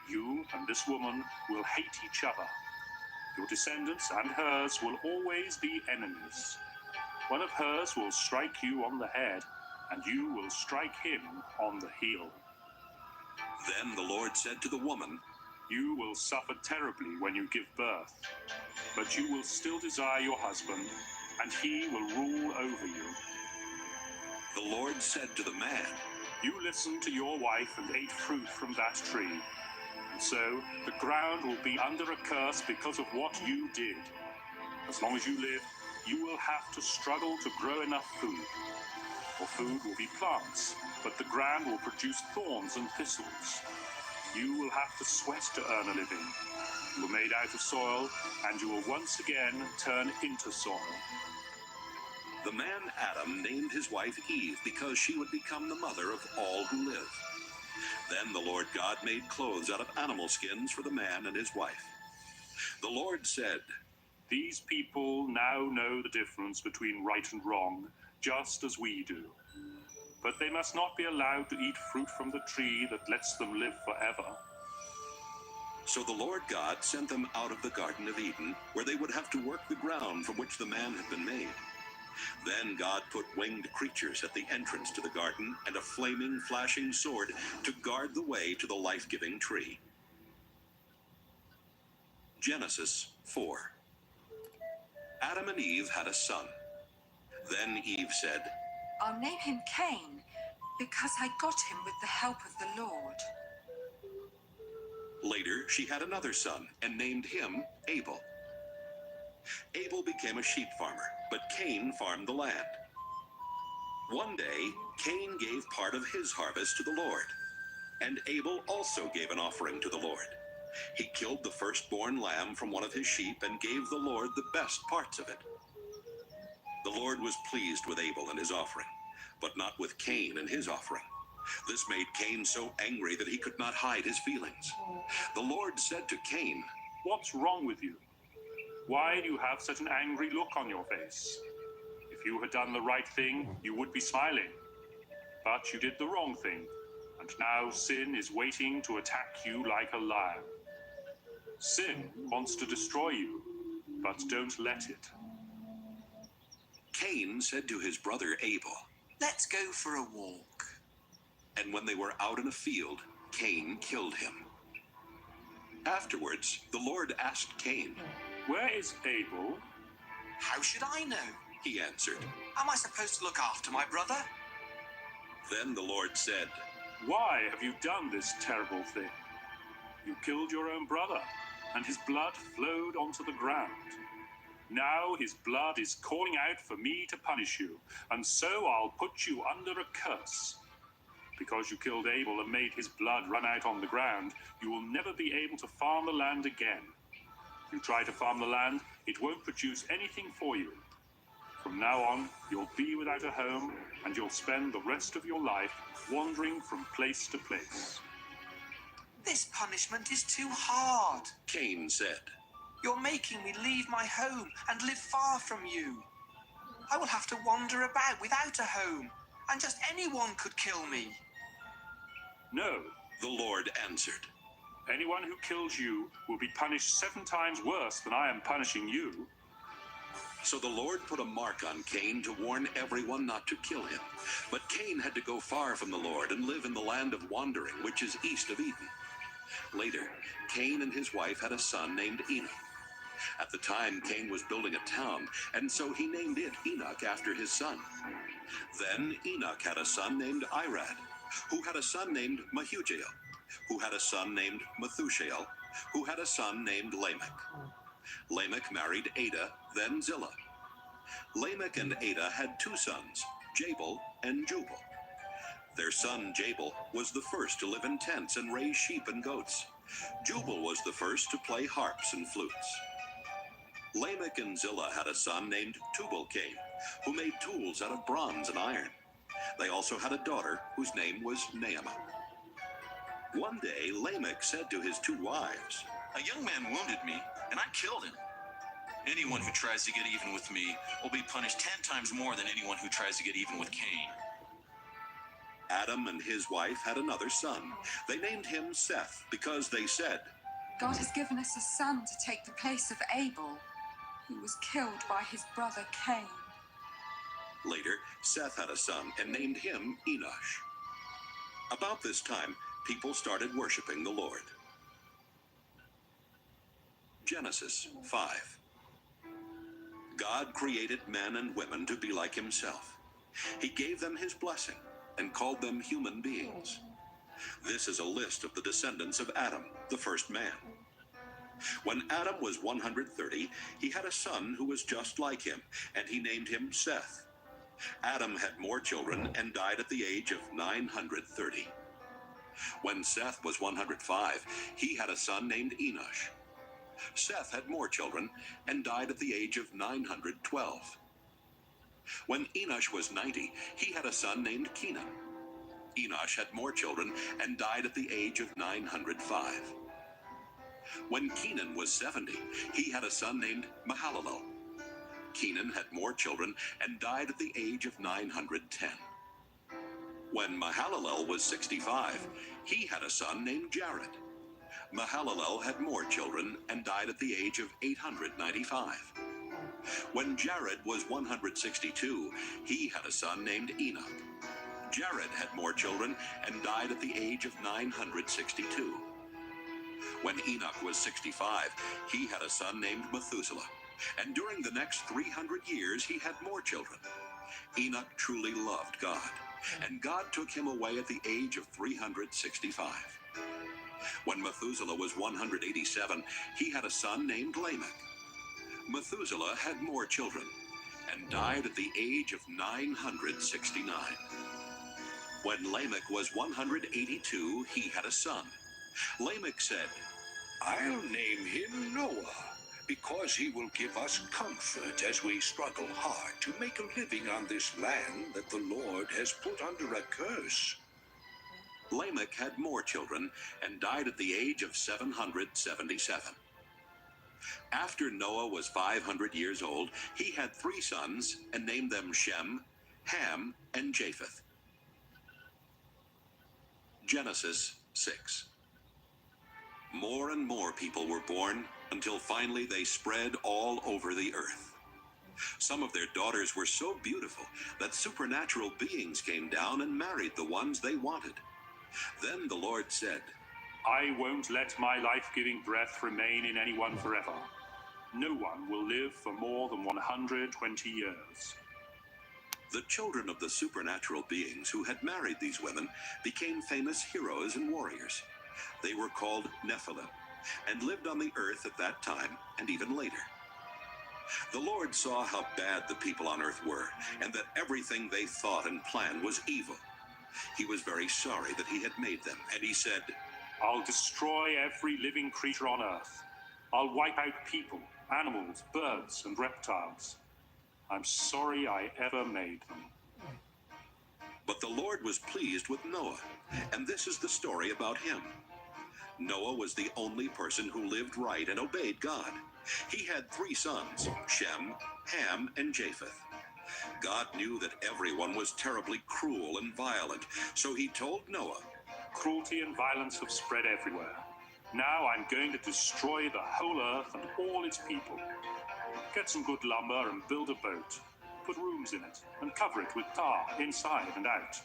You and this woman will hate each other. Your descendants and hers will always be enemies. One of hers will strike you on the head, and you will strike him on the heel. Then the Lord said to the woman, You will suffer terribly when you give birth, but you will still desire your husband, and he will rule over you. the Lord said to the man, You listened to your wife and ate fruit from that tree. And so the ground will be under a curse because of what you did. As long as you live, you will have to struggle to grow enough food. For food will be plants, but the ground will produce thorns and thistles. You will have to sweat to earn a living. You were made out of soil, and you will once again turn into soil. the man Adam named his wife Eve because she would become the mother of all who live. Then the Lord God made clothes out of animal skins for the man and his wife. The Lord said, These people now know the difference between right and wrong, just as we do. But they must not be allowed to eat fruit from the tree that lets them live forever. So the Lord God sent them out of the Garden of Eden, where they would have to work the ground from which the man had been made. Then God put winged creatures at the entrance to the garden and a flaming, flashing sword to guard the way to the life-giving tree. Genesis 4. Adam and Eve had a son. Then Eve said, I'll name him Cain, because I got him with the help of the Lord. Later she had another son and named him Abel. Abel became a sheep farmer, but Cain farmed the land. One day, Cain gave part of his harvest to the Lord, and Abel also gave an offering to the Lord. He killed the firstborn lamb from one of his sheep and gave the Lord the best parts of it. The Lord was pleased with Abel and his offering, but not with Cain and his offering. This made Cain so angry that he could not hide his feelings. The Lord said to Cain, What's wrong with you? Why do you have such an angry look on your face? If you had done the right thing, you would be smiling. But you did the wrong thing, and now sin is waiting to attack you like a lion. Sin wants to destroy you, but don't let it. Cain said to his brother Abel, Let's go for a walk. and when they were out in a field, Cain killed him. Afterwards, the Lord asked Cain, Where is Abel? How should I know? he answered. Am I supposed to look after my brother? Then the Lord said, Why have you done this terrible thing? You killed your own brother, and his blood flowed onto the ground. Now his blood is calling out for me to punish you, and so I'll put you under a curse. Because you killed Abel and made his blood run out on the ground, you will never be able to farm the land again. If you try to farm the land, it won't produce anything for you. From now on, you'll be without a home, and you'll spend the rest of your life wandering from place to place. This punishment is too hard. Cain said, You're making me leave my home and live far from you. I will have to wander about without a home, and just anyone could kill me. No, the Lord answered. anyone who kills you will be punished 7 times worse than I am punishing you. So the Lord put a mark on Cain to warn everyone not to kill him. But Cain had to go far from the Lord and live in the land of wandering, which is east of Eden. Later, Cain and his wife had a son named Enoch. At the time, Cain was building a town, and so he named it Enoch after his son. Then Enoch had a son named Irad, who had a son named Mehujael, who had a son named Methushael, who had a son named Lamech. Lamech married Ada, then Zillah. Lamech and Ada had 2 sons, Jabal and Jubal. Their son Jabal was the first to live in tents and raise sheep and goats. Jubal was the first to play harps and flutes. Lamech and Zillah had a son named Tubal-Cain, who made tools out of bronze and iron. They also had a daughter whose name was Naamah. One day Lamech said to his 2 wives, A young man wounded me, and I killed him. Anyone who tries to get even with me will be punished 10 times more than anyone who tries to get even with Cain. The Lord said to Lamech, Why did you kill my son? Why did you kill my son? He answered, I killed him because he was my son. Then the Lord said to Lamech, Why did you kill my son? Adam and his wife had another son. They named him Seth because they said, God has given us a son to take the place of Abel, who was killed by his brother Cain. Later, Seth had a son and named him Enosh. About this time, people started worshiping the Lord. Genesis 5. God created men and women to be like himself. He gave them his blessing and called them human beings. This is a list of the descendants of Adam, the first man. When Adam was 130, he had a son who was just like him, and he named him Seth. Adam had more children and died at the age of 930. When Seth was 105, he had a son named Enosh. Seth had more children and died at the age of 912. When Enosh was 90, he had a son named Kenan. Enosh had more children and died at the age of 905. When Kenan was 70, he had a son named Mahalalel. Kenan had more children and died at the age of 910. When Mahalalel was 65, he had a son named Jared. Mahalalel had more children and died at the age of 895. When Jared was 162, he had a son named Enoch. Jared had more children and died at the age of 962. When Enoch was 65, he had a son named Methuselah, and during the next 300 years he had more children. Enoch truly loved God, and God took him away at the age of 365. When Methuselah was 187, he had a son named Lamech. Methuselah had more children and died at the age of 969. When Lamech was 182, he had a son. Lamech said, I'll name him Noah, because he will give us comfort as we struggle hard to make a living on this land that the Lord has put under a curse. Lamech had more children and died at the age of 777. After Noah was 500 years old, he had 3 sons and named them Shem, Ham, and Japheth. Genesis 6. More and more people were born until finally they spread all over the earth. Some of their daughters were so beautiful that supernatural beings came down and married the ones they wanted. Then the Lord said, I won't let my life-giving breath remain in anyone forever. No one will live for more than 120 years. The children of the supernatural beings who had married these women became famous heroes and warriors. They were called Nephilim and lived on the earth at that time and even later. The Lord saw how bad the people on earth were and that everything they thought and planned was evil. He was very sorry that he had made them, and he said, I'll destroy every living creature on earth. I'll wipe out people, animals, birds, and reptiles. I'm sorry I ever made them. But the Lord was pleased with Noah, and this is the story about him. Noah was the only person who lived right and obeyed God. He had 3 sons, Shem, Ham, and Japheth. God knew that everyone was terribly cruel and violent, so he told Noah, Cruelty and violence have spread everywhere. Now I'm going to destroy the whole earth and all its people. Get some good lumber and build a boat. Put rooms in it and cover it with tar inside and out.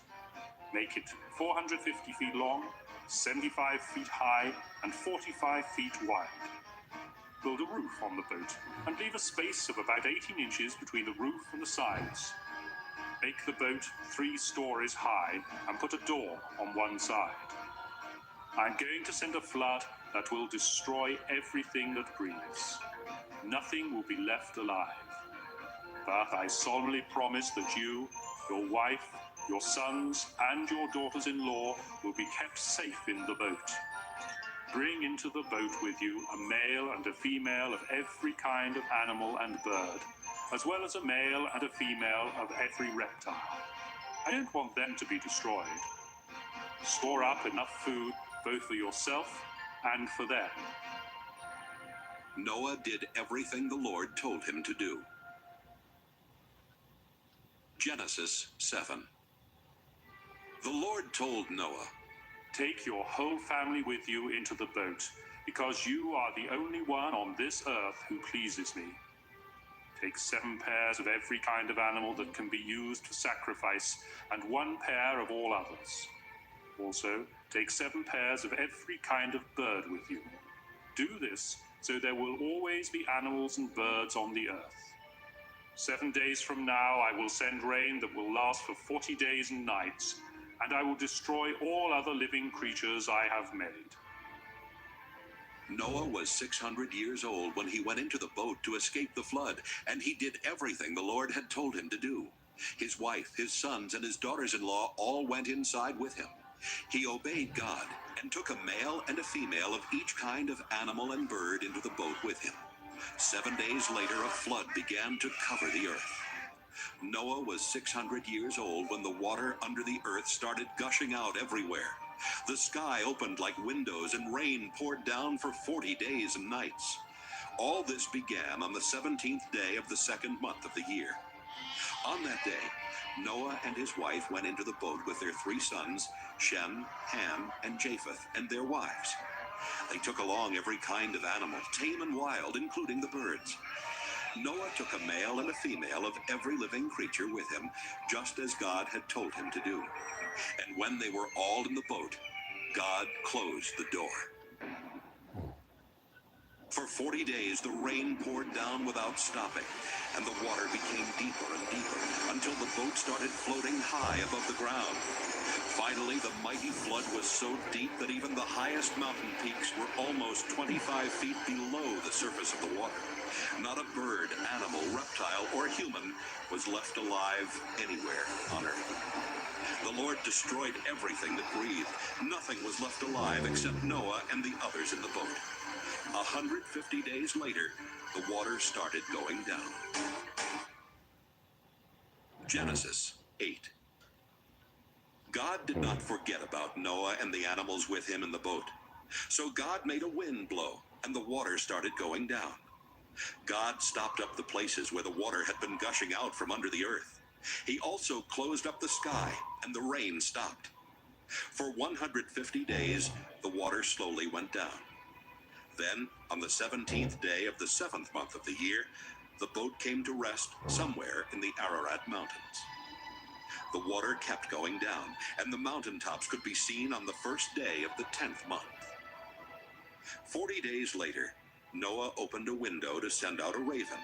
Make it 450 feet long, 75 feet high, and 45 feet wide. Build a roof on the boat and leave a space of about 18 inches between the roof and the sides. Make the boat 3 stories high and put a door on one side. I'm going to send a flood that will destroy everything that breathes. Nothing will be left alive. But I solemnly promise that you, your wife, your sons, and your daughters-in-law will be kept safe in the boat. Bring into the boat with you a male and a female of every kind of animal and bird, as well as a male and a female of every reptile. I don't want them to be destroyed. Store up enough food both for yourself and for them. Noah did everything the Lord told him to do. Genesis 7. The Lord told Noah, Take your whole family with you into the boat, because you are the only one on this earth who pleases me. Take 7 pairs of every kind of animal that can be used for sacrifice, and 1 pair of all others. Also, take 7 pairs of every kind of bird with you. Do this so there will always be animals and birds on the earth. 7 days from now I will send rain that will last for 40 days and nights, and I will destroy all other living creatures I have made. Noah was 600 years old when he went into the boat to escape the flood, and he did everything the Lord had told him to do. His wife, his sons, and his daughters-in-law all went inside with him. He obeyed God and took a male and a female of each kind of animal and bird into the boat with him. 7 days later, a flood began to cover the earth. Noah was 600 years old when the water under the earth started gushing out everywhere. The sky opened like windows and rain poured down for 40 days and nights. All this began on the 17th day of the 2nd month of the year. On that day, Noah and his wife went into the boat with their 3 sons, Shem, Ham, and Japheth, and their wives. They took along every kind of animal, tame and wild, including the birds. Noah took a male and a female of every living creature with him, just as God had told him to do. And when they were all in the boat, God closed the door. For 40 days, the rain poured down without stopping, and the water became deeper and deeper until the boat started floating high above the ground. Finally, the mighty flood was so deep that even the highest mountain peaks were almost 25 feet below the surface of the water. Not a bird, animal, reptile, or human was left alive anywhere on earth. The Lord destroyed everything that breathed. Nothing was left alive except Noah and the others in the boat. 150 days later, the water started going down. Genesis 8. God did not forget about Noah and the animals with him in the boat. So God made a wind blow, and the water started going down. God stopped up the places where the water had been gushing out from under the earth. He also closed up the sky, and the rain stopped. For 150 days, the water slowly went down. Then, on the 17th day of the 7th month of the year, the boat came to rest somewhere in the Ararat Mountains. The water kept going down, and the mountaintops could be seen on the first day of the 10th month. 40 days later, Noah opened a window to send out a raven,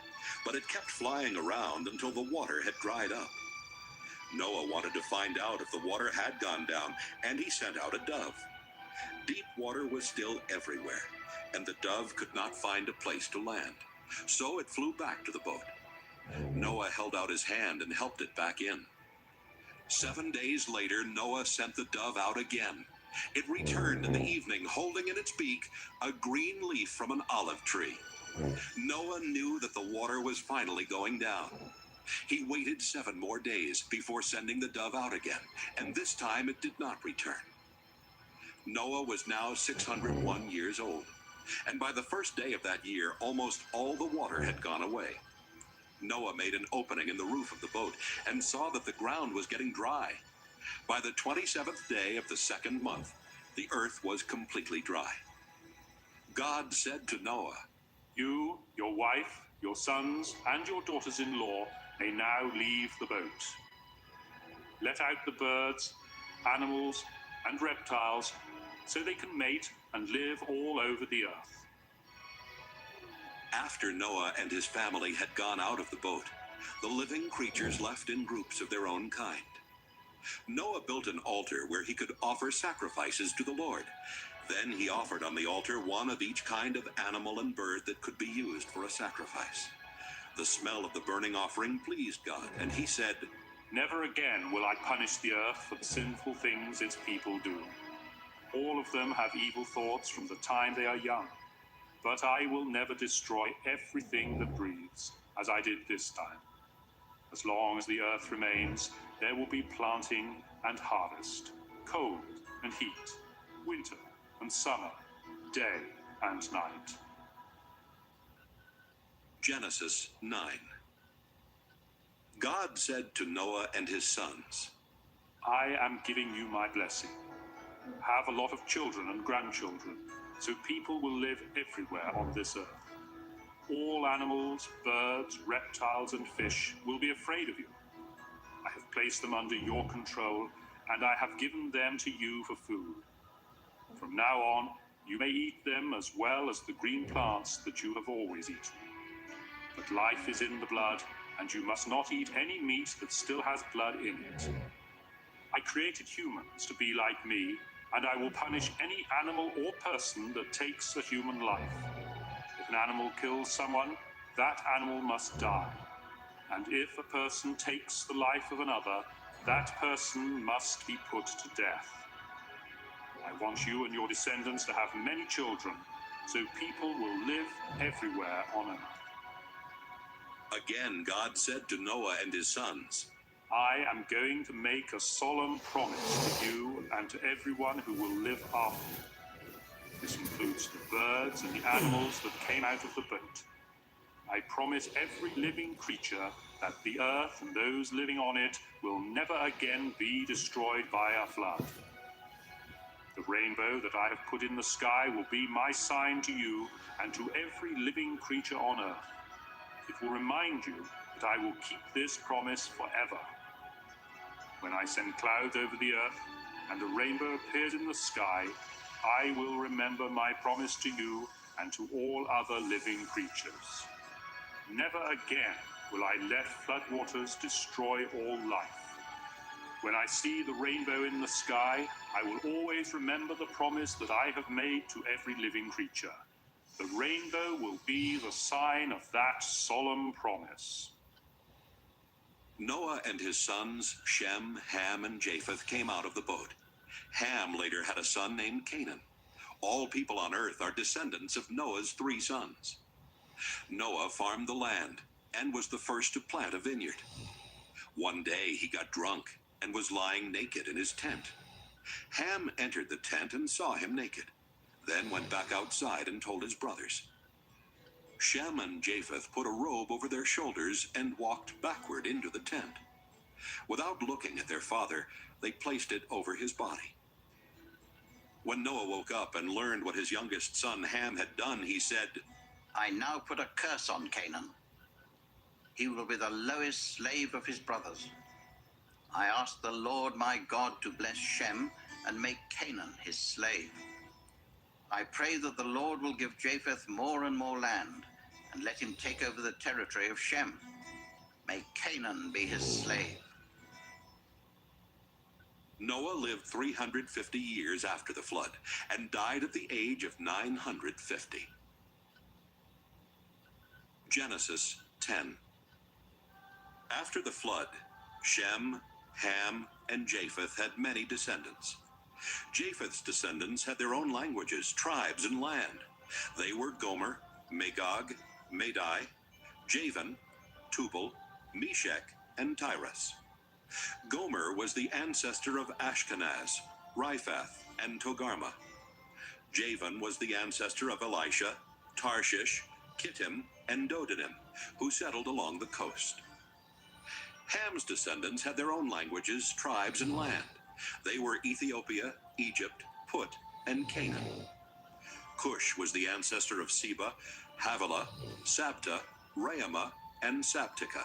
but it kept flying around until the water had dried up. Noah wanted to find out if the water had gone down, and he sent out a dove. Deep water was still everywhere, and the dove could not find a place to land, so it flew back to the boat. Noah held out his hand and helped it back in. 7 days later, Noah sent the dove out again. It returned in the evening, holding in its beak a green leaf from an olive tree. Noah knew that the water was finally going down. He waited 7 more days before sending the dove out again, and this time it did not return. Noah was now 601 years old, and by the first day of that year, almost all the water had gone away. Noah made an opening in the roof of the boat and saw that the ground was getting dry. By the 27th day of the 2nd month, the earth was completely dry. God said to Noah, You, your wife, your sons, and your daughters-in-law may now leave the boat. Let out the birds, animals, and reptiles so they can mate and live all over the earth. After Noah and his family had gone out of the boat, the living creatures left in groups of their own kind. Noah built an altar where he could offer sacrifices to the Lord. Then he offered on the altar one of each kind of animal and bird that could be used for a sacrifice. The smell of the burning offering pleased God, and he said, Never again will I punish the earth for the sinful things its people do. All of them have evil thoughts from the time they are young. But I will never destroy everything that breathes, as I did this time. As long as the earth remains, there will be planting and harvest, cold and heat, winter and summer, day and night. Genesis 9. God said to Noah and his sons, I am giving you my blessing. Have a lot of children and grandchildren, so people will live everywhere on this earth. All animals, birds, reptiles, and fish will be afraid of you. I have placed them under your control, and I have given them to you for food. From now on, you may eat them as well as the green plants that you have always eaten. But life is in the blood, and you must not eat any meat that still has blood in it. I created humans to be like me, and I will punish any animal or person that takes a human life. If an animal kills someone, that animal must die. And if a person takes the life of another, that person must be put to death. I want you and your descendants to have many children, so people will live everywhere on earth. Again, God said to Noah and his sons, I am going to make a solemn promise to you and to everyone who will live after you. This includes the birds and the animals that came out of the boat. I promise every living creature that the earth and those living on it will never again be destroyed by a flood. The rainbow that I have put in the sky will be my sign to you and to every living creature on earth. It will remind you that I will keep this promise forever. When I send clouds over the earth and a rainbow appears in the sky, I will remember my promise to you and to all other living creatures. Never again will I let floodwaters destroy all life. When I see the rainbow in the sky, I will always remember the promise that I have made to every living creature. The rainbow will be the sign of that solemn promise. Noah and his sons, Shem, Ham, and Japheth, came out of the boat. Ham later had a son named Canaan. All people on earth are descendants of Noah's 3 sons. Noah farmed the land and was the first to plant a vineyard. One day he got drunk and was lying naked in his tent. Ham entered the tent and saw him naked, then went back outside and told his brothers. Shem and Japheth put a robe over their shoulders and walked backward into the tent. Without looking at their father, they placed it over his body. When Noah woke up and learned what his youngest son Ham had done, he said, I now put a curse on Canaan. He will be the lowest slave of his brothers. I ask the Lord my God to bless Shem and make Canaan his slave. I pray that the Lord will give Japheth more and more land, and let him take over the territory of Shem. May Canaan be his slave. Noah lived 350 years after the flood and died at the age of 950. Genesis 10. After the flood, Shem, Ham, and Japheth had many descendants. Japheth's descendants had their own languages, tribes, and land. They were Gomer, Magog, Madai, Javan, Tubal, Meshech, and Tyrus. Gomer was the ancestor of Ashkenaz, Riphath, and Togarmah. Javan was the ancestor of Elisha, Tarshish, Kittim, and Dodanim, who settled along the coast. Ham's descendants had their own languages, tribes, and land. They were Ethiopia, Egypt, Put, and Canaan. Cush was the ancestor of Seba, Havilah, Sabta, Raamah, and Sabtica.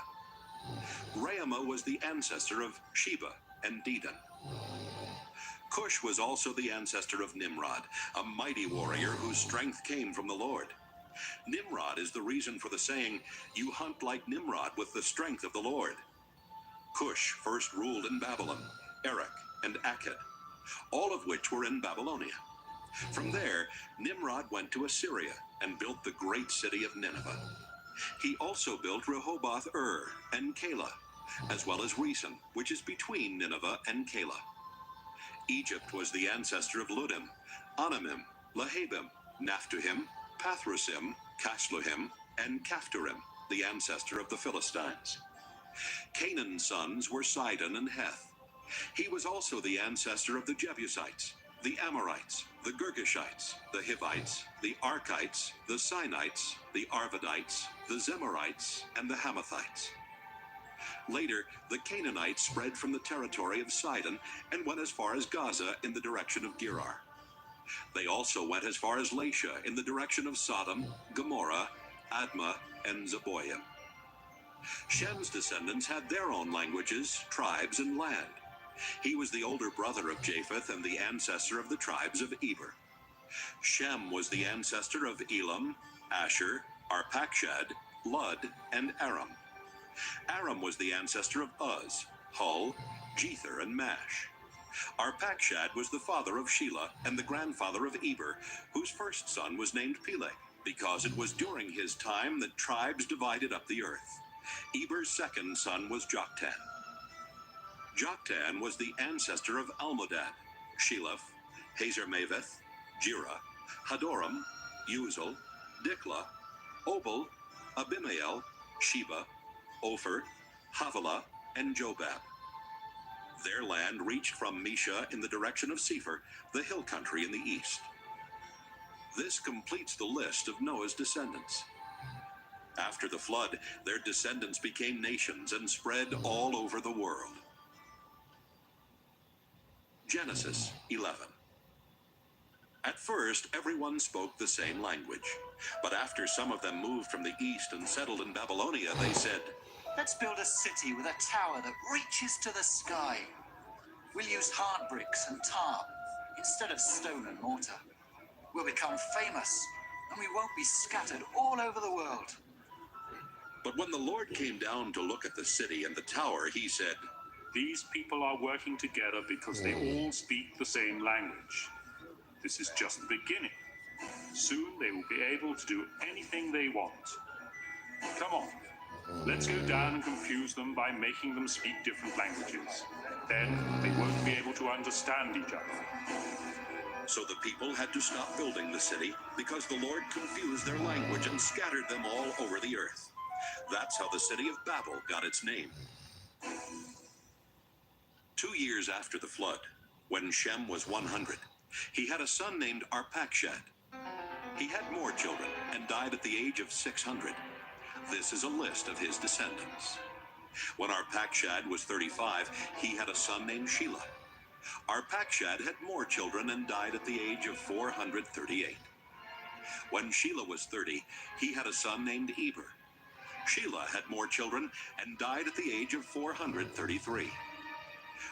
Raamah was the ancestor of Sheba and Dedan. Cush was also the ancestor of Nimrod, a mighty warrior whose strength came from the Lord. Nimrod is the reason for the saying, "You hunt like Nimrod with the strength of the Lord." Cush first ruled in Babylon, Erech, and Akkad, all of which were in Babylonia. From there, Nimrod went to Assyria and built the great city of Nineveh. He also built Rehoboth-ur and Calah, as well as Resen, which is between Nineveh and Calah. Egypt was the ancestor of Ludim, Anamim, Lahabim, Naphtuhim, Pathrusim, Casluhim, and Caphtorim, the ancestor of the Philistines. Canaan's sons were Sidon and Heth. He was also the ancestor of the Jebusites, the Amorites, the Girgashites, the Hivites, the Arkites, the Sinites, the Arvadites, the Zemarites, and the Hamathites. Later, the Canaanites spread from the territory of Sidon and went as far as Gaza in the direction of Gerar. They also went as far as Laisha in the direction of Sodom, Gomorrah, Admah, and Zeboiim. Shem's descendants had their own languages, tribes, and land. He was the older brother of Japheth and the ancestor of the tribes of Eber. Shem was the ancestor of Elam, Asher, Arpachshad, Lud, and Aram. Aram was the ancestor of Uz, Hul, Jether, and Mash. Arpachshad was the father of Shelah and the grandfather of Eber, whose first son was named Peleg, because it was during his time that tribes divided up the earth. Eber's second son was Joktan. Joktan was the ancestor of Almodad, Sheleph, Hazarmaveth, Jireh, Hadoram, Uzal, Diklah, Obal, Abimael, Sheba, Ophir, Havilah, and Jobab. Their land reached from Mesha in the direction of Sephir, the hill country in the east. This completes the list of Noah's descendants. After the flood, their descendants became nations and spread all over the world. Genesis 11. At first, everyone spoke the same language. But after some of them moved from the east and settled in Babylonia, they said, Let's build a city with a tower that reaches to the sky. We'll use hard bricks and tar instead of stone and mortar. We'll become famous, and we won't be scattered all over the world. But when the Lord came down to look at the city and the tower, he said, These people are working together because they all speak the same language. This is just the beginning. Soon they will be able to do anything they want. Come on, let's go down and confuse them by making them speak different languages. Then they won't be able to understand each other. So the people had to stop building the city because the Lord confused their language and scattered them all over the earth. That's how the city of Babel got its name. 2 years after the flood, when Shem was 100, he had a son named Arpachshad. He had more children and died at the age of 600. This is a list of his descendants. When Arpachshad was 35, he had a son named Shelah. Arpachshad had more children and died at the age of 438. When Shelah was 30, he had a son named Eber. Shelah had more children and died at the age of 433.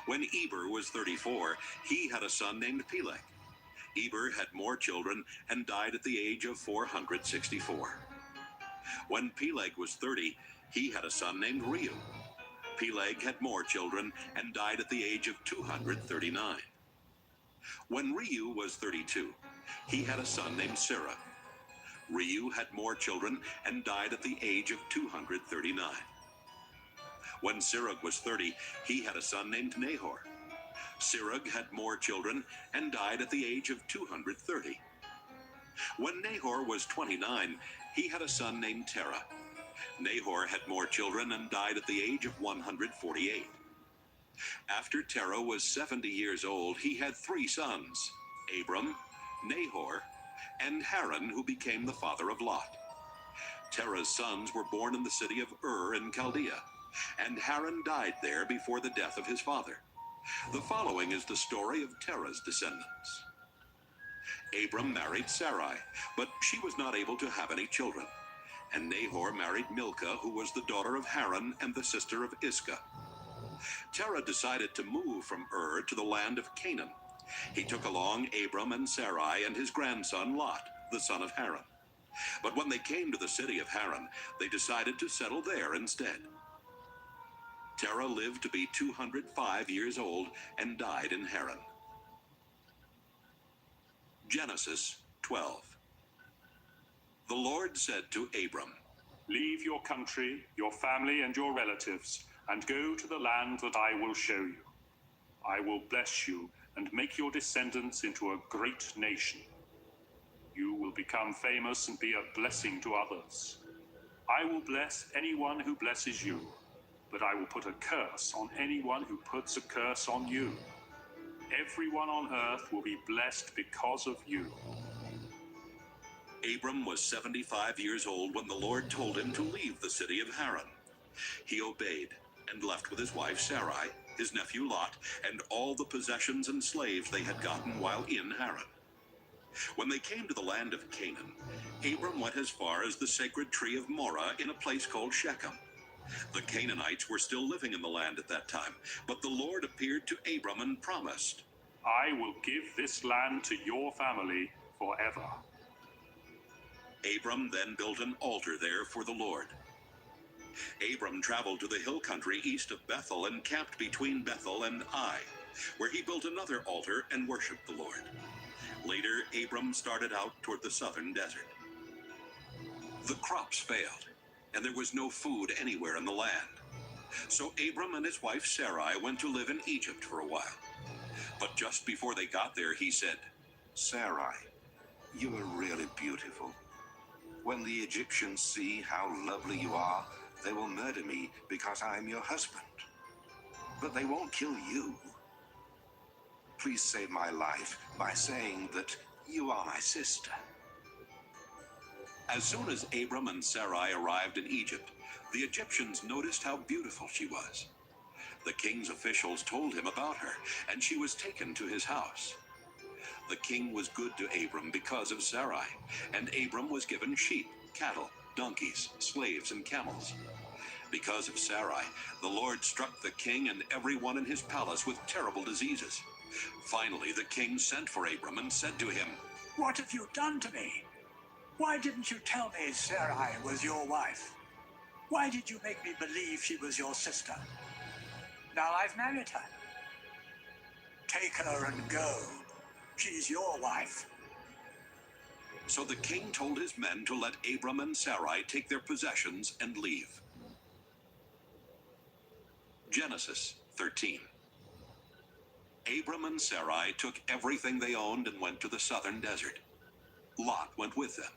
When Eber was 34, he had a son named Peleg. Eber had more children and died at the age of 464. When Peleg was 30, he had a son named Reu. Peleg had more children and died at the age of 239. When Reu was 32, he had a son named Serah. Reu had more children and died at the age of 239. When Serug was 30, he had a son named Nahor. Serug had more children and died at the age of 230. When Nahor was 29, he had a son named Terah. Nahor had more children and died at the age of 148. After Terah was 70 years old, he had 3 sons, Abram, Nahor, and Haran, who became the father of Lot. Terah's sons were born in the city of Ur in Chaldea, and Haran died there before the death of his father. The following is the story of Terah's descendants. Abram married Sarai, but she was not able to have any children. And Nahor married Milcah, who was the daughter of Haran and the sister of Iscah. Terah decided to move from Ur to the land of Canaan. He took along Abram and Sarai and his grandson Lot, the son of Haran. But when they came to the city of Haran, they decided to settle there instead. Terah lived to be 205 years old and died in Haran. Genesis 12. The Lord said to Abram, Leave your country, your family, and your relatives, and go to the land that I will show you. I will bless you and make your descendants into a great nation. You will become famous and be a blessing to others. I will bless anyone who blesses you, but I will put a curse on anyone who puts a curse on you. Everyone on earth will be blessed because of you. Abram was 75 years old when the Lord told him to leave the city of Haran. He obeyed and left with his wife Sarai, his nephew Lot, and all the possessions and slaves they had gotten while in Haran. When they came to the land of Canaan, Abram went as far as the sacred tree of Morah in a place called Shechem. The Canaanites were still living in the land at that time, but the Lord appeared to Abram and promised, I will give this land to your family forever. Abram then built an altar there for the Lord. Abram traveled to the hill country east of Bethel and camped between Bethel and Ai, where he built another altar and worshipped the Lord. Later, Abram started out toward the southern desert. The crops failed, and there was no food anywhere in the land. So Abram and his wife Sarai went to live in Egypt for a while. But just before they got there, he said, Sarai, you are really beautiful. When the Egyptians see how lovely you are, they will murder me because I am your husband. But they won't kill you. Please save my life by saying that you are my sister. As soon as Abram and Sarai arrived in Egypt, the Egyptians noticed how beautiful she was. The king's officials told him about her, and she was taken to his house. The king was good to Abram because of Sarai, and Abram was given sheep, cattle, donkeys, slaves, and camels. Because of Sarai, the Lord struck the king and everyone in his palace with terrible diseases. Finally, the king sent for Abram and said to him, What have you done to me? Why didn't you tell me Sarai was your wife? Why did you make me believe she was your sister? Now I've married her. Take her and go. She's your wife. So the king told his men to let Abram and Sarai take their possessions and leave. Genesis 13. Abram and Sarai took everything they owned and went to the southern desert. Lot went with them.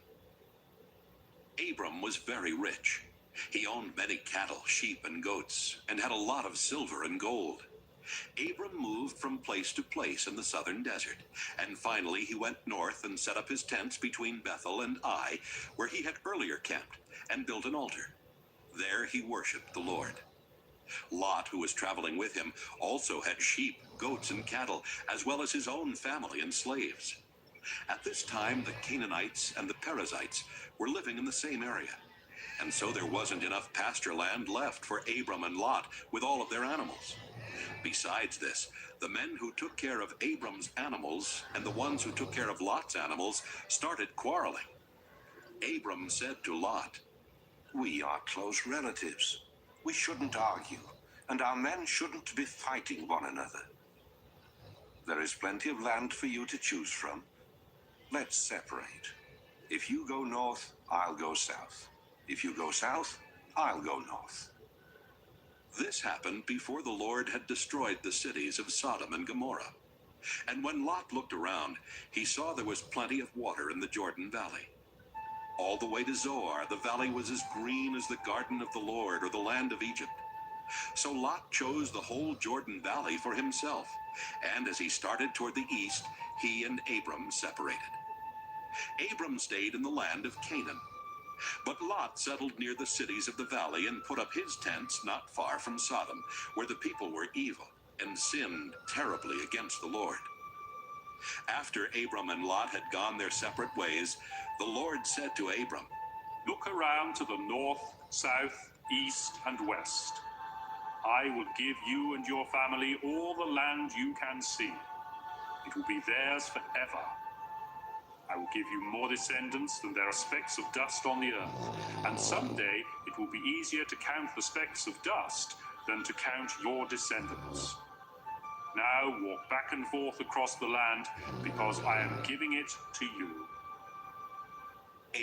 Abram was very rich. He owned many cattle, sheep, and goats, and had a lot of silver and gold. Abram moved from place to place in the southern desert, and finally he went north and set up his tents between Bethel and Ai, where he had earlier camped, and built an altar. There he worshipped the Lord. Lot, who was traveling with him, also had sheep, goats, and cattle, as well as his own family and slaves. At this time, the Canaanites and the Perizzites were living in the same area, and so there wasn't enough pasture land left for Abram and Lot with all of their animals. Besides this, the men who took care of Abram's animals and the ones who took care of Lot's animals started quarreling. Abram said to Lot, We are close relatives. We shouldn't argue, and our men shouldn't be fighting one another. There is plenty of land for you to choose from. Let's separate. If you go north, I'll go south. If you go south, I'll go north. This happened before the Lord had destroyed the cities of Sodom and Gomorrah. And when Lot looked around, he saw there was plenty of water in the Jordan Valley. All the way to Zoar, the valley was as green as the garden of the Lord or the land of Egypt. So Lot chose the whole Jordan Valley for himself, and as he started toward the east, he and Abram separated. Abram stayed in the land of Canaan, but Lot settled near the cities of the valley and put up his tents not far from Sodom, where the people were evil and sinned terribly against the Lord. After Abram and Lot had gone their separate ways, the Lord said to Abram, Look around to the north, south, east, and west. I will give you and your family all the land you can see. It will be theirs forever. I will give you more descendants than there are specks of dust on the earth, and someday it will be easier to count the specks of dust than to count your descendants. Now walk back and forth across the land, because I am giving it to you.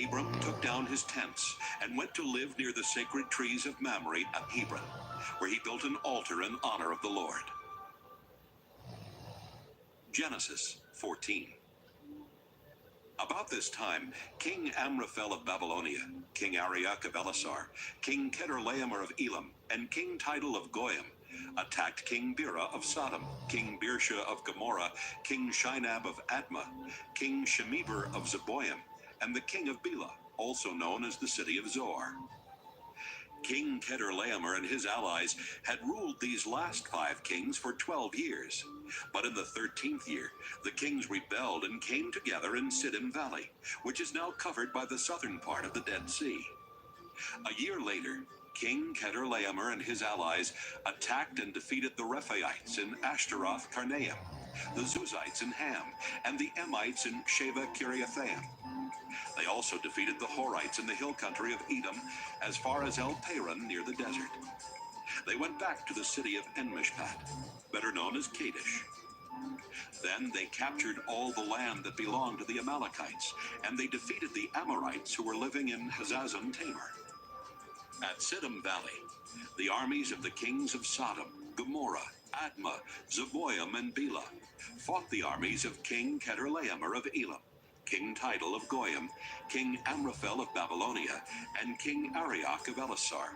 Abram took down his tents and went to live near the sacred trees of Mamre at Hebron, where he built an altar in honor of the Lord. Genesis 14. About this time, King Amraphel of Babylonia, King Arioch of Elasar, King Chedorlaomer of Elam, and King Tidal of Goyim attacked King Bera of Sodom, King Birsha of Gomorrah, King Shinab of Admah, King Shemeber of Zeboim, and the king of Bela, also known as the city of Zoar. King Chedorlaomer and his allies had ruled these last 5 kings for 12 years. But in the 13th year, the kings rebelled and came together in Siddim Valley, which is now covered by the southern part of the Dead Sea. A year later, King Chedorlaomer and his allies attacked and defeated the Rephaites in Ashtaroth Karnaim, the Zuzites in Ham, and the Emites in Sheva Kiriathaim. They also defeated the Horites in the hill country of Edom as far as El Paran near the desert. They went back to the city of En-Mishpat, better known as Kadesh. Then they captured all the land that belonged to the Amalekites, and they defeated the Amorites who were living in Hazazon Tamar. At Siddim Valley, the armies of the kings of Sodom, Gomorrah, Admah, Zeboim, and Bela fought the armies of King Chedorlaomer of Elam, King Tidal of Goyim, King Amraphel of Babylonia, and King Arioch of Elasar.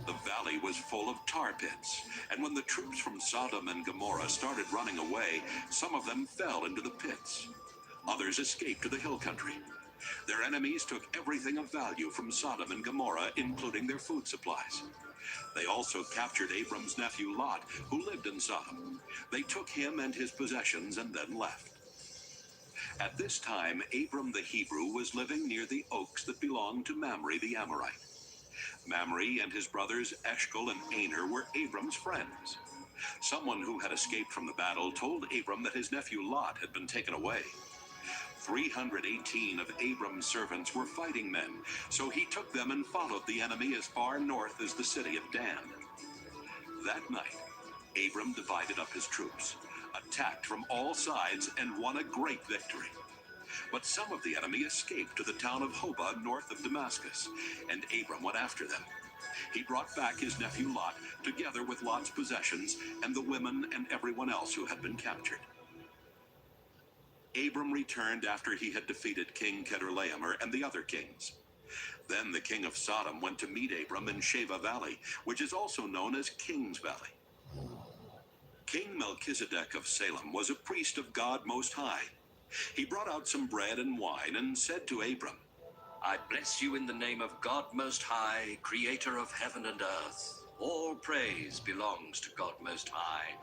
The valley was full of tar pits, and when the troops from Sodom and Gomorrah started running away, some of them fell into the pits. Others escaped to the hill country. Their enemies took everything of value from Sodom and Gomorrah, including their food supplies. They also captured Abram's nephew Lot, who lived in Sodom. They took him and his possessions and then left. At this time, Abram the Hebrew was living near the oaks that belonged to Mamre the Amorite. Mamre and his brothers Eshcol and Aner were Abram's friends. Someone who had escaped from the battle told Abram that his nephew Lot had been taken away. 318 of Abram's servants were fighting men, so he took them and followed the enemy as far north as the city of Dan. That night, Abram divided up his troops, attacked from all sides, and won a great victory. But some of the enemy escaped to the town of Hobah north of Damascus, and Abram went after them. He brought back his nephew Lot, together with Lot's possessions and the women and everyone else who had been captured. Abram returned after he had defeated King Chedorlaomer and the other kings. Then the king of Sodom went to meet Abram in Sheva Valley, which is also known as King's Valley. King Melchizedek of Salem was a priest of God Most High. He brought out some bread and wine and said to Abram, I bless you in the name of God Most High, creator of heaven and earth. All praise belongs to God Most High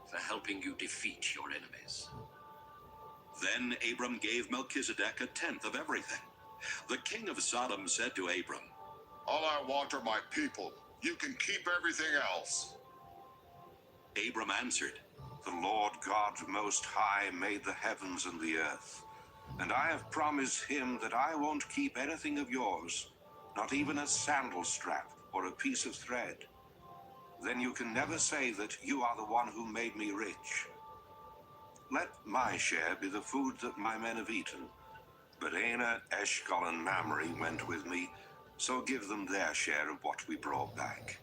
for helping you defeat your enemies. Then Abram gave Melchizedek a tenth of everything. The king of Sodom said to Abram, All I want are my people. You can keep everything else. Abram answered, The Lord God Most High made the heavens and the earth, and I have promised him that I won't keep anything of yours, not even a sandal strap or a piece of thread. Then you can never say that you are the one who made me rich. Let my share be the food that my men have eaten. But Aner, Eshcol, and Mamre went with me, so give them their share of what we brought back.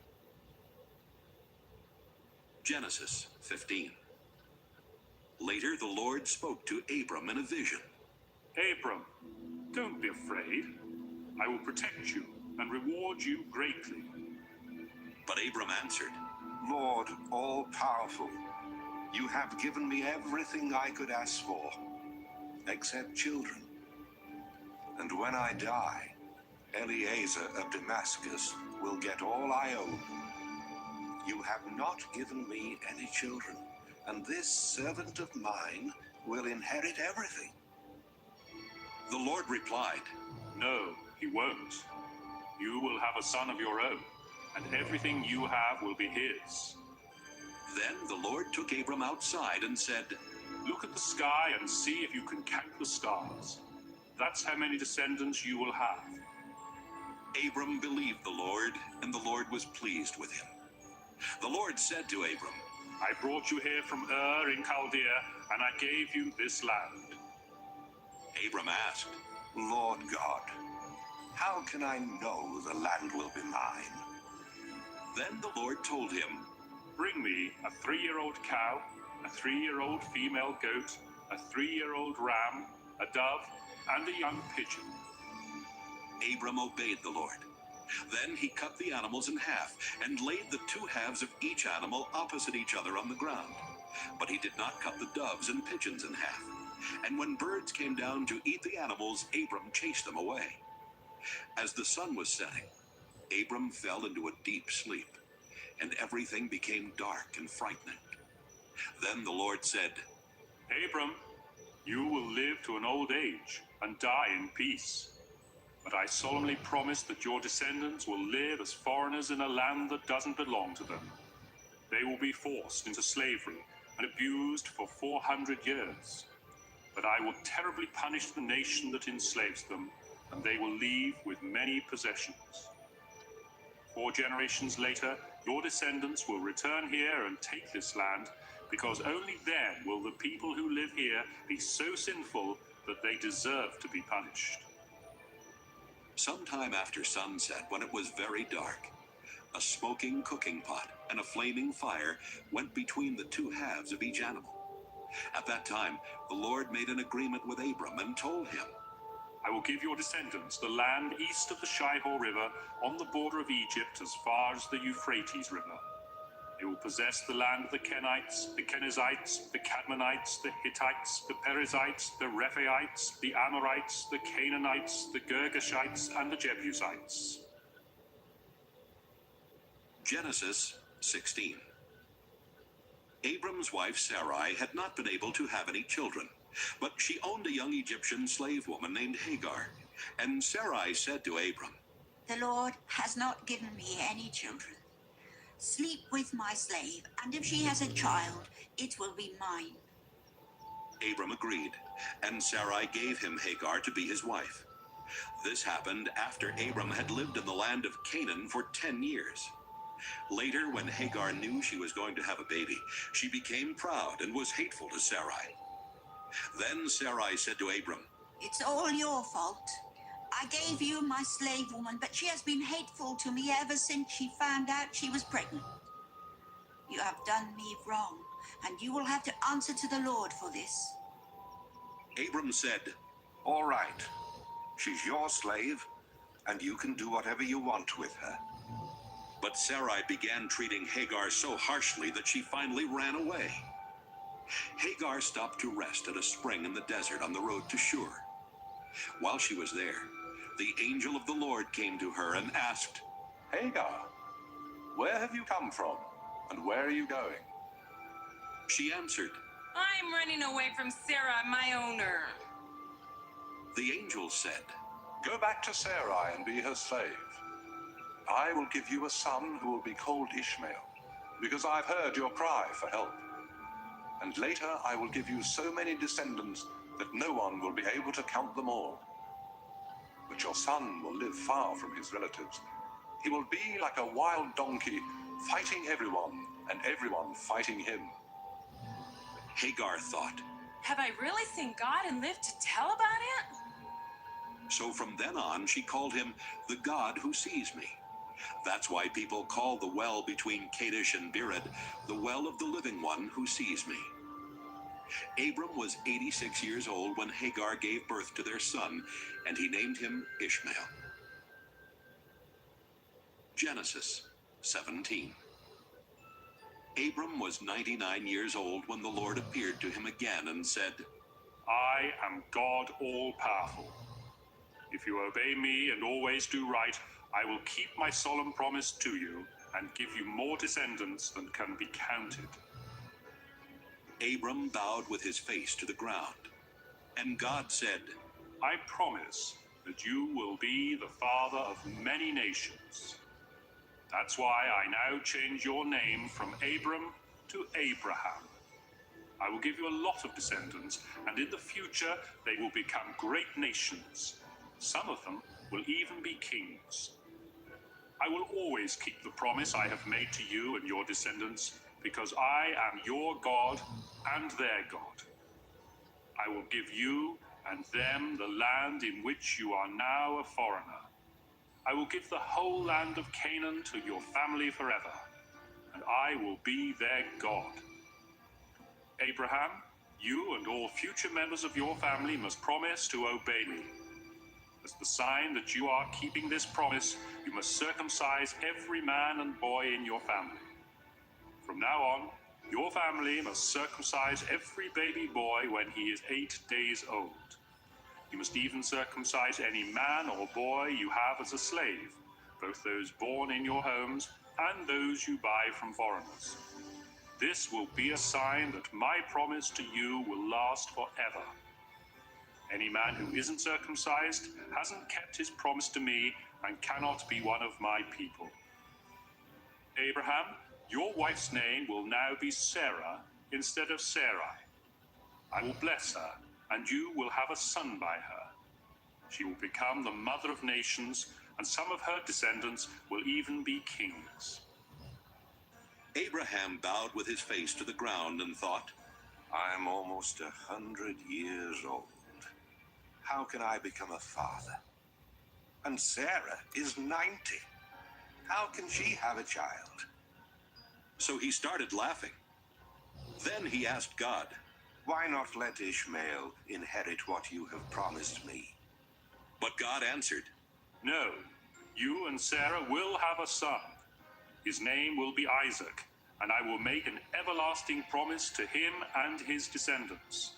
Genesis 15. Later, the Lord spoke to Abram in a vision. Abram, don't be afraid. I will protect you and reward you greatly. But Abram answered, Lord, all-powerful, you have given me everything I could ask for, except children. And when I die, Eliezer of Damascus will get all I own. You have not given me any children, and this servant of mine will inherit everything. The Lord replied, No, he won't. You will have a son of your own, and everything you have will be his. Then the Lord took Abram outside and said, Look at the sky and see if you can count the stars. That's how many descendants you will have. Abram believed the Lord, and the Lord was pleased with him. The Lord said to Abram, I brought you here from Ur in Chaldea, and I gave you this land. Abram asked, Lord God, how can I know the land will be mine? Then the Lord told him, Bring me a 3-year-old cow, a 3-year-old female goat, a 3-year-old ram, a dove, and a young pigeon. Abram obeyed the Lord. Then he cut the animals in half and laid the 2 halves of each animal opposite each other on the ground. But he did not cut the doves and pigeons in half. And when birds came down to eat the animals, Abram chased them away. As the sun was setting, Abram fell into a deep sleep, and everything became dark and frightening. Then the Lord said, Abram, you will live to an old age and die in peace. But I solemnly promise that your descendants will live as foreigners in a land that doesn't belong to them. They will be forced into slavery and abused for 400 years. But I will terribly punish the nation that enslaves them, and they will leave with many possessions. 4 generations later, your descendants will return here and take this land, because only then will the people who live here be so sinful that they deserve to be punished. Sometime after sunset, when it was very dark, a smoking cooking pot and a flaming fire went between the 2 halves of each animal. At that time, the Lord made an agreement with Abram and told him, I will give your descendants the land east of the Shihor River on the border of Egypt as far as the Euphrates River. They will possess the land of the Kenites, the Kenizzites, the Cadmonites, the Hittites, the Perizzites, the Rephaites, the Amorites, the Canaanites, the Girgashites, and the Jebusites. Genesis 16. Abram's wife Sarai had not been able to have any children, but she owned a young Egyptian slave woman named Hagar. And Sarai said to Abram, The Lord has not given me any children. Sleep with my slave, and if she has a child, it will be mine. Abram agreed, and Sarai gave him Hagar to be his wife. This happened after Abram had lived in the land of Canaan for 10 years. Later, when Hagar knew she was going to have a baby, she became proud and was hateful to Sarai. Then Sarai said to Abram, It's all your fault. I gave you my slave woman, but she has been hateful to me ever since she found out she was pregnant. You have done me wrong, and you will have to answer to the Lord for this. Abram said, All right. She's your slave, and you can do whatever you want with her. But Sarai began treating Hagar so harshly that she finally ran away. Hagar stopped to rest at a spring in the desert on the road to Shur. While she was there, the angel of the Lord came to her and asked, Hagar, where have you come from, and where are you going? She answered, I'm running away from Sarah, my owner. The angel said, Go back to Sarai and be her slave. I will give you a son who will be called Ishmael, because I've heard your cry for help. And later I will give you so many descendants that no one will be able to count them all. But your son will live far from his relatives. He will be like a wild donkey, fighting everyone, and everyone fighting him. Hagar thought, Have I really seen God and lived to tell about it? So from then on, she called him the God who sees me. That's why people call the well between Kadesh and Bered the well of the living one who sees me. Abram was 86 years old when Hagar gave birth to their son, and he named him Ishmael. Genesis 17. Abram was 99 years old when the Lord appeared to him again and said, I am God all-powerful. If you obey me and always do right, I will keep my solemn promise to you and give you more descendants than can be counted. Abram bowed with his face to the ground, and God said, I promise that you will be the father of many nations. That's why I now change your name from Abram to Abraham. I will give you a lot of descendants, and in the future they will become great nations. Some of them will even be kings. I will always keep the promise I have made to you and your descendants, because I am your God and their God. I will give you and them the land in which you are now a foreigner. I will give the whole land of Canaan to your family forever, and I will be their God. Abraham, you and all future members of your family must promise to obey me. As the sign that you are keeping this promise, you must circumcise every man and boy in your family. From now on, your family must circumcise every baby boy when he is 8 days old. You must even circumcise any man or boy you have as a slave, both those born in your homes and those you buy from foreigners. This will be a sign that my promise to you will last forever. Any man who isn't circumcised hasn't kept his promise to me and cannot be one of my people. Abraham, your wife's name will now be Sarah instead of Sarai. I will bless her, and you will have a son by her. She will become the mother of nations, and some of her descendants will even be kings. Abraham bowed with his face to the ground and thought, I am almost 100 years old. How can I become a father? And Sarah is 90. How can she have a child? So he started laughing. Then he asked God, Why not let Ishmael inherit what you have promised me? But God answered, No, you and Sarah will have a son. His name will be Isaac, and I will make an everlasting promise to him and his descendants.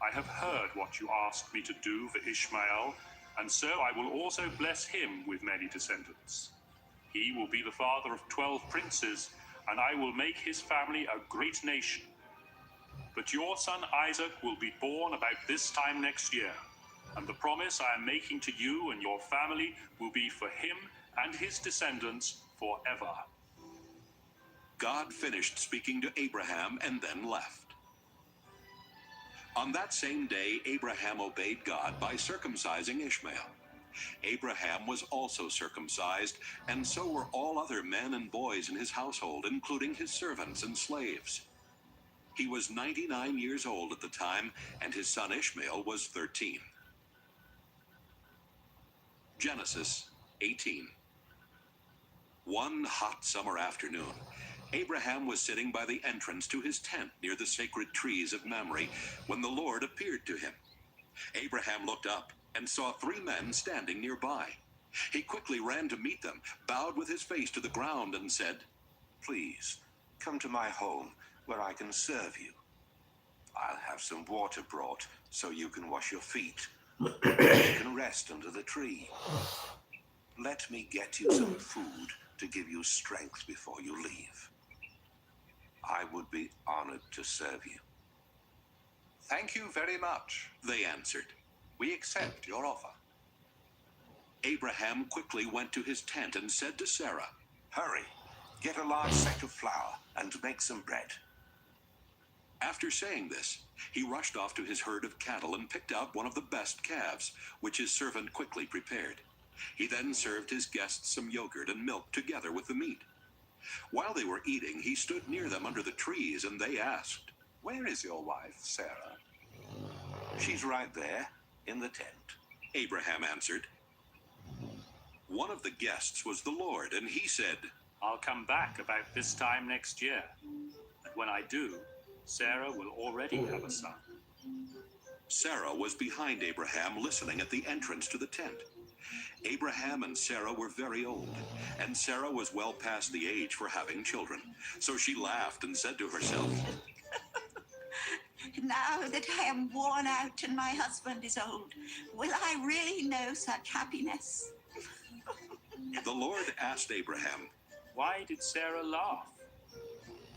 I have heard what you asked me to do for Ishmael, and so I will also bless him with many descendants. He will be the father of 12 princes, and I will make his family a great nation. But your son Isaac will be born about this time next year, and the promise I am making to you and your family will be for him and his descendants forever. God finished speaking to Abraham and then left. On that same day, Abraham obeyed God by circumcising Ishmael. Abraham was also circumcised, and so were all other men and boys in his household, including his servants and slaves. He was 99 years old at the time, and his son Ishmael was 13. Genesis 18. One hot summer afternoon, Abraham was sitting by the entrance to his tent near the sacred trees of Mamre when the Lord appeared to him. Abraham looked up and saw 3 men standing nearby. He quickly ran to meet them, bowed with his face to the ground, and said, Please, come to my home where I can serve you. I'll have some water brought so you can wash your feet. You can rest under the tree. Let me get you some food to give you strength before you leave. I would be honored to serve you. Thank you very much, they answered. We accept your offer. Abraham quickly went to his tent and said to Sarah, Hurry, get a large sack of flour and make some bread. After saying this, he rushed off to his herd of cattle and picked out one of the best calves, which his servant quickly prepared. He then served his guests some yogurt and milk together with the meat. While they were eating, he stood near them under the trees, and they asked, Where is your wife, Sarah? She's right there, in the tent, Abraham answered. One of the guests was the Lord, and he said, I'll come back about this time next year, and when I do, Sarah will already have a son. Sarah was behind Abraham, listening at the entrance to the tent. Abraham and Sarah were very old, and Sarah was well past the age for having children. So she laughed and said to herself, Now that I am worn out and my husband is old, will I really know such happiness? The Lord asked Abraham, Why did Sarah laugh?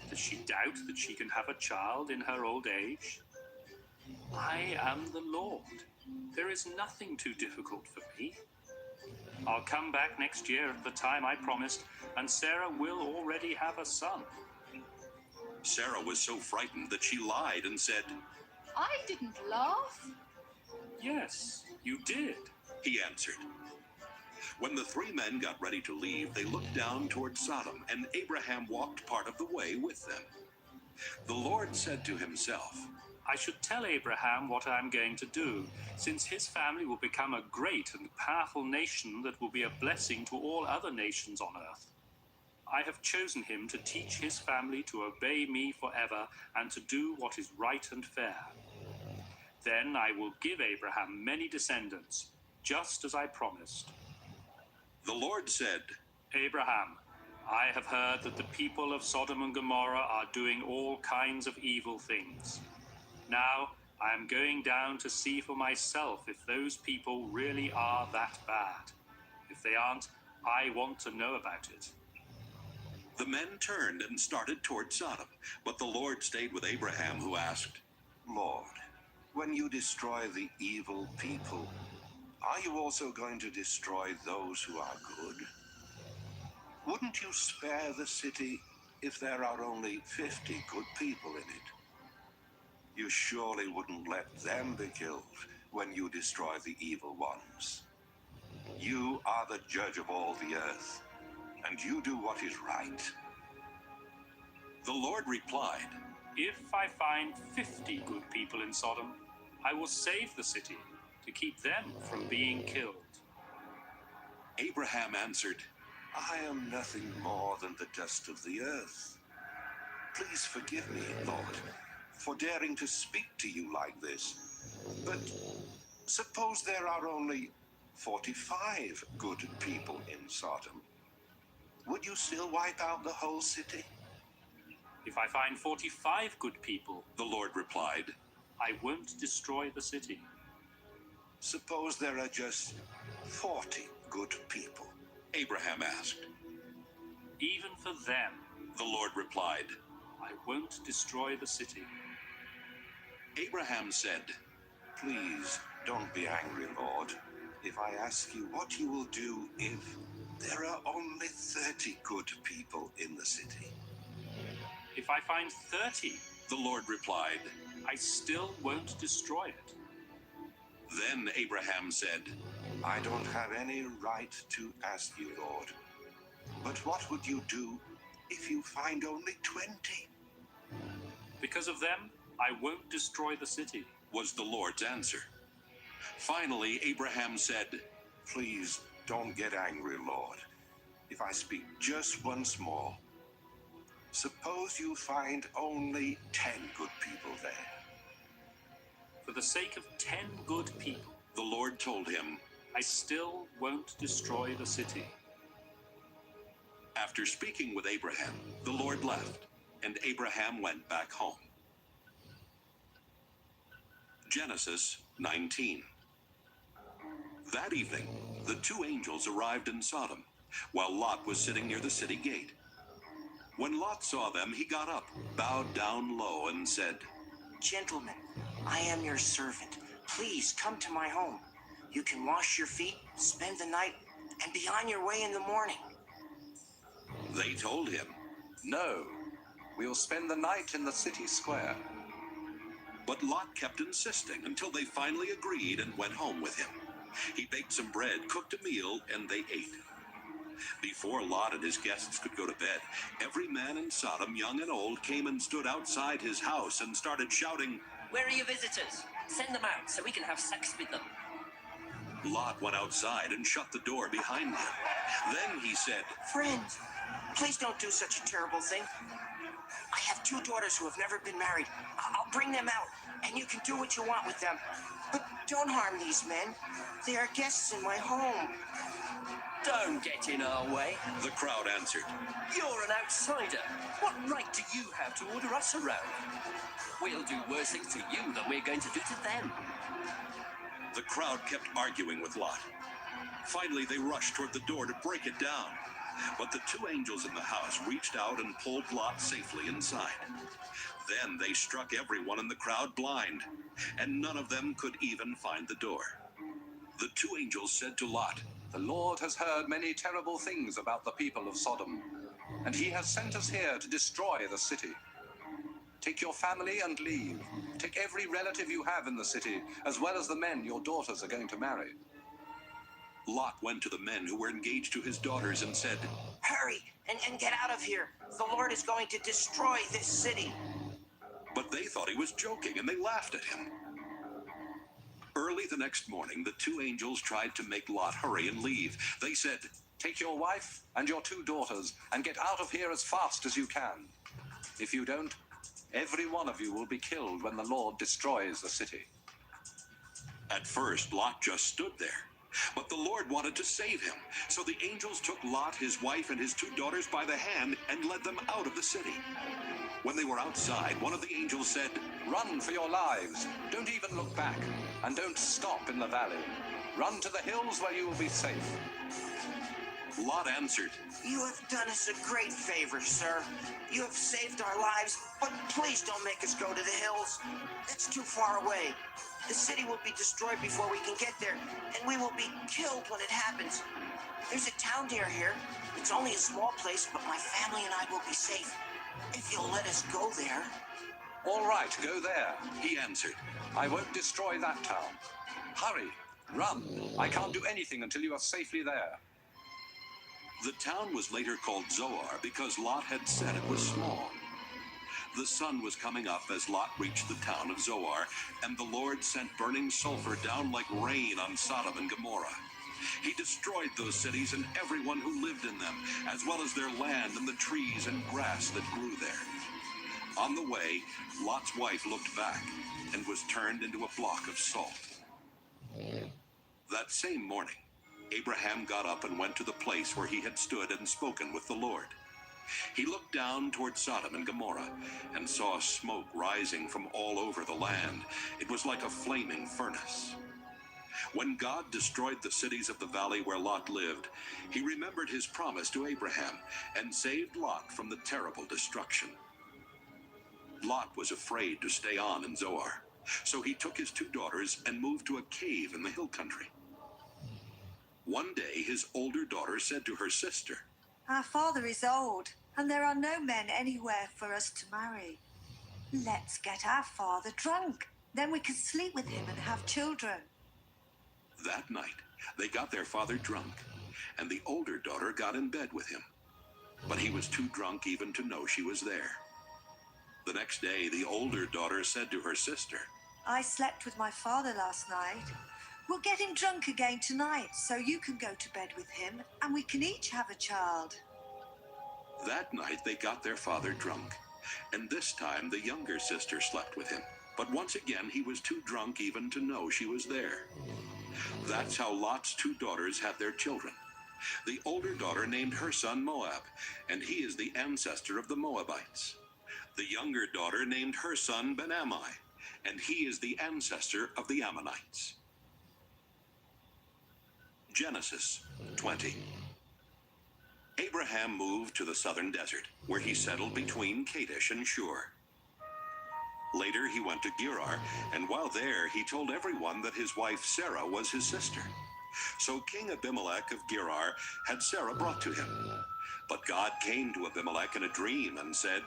Does she doubt that she can have a child in her old age? I am the Lord. There is nothing too difficult for me. I'll come back next year at the time I promised, and Sarah will already have a son. Sarah was so frightened that she lied and said, I didn't laugh. Yes, you did, he answered. When the 3 men got ready to leave, they looked down toward Sodom, and Abraham walked part of the way with them. The Lord said to himself, I should tell Abraham what I am going to do, since his family will become a great and powerful nation that will be a blessing to all other nations on earth. I have chosen him to teach his family to obey me forever and to do what is right and fair. Then I will give Abraham many descendants, just as I promised. The Lord said, Abraham, I have heard that the people of Sodom and Gomorrah are doing all kinds of evil things. Now, I am going down to see for myself if those people really are that bad. If they aren't, I want to know about it. The men turned and started toward Sodom, but the Lord stayed with Abraham, who asked, Lord, when you destroy the evil people, are you also going to destroy those who are good? Wouldn't you spare the city if there are only 50 good people in it? You surely wouldn't let them be killed when you destroy the evil ones. You are the judge of all the earth, and you do what is right. The Lord replied, If I find 50 good people in Sodom, I will save the city to keep them from being killed. Abraham answered, I am nothing more than the dust of the earth. Please forgive me, Lord, for daring to speak to you like this. But suppose there are only 45 good people in Sodom. Would you still wipe out the whole city? If I find 45 good people, the Lord replied, I won't destroy the city. Suppose there are just 40 good people, Abraham asked. Even for them, the Lord replied, I won't destroy the city. Abraham said, Please don't be angry, Lord, if I ask you what you will do if there are only 30 good people in the city. If I find 30, the Lord replied, I still won't destroy it. Then Abraham said, I don't have any right to ask you, Lord, but what would you do if you find only 20? Because of them, I won't destroy the city, was the Lord's answer. Finally, Abraham said, Please don't get angry, Lord, if I speak just once more. Suppose you find only 10 good people there. For the sake of 10 good people, the Lord told him, I still won't destroy the city. After speaking with Abraham, the Lord left, and Abraham went back home. Genesis 19. That evening, the two angels arrived in Sodom, while Lot was sitting near the city gate. When Lot saw them, he got up, bowed down low, and said, Gentlemen, I am your servant. Please come to my home. You can wash your feet, spend the night, and be on your way in the morning. They told him, No, we'll spend the night in the city square. But Lot kept insisting until they finally agreed and went home with him. He baked some bread, cooked a meal, and they ate. Before Lot and his guests could go to bed, every man in Sodom, young and old, came and stood outside his house and started shouting, Where are your visitors? Send them out so we can have sex with them. Lot went outside and shut the door behind him. Then he said, Friends, please don't do such a terrible thing. I have 2 daughters who have never been married. I'll bring them out, and you can do what you want with them. But don't harm these men. They are guests in my home. Don't get in our way, the crowd answered. You're an outsider. What right do you have to order us around? We'll do worse things to you than we're going to do to them. The crowd kept arguing with Lot. Finally, they rushed toward the door to break it down. But the two angels in the house reached out and pulled Lot safely inside. Then they struck everyone in the crowd blind, and none of them could even find the door. The two angels said to Lot, The Lord has heard many terrible things about the people of Sodom, and he has sent us here to destroy the city. Take your family and leave. Take every relative you have in the city, as well as the men your daughters are going to marry. Lot went to the men who were engaged to his daughters and said, Hurry and get out of here. The Lord is going to destroy this city. But they thought he was joking, and they laughed at him. Early the next morning, the two angels tried to make Lot hurry and leave. They said, Take your wife and your 2 daughters and get out of here as fast as you can. If you don't, every one of you will be killed when the Lord destroys the city. At first, Lot just stood there. But the Lord wanted to save him. So the angels took Lot, his wife, and his 2 daughters by the hand and led them out of the city. When they were outside, one of the angels said, Run for your lives. Don't even look back. And don't stop in the valley. Run to the hills where you will be safe. Lot answered, You have done us a great favor, sir. You have saved our lives, but please don't make us go to the hills. It's too far away. The city will be destroyed before we can get there, and we will be killed when it happens. There's a town near here. It's only a small place, but my family and I will be safe. If you'll let us go there. All right, go there. He answered, I won't destroy that town. Hurry, run. I can't do anything until you are safely there. The town was later called Zoar because Lot had said it was small. The sun was coming up as Lot reached the town of Zoar, and the Lord sent burning sulfur down like rain on Sodom and Gomorrah. He destroyed those cities and everyone who lived in them, as well as their land and the trees and grass that grew there. On the way, Lot's wife looked back and was turned into a block of salt. That same morning, Abraham got up and went to the place where he had stood and spoken with the Lord. He looked down toward Sodom and Gomorrah and saw smoke rising from all over the land. It was like a flaming furnace. When God destroyed the cities of the valley where Lot lived, he remembered his promise to Abraham and saved Lot from the terrible destruction. Lot was afraid to stay on in Zoar, so he took his 2 daughters and moved to a cave in the hill country. One day, his older daughter said to her sister, Our father is old, and there are no men anywhere for us to marry. Let's get our father drunk. Then we can sleep with him and have children. That night, they got their father drunk, and the older daughter got in bed with him. But he was too drunk even to know she was there. The next day, the older daughter said to her sister, I slept with my father last night. We'll get him drunk again tonight, so you can go to bed with him, and we can each have a child. That night, they got their father drunk, and this time the younger sister slept with him. But once again, he was too drunk even to know she was there. That's how Lot's 2 daughters had their children. The older daughter named her son Moab, and he is the ancestor of the Moabites. The younger daughter named her son Ben-Ammi, and he is the ancestor of the Ammonites. Genesis 20. Abraham moved to the southern desert, where he settled between Kadesh and Shur. Later, he went to Gerar, and while there, he told everyone that his wife Sarah was his sister. So King Abimelech of Gerar had Sarah brought to him. But God came to Abimelech in a dream and said,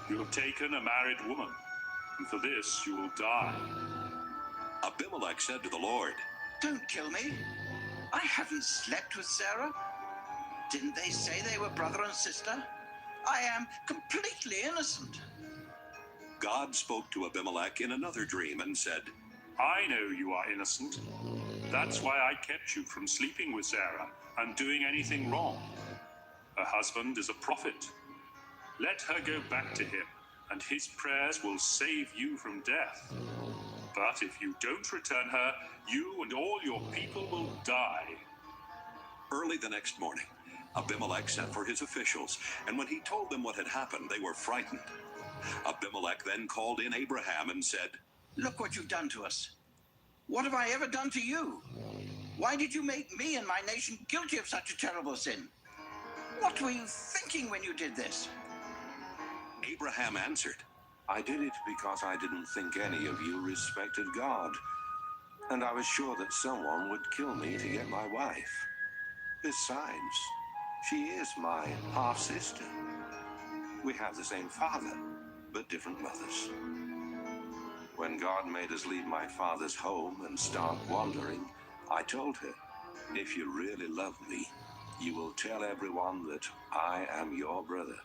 You have taken a married woman, and for this you will die. Abimelech said to the Lord, Don't kill me. I haven't slept with Sarah. Didn't they say they were brother and sister? I am completely innocent. God spoke to Abimelech in another dream and said, I know you are innocent. That's why I kept you from sleeping with Sarah and doing anything wrong. Her husband is a prophet. Let her go back to him, and his prayers will save you from death. But if you don't return her, you and all your people will die. Early the next morning, Abimelech sent for his officials, and when he told them what had happened, they were frightened. Abimelech then called in Abraham and said, Look what you've done to us. What have I ever done to you? Why did you make me and my nation guilty of such a terrible sin? What were you thinking when you did this? Abraham answered, I did it because I didn't think any of you respected God, and I was sure that someone would kill me to get my wife. Besides, she is my half-sister. We have the same father, but different mothers. When God made us leave my father's home and start wandering, I told her, if you really love me, you will tell everyone that I am your brother.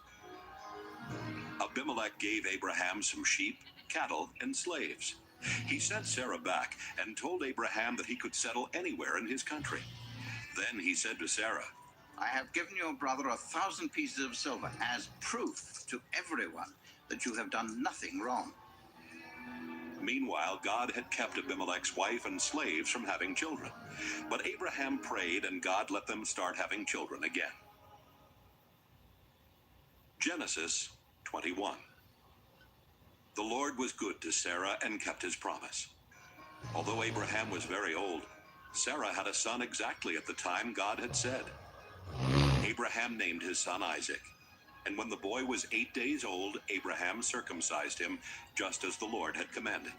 Abimelech gave Abraham some sheep, cattle, and slaves. He sent Sarah back and told Abraham that he could settle anywhere in his country. Then he said to Sarah, I have given your brother 1,000 pieces of silver as proof to everyone that you have done nothing wrong. Meanwhile, God had kept Abimelech's wife and slaves from having children. But Abraham prayed, and God let them start having children again. Genesis 21. The Lord was good to Sarah and kept his promise. Although Abraham was very old, Sarah had a son exactly at the time God had said. Abraham named his son Isaac. And when the boy was 8 days old, Abraham circumcised him, just as the Lord had commanded.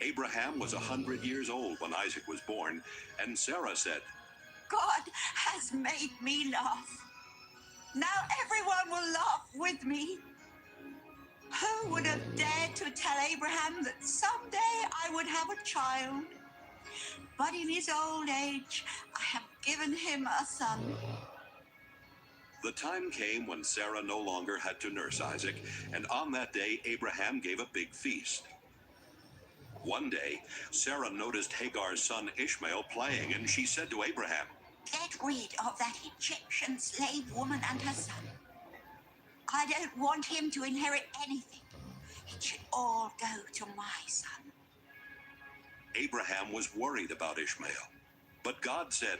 Abraham was 100 years old when Isaac was born, and Sarah said, God has made me laugh. Now everyone will laugh with me. Who would have dared to tell Abraham that someday I would have a child? But in his old age, I have given him a son. The time came when Sarah no longer had to nurse Isaac, and on that day Abraham gave a big feast. One day, Sarah noticed Hagar's son Ishmael playing, and she said to Abraham, Get rid of that Egyptian slave woman and her son. I don't want him to inherit anything. It should all go to my son. Abraham was worried about Ishmael, but God said,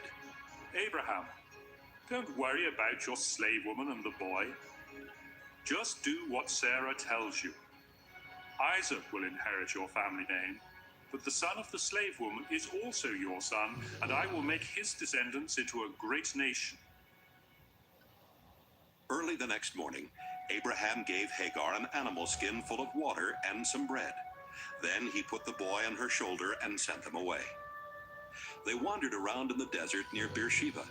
Abraham, don't worry about your slave woman and the boy. Just do what Sarah tells you. Isaac will inherit your family name, but the son of the slave woman is also your son, and I will make his descendants into a great nation. Early the next morning, Abraham gave Hagar an animal skin full of water and some bread. Then he put the boy on her shoulder and sent them away. They wandered around in the desert near Beersheba,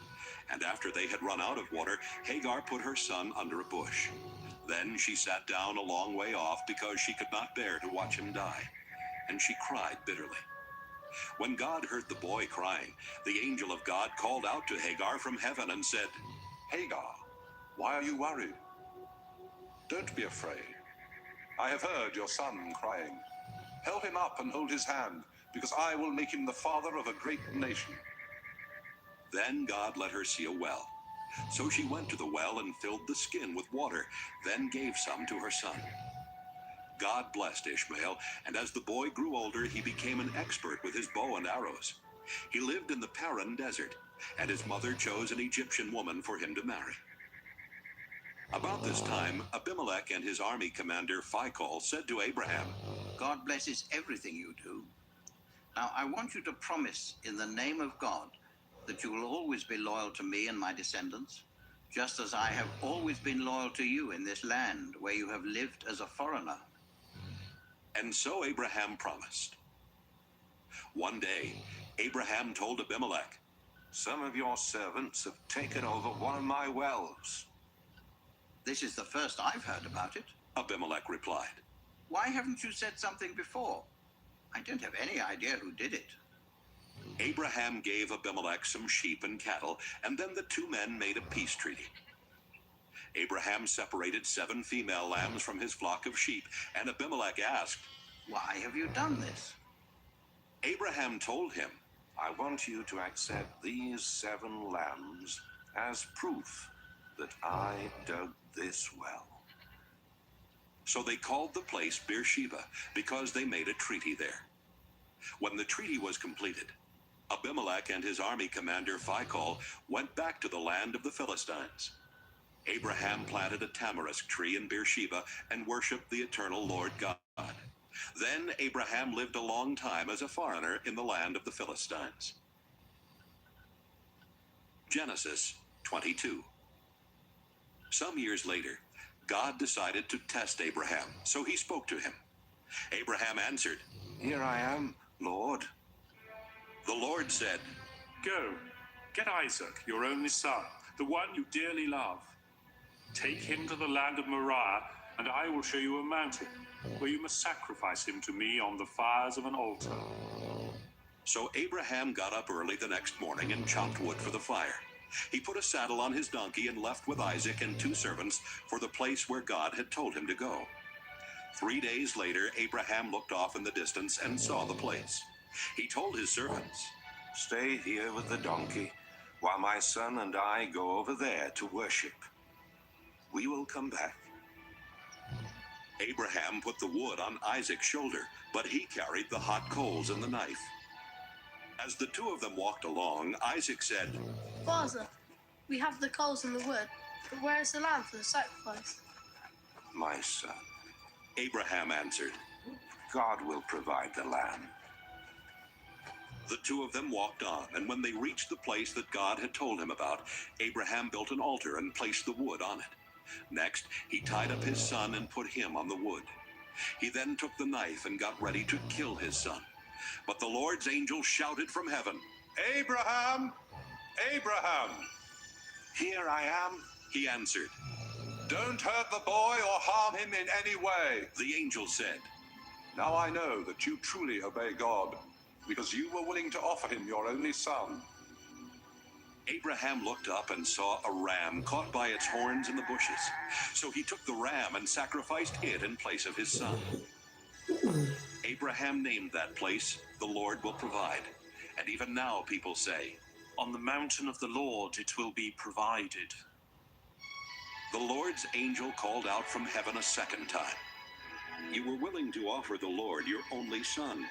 and after they had run out of water, Hagar put her son under a bush. Then she sat down a long way off because she could not bear to watch him die, and she cried bitterly. When God heard the boy crying, the angel of God called out to Hagar from heaven and said, Hagar, why are you worried? Don't be afraid. I have heard your son crying. Help him up and hold his hand, because I will make him the father of a great nation. Then God let her see a well. So she went to the well and filled the skin with water, then gave some to her son. God blessed Ishmael, and as the boy grew older, he became an expert with his bow and arrows. He lived in the Paran desert, and his mother chose an Egyptian woman for him to marry. About this time, Abimelech and his army commander Phicol said to Abraham, God blesses everything you do. Now I want you to promise in the name of God that you will always be loyal to me and my descendants, just as I have always been loyal to you in this land where you have lived as a foreigner. And so Abraham promised. One day, Abraham told Abimelech, Some of your servants have taken over one of my wells. This is the first I've heard about it. Abimelech replied. Why haven't you said something before? I don't have any idea who did it. Abraham gave Abimelech some sheep and cattle, and then the two men made a peace treaty. Abraham separated 7 female lambs from his flock of sheep, and Abimelech asked, Why have you done this? Abraham told him, I want you to accept these 7 lambs as proof that I dug this well. So they called the place Beersheba, because they made a treaty there. When the treaty was completed, Abimelech and his army commander Phicol went back to the land of the Philistines. Abraham planted a tamarisk tree in Beersheba and worshipped the eternal Lord God. Then Abraham lived a long time as a foreigner in the land of the Philistines. Genesis 22. Some years later, God decided to test Abraham, so he spoke to him. Abraham answered, Here I am, Lord. The Lord said, Go, get Isaac, your only son, the one you dearly love. Take him to the land of Moriah, and I will show you a mountain, where you must sacrifice him to me on the fires of an altar. So Abraham got up early the next morning and chopped wood for the fire. He put a saddle on his donkey and left with Isaac and 2 servants for the place where God had told him to go. 3 days later, Abraham looked off in the distance and saw the place. He told his servants, Stay here with the donkey while my son and I go over there to worship. We will come back. Abraham put the wood on Isaac's shoulder, but he carried the hot coals and the knife. As the 2 of them walked along, Isaac said, Father, we have the coals and the wood, but where is the lamb for the sacrifice? My son, Abraham answered, God will provide the lamb. The two of them walked on, and when they reached the place that God had told him about, Abraham built an altar and placed the wood on it. Next, he tied up his son and put him on the wood. He then took the knife and got ready to kill his son. But the Lord's angel shouted from heaven, Abraham! Abraham! Here I am, he answered. Don't hurt the boy or harm him in any way. The angel said, Now I know that you truly obey God, because you were willing to offer him your only son. Abraham looked up and saw a ram caught by its horns in the bushes. So he took the ram and sacrificed it in place of his son. Abraham named that place, "The Lord will provide." And even now people say, On the mountain of the Lord it will be provided. The Lord's angel called out from heaven a second time. You were willing to offer the Lord your only son,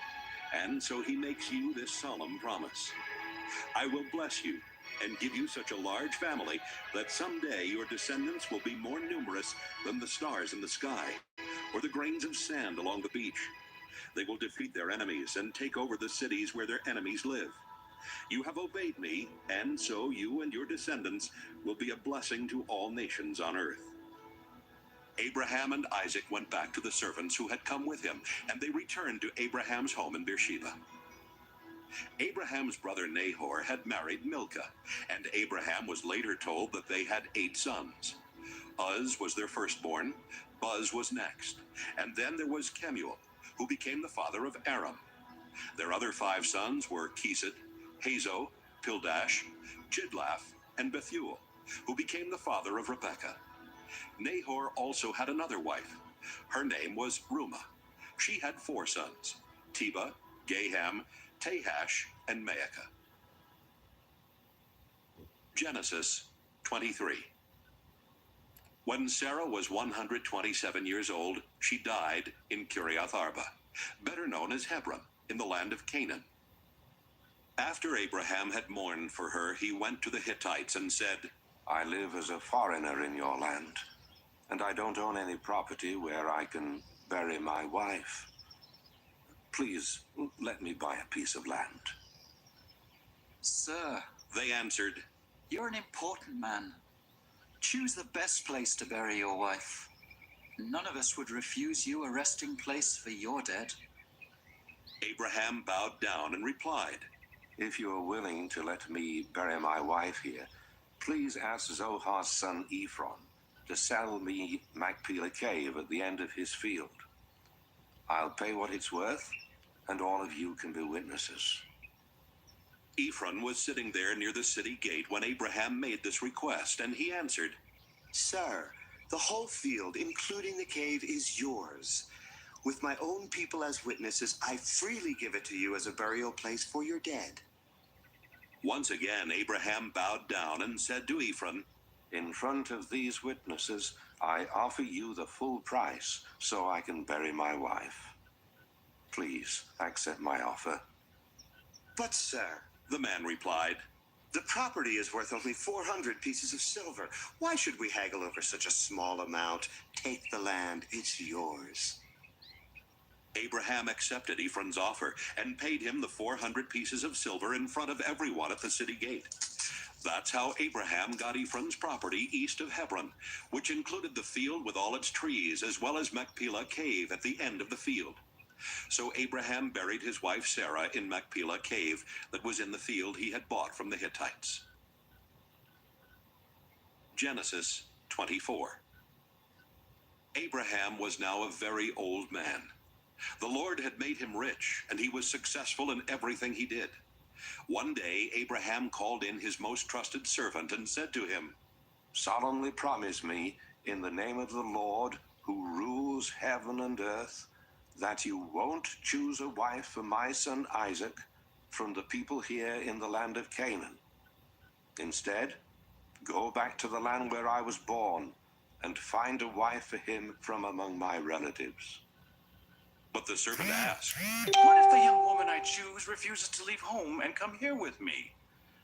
and so he makes you this solemn promise. I will bless you and give you such a large family that someday your descendants will be more numerous than the stars in the sky or the grains of sand along the beach. They will defeat their enemies and take over the cities where their enemies live. You have obeyed me, and so you and your descendants will be a blessing to all nations on earth. Abraham and Isaac went back to the servants who had come with him, and they returned to Abraham's home in Beersheba. Abraham's brother Nahor had married Milcah, and Abraham was later told that they had 8 sons. Uz was their firstborn, Buz was next, and then there was Kemuel, who became the father of Aram. Their other 5 sons were Kesed, Hazo, Pildash, Jidlaph, and Bethuel, who became the father of Rebekah. Nahor also had another wife. Her name was Reumah. She had 4 sons, Tebah, Gaham, Tahash, and Maacah. Genesis 23. When Sarah was 127 years old, she died in Kiriath Arba, better known as Hebron, in the land of Canaan. After Abraham had mourned for her, he went to the Hittites and said, I live as a foreigner in your land, and I don't own any property where I can bury my wife. Please, let me buy a piece of land. Sir, they answered, you're an important man. Choose the best place to bury your wife. None of us would refuse you a resting place for your dead. Abraham bowed down and replied, If you are willing to let me bury my wife here, please ask Zohar's son Ephron to sell me Machpelah Cave at the end of his field. I'll pay what it's worth, and all of you can be witnesses. Ephron was sitting there near the city gate when Abraham made this request, and he answered, Sir, the whole field, including the cave, is yours. With my own people as witnesses, I freely give it to you as a burial place for your dead. Once again, Abraham bowed down and said to Ephron, In front of these witnesses, I offer you the full price so I can bury my wife. Please accept my offer. But, sir, the man replied, the property is worth only 400 pieces of silver. Why should we haggle over such a small amount? Take the land, it's yours. Abraham accepted Ephron's offer and paid him the 400 pieces of silver in front of everyone at the city gate. That's how Abraham got Ephron's property east of Hebron, which included the field with all its trees, as well as Machpelah Cave at the end of the field. So Abraham buried his wife Sarah in Machpelah Cave that was in the field he had bought from the Hittites. Genesis 24. Abraham was now a very old man. The Lord had made him rich, and he was successful in everything he did. One day, Abraham called in his most trusted servant and said to him, Solemnly promise me, in the name of the Lord, who rules heaven and earth, that you won't choose a wife for my son Isaac from the people here in the land of Canaan. Instead, go back to the land where I was born and find a wife for him from among my relatives. But the servant asked, What if the young woman I choose refuses to leave home and come here with me?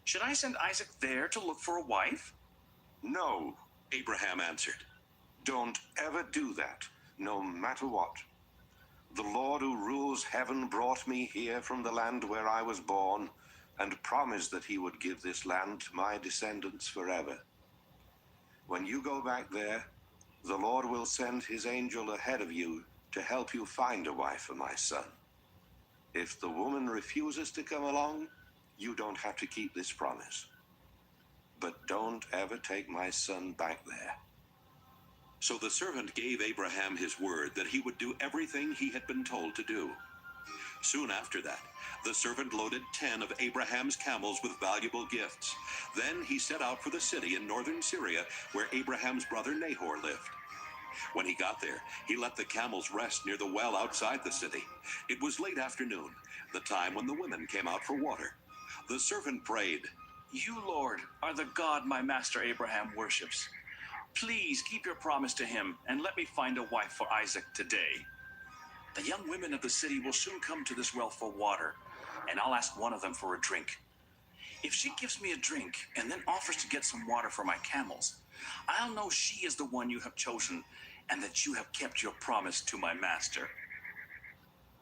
Should I send Isaac there to look for a wife? No, Abraham answered. Don't ever do that, no matter what. The Lord who rules heaven brought me here from the land where I was born, and promised that he would give this land to my descendants forever. When you go back there, the Lord will send his angel ahead of you to help you find a wife for my son. If the woman refuses to come along, you don't have to keep this promise. But don't ever take my son back there. So the servant gave Abraham his word that he would do everything he had been told to do. Soon after that, the servant loaded 10 of Abraham's camels with valuable gifts. Then he set out for the city in northern Syria, where Abraham's brother Nahor lived. When he got there, he let the camels rest near the well outside the city. It was late afternoon, the time when the women came out for water. The servant prayed, "You, Lord, are the God my master Abraham worships. Please keep your promise to him and let me find a wife for Isaac today. The young women of the city will soon come to this well for water, and I'll ask one of them for a drink. If she gives me a drink and then offers to get some water for my camels, I'll know she is the one you have chosen and that you have kept your promise to my master."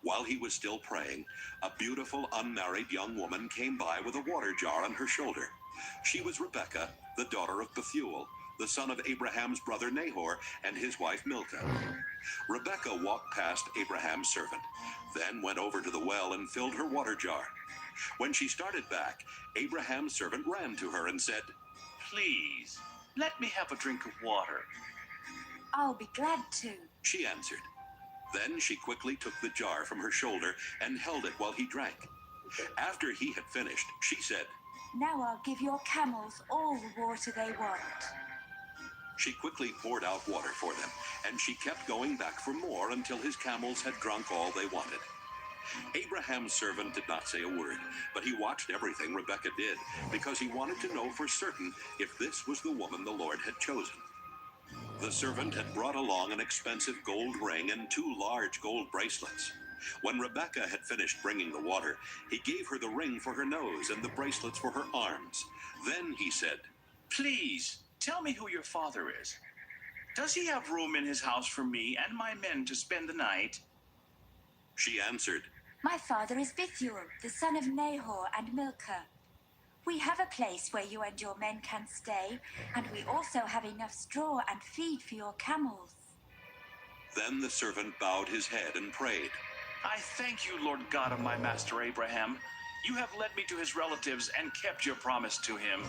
While he was still praying, a beautiful unmarried young woman came by with a water jar on her shoulder. She was Rebekah, the daughter of Bethuel, the son of Abraham's brother Nahor, and his wife Milcah. Rebekah walked past Abraham's servant, then went over to the well and filled her water jar. When she started back, Abraham's servant ran to her and said, "Please, let me have a drink of water." I'll be glad to, she answered. Then she quickly took the jar from her shoulder and held it while he drank. After he had finished, she said, Now I'll give your camels all the water they want. She quickly poured out water for them, and she kept going back for more until his camels had drunk all they wanted. Abraham's servant did not say a word, but he watched everything Rebekah did, because he wanted to know for certain if this was the woman the Lord had chosen. The servant had brought along an expensive gold ring and 2 large gold bracelets. When Rebekah had finished bringing the water, he gave her the ring for her nose and the bracelets for her arms. Then he said, "Please, tell me who your father is. Does he have room in his house for me and my men to spend the night?" She answered, My father is Bethuel, the son of Nahor and Milcah. We have a place where you and your men can stay, and we also have enough straw and feed for your camels. Then the servant bowed his head and prayed, "I thank you, Lord God of my master Abraham. You have led me to his relatives and kept your promise to him."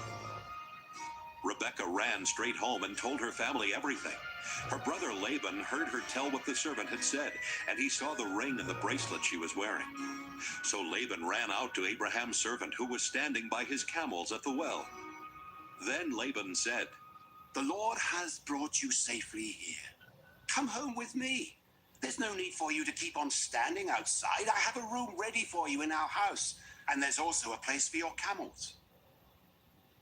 Rebekah ran straight home and told her family everything. Her brother Laban heard her tell what the servant had said, and he saw the ring and the bracelet she was wearing. So Laban ran out to Abraham's servant, who was standing by his camels at the well. Then Laban said, "The Lord has brought you safely here. Come home with me. There's no need for you to keep on standing outside. I have a room ready for you in our house, and there's also a place for your camels."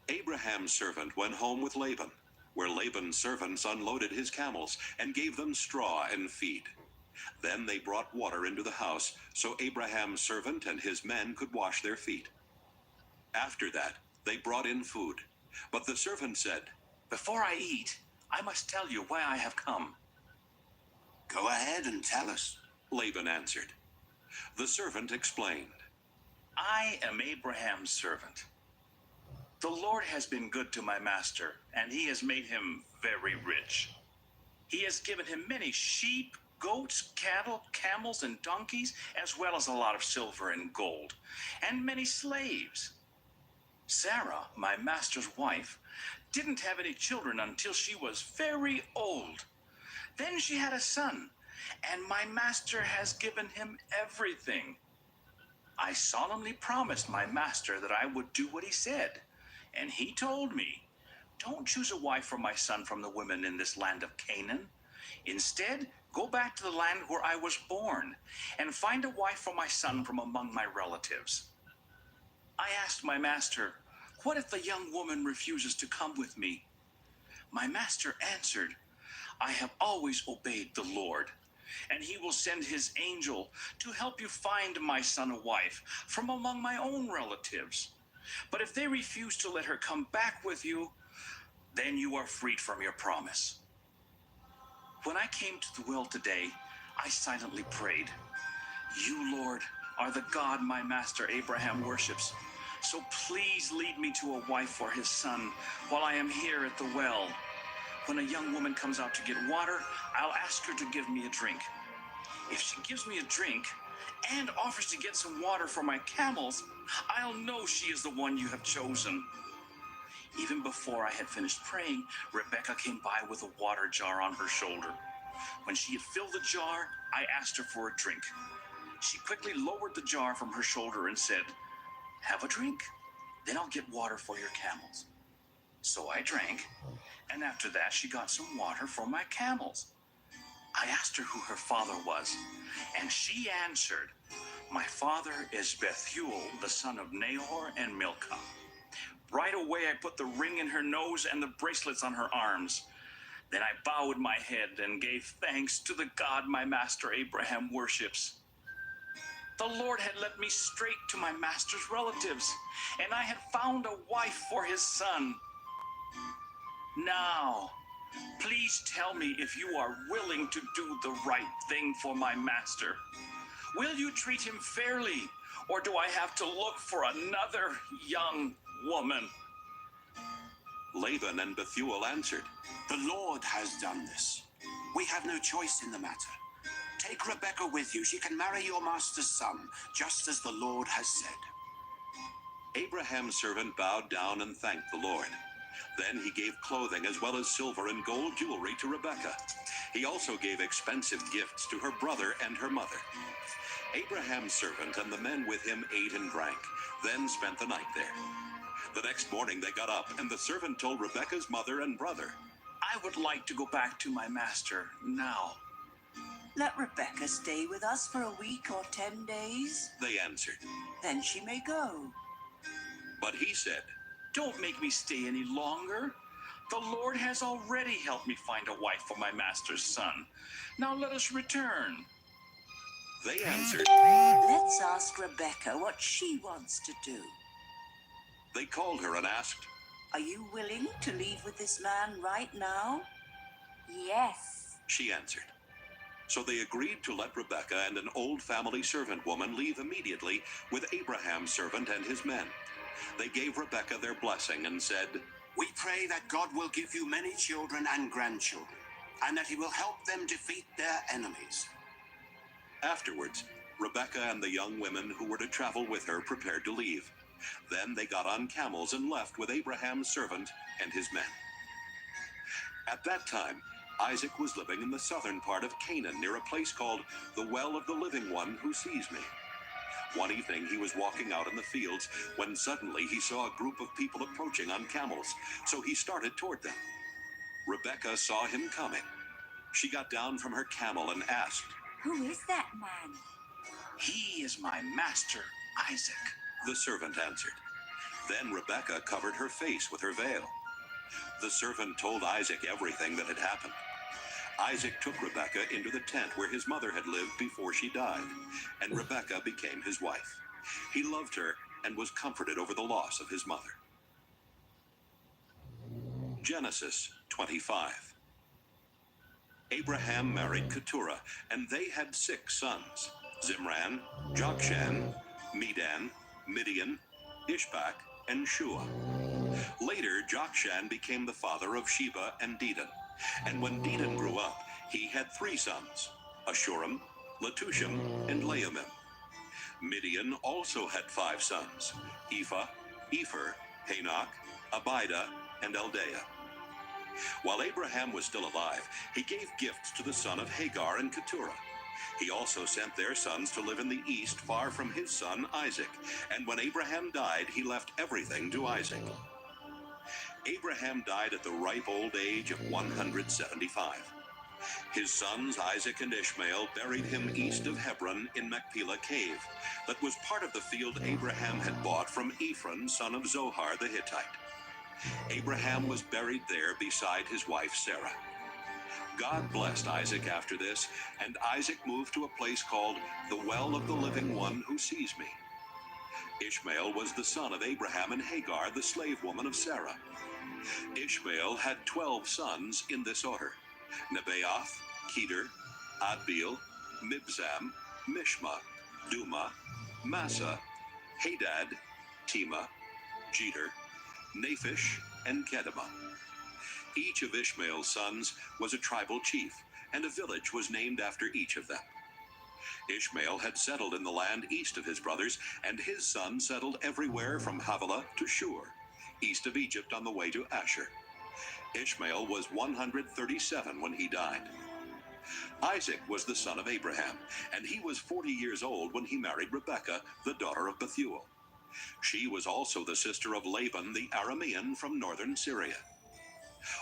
Abraham's servant went home with Laban, where Laban's servants unloaded his camels and gave them straw and feed. Then they brought water into the house, so Abraham's servant and his men could wash their feet. After that, they brought in food. But the servant said, "Before I eat, I must tell you why I have come." "Go ahead and tell us," Laban answered. The servant explained, "I am Abraham's servant. The Lord has been good to my master, and he has made him very rich. He has given him many sheep, goats, cattle, camels, and donkeys, as well as a lot of silver and gold, and many slaves. Sarah, my master's wife, didn't have any children until she was very old. Then she had a son, and my master has given him everything. I solemnly promised my master that I would do what he said, and he told me, 'Don't choose a wife for my son from the women in this land of Canaan. Instead, go back to the land where I was born and find a wife for my son from among my relatives.' I asked my master, 'What if the young woman refuses to come with me?' My master answered, 'I have always obeyed the Lord, and he will send his angel to help you find my son a wife from among my own relatives. But if they refuse to let her come back with you, then you are freed from your promise.' When I came to the well today, I silently prayed, "You, Lord, are the God my master Abraham worships. So please lead me to a wife for his son while I am here at the well. When a young woman comes out to get water, I'll ask her to give me a drink. If she gives me a drink and offers to get some water for my camels, I'll know she is the one you have chosen." Even before I had finished praying, Rebecca came by with a water jar on her shoulder. When she had filled the jar, I asked her for a drink. She quickly lowered the jar from her shoulder and said, "Have a drink, then I'll get water for your camels." So I drank, and after that she got some water for my camels. I asked her who her father was, and she answered, "My father is Bethuel, the son of Nahor and Milcah." Right away I put the ring in her nose and the bracelets on her arms. Then I bowed my head and gave thanks to the God my master Abraham worships. The Lord had led me straight to my master's relatives, and I had found a wife for his son. Now, please tell me if you are willing to do the right thing for my master. Will you treat him fairly, or do I have to look for another young woman? Laban and Bethuel answered, "The Lord has done this. We have no choice in the matter. Take Rebekah with you. She can marry your master's son, just as the Lord has said." Abraham's servant bowed down and thanked the Lord. Then he gave clothing as well as silver and gold jewelry to Rebekah. He also gave expensive gifts to her brother and her mother. Abraham's servant and the men with him ate and drank, then spent the night there. The next morning they got up, and the servant told Rebekah's mother and brother, "I would like to go back to my master now." "Let Rebecca stay with us for a week or 10 days. They answered. Then she may go." But he said, "Don't make me stay any longer. The Lord has already helped me find a wife for my master's son. Now let us return." They answered, "Let's ask Rebecca what she wants to do." They called her and asked, "Are you willing to leave with this man right now?" "Yes," she answered. So they agreed to let Rebekah and an old family servant woman leave immediately with Abraham's servant and his men. They gave Rebekah their blessing and said, "We pray that God will give you many children and grandchildren, and that he will help them defeat their enemies." Afterwards, Rebekah and the young women who were to travel with her prepared to leave. Then they got on camels and left with Abraham's servant and his men. At that time, Isaac was living in the southern part of Canaan near a place called the Well of the Living One Who Sees Me. One evening he was walking out in the fields when suddenly he saw a group of people approaching on camels, so he started toward them. Rebekah saw him coming. She got down from her camel and asked, "Who is that man?" "He is my master, Isaac," the servant answered. Then Rebekah covered her face with her veil. The servant told Isaac everything that had happened. Isaac took Rebekah into the tent where his mother had lived before she died, and Rebekah became his wife. He loved her and was comforted over the loss of his mother. Genesis 25. Abraham married Keturah, and they had 6 sons: Zimran, Jokshan, Medan, Midian, Ishbak, and Shua. Later, Jokshan became the father of Sheba and Dedan. And when Dedan grew up, he had 3 sons: Ashurim, Letushim, and Laumim. Midian also had 5 sons: Ephah, Epher, Hanok, Abida, and Eldaah. While Abraham was still alive, he gave gifts to the son of Hagar and Keturah. He also sent their sons to live in the east far from his son Isaac. And when Abraham died, he left everything to Isaac. Abraham died at the ripe old age of 175. His sons Isaac and Ishmael buried him east of Hebron in Machpelah Cave, that was part of the field Abraham had bought from Ephron, son of Zohar the Hittite. Abraham was buried there beside his wife Sarah. God blessed Isaac after this, and Isaac moved to a place called the Well of the Living One Who Sees Me. Ishmael was the son of Abraham and Hagar, the slave woman of Sarah. Ishmael had 12 sons in this order: Nebaioth, Kedar, Adbeel, Mibzam, Mishma, Duma, Massa, Hadad, Tema, Jeter, Naphish, and Kedemah. Each of Ishmael's sons was a tribal chief, and a village was named after each of them. Ishmael had settled in the land east of his brothers, and his sons settled everywhere from Havilah to Shur, east of Egypt on the way to Ashur. Ishmael was 137 when he died. Isaac was the son of Abraham, and he was 40 years old when he married Rebekah, the daughter of Bethuel. She was also the sister of Laban the Aramean from northern Syria.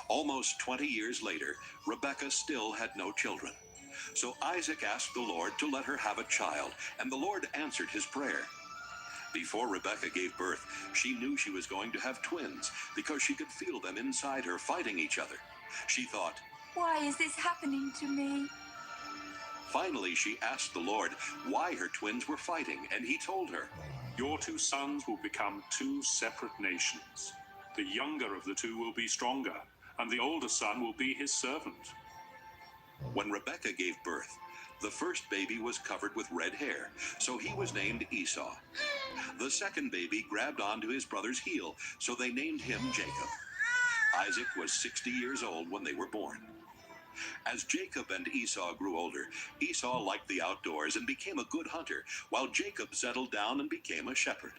Almost 20 years later, Rebekah still had no children. So Isaac asked the Lord to let her have a child, and the Lord answered his prayer. Before Rebekah gave birth, she knew she was going to have twins because she could feel them inside her fighting each other. She thought, Why is this happening to me? Finally, she asked the Lord why her twins were fighting, and he told her, Your two sons will become two separate nations. The younger of the two will be stronger, and the older son will be his servant. When Rebekah gave birth, the first baby was covered with red hair, so he was named Esau. The second baby grabbed onto his brother's heel, so they named him Jacob. Isaac was 60 years old when they were born. As Jacob and Esau grew older, Esau liked the outdoors and became a good hunter, while Jacob settled down and became a shepherd.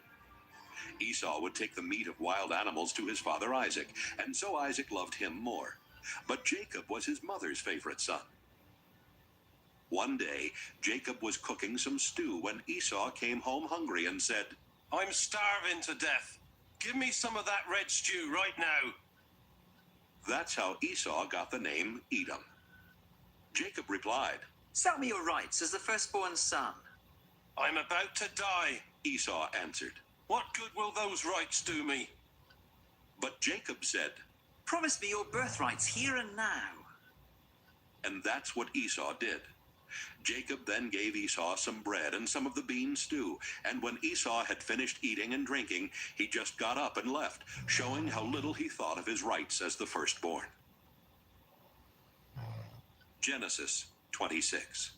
Esau would take the meat of wild animals to his father Isaac, and so Isaac loved him more. But Jacob was his mother's favorite son. One day, Jacob was cooking some stew when Esau came home hungry and said, I'm starving to death. Give me some of that red stew right now. That's how Esau got the name Edom. Jacob replied, Sell me your rights as the firstborn son. I'm about to die, Esau answered. What good will those rights do me? But Jacob said, Promise me your birthrights here and now. And that's what Esau did. Jacob then gave Esau some bread and some of the bean stew, and when Esau had finished eating and drinking, he just got up and left, showing how little he thought of his rights as the firstborn. Genesis 26.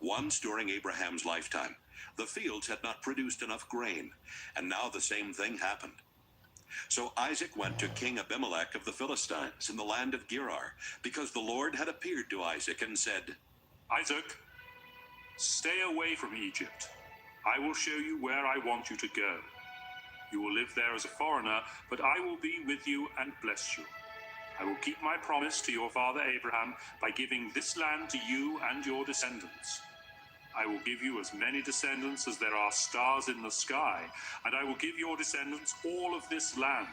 Once during Abraham's lifetime, the fields had not produced enough grain, and now the same thing happened. So Isaac went to King Abimelech of the Philistines in the land of Gerar, because the Lord had appeared to Isaac and said, Isaac, stay away from Egypt. I will show you where I want you to go. You will live there as a foreigner, but I will be with you and bless you. I will keep my promise to your father Abraham by giving this land to you and your descendants. I will give you as many descendants as there are stars in the sky, and I will give your descendants all of this land.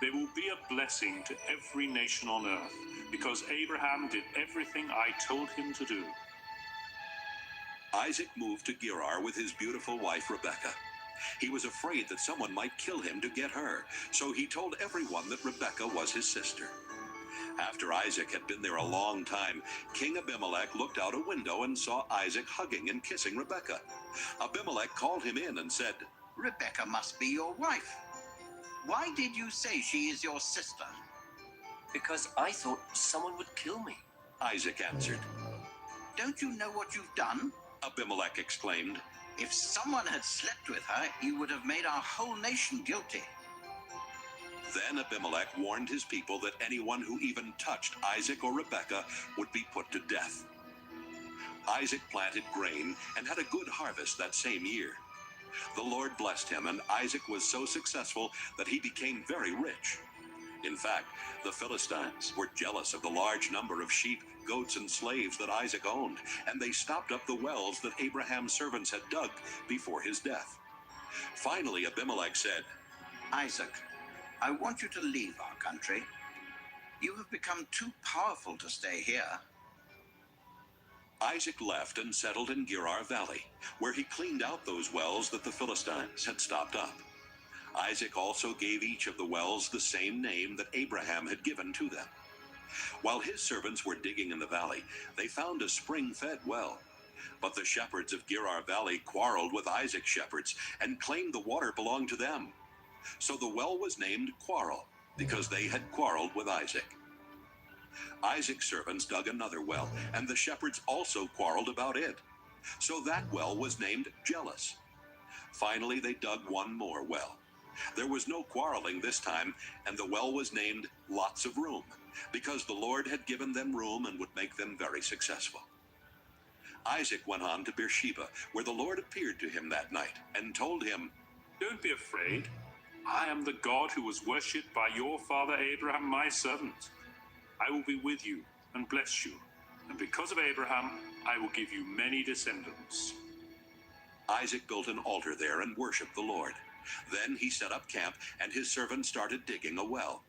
They will be a blessing to every nation on earth, because Abraham did everything I told him to do. Isaac moved to Gerar with his beautiful wife Rebekah. He was afraid that someone might kill him to get her, so he told everyone that Rebekah was his sister. After Isaac had been there a long time, King Abimelech looked out a window and saw Isaac hugging and kissing Rebekah. Abimelech called him in and said, Rebekah must be your wife. Why did you say she is your sister? Because I thought someone would kill me, Isaac answered. Don't you know what you've done? Abimelech exclaimed. If someone had slept with her, you would have made our whole nation guilty. Then Abimelech warned his people that anyone who even touched Isaac or Rebekah would be put to death. Isaac planted grain and had a good harvest that same year. The Lord blessed him, and Isaac was so successful that he became very rich. In fact, the Philistines were jealous of the large number of sheep, goats, and slaves that Isaac owned, and they stopped up the wells that Abraham's servants had dug before his death. Finally, Abimelech said, Isaac, I want you to leave our country. You have become too powerful to stay here. Isaac left and settled in Gerar Valley, where he cleaned out those wells that the Philistines had stopped up. Isaac also gave each of the wells the same name that Abraham had given to them. While his servants were digging in the valley, they found a spring-fed well. But the shepherds of Gerar Valley quarreled with Isaac's shepherds and claimed the water belonged to them. So the well was named Quarrel, because they had quarreled with Isaac. Isaac's servants dug another well, and the shepherds also quarreled about it. So that well was named Jealous. Finally, they dug one more well. There was no quarreling this time, and the well was named Lots of Room, because the Lord had given them room and would make them very successful. Isaac went on to Beersheba, where the Lord appeared to him that night and told him, Don't be afraid. I am the God who was worshipped by your father Abraham, my servant. I will be with you and bless you, and because of Abraham, I will give you many descendants. Isaac built an altar there and worshipped the Lord. Then he set up camp, and his servants started digging a well.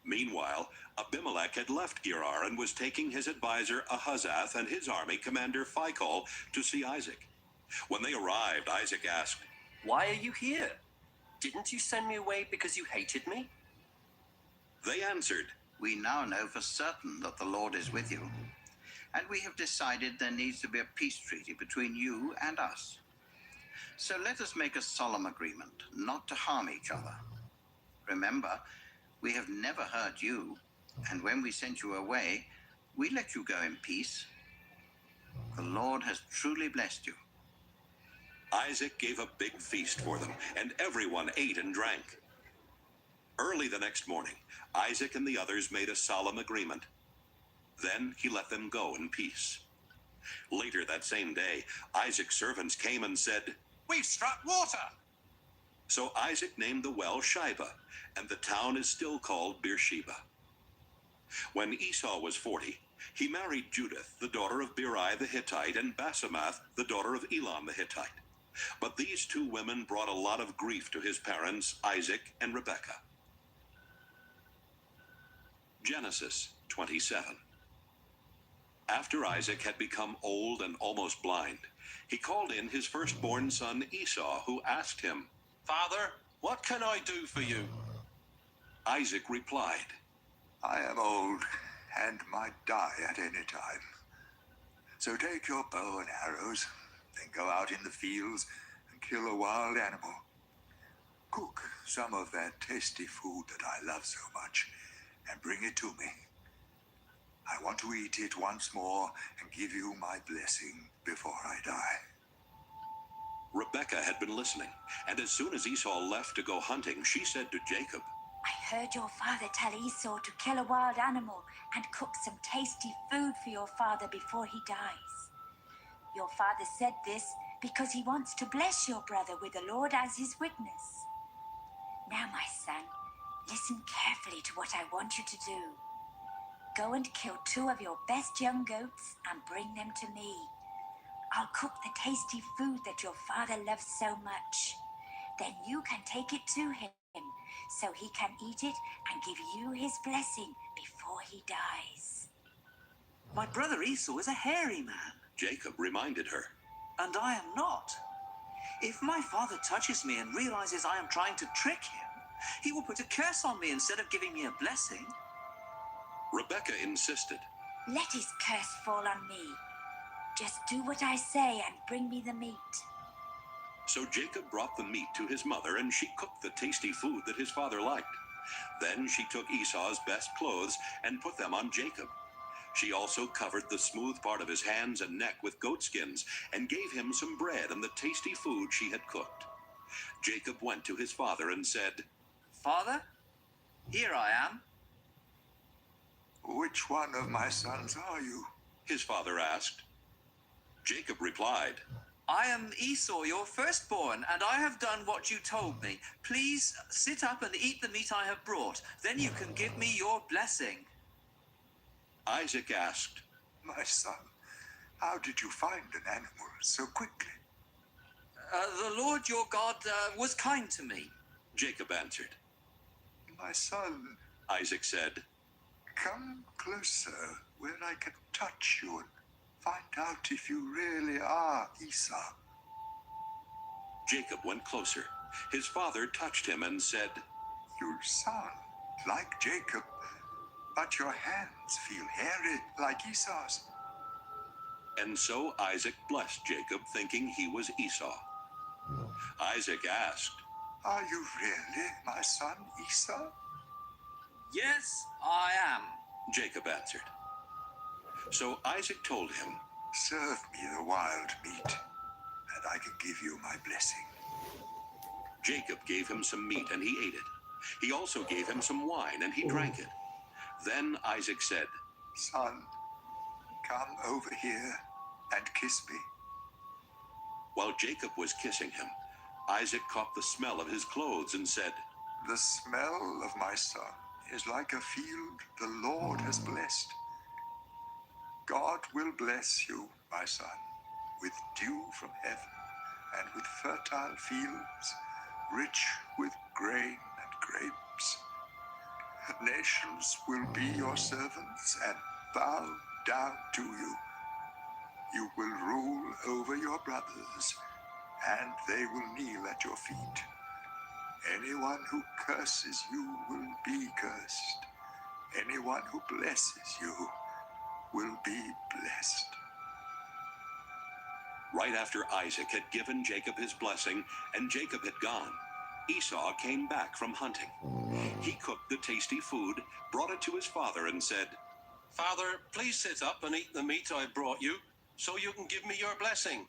Meanwhile, Abimelech had left Gerar and was taking his advisor Ahazath and his army commander Phicol to see Isaac. When they arrived, Isaac asked, Why are you here? Didn't you send me away because you hated me? They answered, We now know for certain that the Lord is with you, and we have decided there needs to be a peace treaty between you and us. So let us make a solemn agreement not to harm each other. Remember, we have never hurt you, and when we sent you away, we let you go in peace. The Lord has truly blessed you. Isaac gave a big feast for them, and everyone ate and drank. Early the next morning, Isaac and the others made a solemn agreement. Then he let them go in peace. Later that same day, Isaac's servants came and said, We've struck water. So Isaac named the well Shibah, and the town is still called Beersheba. When Esau was 40, he married Judith, the daughter of Beeri the Hittite, and Basemath, the daughter of Elon the Hittite. But these two women brought a lot of grief to his parents, Isaac and Rebekah. Genesis 27. After Isaac had become old and almost blind, he called in his firstborn son Esau, who asked him, Father, what can I do for you? Isaac replied, I am old and might die at any time. So take your bow and arrows, then go out in the fields and kill a wild animal. Cook some of that tasty food that I love so much and bring it to me. I want to eat it once more and give you my blessing before I die. Rebekah had been listening, and as soon as Esau left to go hunting, she said to Jacob, I heard your father tell Esau to kill a wild animal and cook some tasty food for your father before he dies. Your father said this because he wants to bless your brother with the Lord as his witness. Now, my son, listen carefully to what I want you to do. Go and kill 2 of your best young goats and bring them to me. I'll cook the tasty food that your father loves so much. Then you can take it to him so he can eat it and give you his blessing before he dies. My brother Esau is a hairy man. Jacob reminded her, And I am not. If my father touches me and realizes I am trying to trick him, he will put a curse on me instead of giving me a blessing. Rebekah insisted. Let his curse fall on me. Just do what I say and bring me the meat. So Jacob brought the meat to his mother, and she cooked the tasty food that his father liked. Then she took Esau's best clothes and put them on Jacob. She also covered the smooth part of his hands and neck with goatskins and gave him some bread and the tasty food she had cooked. Jacob went to his father and said, Father, here I am. Which one of my sons are you? His father asked. Jacob replied, I am Esau, your firstborn, and I have done what you told me. Please sit up and eat the meat I have brought. Then you can give me your blessing. Isaac asked, My son, how did you find an animal so quickly? The Lord your God was kind to me. Jacob answered. My son, Isaac said, come closer where I can touch you and find out if you really are Esau. Jacob went closer. His father touched him and said, You sound like Jacob, but your hands feel hairy like Esau's. And so Isaac blessed Jacob, thinking he was Esau. Isaac asked, Are you really my son Esau? Yes, I am. Jacob answered. So Isaac told him, Serve me the wild meat, and I can give you my blessing. Jacob gave him some meat, and he ate it. He also gave him some wine, and he drank it. Then Isaac said, Son, come over here and kiss me. While Jacob was kissing him, Isaac caught the smell of his clothes and said, The smell of my son is like a field the Lord has blessed. God will bless you, my son, with dew from heaven and with fertile fields, rich with grain and grapes. Nations will be your servants and bow down to you. You will rule over your brothers, and they will kneel at your feet. Anyone who curses you will be cursed. Anyone who blesses you will be blessed. Right after Isaac had given Jacob his blessing and Jacob had gone, Esau came back from hunting. He cooked the tasty food, brought it to his father, and said, Father, please sit up and eat the meat I brought you, so you can give me your blessing.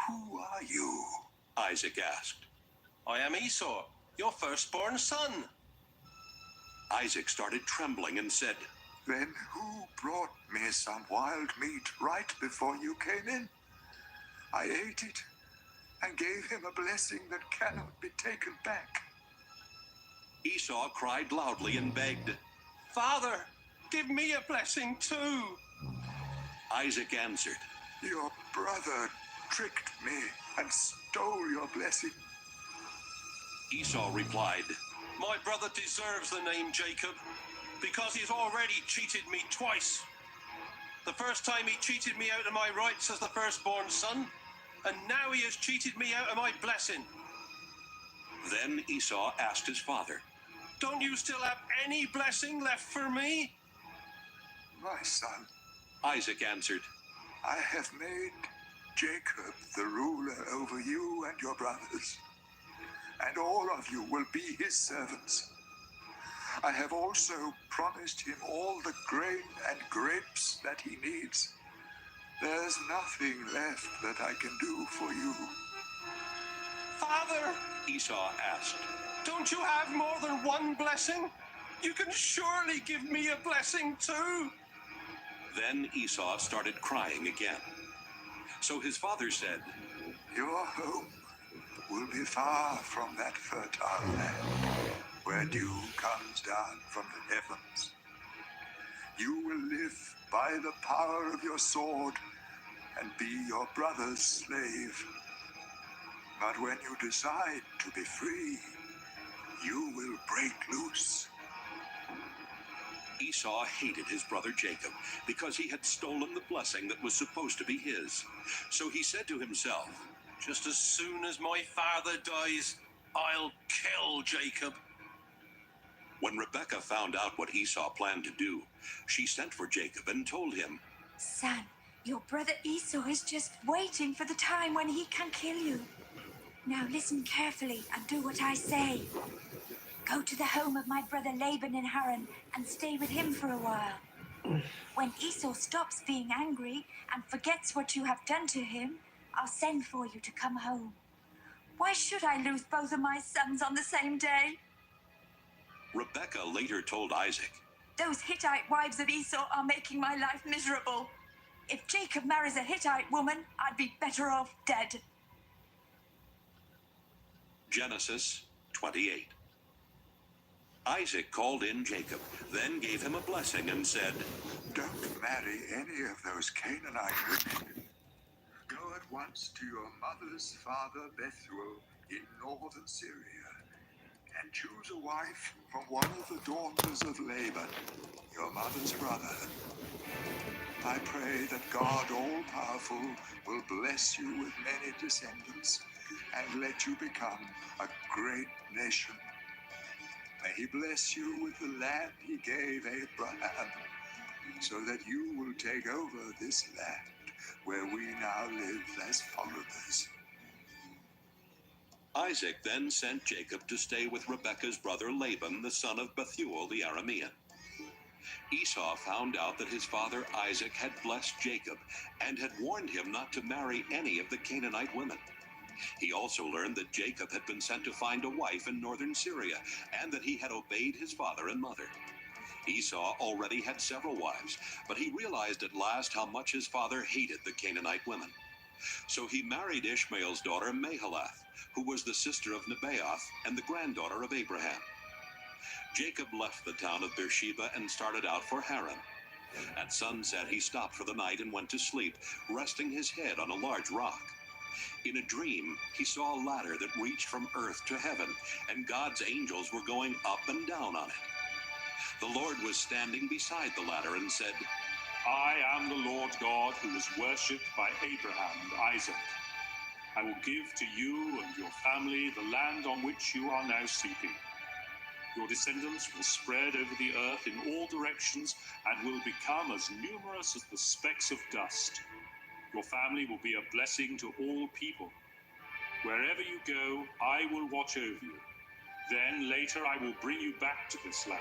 Who are you? Isaac asked. I am Esau, your firstborn son. Isaac started trembling and said, Then who brought me some wild meat right before you came in? I ate it and gave him a blessing that cannot be taken back. Esau cried loudly and begged, Father, give me a blessing too. Isaac answered, Your brother tricked me and stole your blessing. Esau replied, My brother deserves the name Jacob, because he's already cheated me twice. The first time he cheated me out of my rights as the firstborn son, and now he has cheated me out of my blessing. Then Esau asked his father, Don't you still have any blessing left for me? My son, Isaac answered, I have made Jacob the ruler over you and your brothers, and all of you will be his servants. I have also promised him all the grain and grapes that he needs. There's nothing left that I can do for you. Father, Esau asked, don't you have more than one blessing? You can surely give me a blessing too. Then Esau started crying again. So his father said, Your home will be far from that fertile land, where dew comes down from the heavens. You will live by the power of your sword and be your brother's slave. But when you decide to be free, you will break loose. Esau hated his brother Jacob because he had stolen the blessing that was supposed to be his. So he said to himself, Just as soon as my father dies, I'll kill Jacob. When Rebekah found out what Esau planned to do, she sent for Jacob and told him, Son, your brother Esau is just waiting for the time when he can kill you. Now listen carefully and do what I say. Go to the home of my brother Laban in Haran and stay with him for a while. When Esau stops being angry and forgets what you have done to him, I'll send for you to come home. Why should I lose both of my sons on the same day? Rebekah later told Isaac, Those Hittite wives of Esau are making my life miserable. If Jacob marries a Hittite woman, I'd be better off dead. Genesis 28. Isaac called in Jacob, then gave him a blessing and said, Don't marry any of those Canaanite women. Go at once to your mother's father Bethuel in northern Syria, and choose a wife from one of the daughters of Laban, your mother's brother. I pray that God all-powerful will bless you with many descendants and let you become a great nation. May he bless you with the land he gave Abraham, so that you will take over this land where we now live as foreigners. Isaac then sent Jacob to stay with Rebekah's brother Laban, the son of Bethuel the Aramean. Esau found out that his father Isaac had blessed Jacob and had warned him not to marry any of the Canaanite women. He also learned that Jacob had been sent to find a wife in northern Syria and that he had obeyed his father and mother. Esau already had several wives, but he realized at last how much his father hated the Canaanite women. So he married Ishmael's daughter Mahalath, who was the sister of Nebaioth and the granddaughter of Abraham. Jacob left the town of Beersheba and started out for Haran. At sunset he stopped for the night and went to sleep, resting his head on a large rock. In a dream, he saw a ladder that reached from earth to heaven, and God's angels were going up and down on it. The Lord was standing beside the ladder and said, I am the Lord God who was worshipped by Abraham and Isaac. I will give to you and your family the land on which you are now sleeping. Your descendants will spread over the earth in all directions and will become as numerous as the specks of dust. Your family will be a blessing to all people. Wherever you go, I will watch over you. Then later I will bring you back to this land.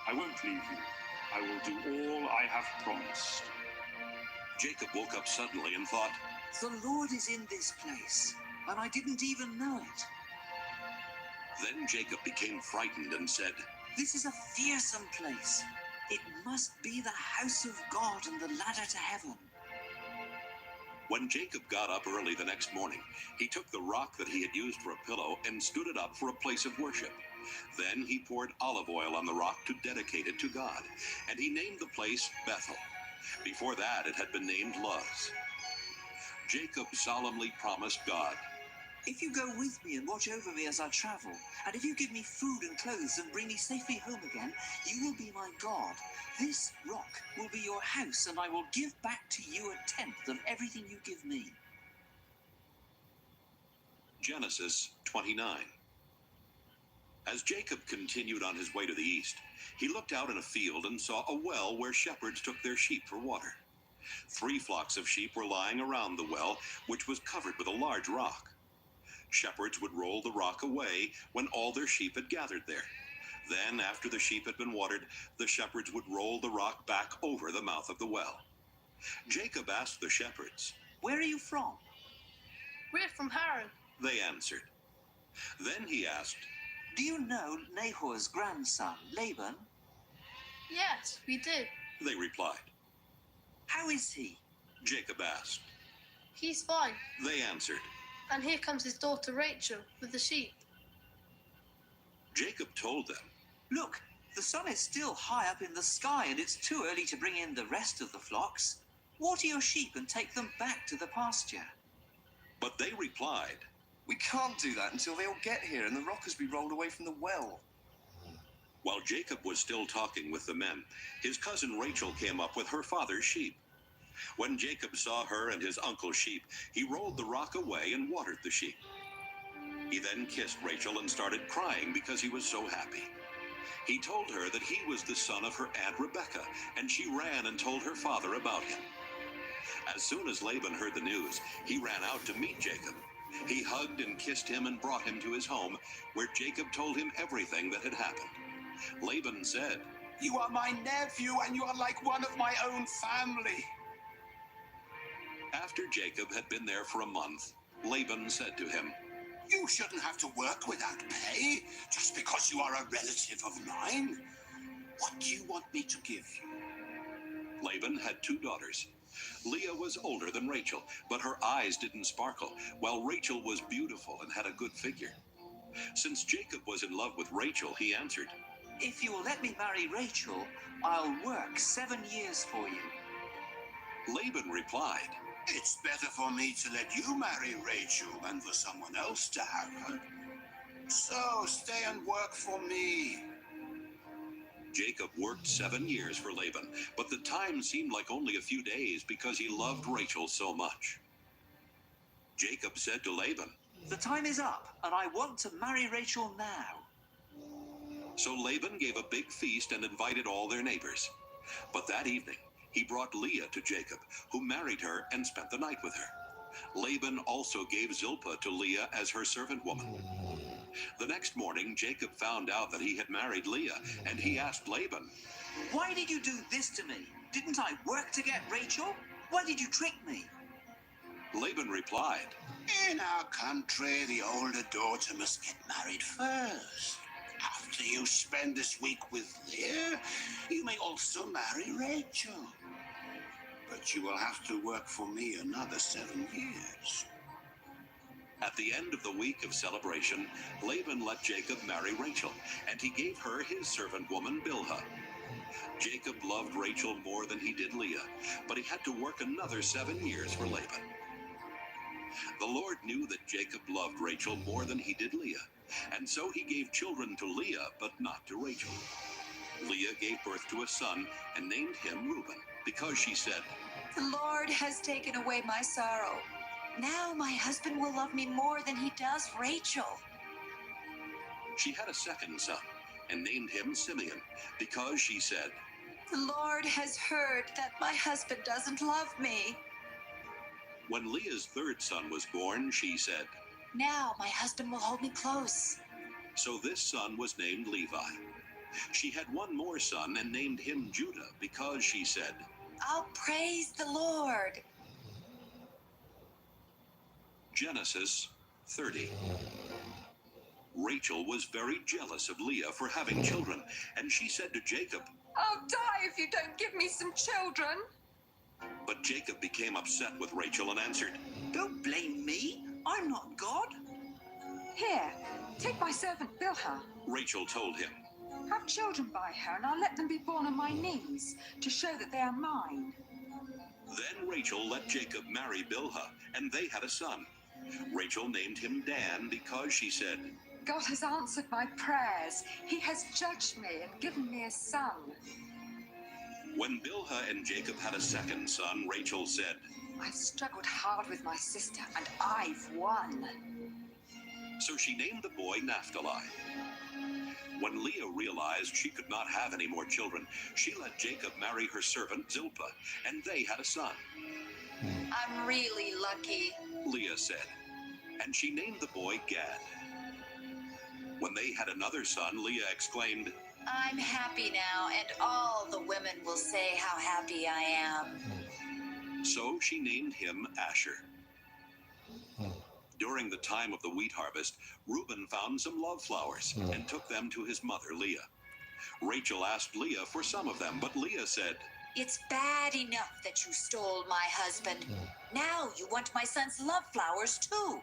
I won't leave you. I will do all I have promised. Jacob woke up suddenly and thought, The Lord is in this place, and I didn't even know it. Then Jacob became frightened and said, This is a fearsome place. It must be the house of God and the ladder to heaven. When Jacob got up early the next morning, he took the rock that he had used for a pillow and stood it up for a place of worship. Then he poured olive oil on the rock to dedicate it to God, and he named the place Bethel. Before that, it had been named Luz. Jacob solemnly promised God, If you go with me and watch over me as I travel, and if you give me food and clothes and bring me safely home again, you will be my God. This rock will be your house, and I will give back to you 1/10 of everything you give me. Genesis 29. As Jacob continued on his way to the east, he looked out in a field and saw a well where shepherds took their sheep for water. 3 flocks of sheep were lying around the well, which was covered with a large rock. Shepherds would roll the rock away when all their sheep had gathered there. Then, after the sheep had been watered, the shepherds would roll the rock back over the mouth of the well. Jacob asked the shepherds, Where are you from? We're from Haran. They answered. Then he asked, Do you know Nahor's grandson, Laban? Yes, we do. They replied. How is he? Jacob asked. He's fine. They answered. And here comes his daughter Rachel with the sheep. Jacob told them, Look, the sun is still high up in the sky, and it's too early to bring in the rest of the flocks. Water your sheep and take them back to the pasture. But they replied, We can't do that until they all get here and the rock has been rolled away from the well. While Jacob was still talking with the men, his cousin Rachel came up with her father's sheep. When Jacob saw her and his uncle's sheep, he rolled the rock away and watered the sheep. He then kissed Rachel and started crying because he was so happy. He told her that he was the son of her aunt Rebekah, and she ran and told her father about him. As soon as Laban heard the news, he ran out to meet Jacob. He hugged and kissed him and brought him to his home, where Jacob told him everything that had happened. Laban said, You are my nephew, and you are like one of my own family. After Jacob had been there for a month, Laban said to him, You shouldn't have to work without pay just because you are a relative of mine. What do you want me to give you? Laban had 2 daughters. Leah was older than Rachel, but her eyes didn't sparkle, while Rachel was beautiful and had a good figure. Since Jacob was in love with Rachel, he answered, If you will let me marry Rachel, I'll work 7 years for you. Laban replied, It's better for me to let you marry Rachel than for someone else to have her. So stay and work for me. Jacob worked 7 years for Laban, but the time seemed like only a few days because he loved Rachel so much. Jacob said to Laban, The time is up, and I want to marry Rachel now. So Laban gave a big feast and invited all their neighbors. But that evening, he brought Leah to Jacob, who married her and spent the night with her. Laban also gave Zilpah to Leah as her servant woman. The next morning, Jacob found out that he had married Leah, and he asked Laban, Why did you do this to me? Didn't I work to get Rachel? Why did you trick me? Laban replied, In our country, the older daughter must get married first. After you spend this week with Leah, you may also marry Rachel. But you will have to work for me another 7 years. At the end of the week of celebration, Laban let Jacob marry Rachel, and he gave her his servant woman Bilhah. Jacob loved Rachel more than he did Leah, but he had to work another 7 years for Laban. The Lord knew that Jacob loved Rachel more than he did Leah, and so he gave children to Leah, but not to Rachel. Leah gave birth to a son and named him Reuben, because she said, The Lord has taken away my sorrow. Now my husband will love me more than he does Rachel. She had a second son and named him Simeon, because she said, The Lord has heard that my husband doesn't love me. When Leah's third son was born, she said, Now my husband will hold me close. So this son was named Levi. She had one more son and named him Judah, because she said, I'll praise the Lord. Genesis 30. Rachel was very jealous of Leah for having children, and she said to Jacob, I'll die if you don't give me some children. But Jacob became upset with Rachel and answered, Don't blame me. I'm not God. Here, take my servant Bilhah. Rachel told him. Have children by her, and I'll let them be born on my knees to show that they are mine. Then Rachel let Jacob marry Bilhah, and they had a son. Rachel named him Dan because she said, God has answered my prayers. He has judged me and given me a son. When Bilhah and Jacob had a second son, Rachel said, I've struggled hard with my sister, and I've won. So she named the boy Naphtali. When Leah realized she could not have any more children, she let Jacob marry her servant Zilpah, and they had a son. I'm really lucky, Leah said, and she named the boy Gad. When they had another son, Leah exclaimed, I'm happy now, and all the women will say how happy I am. So she named him Asher. During the time of the wheat harvest, Reuben found some love flowers and took them to his mother Leah. Rachel asked Leah for some of them, but Leah said, It's bad enough that you stole my husband. Now you want my son's love flowers too.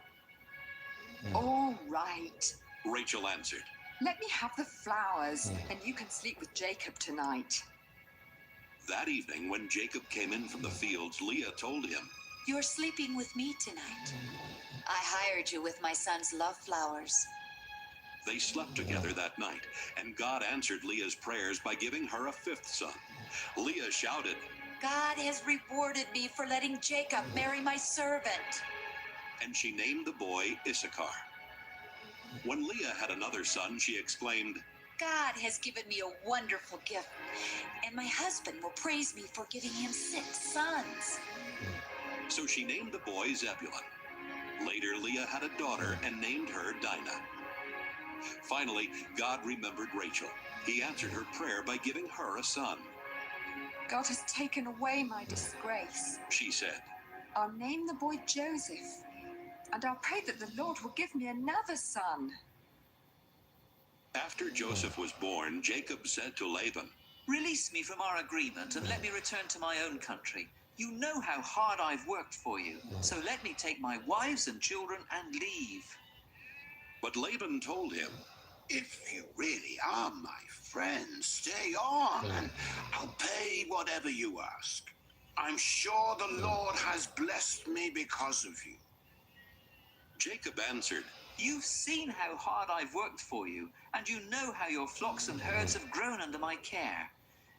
All right. Rachel answered, Let me have the flowers, and you can sleep with Jacob tonight. That evening, when Jacob came in from the fields, Leah told him, You're sleeping with me tonight. I hired you with my son's love flowers. They slept together that night, and God answered Leah's prayers by giving her a fifth son. Leah shouted, God has rewarded me for letting Jacob marry my servant. And she named the boy Issachar. When Leah had another son, she exclaimed, God has given me a wonderful gift, and my husband will praise me for giving him 6 sons. So she named the boy Zebulun. Later, Leah had a daughter and named her Dinah. Finally, God remembered Rachel. He answered her prayer by giving her a son. God has taken away my disgrace. She said, I'll name the boy Joseph, and I'll pray that the Lord will give me another son. After Joseph was born, Jacob said to Laban, Release me from our agreement and let me return to my own country. You know how hard I've worked for you, so let me take my wives and children and leave. But Laban told him, If you really are my friend, stay on, and I'll pay whatever you ask. I'm sure the Lord has blessed me because of you. Jacob answered, You've seen how hard I've worked for you, and you know how your flocks and herds have grown under my care.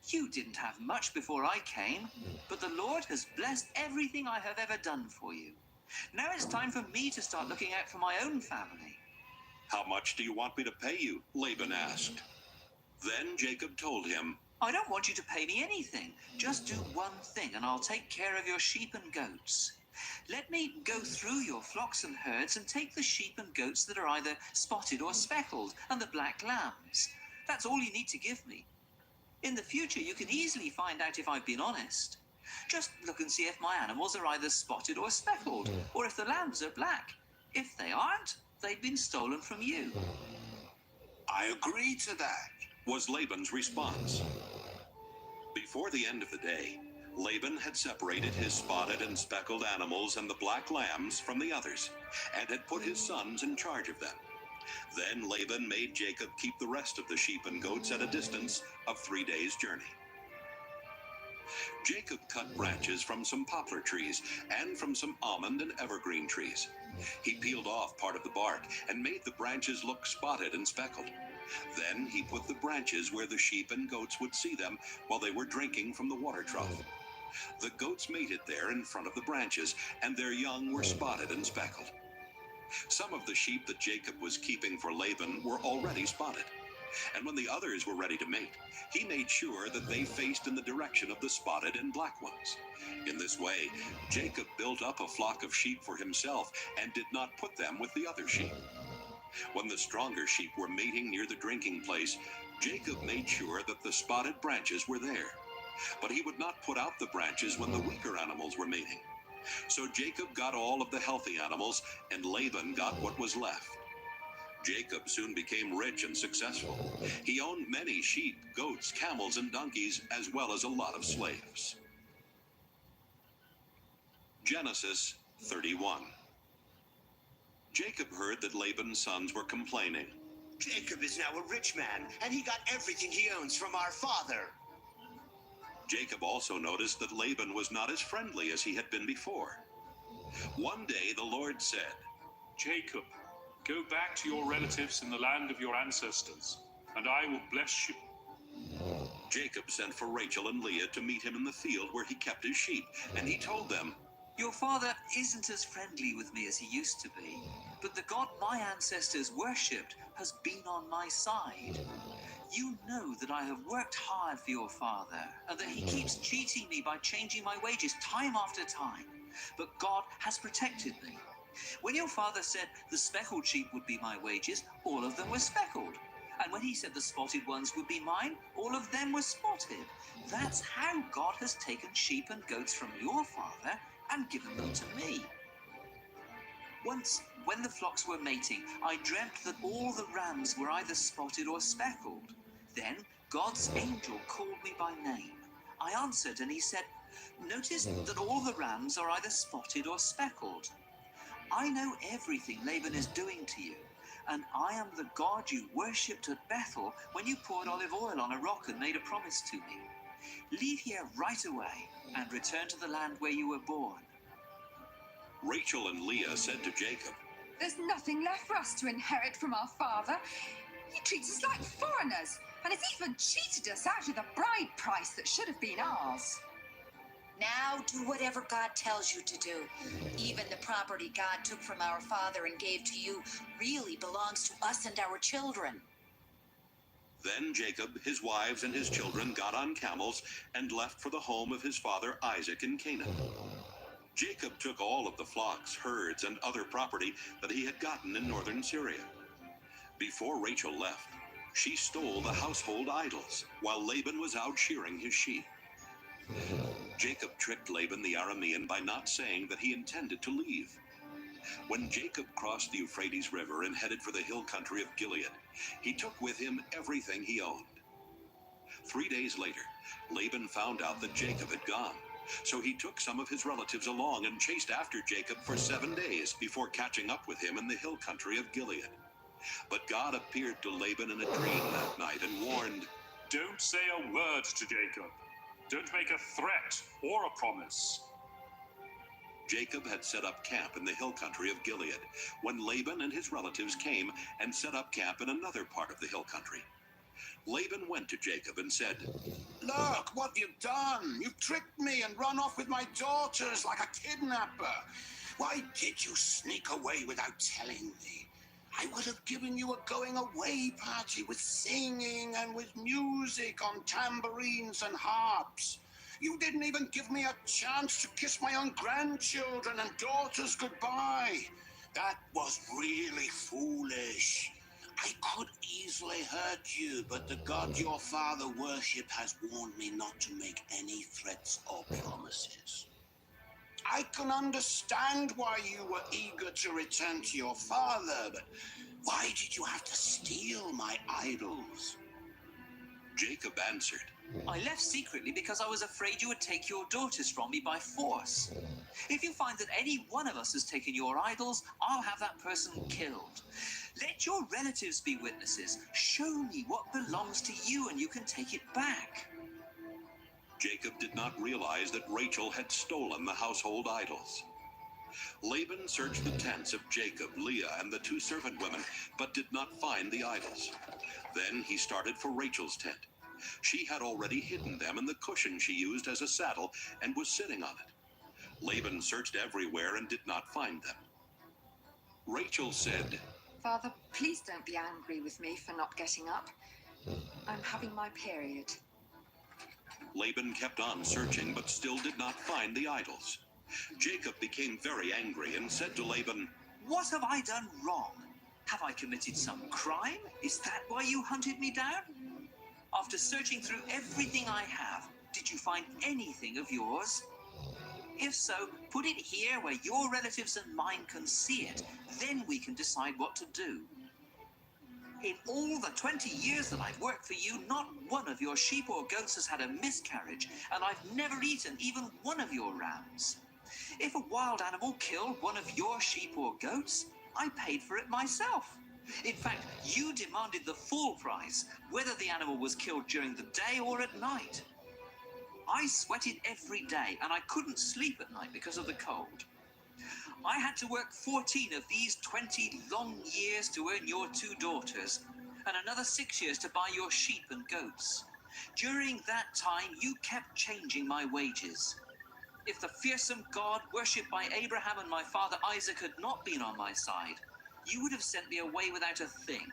You didn't have much before I came, but the Lord has blessed everything I have ever done for you. Now it's time for me to start looking out for my own family. How much do you want me to pay you? Laban asked. Then Jacob told him, I don't want you to pay me anything. Just do one thing, and I'll take care of your sheep and goats. Let me go through your flocks and herds and take the sheep and goats that are either spotted or speckled, and the black lambs. That's all you need to give me. In the future, you can easily find out if I've been honest. Just look and see if my animals are either spotted or speckled, or if the lambs are black. If they aren't, they've been stolen from you. I agree to that, was Laban's response. Before the end of the day, Laban had separated his spotted and speckled animals and the black lambs from the others, and had put his sons in charge of them. Then Laban made Jacob keep the rest of the sheep and goats at a distance of 3 days' journey. Jacob cut branches from some poplar trees and from some almond and evergreen trees. He peeled off part of the bark and made the branches look spotted and speckled. Then he put the branches where the sheep and goats would see them while they were drinking from the water trough. The goats mated there in front of the branches, and their young were spotted and speckled. Some of the sheep that Jacob was keeping for Laban were already spotted, and when the others were ready to mate, he made sure that they faced in the direction of the spotted and black ones. In this way, Jacob built up a flock of sheep for himself and did not put them with the other sheep. When the stronger sheep were mating near the drinking place, Jacob made sure that the spotted branches were there. But he would not put out the branches when the weaker animals were mating. So Jacob got all of the healthy animals, and Laban got what was left. Jacob soon became rich and successful. He owned many sheep, goats, camels, and donkeys, as well as a lot of slaves. Genesis 31. Jacob heard that Laban's sons were complaining. Jacob is now a rich man, and he got everything he owns from our father. Jacob also noticed that Laban was not as friendly as he had been before. One day the Lord said, Jacob, go back to your relatives in the land of your ancestors, and I will bless you. Jacob sent for Rachel and Leah to meet him in the field where he kept his sheep, and he told them, Your father isn't as friendly with me as he used to be, but the God my ancestors worshipped has been on my side. You know that I have worked hard for your father, and that he keeps cheating me by changing my wages time after time. But God has protected me. When your father said the speckled sheep would be my wages, all of them were speckled. And when he said the spotted ones would be mine, all of them were spotted. That's how God has taken sheep and goats from your father and given them to me. Once, when the flocks were mating, I dreamt that all the rams were either spotted or speckled. Then God's angel called me by name. I answered, and he said, Notice that all the rams are either spotted or speckled. I know everything Laban is doing to you, and I am the God you worshipped at Bethel when you poured olive oil on a rock and made a promise to me. Leave here right away and return to the land where you were born. Rachel and Leah said to Jacob, There's nothing left for us to inherit from our father. He treats us like foreigners, and has even cheated us out of the bride price that should have been ours. Now do whatever God tells you to do. Even the property God took from our father and gave to you really belongs to us and our children. Then Jacob, his wives, and his children got on camels and left for the home of his father Isaac in Canaan. Jacob took all of the flocks, herds, and other property that he had gotten in northern Syria. Before Rachel left, she stole the household idols while Laban was out shearing his sheep. Jacob tricked Laban the Aramean by not saying that he intended to leave. When Jacob crossed the Euphrates River and headed for the hill country of Gilead, he took with him everything he owned. 3 days later, Laban found out that Jacob had gone, so he took some of his relatives along and chased after Jacob for 7 days before catching up with him in the hill country of Gilead. But God appeared to Laban in a dream that night and warned, Don't say a word to Jacob. Don't make a threat or a promise. Jacob had set up camp in the hill country of Gilead when Laban and his relatives came and set up camp in another part of the hill country. Laban went to Jacob and said, Look, what you've done. You've tricked me and run off with my daughters like a kidnapper. Why did you sneak away without telling me? I would have given you a going-away party with singing and with music on tambourines and harps. You didn't even give me a chance to kiss my own grandchildren and daughters goodbye. That was really foolish. I could easily hurt you, but the God your father worshipped has warned me not to make any threats or promises. I can understand why you were eager to return to your father, but why did you have to steal my idols? Jacob answered, I left secretly because I was afraid you would take your daughters from me by force. If you find that any one of us has taken your idols, I'll have that person killed. Let your relatives be witnesses. Show me what belongs to you and you can take it back. Jacob did not realize that Rachel had stolen the household idols. Laban searched the tents of Jacob, Leah, and the 2 servant women, but did not find the idols. Then he started for Rachel's tent. She had already hidden them in the cushion she used as a saddle and was sitting on it. Laban searched everywhere and did not find them. Rachel said, Father, please don't be angry with me for not getting up. I'm having my period. Laban kept on searching, but still did not find the idols. Jacob became very angry and said to Laban, What have I done wrong? Have I committed some crime? Is that why you hunted me down? After searching through everything I have, did you find anything of yours? If so, put it here where your relatives and mine can see it. Then we can decide what to do. In all the 20 years that I've worked for you, not one of your sheep or goats has had a miscarriage, and I've never eaten even one of your rams. If a wild animal killed one of your sheep or goats, I paid for it myself. In fact, you demanded the full price, whether the animal was killed during the day or at night. I sweated every day, and I couldn't sleep at night because of the cold. I had to work 14 of these 20 long years to earn your 2 daughters, and another 6 years to buy your sheep and goats. During that time, you kept changing my wages. If the fearsome God worshipped by Abraham and my father Isaac had not been on my side, you would have sent me away without a thing.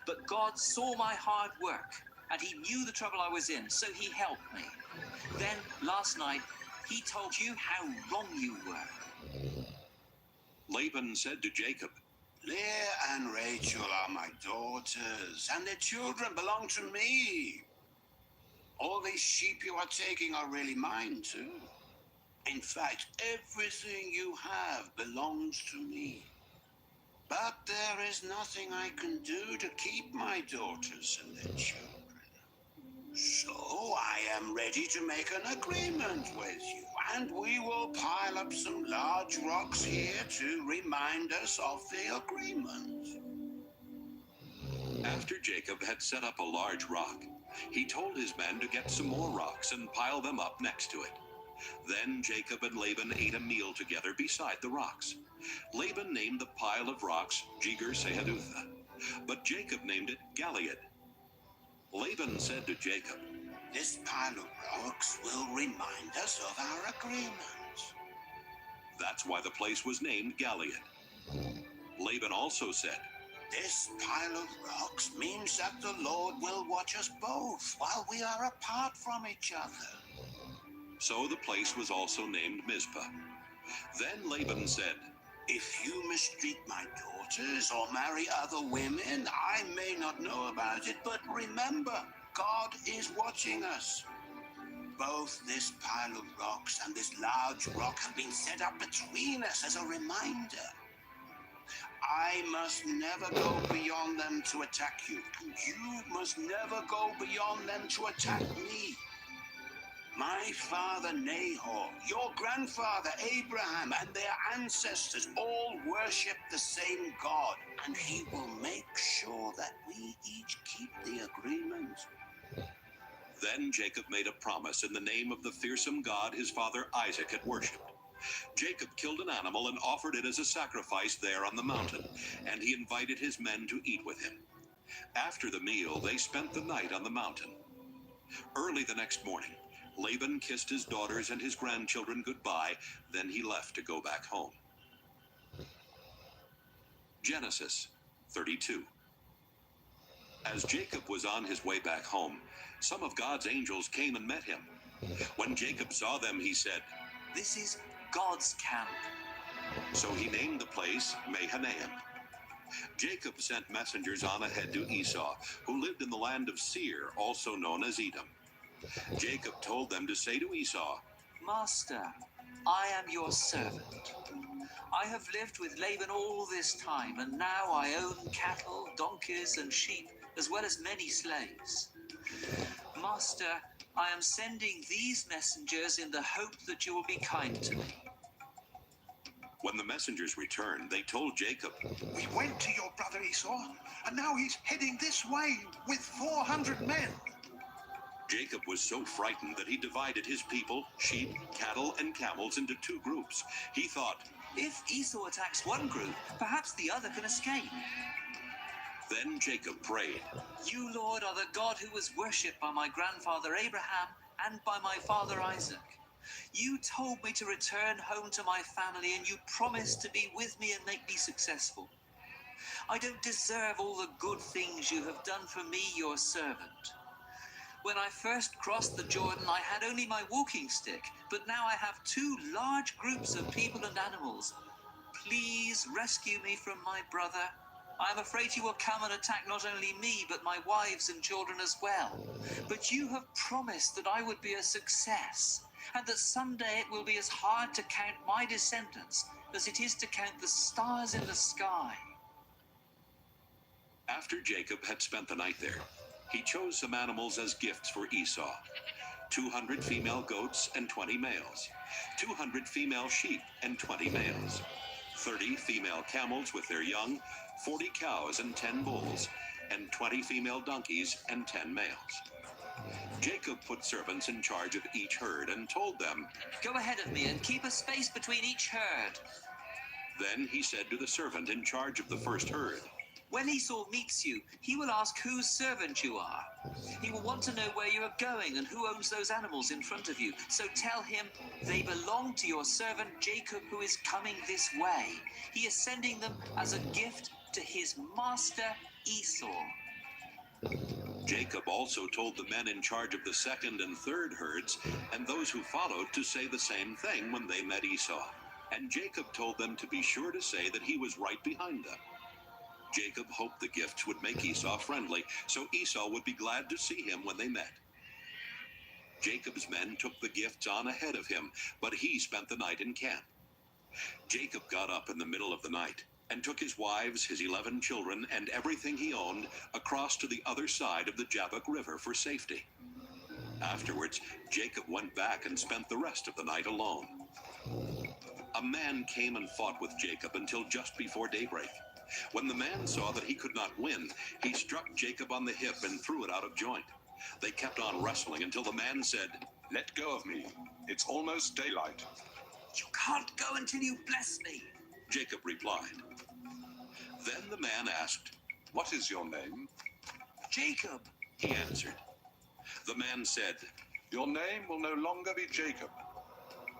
But God saw my hard work, and he knew the trouble I was in, so he helped me. Then, last night, he told you how wrong you were. Laban said to Jacob, Leah and Rachel are my daughters, and their children belong to me. All these sheep you are taking are really mine, too. In fact, everything you have belongs to me. But there is nothing I can do to keep my daughters and their children. So I am ready to make an agreement with you, and we will pile up some large rocks here to remind us of the agreement. After Jacob had set up a large rock, he told his men to get some more rocks and pile them up next to it. Then Jacob and Laban ate a meal together beside the rocks. Laban named the pile of rocks Jegar-Sahadutha, but Jacob named it Galeed. Laban said to Jacob, This pile of rocks will remind us of our agreement. That's why the place was named Galeed. Laban also said, This pile of rocks means that the Lord will watch us both while we are apart from each other. So the place was also named Mizpah. Then Laban said, If you mistreat my daughters or marry other women, I may not know about it, but remember, God is watching us. Both this pile of rocks and this large rock have been set up between us as a reminder. I must never go beyond them to attack you, and you must never go beyond them to attack me. My father Nahor, your grandfather Abraham, and their ancestors all worship the same God, and he will make sure that we each keep the agreement. Then Jacob made a promise in the name of the fearsome God his father Isaac had worshipped. Jacob killed an animal and offered it as a sacrifice there on the mountain, and he invited his men to eat with him. After the meal, they spent the night on the mountain. Early the next morning, Laban kissed his daughters and his grandchildren goodbye, then he left to go back home. Genesis 32. As Jacob was on his way back home, some of God's angels came and met him. When Jacob saw them, he said, This is God's camp. So he named the place Mahanaim. Jacob sent messengers on ahead to Esau, who lived in the land of Seir, also known as Edom. Jacob told them to say to Esau, Master, I am your servant. I have lived with Laban all this time, and now I own cattle, donkeys, and sheep, as well as many slaves. Master, I am sending these messengers in the hope that you will be kind to me. When the messengers returned, they told Jacob, We went to your brother Esau, and now he's heading this way with 400 men. Jacob was so frightened that he divided his people, sheep, cattle, and camels into two groups. He thought, if Esau attacks one group, perhaps the other can escape. Then Jacob prayed, You, Lord, are the God who was worshipped by my grandfather Abraham and by my father Isaac. You told me to return home to my family, and you promised to be with me and make me successful. I don't deserve all the good things you have done for me, your servant. When I first crossed the Jordan, I had only my walking stick, but now I have two large groups of people and animals. Please rescue me from my brother. I am afraid he will come and attack not only me, but my wives and children as well. But you have promised that I would be a success, and that someday it will be as hard to count my descendants as it is to count the stars in the sky. After Jacob had spent the night there, he chose some animals as gifts for Esau: 200 female goats and 20 males, 200 female sheep and 20 males, 30 female camels with their young, 40 cows and 10 bulls, and 20 female donkeys and 10 males. Jacob put servants in charge of each herd and told them, Go ahead of me and keep a space between each herd. Then he said to the servant in charge of the first herd, When Esau meets you, he will ask whose servant you are. He will want to know where you are going and who owns those animals in front of you. So tell him, they belong to your servant Jacob, who is coming this way. He is sending them as a gift to his master Esau. Jacob also told the men in charge of the second and third herds and those who followed to say the same thing when they met Esau. And Jacob told them to be sure to say that he was right behind them. Jacob hoped the gifts would make Esau friendly, so Esau would be glad to see him when they met. Jacob's men took the gifts on ahead of him, but he spent the night in camp. Jacob got up in the middle of the night and took his wives, his 11 children, and everything he owned across to the other side of the Jabbok River for safety. Afterwards, Jacob went back and spent the rest of the night alone. A man came and fought with Jacob until just before daybreak. When the man saw that he could not win, he struck Jacob on the hip and threw it out of joint. They kept on wrestling until the man said, Let go of me. It's almost daylight. You can't go until you bless me, Jacob replied. Then the man asked, What is your name? Jacob, he answered. The man said, Your name will no longer be Jacob.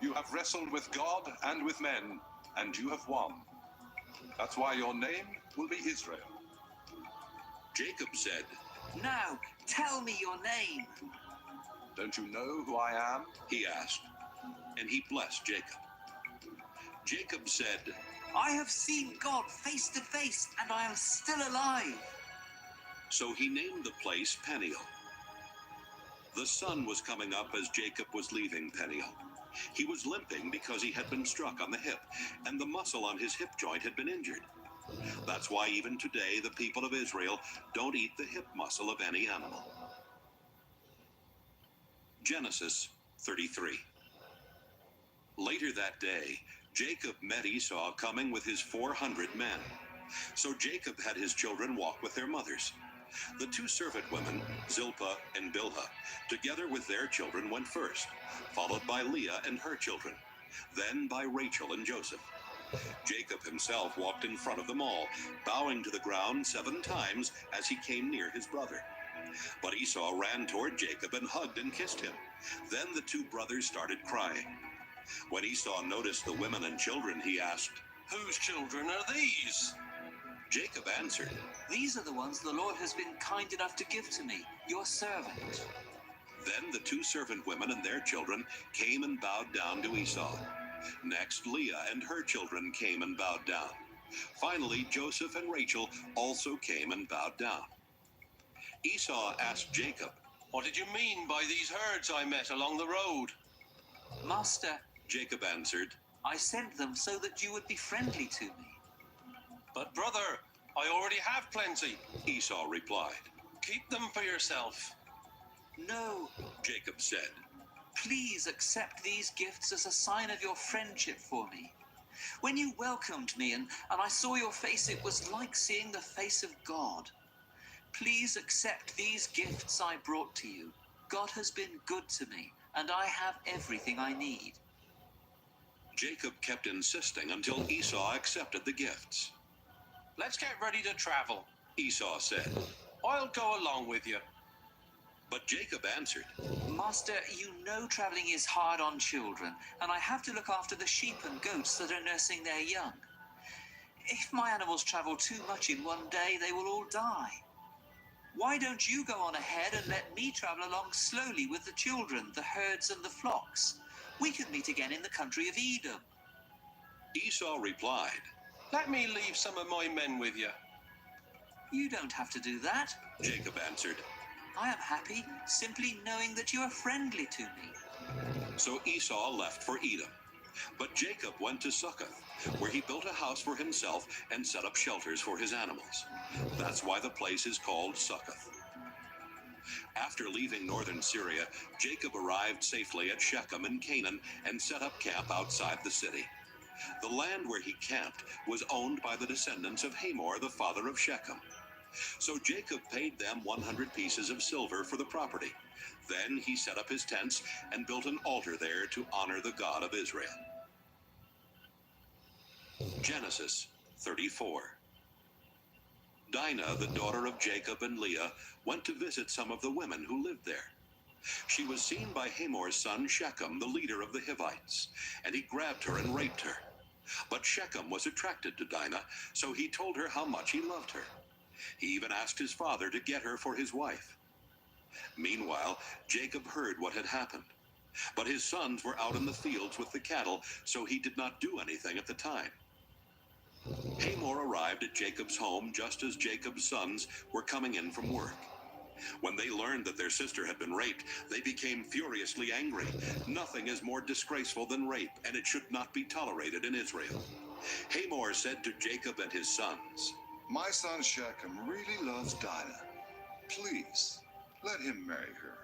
You have wrestled with God and with men, and you have won. That's why your name will be Israel. Jacob said, Now, tell me your name. Don't you know who I am? He asked, and he blessed Jacob. Jacob said, I have seen God face to face, and I am still alive. So he named the place Peniel. The sun was coming up as Jacob was leaving Peniel. He was limping because he had been struck on the hip, and the muscle on his hip joint had been injured. That's why even today the people of Israel don't eat the hip muscle of any animal. Genesis 33. Later that day, Jacob met Esau coming with his 400 men. So Jacob had his children walk with their mothers. The two servant women, Zilpah and Bilhah, together with their children went first, followed by Leah and her children, then by Rachel and Joseph. Jacob himself walked in front of them all, bowing to the ground 7 times as he came near his brother. But Esau ran toward Jacob and hugged and kissed him. Then the two brothers started crying. When Esau noticed the women and children, he asked, Whose children are these? Jacob answered, These are the ones the Lord has been kind enough to give to me, your servant. Then the two servant women and their children came and bowed down to Esau. Next, Leah and her children came and bowed down. Finally, Joseph and Rachel also came and bowed down. Esau asked Jacob, "What did you mean by these herds I met along the road?" Master, Jacob answered, I sent them so that you would be friendly to me. "But brother, I already have plenty," Esau replied. "Keep them for yourself." No, Jacob said, please accept these gifts as a sign of your friendship for me. When you welcomed me and I saw your face, it was like seeing the face of God. Please accept these gifts I brought to you. God has been good to me, and I have everything I need. Jacob kept insisting until Esau accepted the gifts. "Let's get ready to travel," Esau said. "I'll go along with you." But Jacob answered, Master, you know traveling is hard on children, and I have to look after the sheep and goats that are nursing their young. If my animals travel too much in one day, they will all die. Why don't you go on ahead and let me travel along slowly with the children, the herds, and the flocks? We can meet again in the country of Edom. Esau replied, "Let me leave some of my men with you." You don't have to do that. Jacob answered. I am happy simply knowing that you are friendly to me. So Esau left for Edom. But Jacob went to Succoth, where he built a house for himself and set up shelters for his animals. That's why the place is called Succoth. After leaving northern Syria, Jacob arrived safely at Shechem in Canaan and set up camp outside the city. The land where he camped was owned by the descendants of Hamor, the father of Shechem. So Jacob paid them 100 pieces of silver for the property. Then he set up his tents and built an altar there to honor the God of Israel. Genesis 34. Dinah, the daughter of Jacob and Leah, went to visit some of the women who lived there. She was seen by Hamor's son Shechem, the leader of the Hivites, and he grabbed her and raped her. But Shechem was attracted to Dinah, so he told her how much he loved her. He even asked his father to get her for his wife. Meanwhile, Jacob heard what had happened. But his sons were out in the fields with the cattle, so he did not do anything at the time. Hamor arrived at Jacob's home just as Jacob's sons were coming in from work. When they learned that their sister had been raped, they became furiously angry. Nothing is more disgraceful than rape, and it should not be tolerated in Israel. Hamor said to Jacob and his sons, "My son Shechem really loves Dinah. Please, let him marry her.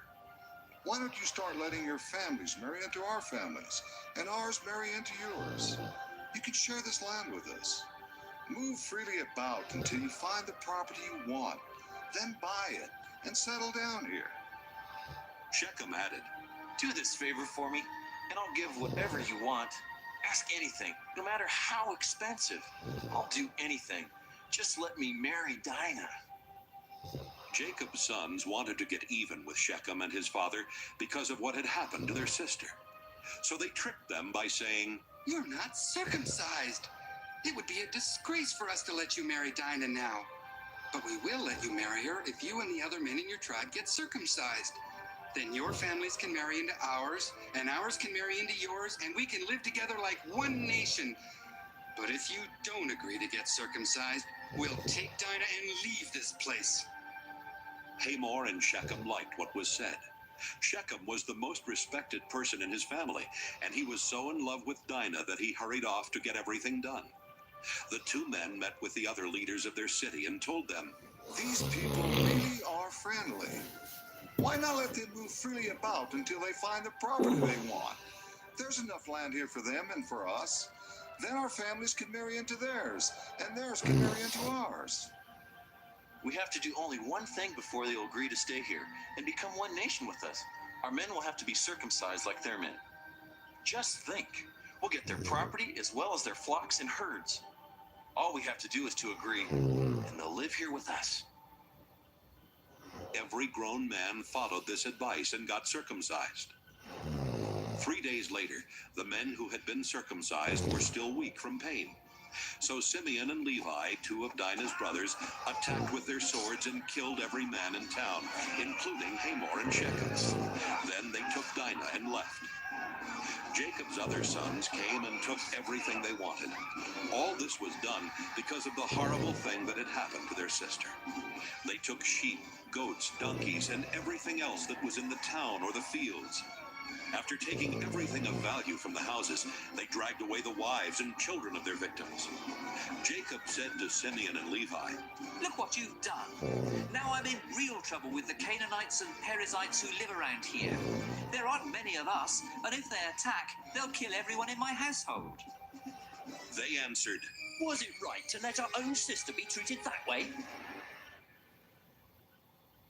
Why don't you start letting your families marry into our families, and ours marry into yours? You can share this land with us. Move freely about until you find the property you want, then buy it and settle down here." Shechem added, "Do this favor for me, and I'll give whatever you want. Ask anything, no matter how expensive. I'll do anything. Just let me marry Dinah." Jacob's sons wanted to get even with Shechem and his father because of what had happened to their sister. So they tricked them by saying, "You're not circumcised. It would be a disgrace for us to let you marry Dinah now. But we will let you marry her if you and the other men in your tribe get circumcised. Then your families can marry into ours, and ours can marry into yours, and we can live together like one nation. But if you don't agree to get circumcised, we'll take Dinah and leave this place." Hamor and Shechem liked what was said. Shechem was the most respected person in his family, and he was so in love with Dinah that he hurried off to get everything done. The two men met with the other leaders of their city and told them, "These people really are friendly. Why not let them move freely about until they find the property they want? There's enough land here for them and for us. Then our families can marry into theirs, and theirs can marry into ours." We have to do only one thing before they'll agree to stay here and become one nation with us. Our men will have to be circumcised like their men. Just think, we'll get their property as well as their flocks and herds. All we have to do is to agree, and they'll live here with us. Every grown man followed this advice and got circumcised. 3 days later, the men who had been circumcised were still weak from pain. So Simeon and Levi, two of Dinah's brothers, attacked with their swords and killed every man in town, including Hamor and Shechem. Then they took Dinah and left. Jacob's other sons came and took everything they wanted. All this was done because of the horrible thing that had happened to their sister. They took sheep, goats, donkeys, and everything else that was in the town or the fields. After taking everything of value from the houses, they dragged away the wives and children of their victims. Jacob said to Simeon and Levi, Look what you've done. Now I'm in real trouble with the Canaanites and Perizzites who live around here. There aren't many of us, and if they attack, they'll kill everyone in my household. They answered, Was it right to let our own sister be treated that way?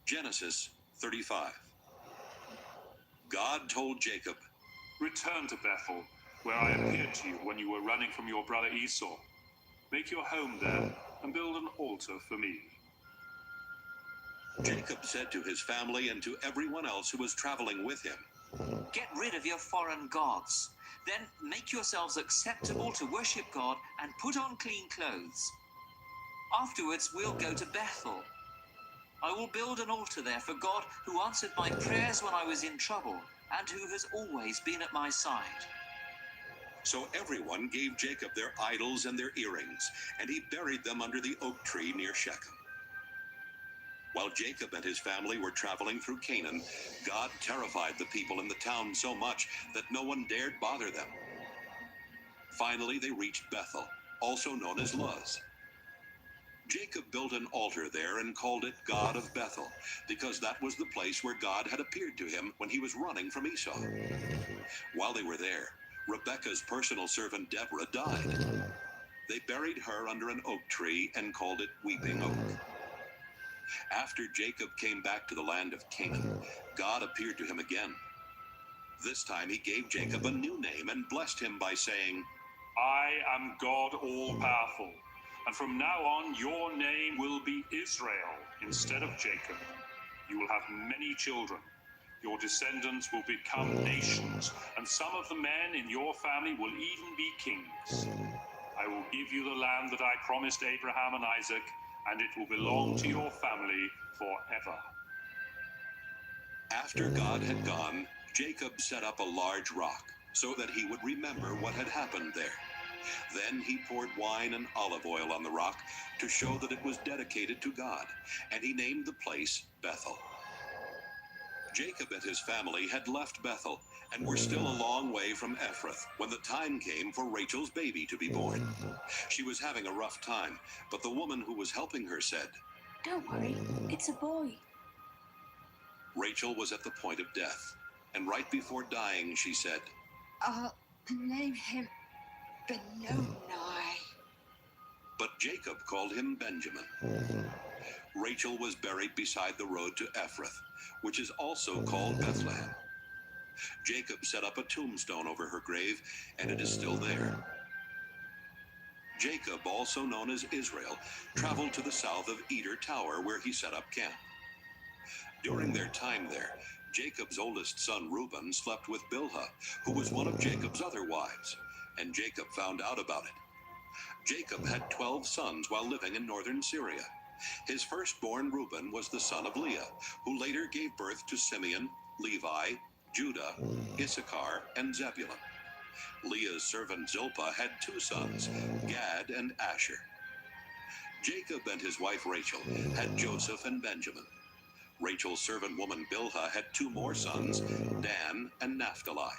Genesis 35. God told Jacob, Return to Bethel, where I appeared to you when you were running from your brother Esau. Make your home there and build an altar for me. Jacob said to his family and to everyone else who was traveling with him, Get rid of your foreign gods. Then make yourselves acceptable to worship God and put on clean clothes. Afterwards, we'll go to Bethel. I will build an altar there for God who answered my prayers when I was in trouble and who has always been at my side. So everyone gave Jacob their idols and their earrings, and he buried them under the oak tree near Shechem. While Jacob and his family were traveling through Canaan, God terrified the people in the town so much that no one dared bother them. Finally, they reached Bethel, also known as Luz. Jacob built an altar there and called it God of Bethel, because that was the place where God had appeared to him when he was running from Esau. While they were there, Rebekah's personal servant Deborah died. They buried her under an oak tree and called it Weeping Oak. After Jacob came back to the land of Canaan, God appeared to him again. This time he gave Jacob a new name and blessed him by saying, I am God all-powerful, and from now on your name will be Israel instead of Jacob. You will have many children. Your descendants will become nations, and some of the men in your family will even be kings. I will give you the land that I promised Abraham and Isaac, and it will belong to your family forever. After God had gone, Jacob set up a large rock so that he would remember what had happened there. Then he poured wine and olive oil on the rock to show that it was dedicated to God, and he named the place Bethel. Jacob and his family had left Bethel and were still a long way from Ephrath when the time came for Rachel's baby to be born. She was having a rough time, but the woman who was helping her said, Don't worry, it's a boy. Rachel was at the point of death, and right before dying she said, I'll name him Benoni. But Jacob called him Benjamin. Rachel was buried beside the road to Ephrath, which is also called Bethlehem. Jacob set up a tombstone over her grave, and it is still there. Jacob, also known as Israel, traveled to the south of Eder Tower, where he set up camp. During their time there, Jacob's oldest son Reuben slept with Bilhah, who was one of Jacob's other wives, and Jacob found out about it. Jacob had 12 sons while living in northern Syria. His firstborn Reuben was the son of Leah, who later gave birth to Simeon, Levi, Judah, Issachar, and Zebulun. Leah's servant Zilpah had 2 sons, Gad and Asher. Jacob and his wife Rachel had Joseph and Benjamin. Rachel's servant woman Bilhah had 2 more sons, Dan and Naphtali.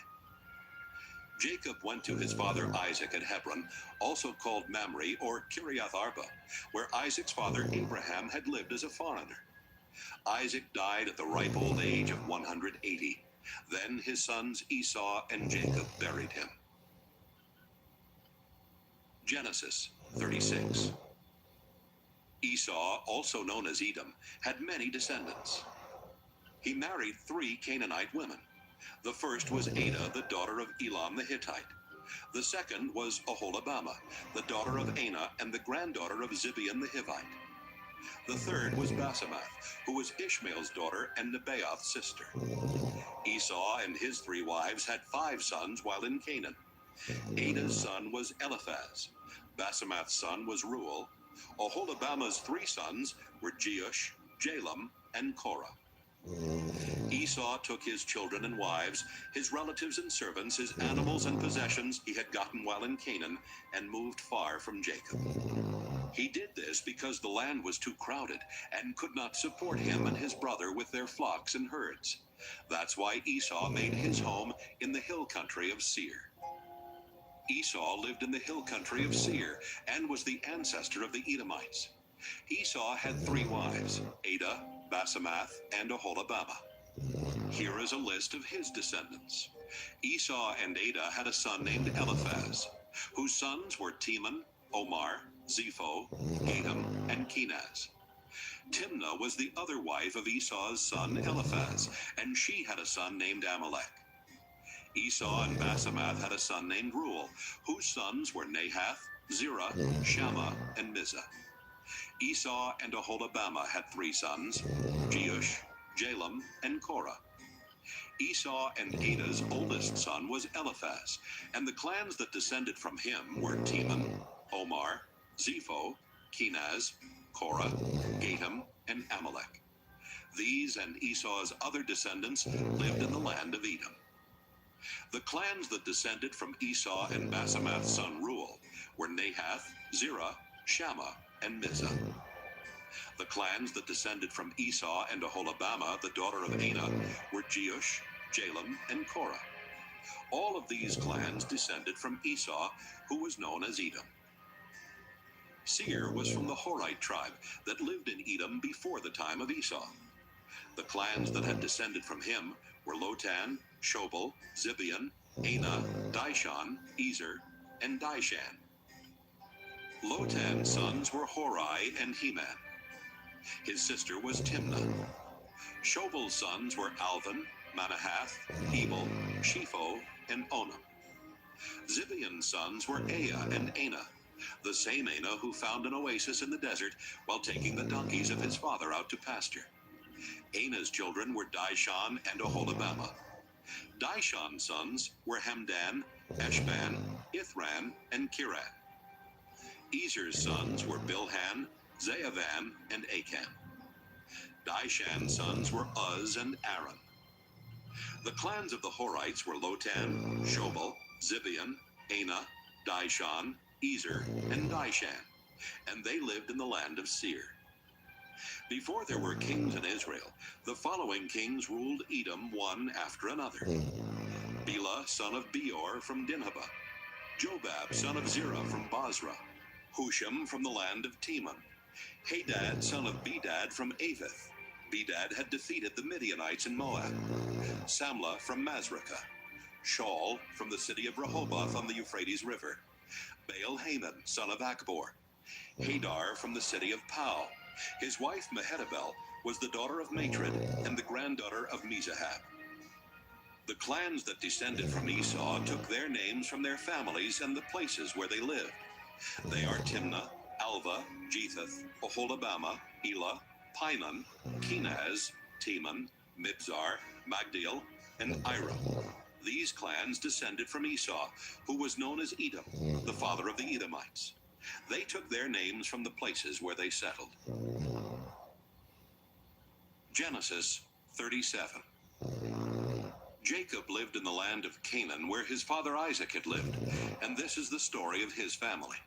Jacob went to his father Isaac at Hebron, also called Mamre or Kiriath Arba, where Isaac's father Abraham had lived as a foreigner. Isaac died at the ripe old age of 180. Then his sons Esau and Jacob buried him. Genesis 36. Esau, also known as Edom, had many descendants. He married 3 Canaanite women. The first was Adah, the daughter of Elam the Hittite. The second was Oholibamah, the daughter of Anah and the granddaughter of Zibeon the Hivite. The third was Basemath, who was Ishmael's daughter and Nebaioth's sister. Esau and his 3 wives had 5 sons while in Canaan. Ada's son was Eliphaz. Basemath's son was Reuel. Oholibamah's 3 sons were Jeush, Jalam, and Korah. Esau took his children and wives, his relatives and servants, his animals and possessions he had gotten while in Canaan, and moved far from Jacob. He did this because the land was too crowded and could not support him and his brother with their flocks and herds. That's why Esau made his home in the hill country of Seir. Esau lived in the hill country of Seir and was the ancestor of the Edomites. Esau had 3 wives, Adah, Basemath, and Oholibamah. Here is a list of his descendants. Esau and Adah had a son named Eliphaz, whose sons were Teman, Omar, Zepho, Gatam, and Kenaz. Timnah was the other wife of Esau's son Eliphaz, and she had a son named Amalek. Esau and Basemath had a son named Reuel, whose sons were Nahath, Zerah, Shammah, and Mizah. Esau and Oholibamah had 3 sons, Jeush, Jalam, and Korah. Esau and Adah's oldest son was Eliphaz, and the clans that descended from him were Teman, Omar, Zepho, Kenaz, Korah, Gatam, and Amalek. These and Esau's other descendants lived in the land of Edom. The clans that descended from Esau and Basemath's son Reuel were Nahath, Zerah, Shammah, and Mizah. The clans that descended from Esau and Oholibamah, the daughter of Anah, were Jeush, Jalam, and Korah. All of these clans descended from Esau, who was known as Edom. Seir was from the Horite tribe that lived in Edom before the time of Esau. The clans that had descended from him were Lotan, Shobal, Zibeon, Anah, Dishon, Ezer, and Dishan. Lotan's sons were Horai and Heman. His sister was Timnah. Shobal's sons were Alvan, Manahath, Ebal, Shepho, and Onam. Zibeon's sons were Ea and Anah, the same Anah who found an oasis in the desert while taking the donkeys of his father out to pasture. Anah's children were Dishon and Oholibamah. Dishon's sons were Hamdan, Eshban, Ithran, and Kiran. Ezer's sons were Bilhan, Zeavan, and Achan. Dishan's sons were Uz and Aram. The clans of the Horites were Lotan, Shobal, Zibeon, Anah, Dishon, Ezer, and Dishan, and they lived in the land of Seir. Before there were kings in Israel, the following kings ruled Edom one after another. Bela, son of Beor from Dinhabah. Jobab, son of Zerah from Basra. Husham from the land of Teman. Hadad, son of Bedad from Avith. Bedad had defeated the Midianites in Moab. Samlah from Masrekah. Shaul from the city of Rehoboth on the Euphrates River. Baal-Haman, son of Akbor. Hadar from the city of Pau. His wife Mehetabel was the daughter of Matred and the granddaughter of Mezahab. The clans that descended from Esau took their names from their families and the places where they lived. They are Timnah, Alva, Jetheth, Oholibamah, Elah, Pinon, Kenaz, Teman, Mibzar, Magdiel, and Iram. These clans descended from Esau, who was known as Edom, the father of the Edomites. They took their names from the places where they settled. Genesis 37. Jacob lived in the land of Canaan, where his father Isaac had lived, and this is the story of his family.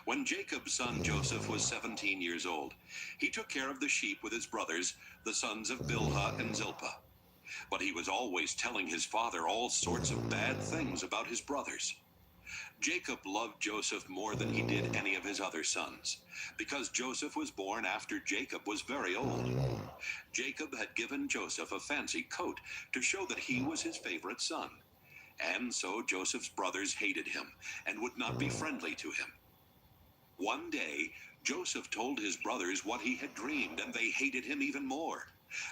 When Jacob's son Joseph was 17 years old, he took care of the sheep with his brothers, the sons of Bilhah and Zilpah. But he was always telling his father all sorts of bad things about his brothers. Jacob loved Joseph more than he did any of his other sons, because Joseph was born after Jacob was very old. Jacob had given Joseph a fancy coat to show that he was his favorite son. And so Joseph's brothers hated him and would not be friendly to him. One day, Joseph told his brothers what he had dreamed, and they hated him even more.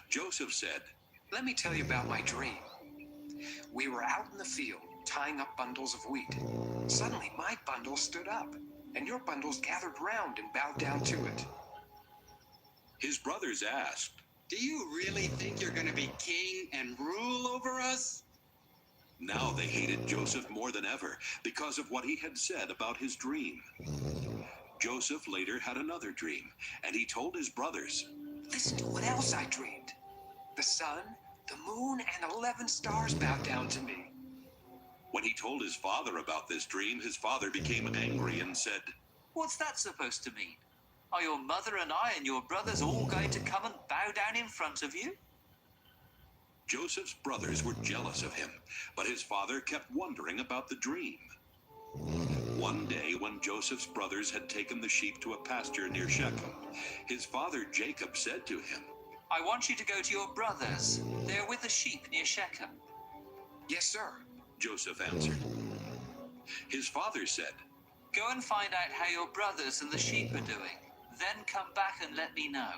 Joseph said, "Let me tell you about my dream. We were out in the field, tying up bundles of wheat. Suddenly, my bundle stood up, and your bundles gathered round and bowed down to it." His brothers asked, "Do you really think you're going to be king and rule over us?" Now they hated Joseph more than ever because of what he had said about his dream. Joseph later had another dream, and he told his brothers, Listen to what else I dreamed. The sun, the moon, and 11 stars bowed down to me. When he told his father about this dream, his father became angry and said, What's that supposed to mean? Are your mother and I and your brothers all going to come and bow down in front of you? Joseph's brothers were jealous of him, but his father kept wondering about the dream. One day, when Joseph's brothers had taken the sheep to a pasture near Shechem, his father Jacob said to him, I want you to go to your brothers. They're with the sheep near Shechem. Yes, sir, Joseph answered. His father said, Go and find out how your brothers and the sheep are doing. Then come back and let me know.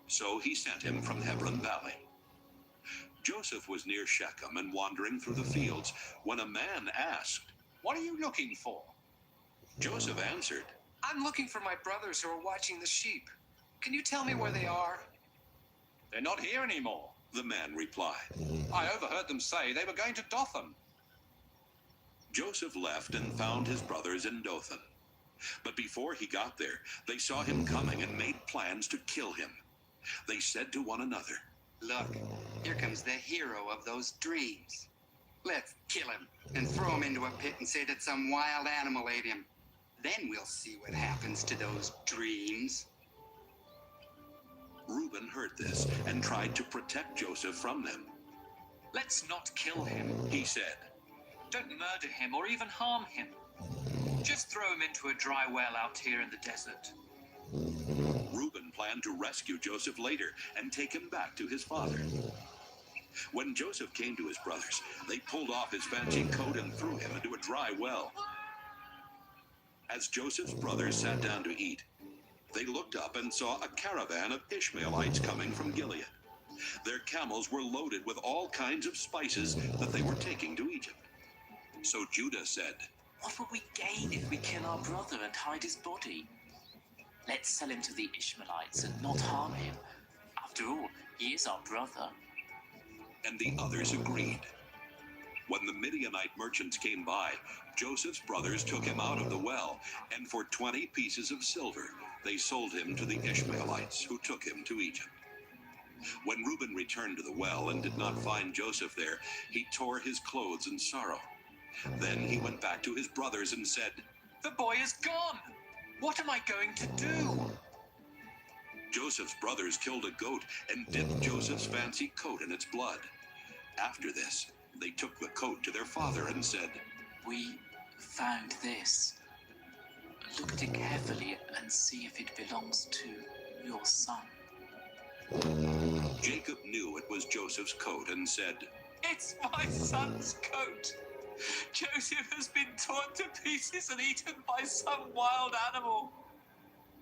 So he sent him from Hebron Valley. Joseph was near Shechem and wandering through the fields when a man asked, What are you looking for? Joseph answered, I'm looking for my brothers who are watching the sheep. Can you tell me where they are? They're not here anymore, the man replied. I overheard them say they were going to Dothan. Joseph left and found his brothers in Dothan. But before he got there, they saw him coming and made plans to kill him. They said to one another, Look, here comes the hero of those dreams. Let's kill him and throw him into a pit and say that some wild animal ate him. Then we'll see what happens to those dreams. Reuben heard this and tried to protect Joseph from them. Let's not kill him, he said. Don't murder him or even harm him. Just throw him into a dry well out here in the desert. Reuben planned to rescue Joseph later and take him back to his father. When Joseph came to his brothers, they pulled off his fancy coat and threw him into a dry well. As Joseph's brothers sat down to eat, they looked up and saw a caravan of Ishmaelites coming from Gilead. Their camels were loaded with all kinds of spices that they were taking to Egypt. So Judah said, What will we gain if we kill our brother and hide his body? Let's sell him to the Ishmaelites and not harm him. After all, he is our brother. And the others agreed. When the Midianite merchants came by, Joseph's brothers took him out of the well, and for 20 pieces of silver, they sold him to the Ishmaelites, who took him to Egypt. When Reuben returned to the well and did not find Joseph there, he tore his clothes in sorrow. Then he went back to his brothers and said, The boy is gone! What am I going to do? Joseph's brothers killed a goat and dipped Joseph's fancy coat in its blood. After this, they took the coat to their father and said, We found this. Look at it carefully and see if it belongs to your son. Jacob knew it was Joseph's coat and said, It's my son's coat. Joseph has been torn to pieces and eaten by some wild animal.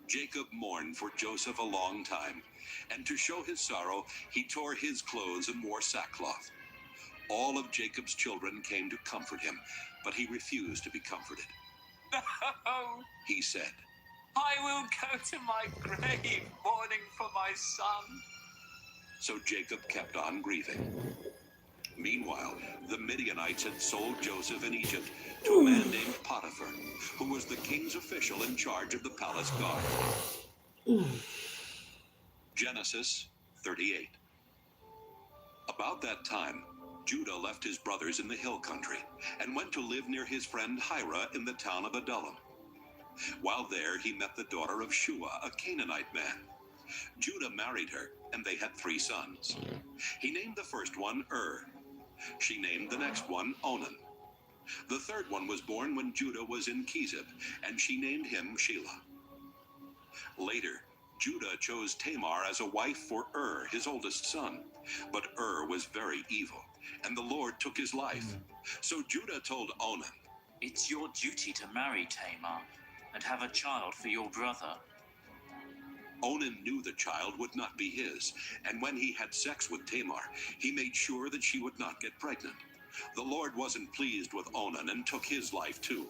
Jacob mourned for Joseph a long time, and to show his sorrow, he tore his clothes and wore sackcloth. All of Jacob's children came to comfort him, but he refused to be comforted. No, he said, I will go to my grave mourning for my son. So Jacob kept on grieving. Meanwhile, the Midianites had sold Joseph in Egypt to a man named Potiphar, who was the king's official in charge of the palace guard. Genesis 38. About that time, Judah left his brothers in the hill country and went to live near his friend Hira in the town of Adullam. While there, he met the daughter of Shua, a Canaanite man. Judah married her, and they had 3 sons. He named the first one She named the next one Onan. The third one was born when Judah was in Kezib, and she named him Shelah. Later, Judah chose Tamar as a wife for his oldest son. But was very evil, and the Lord took his life. So Judah told Onan, It's your duty to marry Tamar and have a child for your brother. Onan knew the child would not be his, and when he had sex with Tamar, he made sure that she would not get pregnant. The Lord wasn't pleased with Onan and took his life too.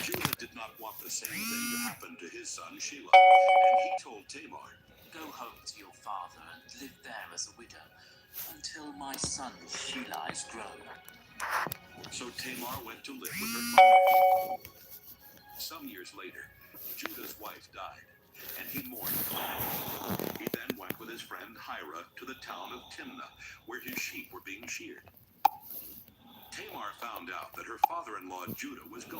Judah did not want the same thing to happen to his son Shelah, and he told Tamar, Go home to your father and live there as a widow. until my son Sheila is grown. So Tamar went to live with her father. Some years later, Judah's wife died, and he mourned. He then went with his friend Hira to the town of Timnah, where his sheep were being sheared. Tamar found out that her father-in-law Judah was gone.